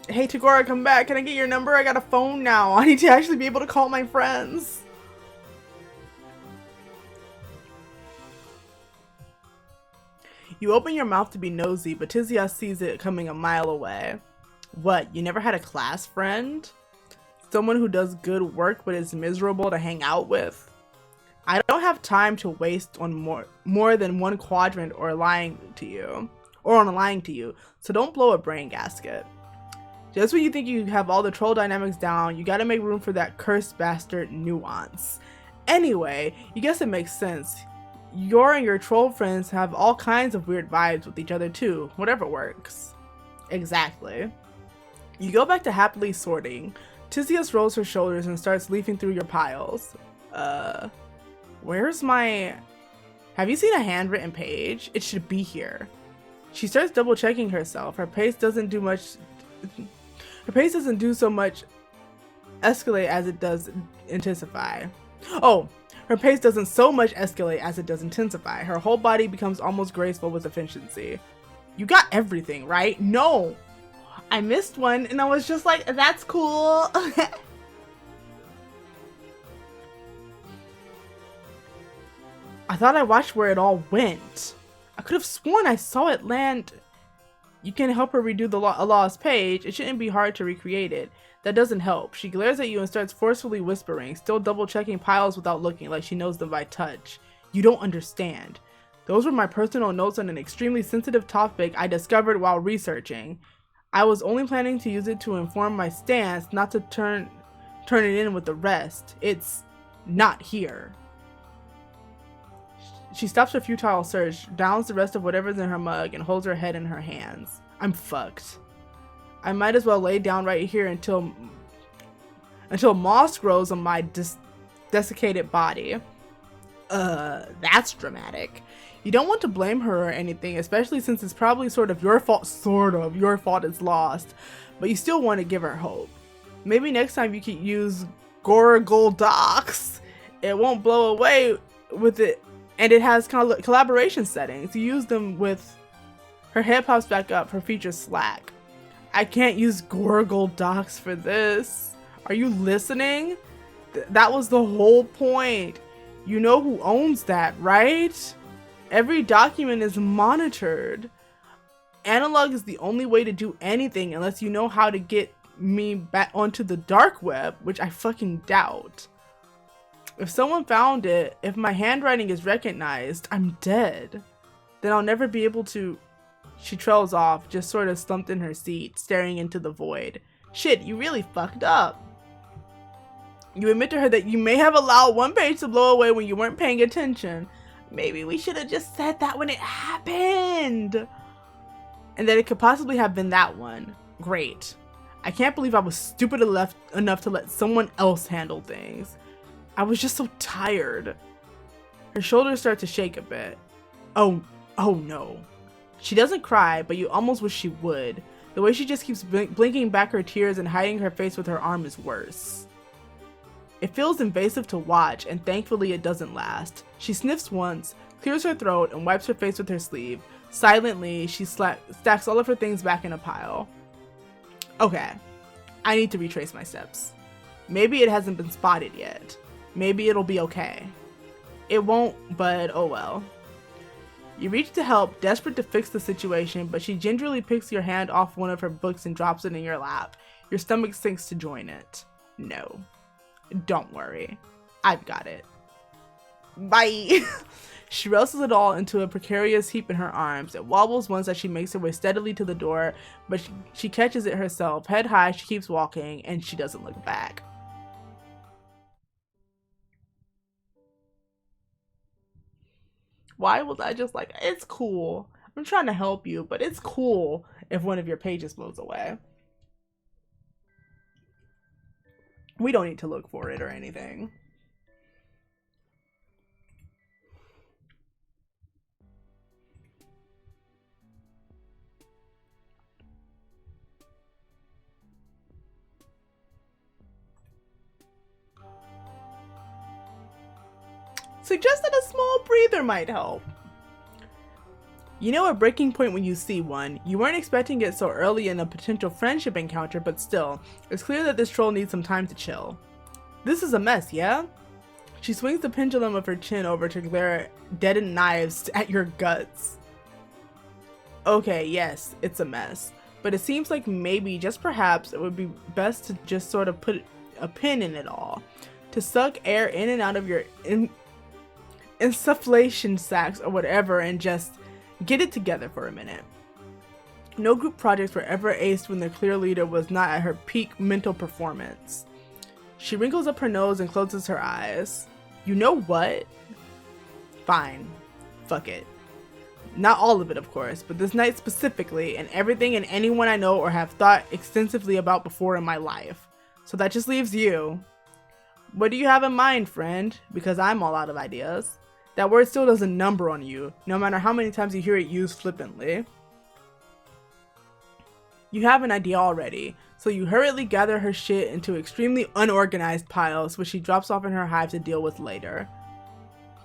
Hey Tagora, come back. Can I get your number? I got a phone now. I need to actually be able to call my friends. You open your mouth to be nosy, but Tyzias sees it coming a mile away. What, you never had a class friend? Someone who does good work but is miserable to hang out with? I don't have time to waste on more than one quadrant or lying to you. So don't blow a brain gasket. Just when you think you have all the troll dynamics down, you gotta make room for that cursed bastard nuance. Anyway, you guess it makes sense. You and your troll friends have all kinds of weird vibes with each other too, whatever works. Exactly. You go back to happily sorting. Tyzias rolls her shoulders and starts leafing through your piles. Where's my... Have you seen a handwritten page? It should be here. She starts double checking herself. Her pace doesn't do so much escalate as it does intensify. Oh, her pace doesn't so much escalate as it does intensify. Her whole body becomes almost graceful with efficiency. You got everything, right? No! I missed one and I was just like, that's cool. I thought I watched where it all went. I could have sworn I saw it land. You can help her redo a lost page. It shouldn't be hard to recreate it. That doesn't help. She glares at you and starts forcefully whispering, still double-checking piles without looking, like she knows them by touch. You don't understand. Those were my personal notes on an extremely sensitive topic I discovered while researching. I was only planning to use it to inform my stance, not to turn it in with the rest. It's not here. She stops her futile search, downs the rest of whatever's in her mug, and holds her head in her hands. I'm fucked. I might as well lay down right here until moss grows on my desiccated body. That's dramatic. You don't want to blame her or anything, especially since it's probably sort of your fault it's lost, but you still want to give her hope. Maybe next time you can use Gorgle Docs. It won't blow away with it. And it has collaboration settings. You use them with... Her head pops back up, her features slack. I can't use Gorgle Docs for this. Are you listening? That was the whole point. You know who owns that, right? Every document is monitored. Analog is the only way to do anything unless you know how to get me back onto the dark web, which I fucking doubt. If someone found it, if my handwriting is recognized, I'm dead. Then I'll never be able to... She trails off, just sort of slumped in her seat, staring into the void. Shit, you really fucked up. You admit to her that you may have allowed one page to blow away when you weren't paying attention. Maybe we should have just said that when it happened. And that it could possibly have been that one. Great. I can't believe I was stupid enough to let someone else handle things. I was just so tired. Her shoulders start to shake a bit. Oh no. She doesn't cry, but you almost wish she would. The way she just keeps blinking back her tears and hiding her face with her arm is worse. It feels invasive to watch, and thankfully it doesn't last. She sniffs once, clears her throat, and wipes her face with her sleeve. Silently, she stacks all of her things back in a pile. Okay, I need to retrace my steps. Maybe it hasn't been spotted yet. Maybe it'll be okay. It won't, but oh well. You reach to help, desperate to fix the situation, but she gingerly picks your hand off one of her books and drops it in your lap. Your stomach sinks to join it. No. Don't worry. I've got it. Bye! She wrestles it all into a precarious heap in her arms. It wobbles once as she makes her way steadily to the door, but she catches it herself. Head high, she keeps walking, and she doesn't look back. Why was I just like, it's cool. I'm trying to help you, but it's cool if one of your pages blows away. We don't need to look for it or anything. Suggested a small breather might help. You know a breaking point when you see one. You weren't expecting it so early in a potential friendship encounter, but still, it's clear that this troll needs some time to chill. This is a mess, yeah? She swings the pendulum of her chin over to glare deadened knives at your guts. Okay, yes, it's a mess. But it seems like maybe, just perhaps, it would be best to just sort of put a pin in it all. To suck air in and out of your insufflation sacs or whatever and just get it together for a minute. No group projects were ever aced when the clear leader was not at her peak mental performance. She wrinkles up her nose and closes her eyes. You know what? Fine. Fuck it. Not all of it, of course, but this night specifically, and everything and anyone I know or have thought extensively about before in my life. So that just leaves you. What do you have in mind, friend? Because I'm all out of ideas. That word still does a number on you, no matter how many times you hear it used flippantly. You have an idea already, so you hurriedly gather her shit into extremely unorganized piles, which she drops off in her hive to deal with later.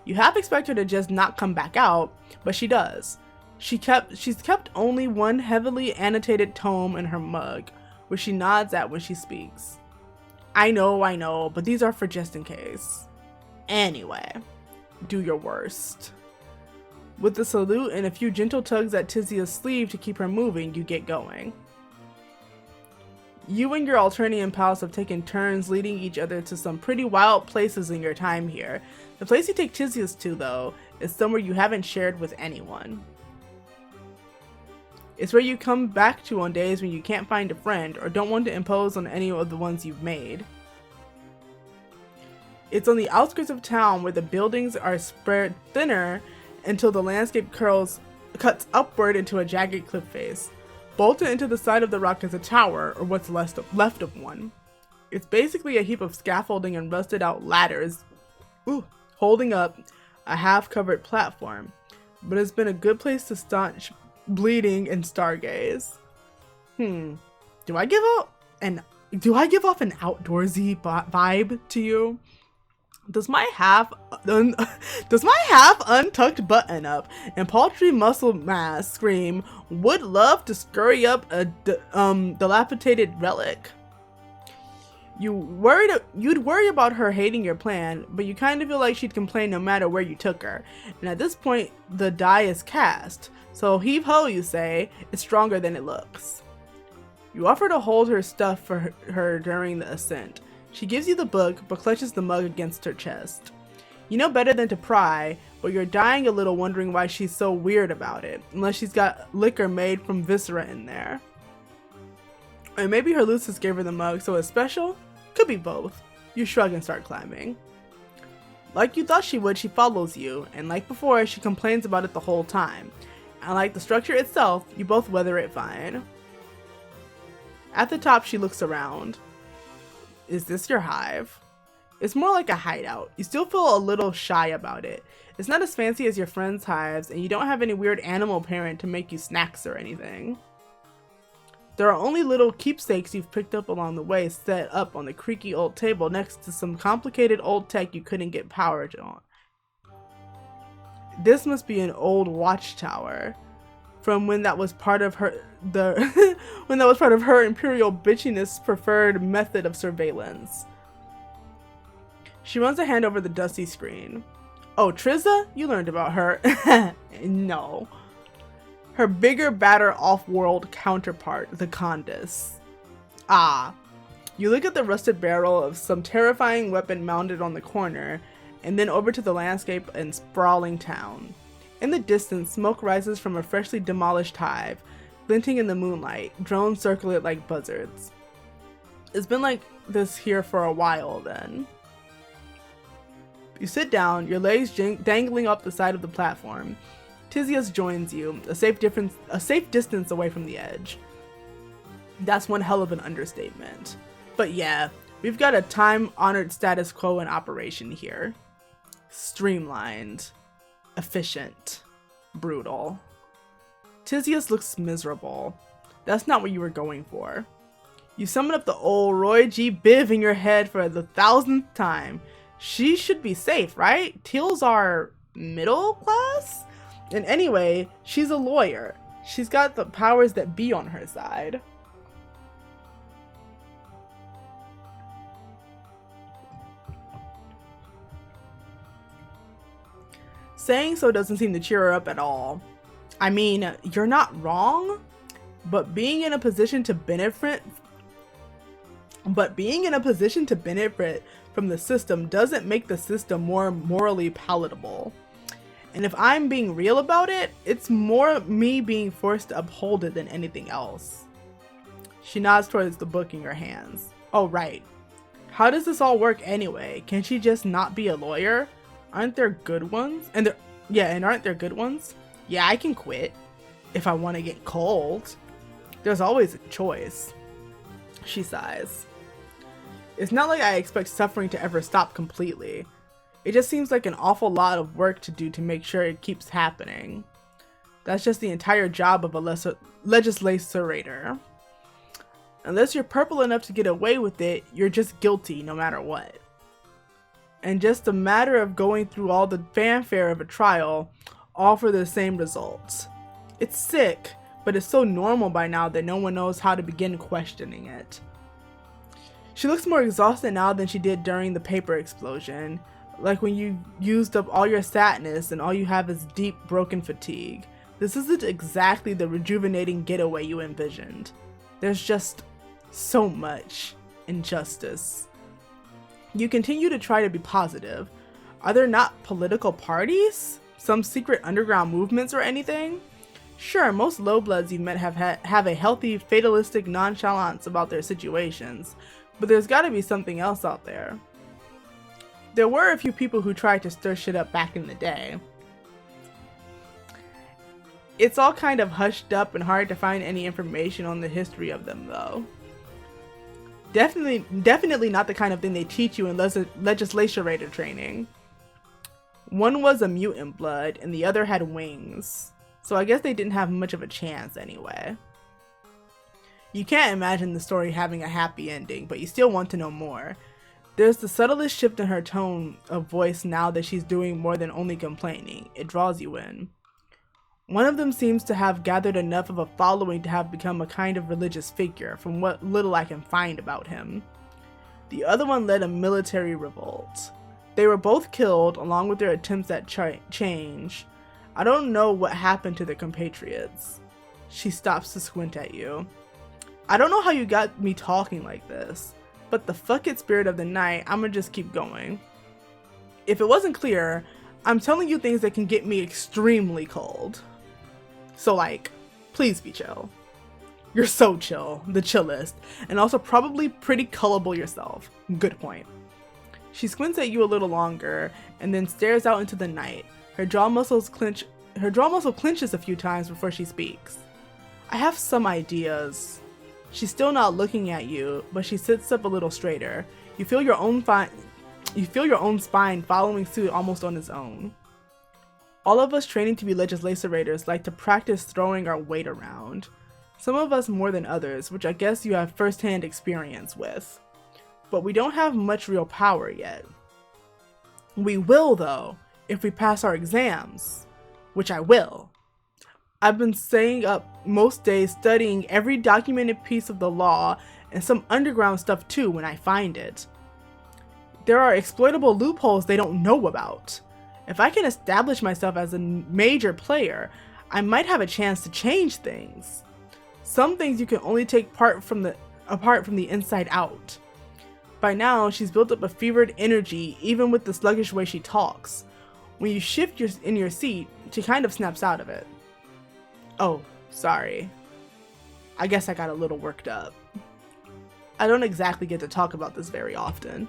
You half expect her to just not come back out, but she does. She's kept only one heavily annotated tome in her mug, which she nods at when she speaks. I know, but these are for just in case. Anyway, do your worst. With the salute and a few gentle tugs at Tyzias' sleeve to keep her moving, you get going. You and your Alternian pals have taken turns leading each other to some pretty wild places in your time here. The place you take Tyzias to, though, is somewhere you haven't shared with anyone. It's where you come back to on days when you can't find a friend or don't want to impose on any of the ones you've made. It's on the outskirts of town where the buildings are spread thinner until the landscape cuts upward into a jagged cliff face. Bolted into the side of the rock is a tower, or what's left of one. It's basically a heap of scaffolding and rusted out ladders holding up a half-covered platform, but it's been a good place to staunch bleeding and stargaze. Do I give off an outdoorsy vibe to you? Does my half untucked button up and paltry muscle mass scream, would love to scurry up a dilapidated relic? You'd worry about her hating your plan, but you kind of feel like she'd complain no matter where you took her. And at this point, the die is cast. So heave ho, you say. It's stronger than it looks. You offer to hold her stuff for her during the ascent. She gives you the book, but clutches the mug against her chest. You know better than to pry, but you're dying a little wondering why she's so weird about it, unless she's got liquor made from viscera in there. Or maybe her Lucis gave her the mug, so it's special? Could be both. You shrug and start climbing. Like you thought she would, she follows you, and like before, she complains about it the whole time. And like the structure itself, you both weather it fine. At the top, she looks around. Is this your hive? It's more like a hideout. You still feel a little shy about it. It's not as fancy as your friends' hives, and you don't have any weird animal parent to make you snacks or anything. There are only little keepsakes you've picked up along the way set up on the creaky old table next to some complicated old tech you couldn't get power on. This must be an old watchtower from when that was part of her imperial bitchiness preferred method of surveillance. She runs a hand over the dusty screen. Oh, Triza? You learned about her. No. Her bigger, badder off-world counterpart, the Condis. Ah. You look at the rusted barrel of some terrifying weapon mounted on the corner, and then over to the landscape and sprawling town. In the distance, smoke rises from a freshly demolished hive, glinting in the moonlight. Drones circle it like buzzards. It's been like this here for a while then. You sit down, your legs dangling up the side of the platform. Tyzias joins you, a safe distance away from the edge. That's one hell of an understatement. But yeah, we've got a time-honored status quo in operation here. Streamlined. Efficient. Brutal. Tyzias looks miserable. That's not what you were going for. You summon up the old Roy G. Biv in your head for the 1000th time. She should be safe, right? Teals are middle class? And anyway, she's a lawyer. She's got the powers that be on her side. Saying so doesn't seem to cheer her up at all. I mean, you're not wrong, but being in a position to benefit from the system doesn't make the system more morally palatable. And if I'm being real about it, it's more me being forced to uphold it than anything else. She nods towards the book in your hands. Oh, right. How does this all work anyway? Can she just not be a lawyer? Aren't there good ones? And aren't there good ones? Yeah, I can quit if I want to get cold. There's always a choice. She sighs. It's not like I expect suffering to ever stop completely. It just seems like an awful lot of work to do to make sure it keeps happening. That's just the entire job of a legislator. Unless you're purple enough to get away with it, you're just guilty no matter what. And just a matter of going through all the fanfare of a trial, all for the same results. It's sick, but it's so normal by now that no one knows how to begin questioning it. She looks more exhausted now than she did during the paper explosion. Like when you used up all your sadness and all you have is deep, broken fatigue. This isn't exactly the rejuvenating getaway you envisioned. There's just so much injustice. You continue to try to be positive. Are there not political parties? Some secret underground movements or anything? Sure, most lowbloods you've met have a healthy, fatalistic nonchalance about their situations, but there's gotta be something else out there. There were a few people who tried to stir shit up back in the day. It's all kind of hushed up and hard to find any information on the history of them, though. Definitely not the kind of thing they teach you in legislature training. One was a mutant blood, and the other had wings. So I guess they didn't have much of a chance anyway. You can't imagine the story having a happy ending, but you still want to know more. There's the subtlest shift in her tone of voice now that she's doing more than only complaining. It draws you in. One of them seems to have gathered enough of a following to have become a kind of religious figure, from what little I can find about him. The other one led a military revolt. They were both killed, along with their attempts at change. I don't know what happened to their compatriots. She stops to squint at you. I don't know how you got me talking like this, but the fuck it spirit of the night, I'ma just keep going. If it wasn't clear, I'm telling you things that can get me extremely cold. So like, please be chill. You're so chill, the chillest, and also probably pretty gullible yourself. Good point. She squints at you a little longer and then stares out into the night. Her jaw muscle clenches a few times before she speaks. I have some ideas. She's still not looking at you, but she sits up a little straighter. You feel your own spine following suit almost on its own. All of us training to be legislators like to practice throwing our weight around. Some of us more than others, which I guess you have first-hand experience with. But we don't have much real power yet. We will, though, if we pass our exams, which I will. I've been staying up most days studying every documented piece of the law and some underground stuff too when I find it. There are exploitable loopholes they don't know about. If I can establish myself as a major player, I might have a chance to change things. Some things you can only take apart from the inside out. By now, she's built up a fevered energy even with the sluggish way she talks. When you shift in your seat, she kind of snaps out of it. Oh, sorry. I guess I got a little worked up. I don't exactly get to talk about this very often.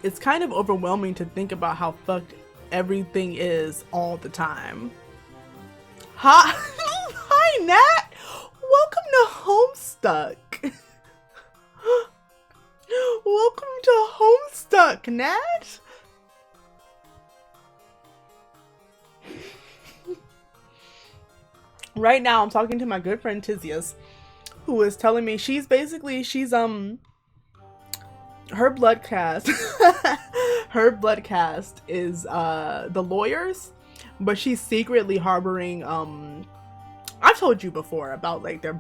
It's kind of overwhelming to think about how fucked everything is all the time. Hi, hi Nat! Welcome to Homestuck. Welcome to Homestuck, Nat! Right now I'm talking to my good friend Tyzias, who is telling me she's her blood cast is the lawyers, but she's secretly harboring I've told you before about like their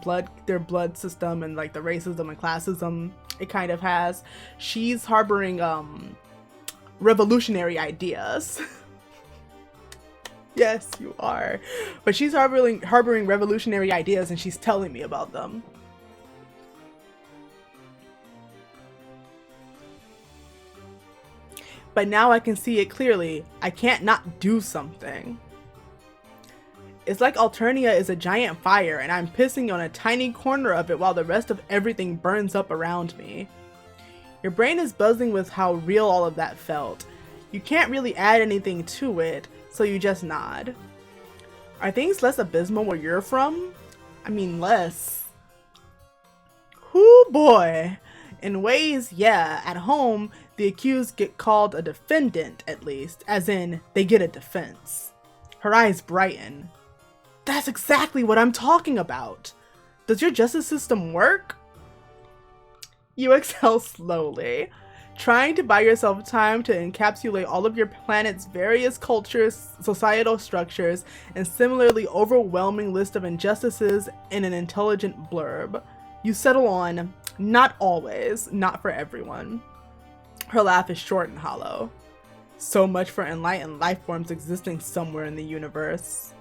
blood system and like the racism and classism it kind of has. She's harboring revolutionary ideas. Yes, you are. But she's harboring revolutionary ideas and she's telling me about them. But now I can see it clearly. I can't not do something. It's like Alternia is a giant fire and I'm pissing on a tiny corner of it while the rest of everything burns up around me. Your brain is buzzing with how real all of that felt. You can't really add anything to it, so you just nod. Are things less abysmal where you're from? I mean, less. Whoo boy. In ways, yeah, at home, the accused get called a defendant, at least, as in, they get a defense. Her eyes brighten. That's exactly what I'm talking about. Does your justice system work? You exhale slowly. Trying to buy yourself time to encapsulate all of your planet's various cultures, societal structures, and similarly overwhelming list of injustices in an intelligent blurb. You settle on, not always, not for everyone. Her laugh is short and hollow. So much for enlightened life forms existing somewhere in the universe.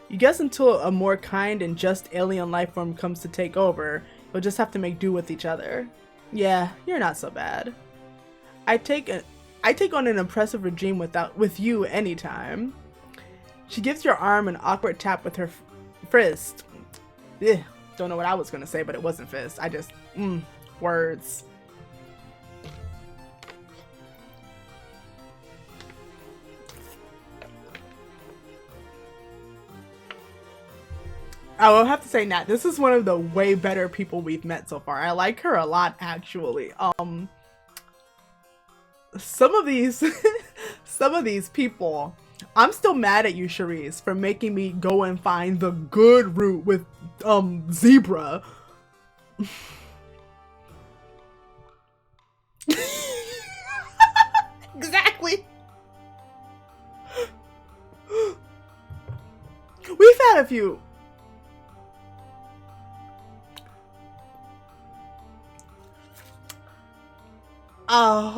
You guess until a more kind and just alien life form comes to take over, you'll just have to make do with each other. Yeah, you're not so bad. I take on an impressive regime with you anytime. She gives your arm an awkward tap with her fist. Ugh, don't know what I was gonna say, but it wasn't fist. I just, words. I will have to say, Nat, this is one of the way better people we've met so far. I like her a lot, actually. Some of these people, I'm still mad at you, Charisse, for making me go and find the good route with Zebruh. Exactly. We've had a few. A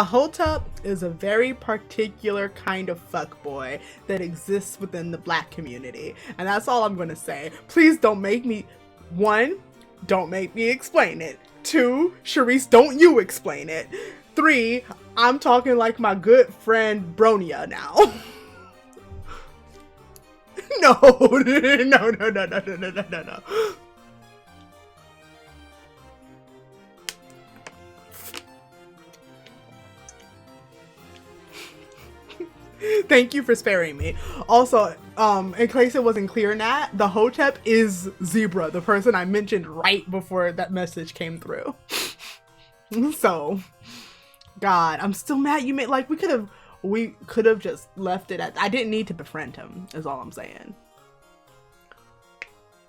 hotep is a very particular kind of fuckboy that exists within the black community. And that's all I'm gonna say. Please don't make me, 1, don't make me explain it. 2, Charisse, don't you explain it. 3, I'm talking like my good friend Bronia now. No. Thank you for sparing me. Also, in case it wasn't clear, Nat, the hotep is Zebruh, the person I mentioned right before that message came through. So, God, I'm still mad you made, like, we could have just left it at, I didn't need to befriend him, is all I'm saying.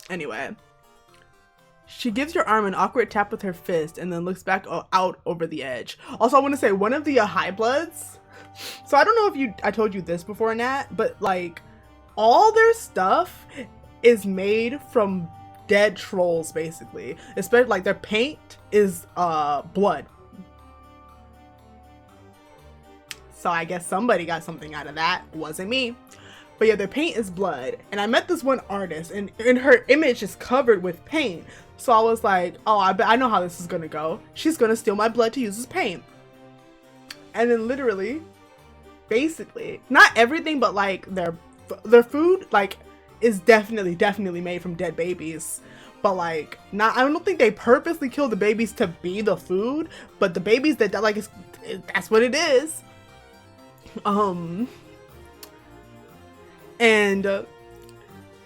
Anyway. She gives your arm an awkward tap with her fist and then looks back out over the edge. Also, I want to say, one of the high bloods, so I don't know if I told you this before, Nat, but like all their stuff is made from dead trolls, basically. Especially like their paint is blood. So I guess somebody got something out of that. Wasn't me. But yeah, their paint is blood. And I met this one artist and her image is covered with paint. So I was like, oh, I know how this is gonna go. She's gonna steal my blood to use as paint. And then literally, basically, not everything, but like their food like is definitely made from dead babies. But like, I don't think they purposely kill the babies to be the food, but the babies that like that's what it is. But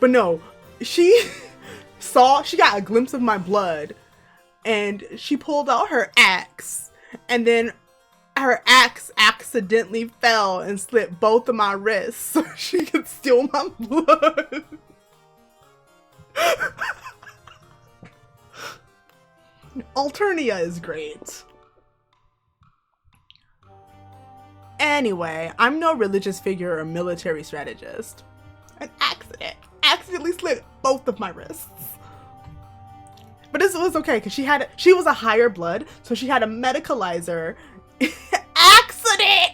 no, she got a glimpse of my blood and she pulled out her axe, and then her axe accidentally fell and slit both of my wrists so she could steal my blood. Alternia is great. Anyway, I'm no religious figure or military strategist. An accident accidentally slit both of my wrists. But this was okay because she was a higher blood, so she had a medicalizer. Accident!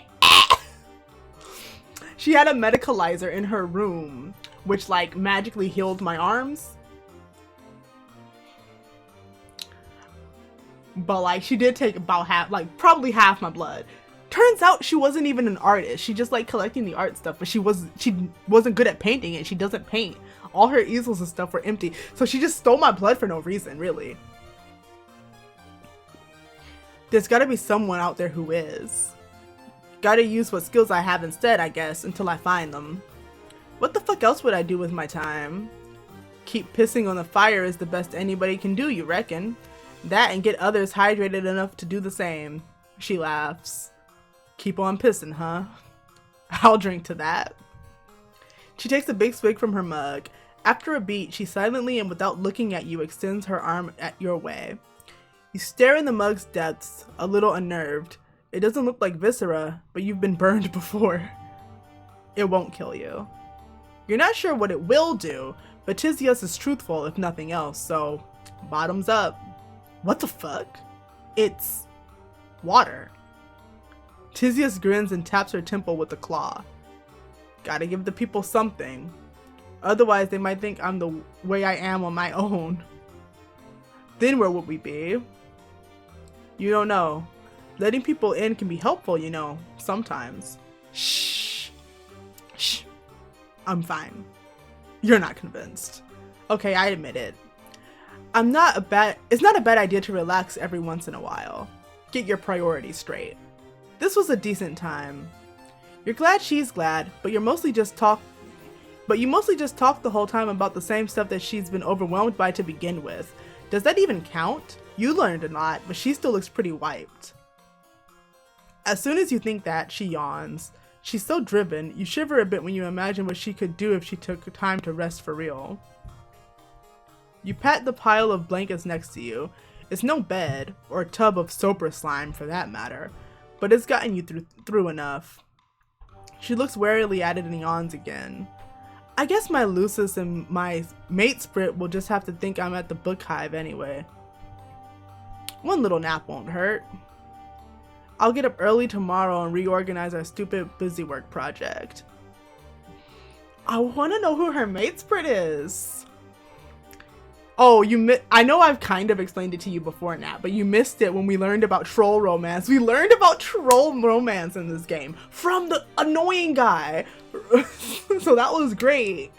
She had a medicalizer in her room, which like magically healed my arms. But like she did take about half, like probably half my blood. Turns out she wasn't even an artist. She just liked collecting the art stuff, but she wasn't good at painting it. She doesn't paint. All her easels and stuff were empty. So she just stole my blood for no reason, really. There's gotta be someone out there who is. Gotta use what skills I have instead, I guess, until I find them. What the fuck else would I do with my time? Keep pissing on the fire is the best anybody can do, you reckon? That and get others hydrated enough to do the same. She laughs. Keep on pissing, huh? I'll drink to that. She takes a big swig from her mug. After a beat, she silently and without looking at you extends her arm at your way. You stare in the mug's depths, a little unnerved. It doesn't look like viscera, but you've been burned before. It won't kill you. You're not sure what it will do, but Tyzias is truthful if nothing else, so bottoms up. What the fuck? It's water. Tyzias grins and taps her temple with a claw. Gotta give the people something. Otherwise, they might think I'm the way I am on my own. Then where would we be? You don't know. Letting people in can be helpful, you know, sometimes. Shh. Shh. I'm fine. You're not convinced. Okay, I admit it. It's not a bad idea to relax every once in a while. Get your priorities straight. This was a decent time. You're glad she's glad, but you mostly just talk the whole time about the same stuff that she's been overwhelmed by to begin with. Does that even count? You learned a lot, but she still looks pretty wiped. As soon as you think that, she yawns. She's so driven, you shiver a bit when you imagine what she could do if she took time to rest for real. You pat the pile of blankets next to you. It's no bed, or a tub of soap slime for that matter, but it's gotten you through enough. She looks warily at it and yawns again. I guess my Lucis and my mate Sprit will just have to think I'm at the book hive anyway. One little nap won't hurt. I'll get up early tomorrow and reorganize our stupid busy work project. I want to know who her mate Sprit is. Oh, I know I've kind of explained it to you before, Nat, but you missed it when we learned about troll romance. We learned about troll romance in this game from the annoying guy. So that was great.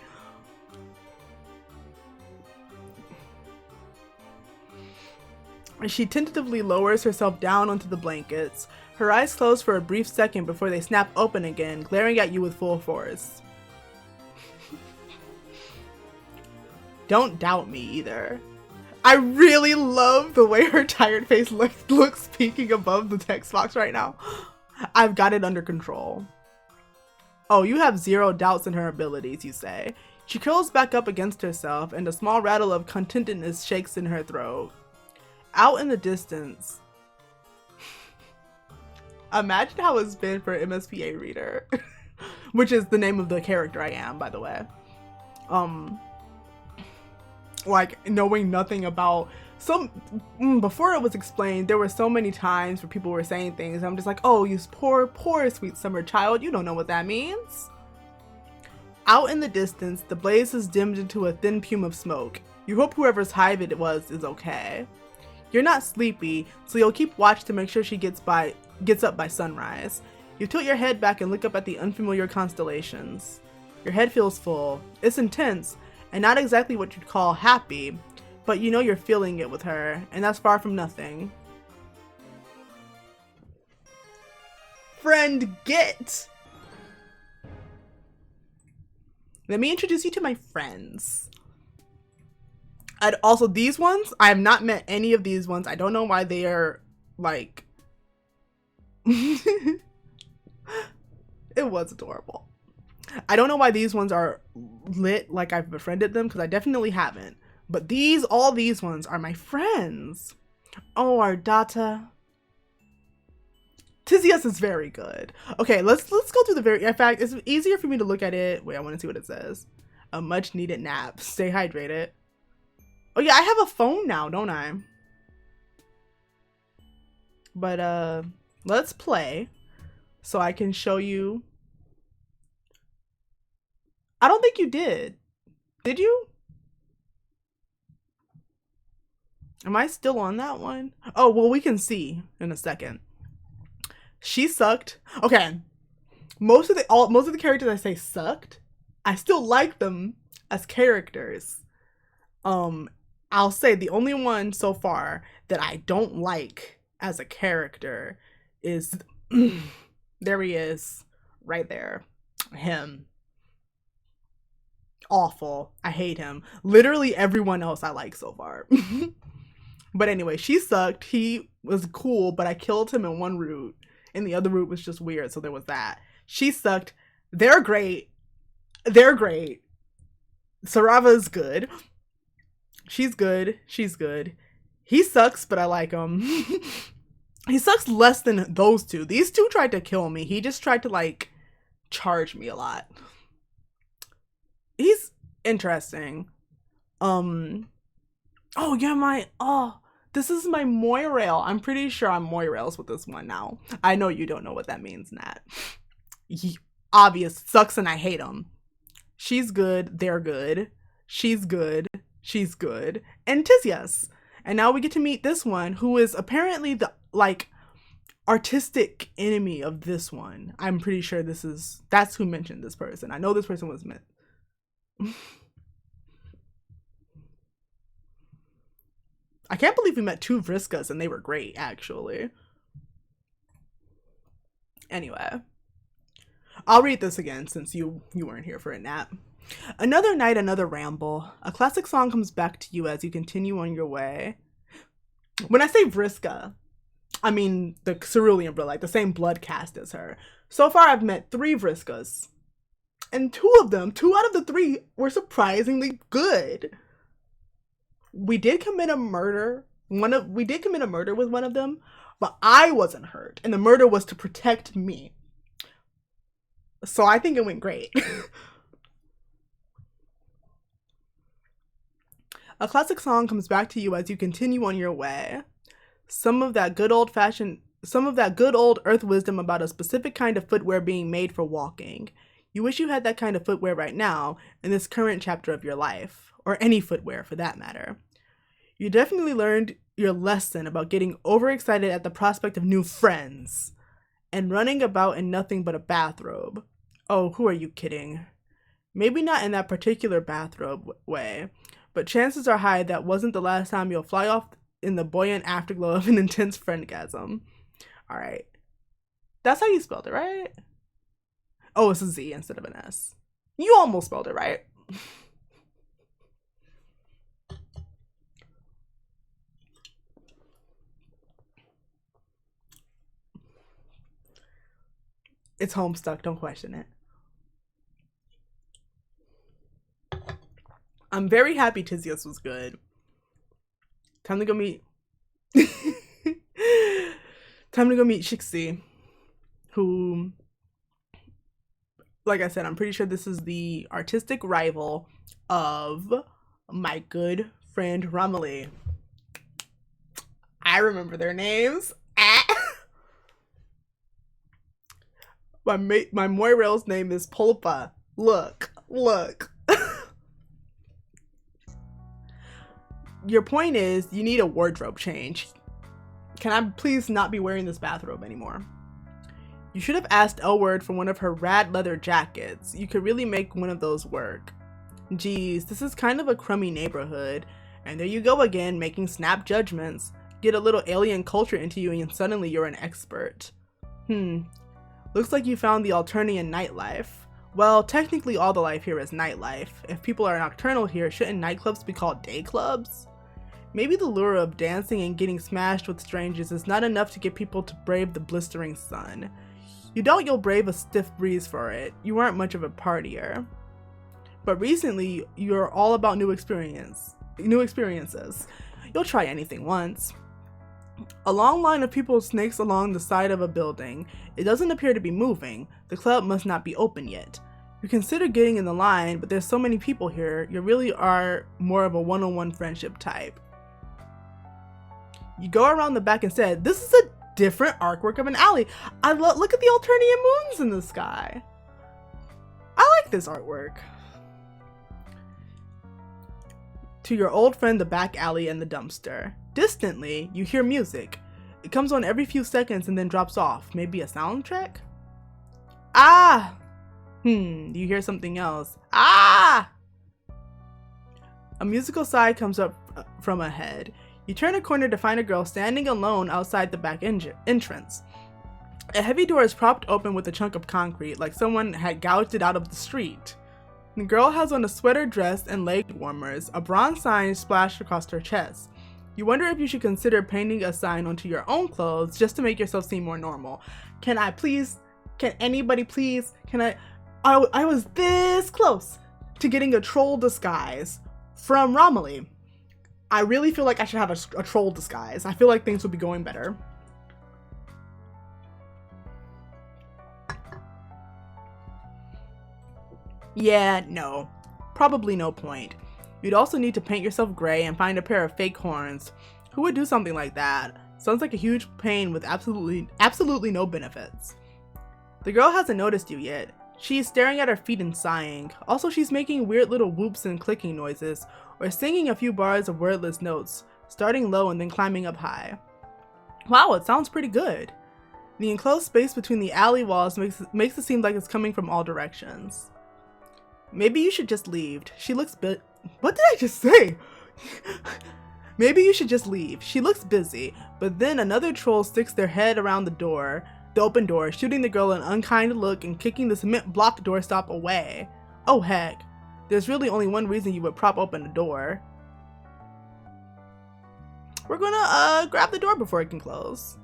She tentatively lowers herself down onto the blankets. Her eyes close for a brief second before they snap open again, glaring at you with full force. Don't doubt me either. I really love the way her tired face looks peeking above the text box right now. I've got it under control. Oh, you have zero doubts in her abilities, you say. She curls back up against herself, and a small rattle of contentedness shakes in her throat. Out in the distance. Imagine how it's been for MSPA reader, which is the name of the character I am, by the way. Like knowing nothing about before it was explained, there were so many times where people were saying things. I'm just like, oh, you poor sweet summer child, you don't know what that means. Out in the distance, the blaze has dimmed into a thin plume of smoke. You hope whoever's hive it was is okay. You're not sleepy, so you'll keep watch to make sure she gets up by sunrise. You tilt your head back and look up at the unfamiliar constellations. Your head feels full. It's intense, and not exactly what you'd call happy, but you know you're feeling it with her, and that's far from nothing. Friend, get! Let me introduce you to my friends. And also these ones, I have not met any of these ones. I don't know why they are like... It was adorable. I don't know why these ones are lit like I've befriended them, because I definitely haven't. But all these ones are my friends. Oh, our data. Tyzias is very good. Okay, let's go through in fact, it's easier for me to look at it. Wait, I want to see what it says. A much needed nap. Stay hydrated. Oh yeah, I have a phone now, don't I? But let's play so I can show you. I don't think you did. Did you? Am I still on that one? Oh, well, we can see in a second. She sucked. Okay. Most of the characters I say sucked. I still like them as characters. I'll say the only one so far that I don't like as a character is there he is, right there. Him. Awful. I hate him. Literally everyone else I like so far. But anyway, she sucked. He was cool, but I killed him in one route, and the other route was just weird, so there was that. She sucked. They're great. They're great. Sarava's good. She's good. She's good. He sucks, but I like him. He sucks less than those two. These two tried to kill me. He just tried to, like, charge me a lot. He's interesting. Oh, yeah, this is my Moirail. I'm pretty sure I'm Moirails with this one now. I know you don't know what that means, Nat. He obvious sucks and I hate him. She's good, they're good. She's good, she's good. And Tyzias. And now we get to meet this one, who is apparently the, like, artistic enemy of this one. I'm pretty sure that's who mentioned this person. I know this person was meant. I can't believe we met 2 Vriskas and they were great, actually. Anyway. I'll read this again since you weren't here for it, Nat. Another night, another ramble. A classic song comes back to you as you continue on your way. When I say Vriska, I mean the cerulean blood, like the same blood caste as her. So far, I've met 3 Vriskas. And 2 out of the 3 were surprisingly good. We did commit a murder. We did commit a murder with one of them, but I wasn't hurt. And the murder was to protect me. So I think it went great. A classic song comes back to you as you continue on your way. Some of that good old earth wisdom about a specific kind of footwear being made for walking. You wish you had that kind of footwear right now in this current chapter of your life, or any footwear for that matter. You definitely learned your lesson about getting overexcited at the prospect of new friends and running about in nothing but a bathrobe. Oh, who are you kidding? Maybe not in that particular bathrobe way, but chances are high that wasn't the last time you'll fly off in the buoyant afterglow of an intense friendgasm. Alright. That's how you spelled it, right? Oh, it's a Z instead of an S. You almost spelled it right. It's Homestuck, don't question it. I'm very happy Tyzias was good. Time to go meet Chixie, who, like I said, I'm pretty sure this is the artistic rival of my good friend Remele. I remember their names. My Moirail's name is Polypa. Look. Your point is, you need a wardrobe change. Can I please not be wearing this bathrobe anymore? You should have asked Elwurd for one of her rad leather jackets. You could really make one of those work. Geez, this is kind of a crummy neighborhood. And there you go again, making snap judgments. Get a little alien culture into you and suddenly you're an expert. Looks like you found the Alternian nightlife. Well, technically all the life here is nightlife. If people are nocturnal here, shouldn't nightclubs be called day clubs? Maybe the lure of dancing and getting smashed with strangers is not enough to get people to brave the blistering sun. You doubt you'll brave a stiff breeze for it. You aren't much of a partier. But recently, you're all about new experiences. You'll try anything once. A long line of people snakes along the side of a building. It doesn't appear to be moving. The club must not be open yet. You consider getting in the line, but there's so many people here, you really are more of a one-on-one friendship type. You go around the back and said, this is a different artwork of an alley. Look at the Alternian moons in the sky. I like this artwork. To your old friend, the back alley and the dumpster. Distantly, you hear music. It comes on every few seconds and then drops off. Maybe a soundtrack? Ah! You hear something else. Ah! A musical sigh comes up from ahead. You turn a corner to find a girl standing alone outside the back entrance. A heavy door is propped open with a chunk of concrete, like someone had gouged it out of the street. The girl has on a sweater dress and leg warmers, a bronze sign splashed across her chest. You wonder if you should consider painting a sign onto your own clothes just to make yourself seem more normal. Can anybody please? I was this close to getting a troll disguise from Remele. I really feel like I should have a troll disguise. I feel like things would be going better. Yeah, no. Probably no point. You'd also need to paint yourself gray and find a pair of fake horns. Who would do something like that? Sounds like a huge pain with absolutely no benefits. The girl hasn't noticed you yet. She's staring at her feet and sighing. Also, she's making weird little whoops and clicking noises, or singing a few bars of wordless notes, starting low and then climbing up high. Wow, it sounds pretty good. The enclosed space between the alley walls makes it seem like it's coming from all directions. Maybe you should just leave. She looks What did I just say? Maybe you should just leave. She looks busy, but then another troll sticks their head around the open door, shooting the girl an unkind look and kicking the cement block doorstop away. Oh heck, there's really only one reason you would prop open the door. We're gonna grab the door before it can close.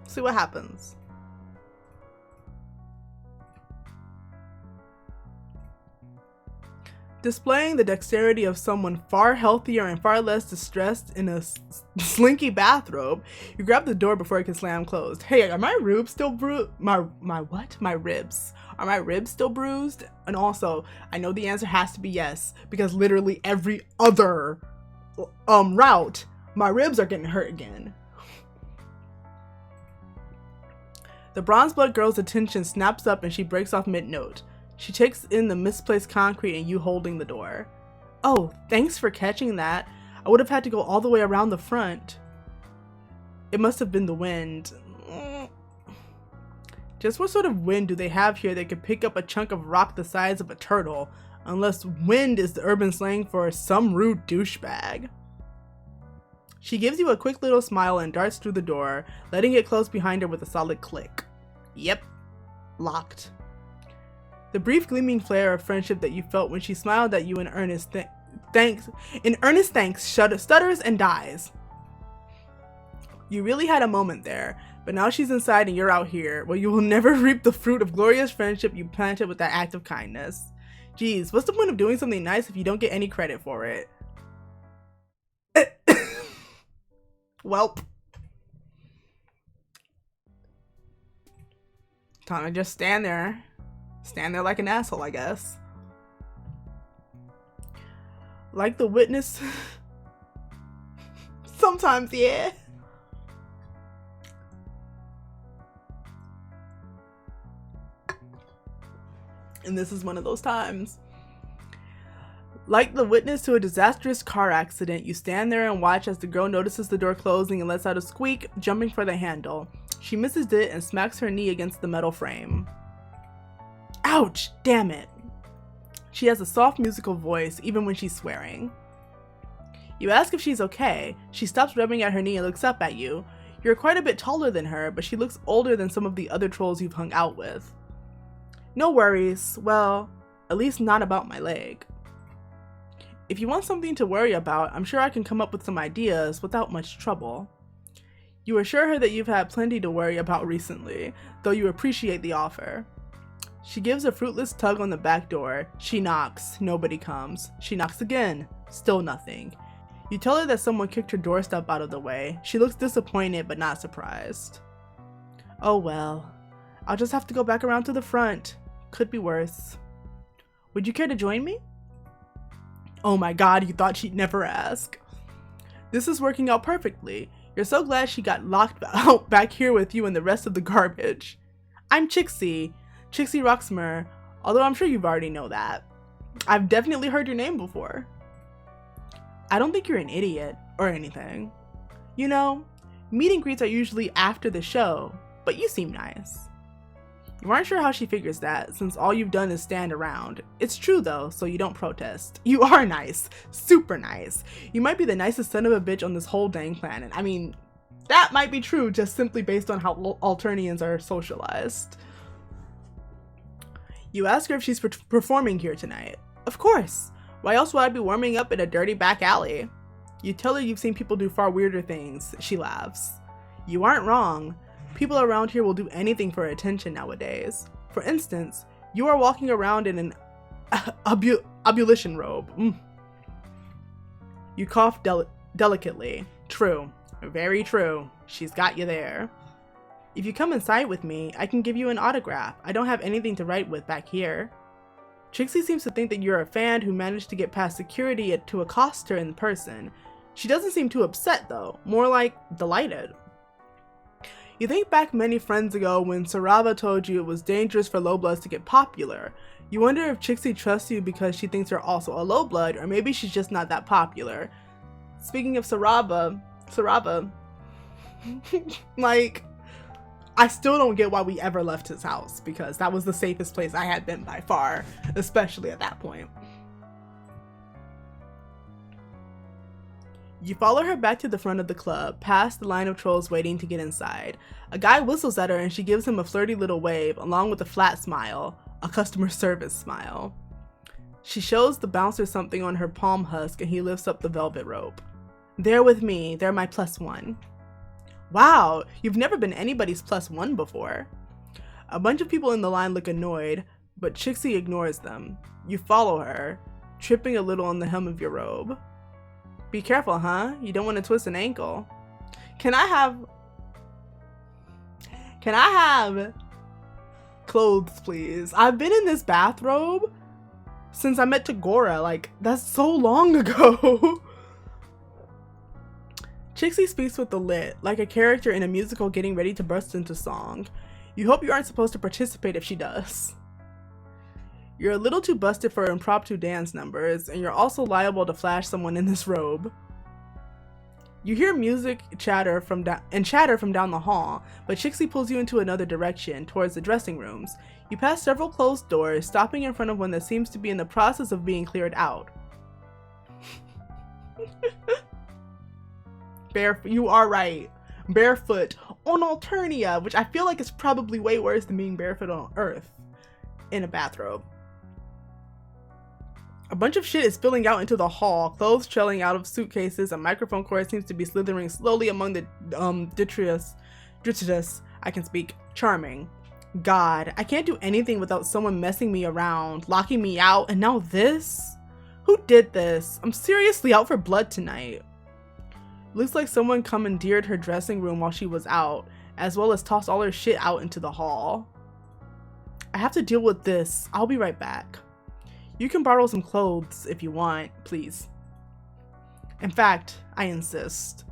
See what happens. Displaying the dexterity of someone far healthier and far less distressed in a slinky bathrobe, you grab the door before it can slam closed. Hey, are my ribs still bruised? My what? My ribs. Are my ribs still bruised? And also, I know the answer has to be yes, because literally every other route, my ribs are getting hurt again. The bronze blood girl's attention snaps up and she breaks off mid-note. She takes in the misplaced concrete and you holding the door. Oh, thanks for catching that. I would have had to go all the way around the front. It must have been the wind. Just what sort of wind do they have here that could pick up a chunk of rock the size of a turtle? Unless wind is the urban slang for some rude douchebag. She gives you a quick little smile and darts through the door, letting it close behind her with a solid click. Yep, locked. The brief gleaming flare of friendship that you felt when she smiled at you in earnest thanks stutters and dies. You really had a moment there, but now she's inside and you're out here, where you will never reap the fruit of glorious friendship you planted with that act of kindness. Geez, what's the point of doing something nice if you don't get any credit for it? Welp. Time to just stand there. Stand there like an asshole, I guess. Like the witness. Sometimes, yeah. And this is one of those times. Like the witness to a disastrous car accident, you stand there and watch as the girl notices the door closing and lets out a squeak, jumping for the handle. She misses it and smacks her knee against the metal frame. Ouch! Damn it! She has a soft musical voice, even when she's swearing. You ask if she's okay. She stops rubbing at her knee and looks up at you. You're quite a bit taller than her, but she looks older than some of the other trolls you've hung out with. No worries. Well, at least not about my leg. If you want something to worry about, I'm sure I can come up with some ideas without much trouble. You assure her that you've had plenty to worry about recently, though you appreciate the offer. She gives a fruitless tug on the back door. She knocks. Nobody comes. She knocks again. Still nothing. You tell her that someone kicked her doorstep out of the way. She looks disappointed but not surprised. Oh well. I'll just have to go back around to the front. Could be worse. Would you care to join me? Oh my god, you thought she'd never ask. This is working out perfectly. You're so glad she got locked out back here with you and the rest of the garbage. I'm Chixie Roxmer, although I'm sure you've already know that. I've definitely heard your name before. I don't think you're an idiot or anything. You know, meet and greets are usually after the show, but you seem nice. You aren't sure how she figures that, since all you've done is stand around. It's true though, so you don't protest. You are nice. Super nice. You might be the nicest son of a bitch on this whole dang planet. I mean, that might be true just simply based on how Alternians are socialized. You ask her if she's performing here tonight. Of course. Why else would I be warming up in a dirty back alley? You tell her you've seen people do far weirder things. She laughs. You aren't wrong. People around here will do anything for attention nowadays. For instance, you are walking around in an ablution robe. You cough delicately. True. Very true. She's got you there. If you come inside with me, I can give you an autograph. I don't have anything to write with back here. Chixie seems to think that you're a fan who managed to get past security to accost her in person. She doesn't seem too upset though, more like delighted. You think back many friends ago when Sarava told you it was dangerous for low bloods to get popular. You wonder if Chixie trusts you because she thinks you're also a low blood, or maybe she's just not that popular. Speaking of Sarava, like, I still don't get why we ever left his house, because that was the safest place I had been by far, especially at that point. You follow her back to the front of the club, past the line of trolls waiting to get inside. A guy whistles at her and she gives him a flirty little wave, along with a flat smile, a customer service smile. She shows the bouncer something on her palm husk and he lifts up the velvet rope. They're with me, they're my +1. Wow, you've never been anybody's +1 before. A bunch of people in the line look annoyed, but Chixie ignores them. You follow her, tripping a little on the hem of your robe. Be careful, huh? You don't want to twist an ankle. Can I have clothes, please? I've been in this bathrobe since I met Tagora. Like, that's so long ago. Chixie speaks with the lit, like a character in a musical getting ready to burst into song. You hope you aren't supposed to participate if she does. You're a little too busted for impromptu dance numbers, and you're also liable to flash someone in this robe. You hear music chatter from down the hall, but Chixie pulls you into another direction, towards the dressing rooms. You pass several closed doors, stopping in front of one that seems to be in the process of being cleared out. You are right. Barefoot on Alternia, which I feel like is probably way worse than being barefoot on Earth in a bathrobe. A bunch of shit is spilling out into the hall, clothes trailing out of suitcases, a microphone cord seems to be slithering slowly among the Tyzias. I can speak. Charming. God, I can't do anything without someone messing me around, locking me out, and now this? Who did this? I'm seriously out for blood tonight. Looks like someone commandeered her dressing room while she was out, as well as tossed all her shit out into the hall. I have to deal with this. I'll be right back. You can borrow some clothes if you want, please. In fact, I insist.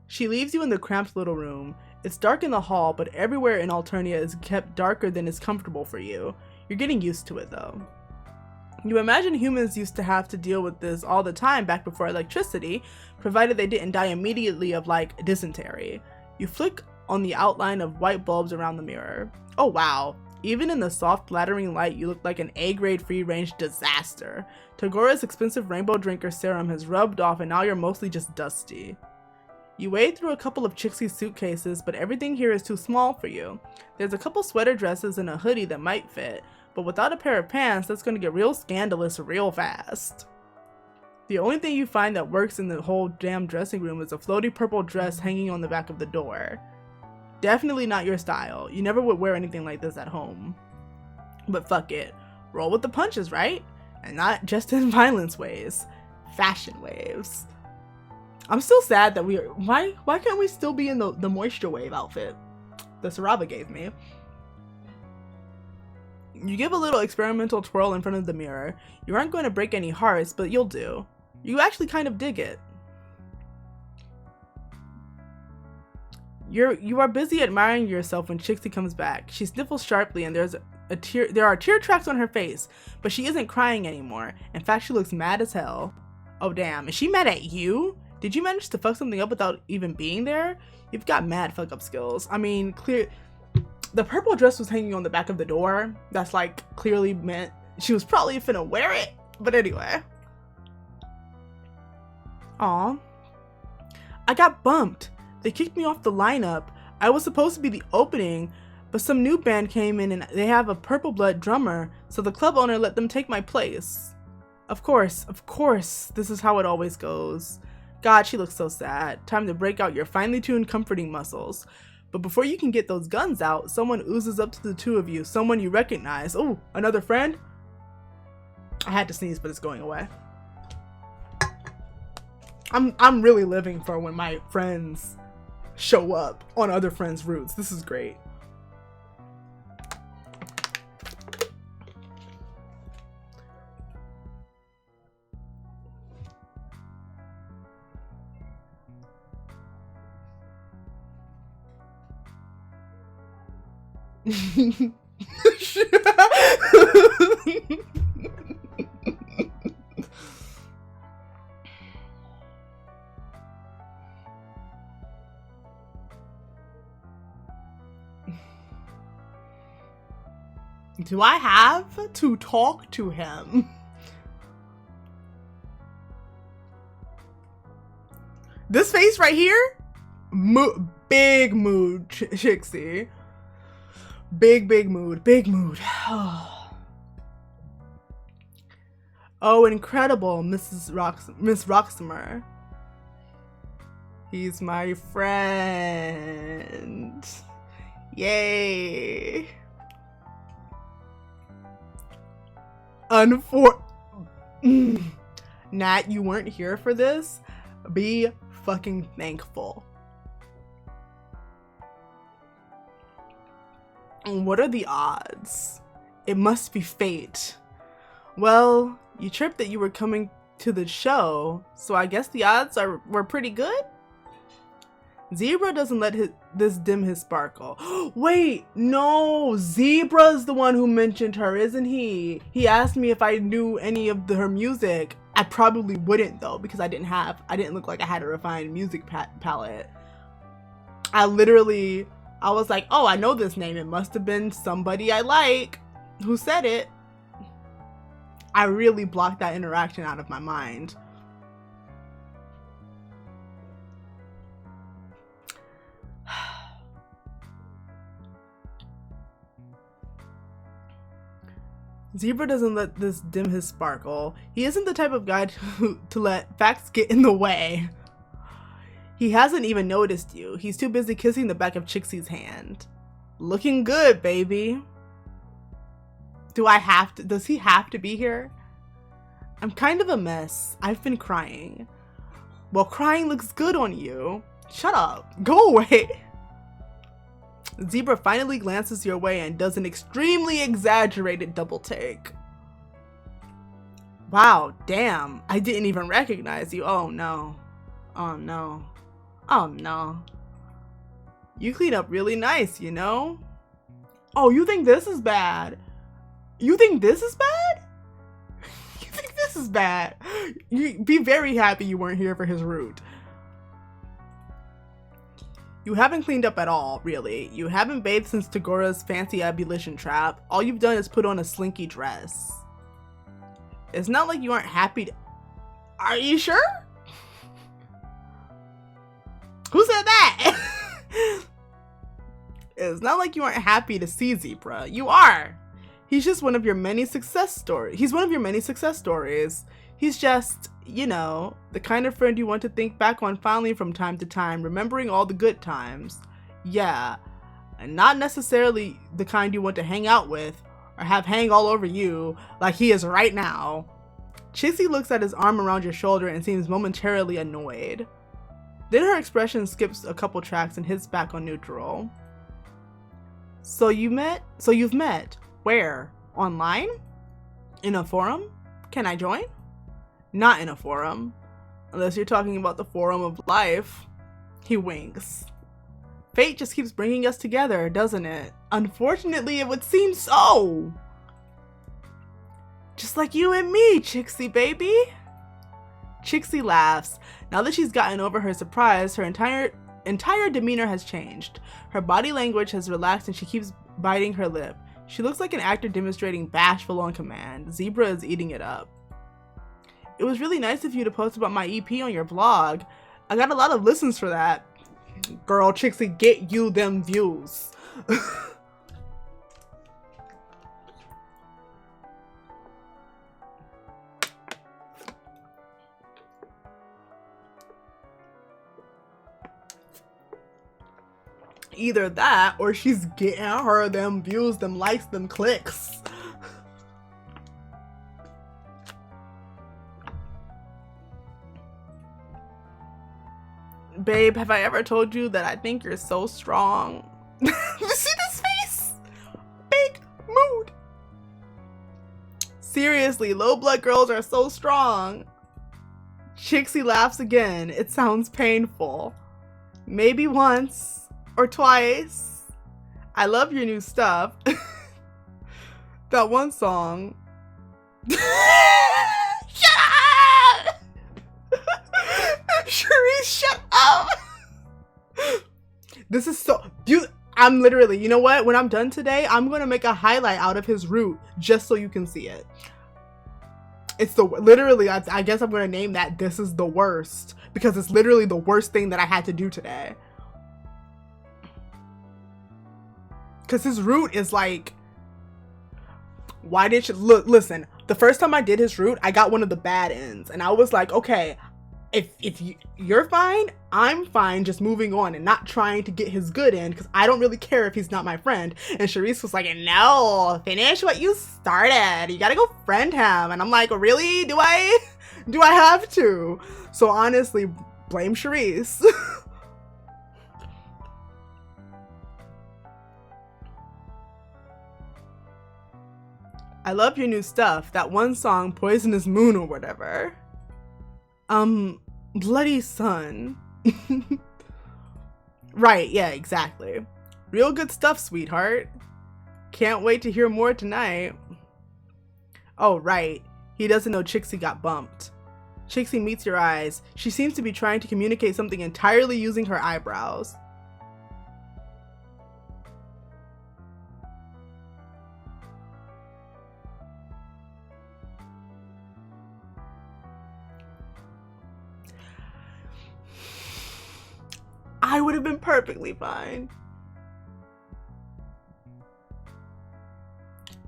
She leaves you in the cramped little room. It's dark in the hall, but everywhere in Alternia is kept darker than is comfortable for you. You're getting used to it though. You imagine humans used to have to deal with this all the time back before electricity, provided they didn't die immediately of like dysentery. You flick on the outline of white bulbs around the mirror. Oh wow. Even in the soft, flattering light, you look like an A-grade free-range disaster. Tagora's expensive rainbow drinker serum has rubbed off and now you're mostly just dusty. You wade through a couple of Chixie's suitcases, but everything here is too small for you. There's a couple sweater dresses and a hoodie that might fit, but without a pair of pants, that's going to get real scandalous real fast. The only thing you find that works in the whole damn dressing room is a floaty purple dress hanging on the back of the door. Definitely not your style. You never would wear anything like this at home. But fuck it. Roll with the punches, right? And not just in violence ways. Fashion waves. I'm still sad that why can't we still be in the moisture wave outfit that Sarava gave me? You give a little experimental twirl in front of the mirror. You aren't going to break any hearts, but you'll do. You actually kind of dig it. You are busy admiring yourself when Chixie comes back. She sniffles sharply and there are tear tracks on her face, but she isn't crying anymore. In fact, she looks mad as hell. Oh damn, is she mad at you? Did you manage to fuck something up without even being there? You've got mad fuck up skills. I mean, the purple dress was hanging on the back of the door. That's like clearly meant she was probably finna wear it. But anyway. Aw. I got bumped. They kicked me off the lineup. I was supposed to be the opening, but some new band came in and they have a purple blood drummer, so the club owner let them take my place. Of course, this is how it always goes. God, she looks so sad. Time to break out your finely tuned comforting muscles. But before you can get those guns out, someone oozes up to the two of you, someone you recognize. Oh, another friend? I had to sneeze, but it's going away. I'm really living for when my friends show up on other friends' routes. This is great. Do I have to talk to him? This face right here? Big mood, Chixie. Big mood. Oh, incredible, Miss Roxmer. He's my friend. Yay. Nat, you weren't here for this. Be fucking thankful. What are the odds? It must be fate. Well, you tripped that you were coming to the show, so I guess the odds were pretty good? Zebruh doesn't let this dim his sparkle. Wait, no, Zebrah's the one who mentioned her, isn't he? He asked me if I knew any of her music. I probably wouldn't though, because I didn't look like I had a refined music palette. I was like, oh, I know this name. It must have been somebody I like who said it. I really blocked that interaction out of my mind. Zebruh doesn't let this dim his sparkle. He isn't the type of guy to let facts get in the way. He hasn't even noticed you. He's too busy kissing the back of Chixie's hand. Looking good, baby. Does he have to be here? I'm kind of a mess. I've been crying. Well, crying looks good on you. Shut up. Go away. Zebruh finally glances your way and does an extremely exaggerated double take. Wow, damn. I didn't even recognize you. Oh no. Oh no. Oh no. You clean up really nice, you know? Oh, you think this is bad? You think this is bad? You think this is bad? You be very happy you weren't here for his route. You haven't cleaned up at all, really. You haven't bathed since Tagora's fancy abolition trap. All you've done is put on a slinky dress. It's not like you aren't happy to... Are you sure? Who said that? It's not like you aren't happy to see Zebruh. You are. He's just one of your many success stories. He's one of your many success stories. He's just, you know, the kind of friend you want to think back on fondly from time to time, remembering all the good times. Yeah, and not necessarily the kind you want to hang out with or have hang all over you like he is right now. Chixie looks at his arm around your shoulder and seems momentarily annoyed. Then her expression skips a couple tracks and hits back on neutral. So you've met? Where? Online? In a forum? Can I join? Not in a forum. Unless you're talking about the forum of life. He winks. Fate just keeps bringing us together, doesn't it? Unfortunately, it would seem so. Just like you and me, Chixie baby. Chixie laughs. Now that she's gotten over her surprise, her entire demeanor has changed. Her body language has relaxed and she keeps biting her lip. She looks like an actor demonstrating bashful on command. Zebruh is eating it up. It was really nice of you to post about my EP on your blog. I got a lot of listens for that. Girl, Chixie, get you them views. Either that or she's getting her them views, them likes, them clicks. Babe, have I ever told you that I think you're so strong? You see this face? Big mood. Seriously, low blood girls are so strong. Chixie laughs again. It sounds painful. Maybe once or twice. I love your new stuff. That one song. Shut up! Cherise, shut up! This is so... I'm literally... You know what? When I'm done today, I'm going to make a highlight out of his root just so you can see it. It's the... Literally, I guess I'm going to name that This Is the Worst. Because it's literally the worst thing that I had to do today. Because his root is like... Why did you... Look, listen. The first time I did his root, I got one of the bad ends. And I was like, okay... If you're fine, I'm fine just moving on and not trying to get his good end because I don't really care if he's not my friend. And Cherise was like, no, finish what you started. You gotta go friend him. And I'm like, really? Do I have to? So honestly, blame Cherise. I love your new stuff. That one song, Poisonous Moon or whatever. Bloody Sun. Right, yeah, exactly. Real good stuff, sweetheart. Can't wait to hear more tonight. Oh, right. He doesn't know Chixie got bumped. Chixie meets your eyes. She seems to be trying to communicate something entirely using her eyebrows. I would have been perfectly fine.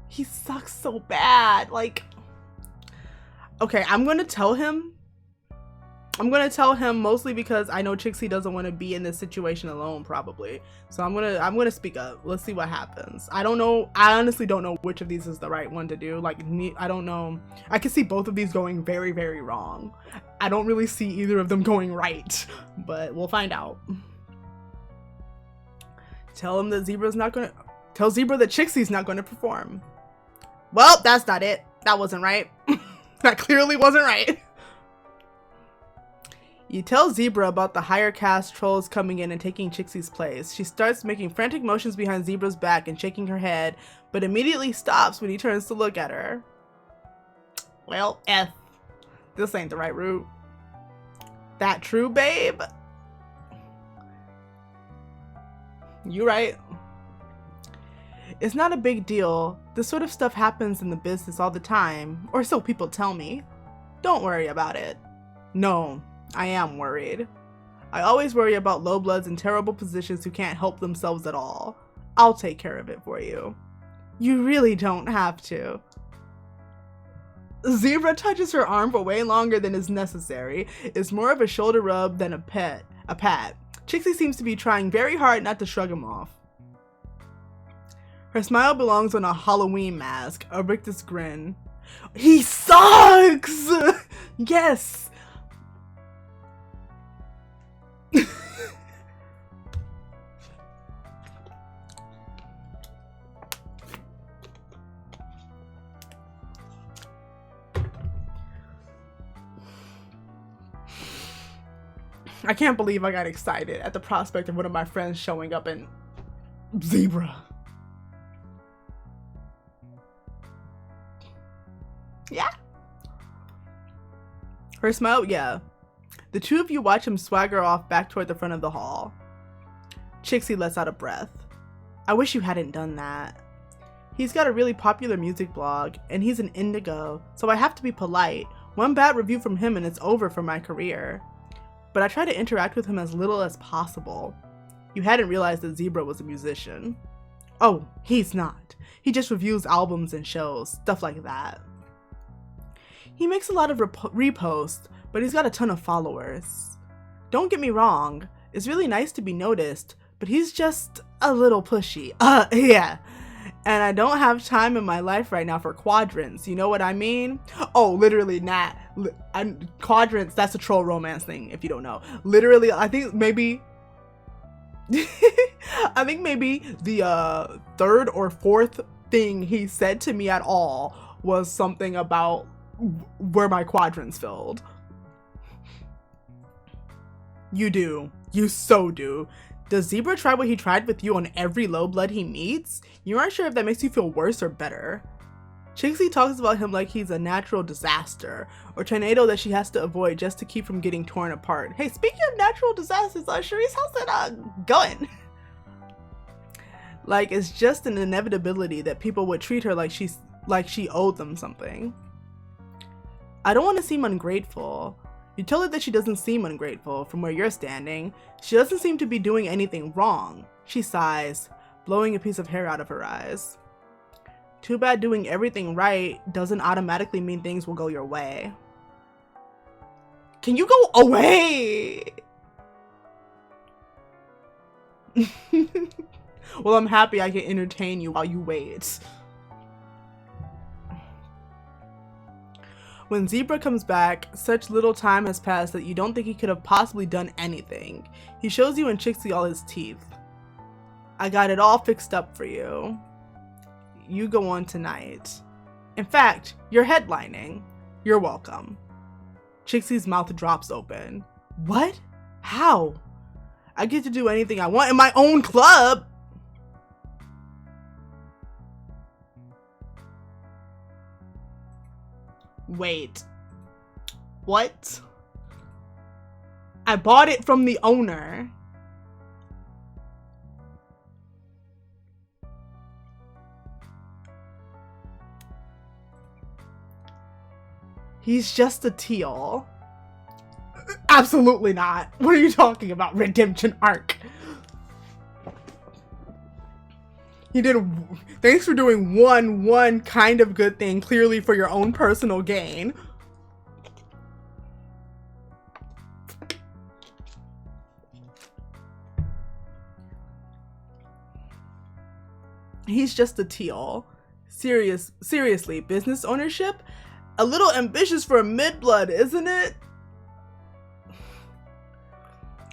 He sucks so bad. Like, okay, I'm gonna tell him mostly because I know Chixie doesn't want to be in this situation alone, probably. So I'm gonna speak up. Let's see what happens. I don't know. I honestly don't know which of these is the right one to do. Like, I don't know. I can see both of these going very, very wrong. I don't really see either of them going right, but we'll find out. Tell him that tell Zebruh that Chixie's not gonna perform. Well, that's not it. That wasn't right. That clearly wasn't right. You tell Zebruh about the higher caste trolls coming in and taking Chixie's place. She starts making frantic motions behind Zebrah's back and shaking her head, but immediately stops when he turns to look at her. Well, this ain't the right route. That true, babe? You right. It's not a big deal. This sort of stuff happens in the business all the time, or so people tell me. Don't worry about it. No, I am worried. I always worry about low bloods in terrible positions who can't help themselves at all. I'll take care of it for you. You really don't have to. Zebruh touches her arm for way longer than is necessary. It's more of a shoulder rub than a pat. Chixie seems to be trying very hard not to shrug him off. Her smile belongs on a Halloween mask, a rictus grin. He sucks! Yes! I can't believe I got excited at the prospect of one of my friends showing up in Zebruh. Yeah. Her smile, yeah. The two of you watch him swagger off back toward the front of the hall. Chixie lets out a breath. I wish you hadn't done that. He's got a really popular music blog, and he's an indigo, so I have to be polite. One bad review from him and it's over for my career. But I try to interact with him as little as possible. You hadn't realized that Zebruh was a musician. Oh, he's not. He just reviews albums and shows, stuff like that. He makes a lot of reposts, but he's got a ton of followers. Don't get me wrong, it's really nice to be noticed, but he's just a little pushy. Yeah. And I don't have time in my life right now for quadrants, you know what I mean? Oh, literally, Nat. Quadrants, that's a troll romance thing, if you don't know. Literally, I think maybe I think maybe the third or fourth thing he said to me at all was something about where my quadrants filled. You do. You so do. Does Zebruh try what he tried with you on every low blood he meets? You aren't sure if that makes you feel worse or better. Chixie talks about him like he's a natural disaster or tornado that she has to avoid just to keep from getting torn apart. Hey, speaking of natural disasters, Sharice, how's that going? Like, it's just an inevitability that people would treat her like she owed them something. I don't want to seem ungrateful. You tell her that she doesn't seem ungrateful from where you're standing. She doesn't seem to be doing anything wrong. She sighs, blowing a piece of hair out of her eyes. Too bad doing everything right doesn't automatically mean things will go your way. Can you go away? Well, I'm happy I can entertain you while you wait. When Zebruh comes back, such little time has passed that you don't think he could have possibly done anything. He shows you and Chixie all his teeth. I got it all fixed up for you. You go on tonight. In fact, you're headlining. You're welcome. Chixie's mouth drops open. What? How? I get to do anything I want in my own club. Wait. What? I bought it from the owner. He's just a teal. Absolutely not. What are you talking about? Redemption arc. He did. Thanks for doing one kind of good thing, clearly for your own personal gain. He's just a teal. Seriously, business ownership? A little ambitious for a mid-blood, isn't it?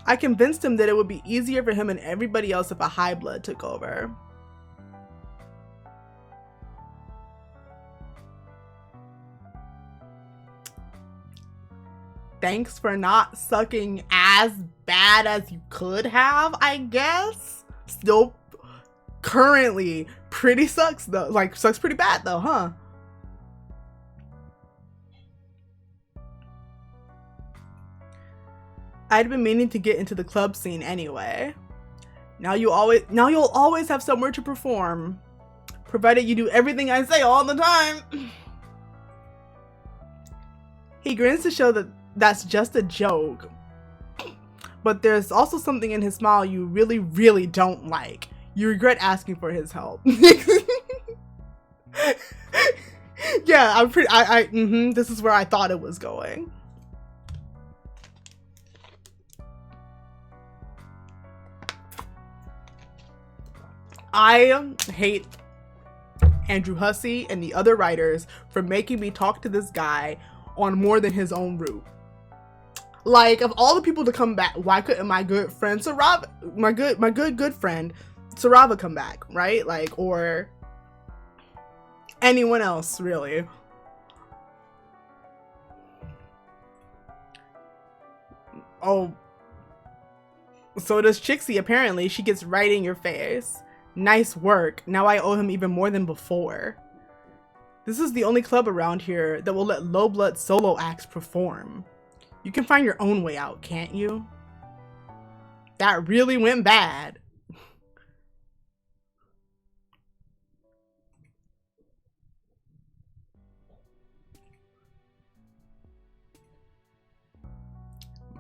I convinced him that it would be easier for him and everybody else if a high blood took over. Thanks for not sucking as bad as you could have, I guess. Still currently pretty sucks though. Like, sucks pretty bad though, huh? I'd been meaning to get into the club scene anyway. Now you'll always have somewhere to perform, provided you do everything I say all the time. He grins to show that that's just a joke, but there's also something in his smile you really don't like. You regret asking for his help. Yeah, this is where I thought it was going. I hate Andrew Hussey and the other writers for making me talk to this guy on more than his own route. Like, of all the people to come back, why couldn't my good friend Sarava, my good friend Sarava come back, right? Like, or anyone else, really. Oh, so does Chixie, apparently. She gets right in your face. Nice work. Now I owe him even more than before. This is the only club around here that will let low blood solo acts perform. You can find your own way out, can't you? That really went bad.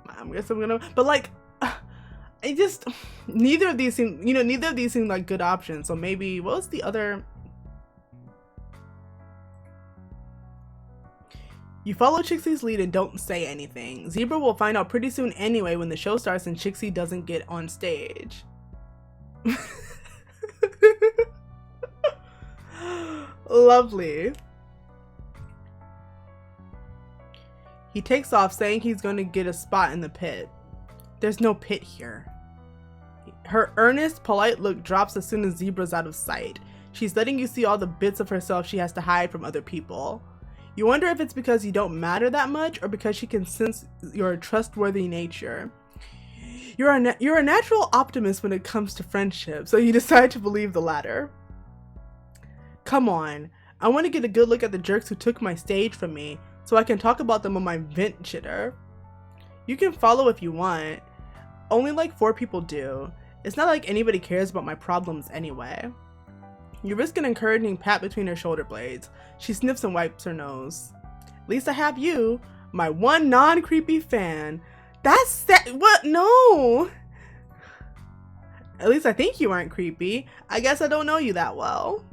I guess I'm gonna, but like, I just, neither of these seem like good options. So maybe, what was the other? You follow Chixie's lead and don't say anything. Zebruh will find out pretty soon anyway when the show starts and Chixie doesn't get on stage. Lovely. He takes off, saying he's going to get a spot in the pit. There's no pit here. Her earnest, polite look drops as soon as Zebruh's out of sight. She's letting you see all the bits of herself she has to hide from other people. You wonder if it's because you don't matter that much or because she can sense your trustworthy nature. You're a natural optimist when it comes to friendship, so you decide to believe the latter. Come on, I want to get a good look at the jerks who took my stage from me, so I can talk about them on my vent chitter. You can follow if you want. Only like 4 people do. It's not like anybody cares about my problems anyway. You risk an encouraging pat between her shoulder blades. She sniffs and wipes her nose. At least I have you, my one non-creepy fan. That's that. What? No. At least I think you aren't creepy. I guess I don't know you that well.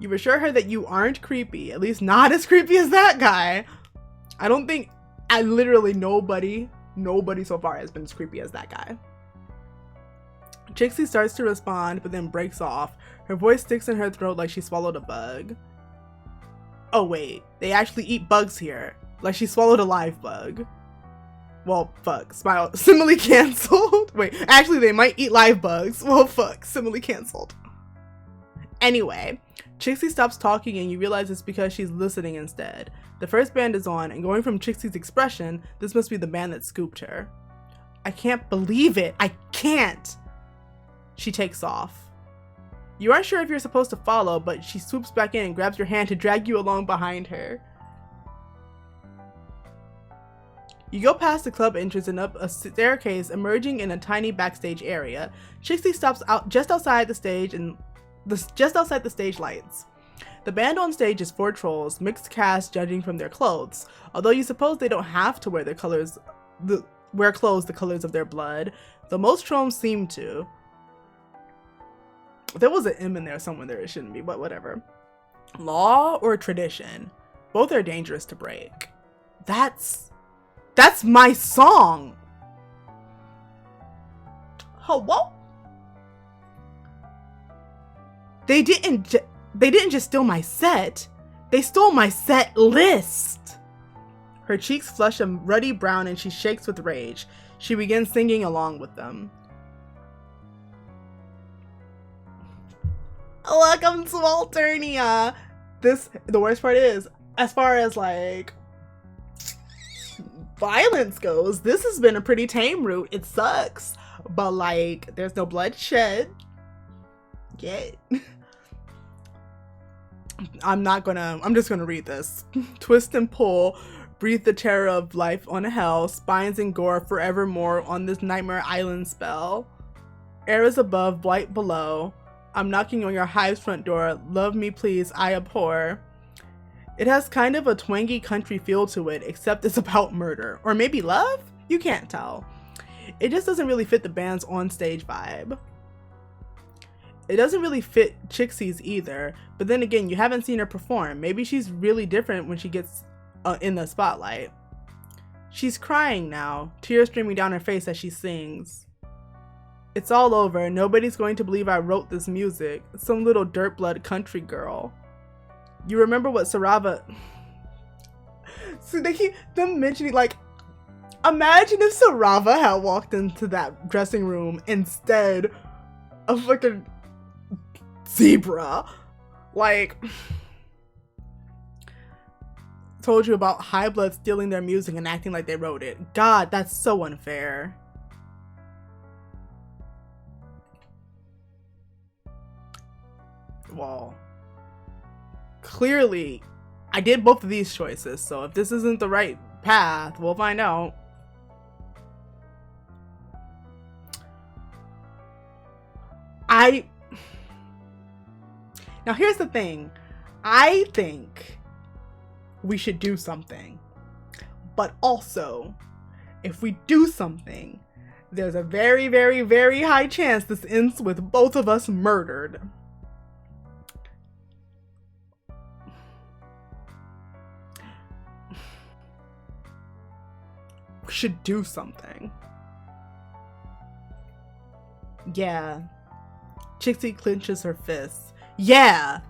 You assure her that you aren't creepy, at least not as creepy as that guy. Literally nobody so far has been as creepy as that guy. Chixie starts to respond, but then breaks off. Her voice sticks in her throat like she swallowed a bug. Oh wait, they actually eat bugs here. Like she swallowed a live bug. Well, fuck, simile canceled. Wait, actually they might eat live bugs. Well, fuck, simile canceled. Anyway, Chixie stops talking and you realize it's because she's listening instead. The first band is on, and going from Chixie's expression, this must be the band that scooped her. I can't believe it. I can't. She takes off. You aren't sure if you're supposed to follow, but she swoops back in and grabs your hand to drag you along behind her. You go past the club entrance and up a staircase, emerging in a tiny backstage area. Chixie stops out just outside the stage the stage lights. The band on stage is 4 trolls, mixed cast judging from their clothes. Although you suppose they don't have to wear clothes the colors of their blood, though most trolls seem to. There was an M in there somewhere there it shouldn't be, but whatever. Law or tradition? Both are dangerous to break. That's my song. Hello? They didn't just steal my set. They stole my set list. Her cheeks flush a ruddy brown and she shakes with rage. She begins singing along with them. Welcome to Alternia. The worst part is, as far as like violence goes, this has been a pretty tame route. It sucks, but like there's no bloodshed yet. I'm just gonna read this. Twist and pull, breathe the terror of life on hell, spines and gore forevermore on this nightmare island spell. Air is above, blight below. I'm knocking on your hive's front door. Love me please, I abhor. It has kind of a twangy country feel to it, except it's about murder. Or maybe love? You can't tell. It just doesn't really fit the band's on-stage vibe. It doesn't really fit Chixie's either, but then again, you haven't seen her perform. Maybe she's really different when she gets in the spotlight. She's crying now, tears streaming down her face as she sings. It's all over. Nobody's going to believe I wrote this music. Some little dirtblood country girl. You remember what Sarava... So they keep them mentioning, like, imagine if Sarava had walked into that dressing room instead of fucking Zebruh. Like, told you about High Blood stealing their music and acting like they wrote it. God, that's so unfair. Well, clearly I did both of these choices, so if this isn't the right path, we'll find out. Now here's the thing. I think we should do something, but also if we do something, there's a very, very, very high chance this ends with both of us murdered. We should do something. Yeah. Chixie clenches her fists. Yeah.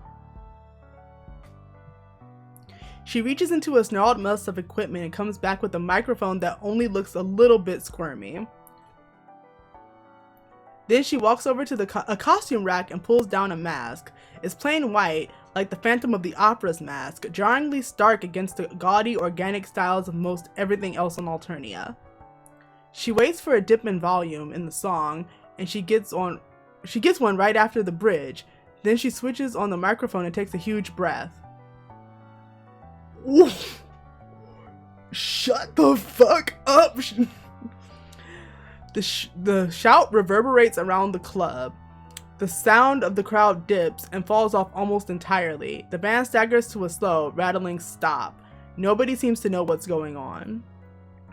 She reaches into a snarled mess of equipment and comes back with a microphone that only looks a little bit squirmy. Then she walks over to a costume rack and pulls down a mask. It's plain white, like the Phantom of the Opera's mask, jarringly stark against the gaudy, organic styles of most everything else on Alternia. She waits for a dip in volume in the song, and she gets one right after the bridge. Then she switches on the microphone and takes a huge breath. Oof. Shut the fuck up! The shout reverberates around the club. The sound of the crowd dips and falls off almost entirely. The band staggers to a slow, rattling stop. Nobody seems to know what's going on.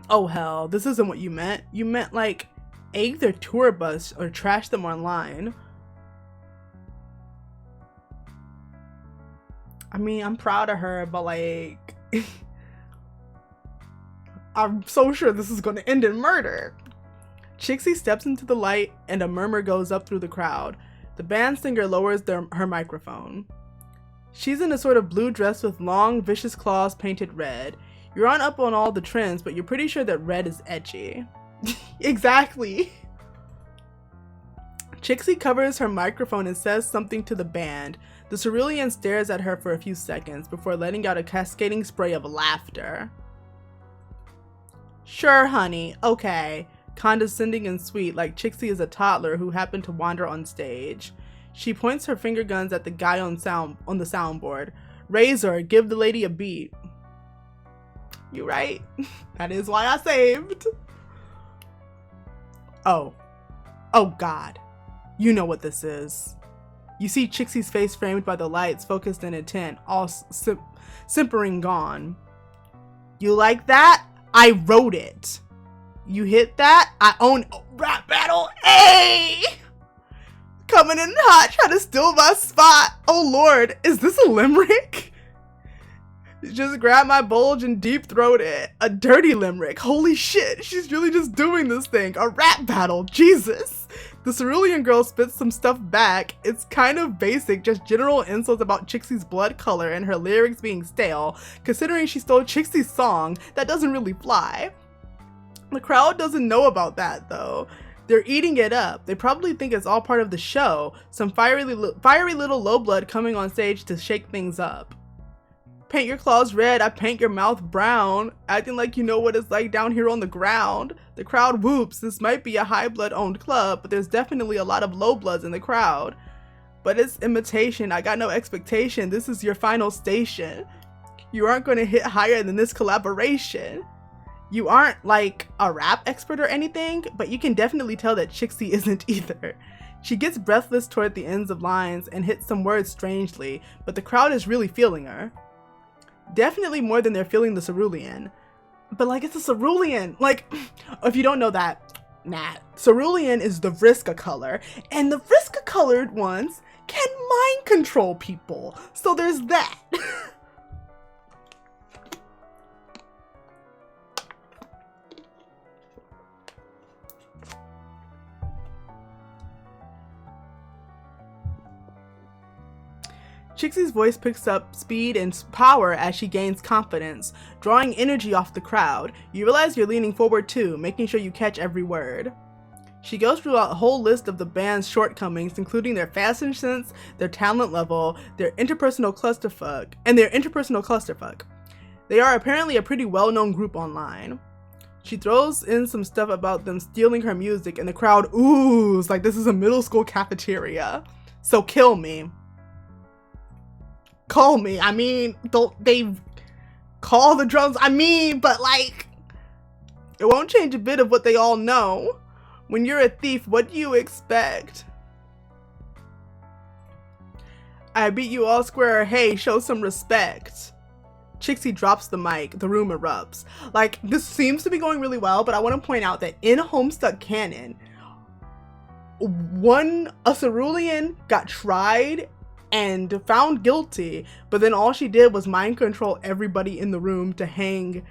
Oh hell, this isn't what you meant. You meant like egg their tour bus or trash them online. I mean, I'm proud of her, but like I'm so sure this is gonna end in murder. Chixie steps into the light and a murmur goes up through the crowd. The band singer lowers her microphone. She's in a sort of blue dress with long, vicious claws painted red. You're up on all the trends, but you're pretty sure that red is edgy. Exactly. Chixie covers her microphone and says something to the band. The cerulean stares at her for a few seconds before letting out a cascading spray of laughter. Sure, honey, okay. Condescending and sweet, like Chixie is a toddler who happened to wander on stage. She points her finger guns at the guy on the soundboard. Razor, give the lady a beat. You right? That is why I saved. Oh God. You know what this is. You see Chixie's face framed by the lights, focused and intent, all simpering gone. You like that? I wrote it. You hit that? I own rap battle. Hey! Coming in hot, trying to steal my spot. Oh Lord, is this a limerick? Just grab my bulge and deep throat it. A dirty limerick. Holy shit, she's really just doing this thing. A rap battle. Jesus. The cerulean girl spits some stuff back. It's kind of basic, just general insults about Chixie's blood color and her lyrics being stale. Considering she stole Chixie's song, that doesn't really fly. The crowd doesn't know about that though. They're eating it up. They probably think it's all part of the show. Some fiery little low blood coming on stage to shake things up. Paint your claws red, I paint your mouth brown. Acting like you know what it's like down here on the ground. The crowd whoops. This might be a high blood owned club, but there's definitely a lot of low bloods in the crowd. But it's imitation. I got no expectation. This is your final station. You aren't going to hit higher than this collaboration. You aren't like a rap expert or anything, but you can definitely tell that Chixie isn't either. She gets breathless toward the ends of lines and hits some words strangely, but the crowd is really feeling her. Definitely more than they're feeling the cerulean. But like, it's a cerulean. Like, if you don't know that, nah. Cerulean is the Vriska color, and the Vriska colored ones can mind control people. So there's that. Chixie's voice picks up speed and power as she gains confidence, drawing energy off the crowd. You realize you're leaning forward too, making sure you catch every word. She goes through a whole list of the band's shortcomings, including their fashion sense, their talent level, their interpersonal clusterfuck. They are apparently a pretty well-known group online. She throws in some stuff about them stealing her music, and the crowd oohs like this is a middle school cafeteria. So kill me. Call me. I mean, don't they call the drums? I mean, but like, it won't change a bit of what they all know. When you're a thief, what do you expect? I beat you all square. Hey, show some respect. Chixie drops the mic. The room erupts. Like, this seems to be going really well, but I want to point out that in Homestuck canon, a cerulean got tried and found guilty, but then all she did was mind control everybody in the room to hang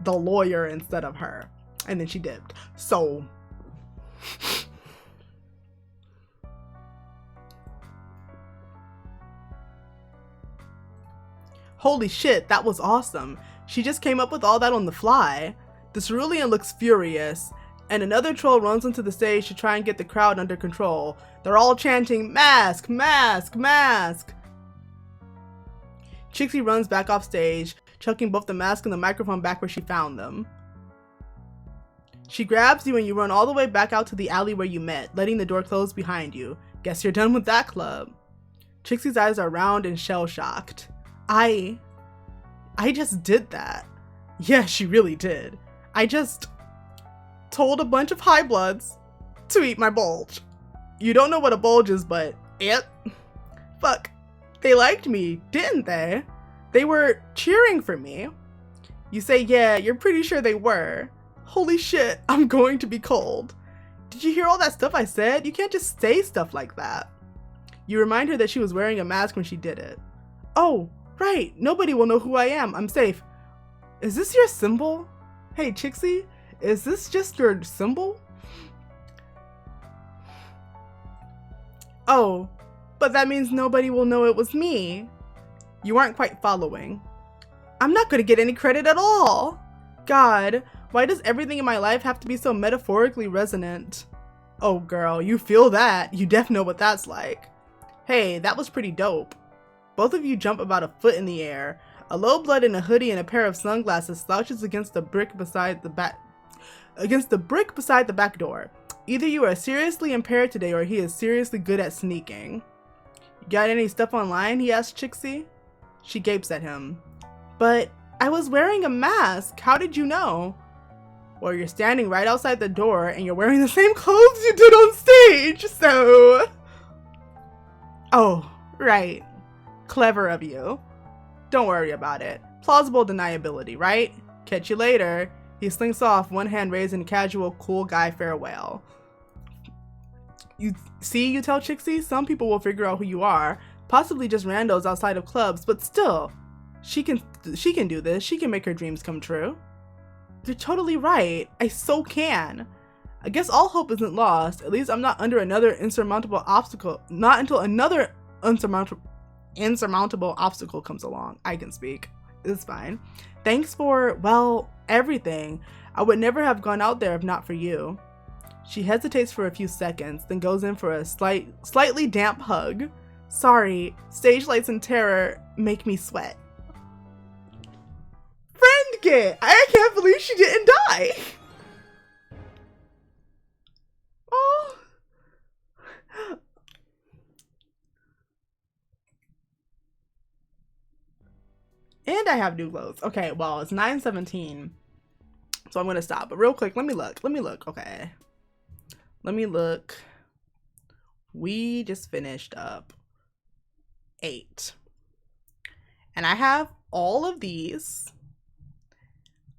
the lawyer instead of her, and then she dipped. So Holy shit, that was awesome. She just came up with all that on the fly. The cerulean looks furious, and another troll runs onto the stage to try and get the crowd under control. They're all chanting, "Mask, mask, mask!" Chixie runs back off stage, chucking both the mask and the microphone back where she found them. She grabs you and you run all the way back out to the alley where you met, letting the door close behind you. Guess you're done with that club. Chixie's eyes are round and shell-shocked. I just did that. Yeah, she really did. I just told a bunch of high bloods to eat my bulge. You don't know what a bulge is, but fuck. They liked me, didn't they? They were cheering for me. You say, yeah, you're pretty sure they were. Holy shit, I'm going to be cold. Did you hear all that stuff I said? You can't just say stuff like that. You remind her that she was wearing a mask when she did it. Oh, right, nobody will know who I am. I'm safe. Is this your symbol? Hey, Chixie, is this just your symbol? Oh, but that means nobody will know it was me. You aren't quite following. I'm not gonna get any credit at all. God, why does everything in my life have to be so metaphorically resonant? Oh girl, you feel that. You def know what that's like. Hey, that was pretty dope. Both of you jump about a foot in the air. A low blood in a hoodie and a pair of sunglasses slouches against the brick beside the back door. Either you are seriously impaired today or he is seriously good at sneaking. You got any stuff online? He asks Chixie. She gapes at him. But I was wearing a mask. How did you know? Well, you're standing right outside the door and you're wearing the same clothes you did on stage, so... Oh, right. Clever of you. Don't worry about it. Plausible deniability, right? Catch you later. He slinks off, one hand raised in casual, cool guy farewell. You tell Chixie, some people will figure out who you are. Possibly just randos outside of clubs, but still. She can do this. She can make her dreams come true. You're totally right. I so can. I guess all hope isn't lost. At least I'm not under another insurmountable obstacle. Not until another insurmountable obstacle comes along. I can speak. It's fine. Thanks for, well, everything. I would never have gone out there if not for you. She hesitates for a few seconds, then goes in for a slightly damp hug. Sorry, stage lights and terror make me sweat. Friend kit! I can't believe she didn't die! Oh. And I have new clothes. Okay, well, it's 9:17. So I'm gonna stop. But real quick, let me look. Okay. Let me look. We just finished up 8. And I have all of these.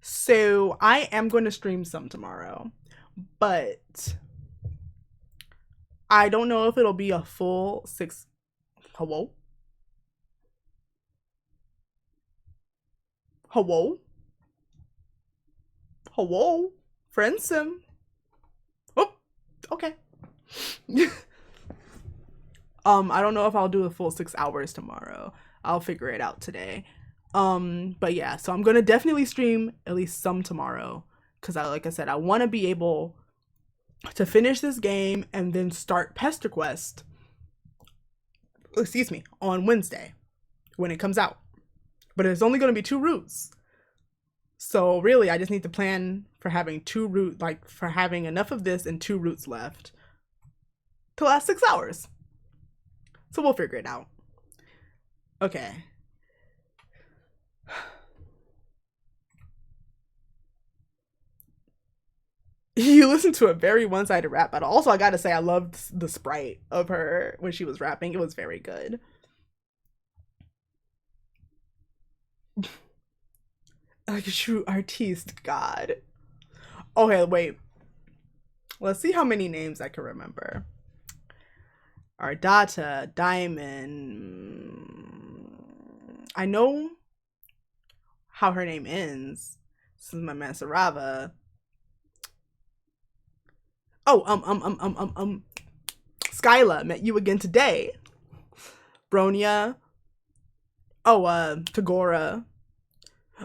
So I am going to stream some tomorrow. But I don't know if it'll be a full 6. Hello? Hello? Hello? Friendsim? Oh, okay. I don't know if I'll do a full 6 hours tomorrow. I'll figure it out today. But yeah, so I'm gonna definitely stream at least some tomorrow. Cause like I said, I wanna be able to finish this game and then start Pester Quest, on Wednesday when it comes out. But it's only gonna be 2 routes. So really, I just need to plan for having 2 routes, like for having enough of this and 2 routes left to last 6 hours. So we'll figure it out. Okay. You listen to a very one-sided rap battle. Also, I gotta say, I loved the sprite of her when she was rapping. It was very good. Like a true artiste, God. Okay, wait. Let's see how many names I can remember. Ardata, Diamond. I know how her name ends. This is my man Sarava. Oh, Skyla, met you again today. Bronya, Oh, Tagora.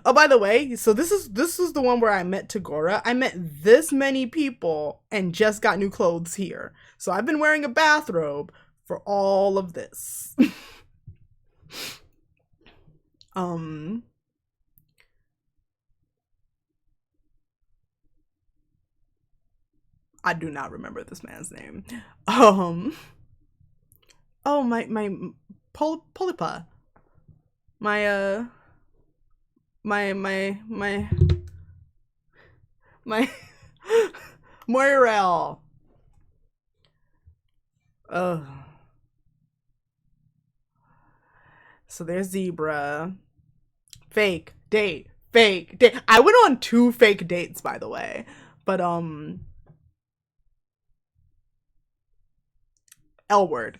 Oh, by the way, so this is the one where I met Tagora. I met this many people and just got new clothes here. So I've been wearing a bathrobe for all of this. I do not remember this man's name. Oh, my Polypa. My my Moirel. Ugh. So there's Zebruh. Fake date. Fake date. I went on 2 fake dates, by the way. But Elwurd.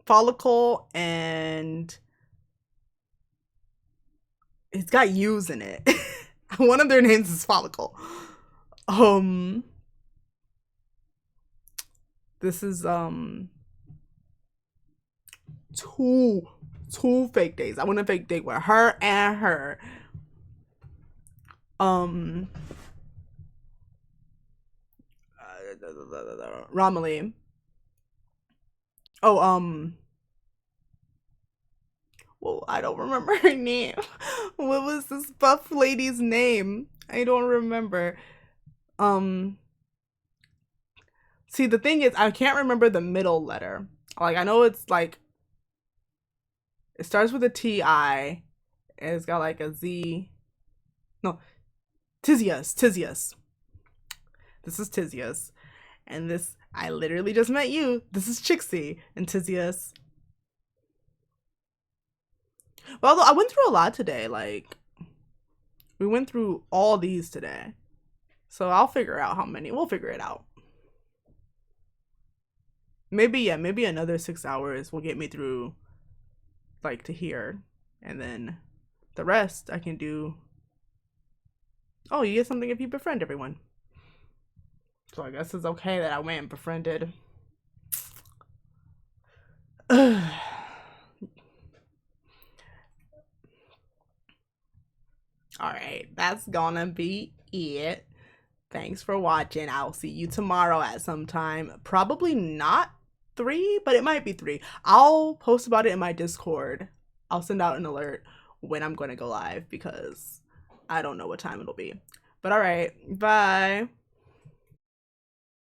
Folykl, and it's got U's in it. One of their names is Folykl. This is two fake dates. I want a fake date with her and her. Remele. Oh, well, I don't remember her name. What was this buff lady's name? I don't remember. See, the thing is, I can't remember the middle letter. Like, I know it's like, it starts with a T-I, and it's got like a Z. No, Tyzias. This is Tyzias. And this, I literally just met you. This is Chixie and Tyzias. Well, I went through a lot today. Like, we went through all these today. So I'll figure out how many. We'll figure it out. Maybe, yeah, maybe another 6 hours will get me through, like, to here. And then the rest I can do. Oh, you get something if you befriend everyone. So I guess it's okay that I went and befriended. Alright, that's gonna be it. Thanks for watching. I'll see you tomorrow at some time. Probably not 3, but it might be 3. I'll post about it in my Discord. I'll send out an alert when I'm going to go live because I don't know what time it'll be. But alright, bye.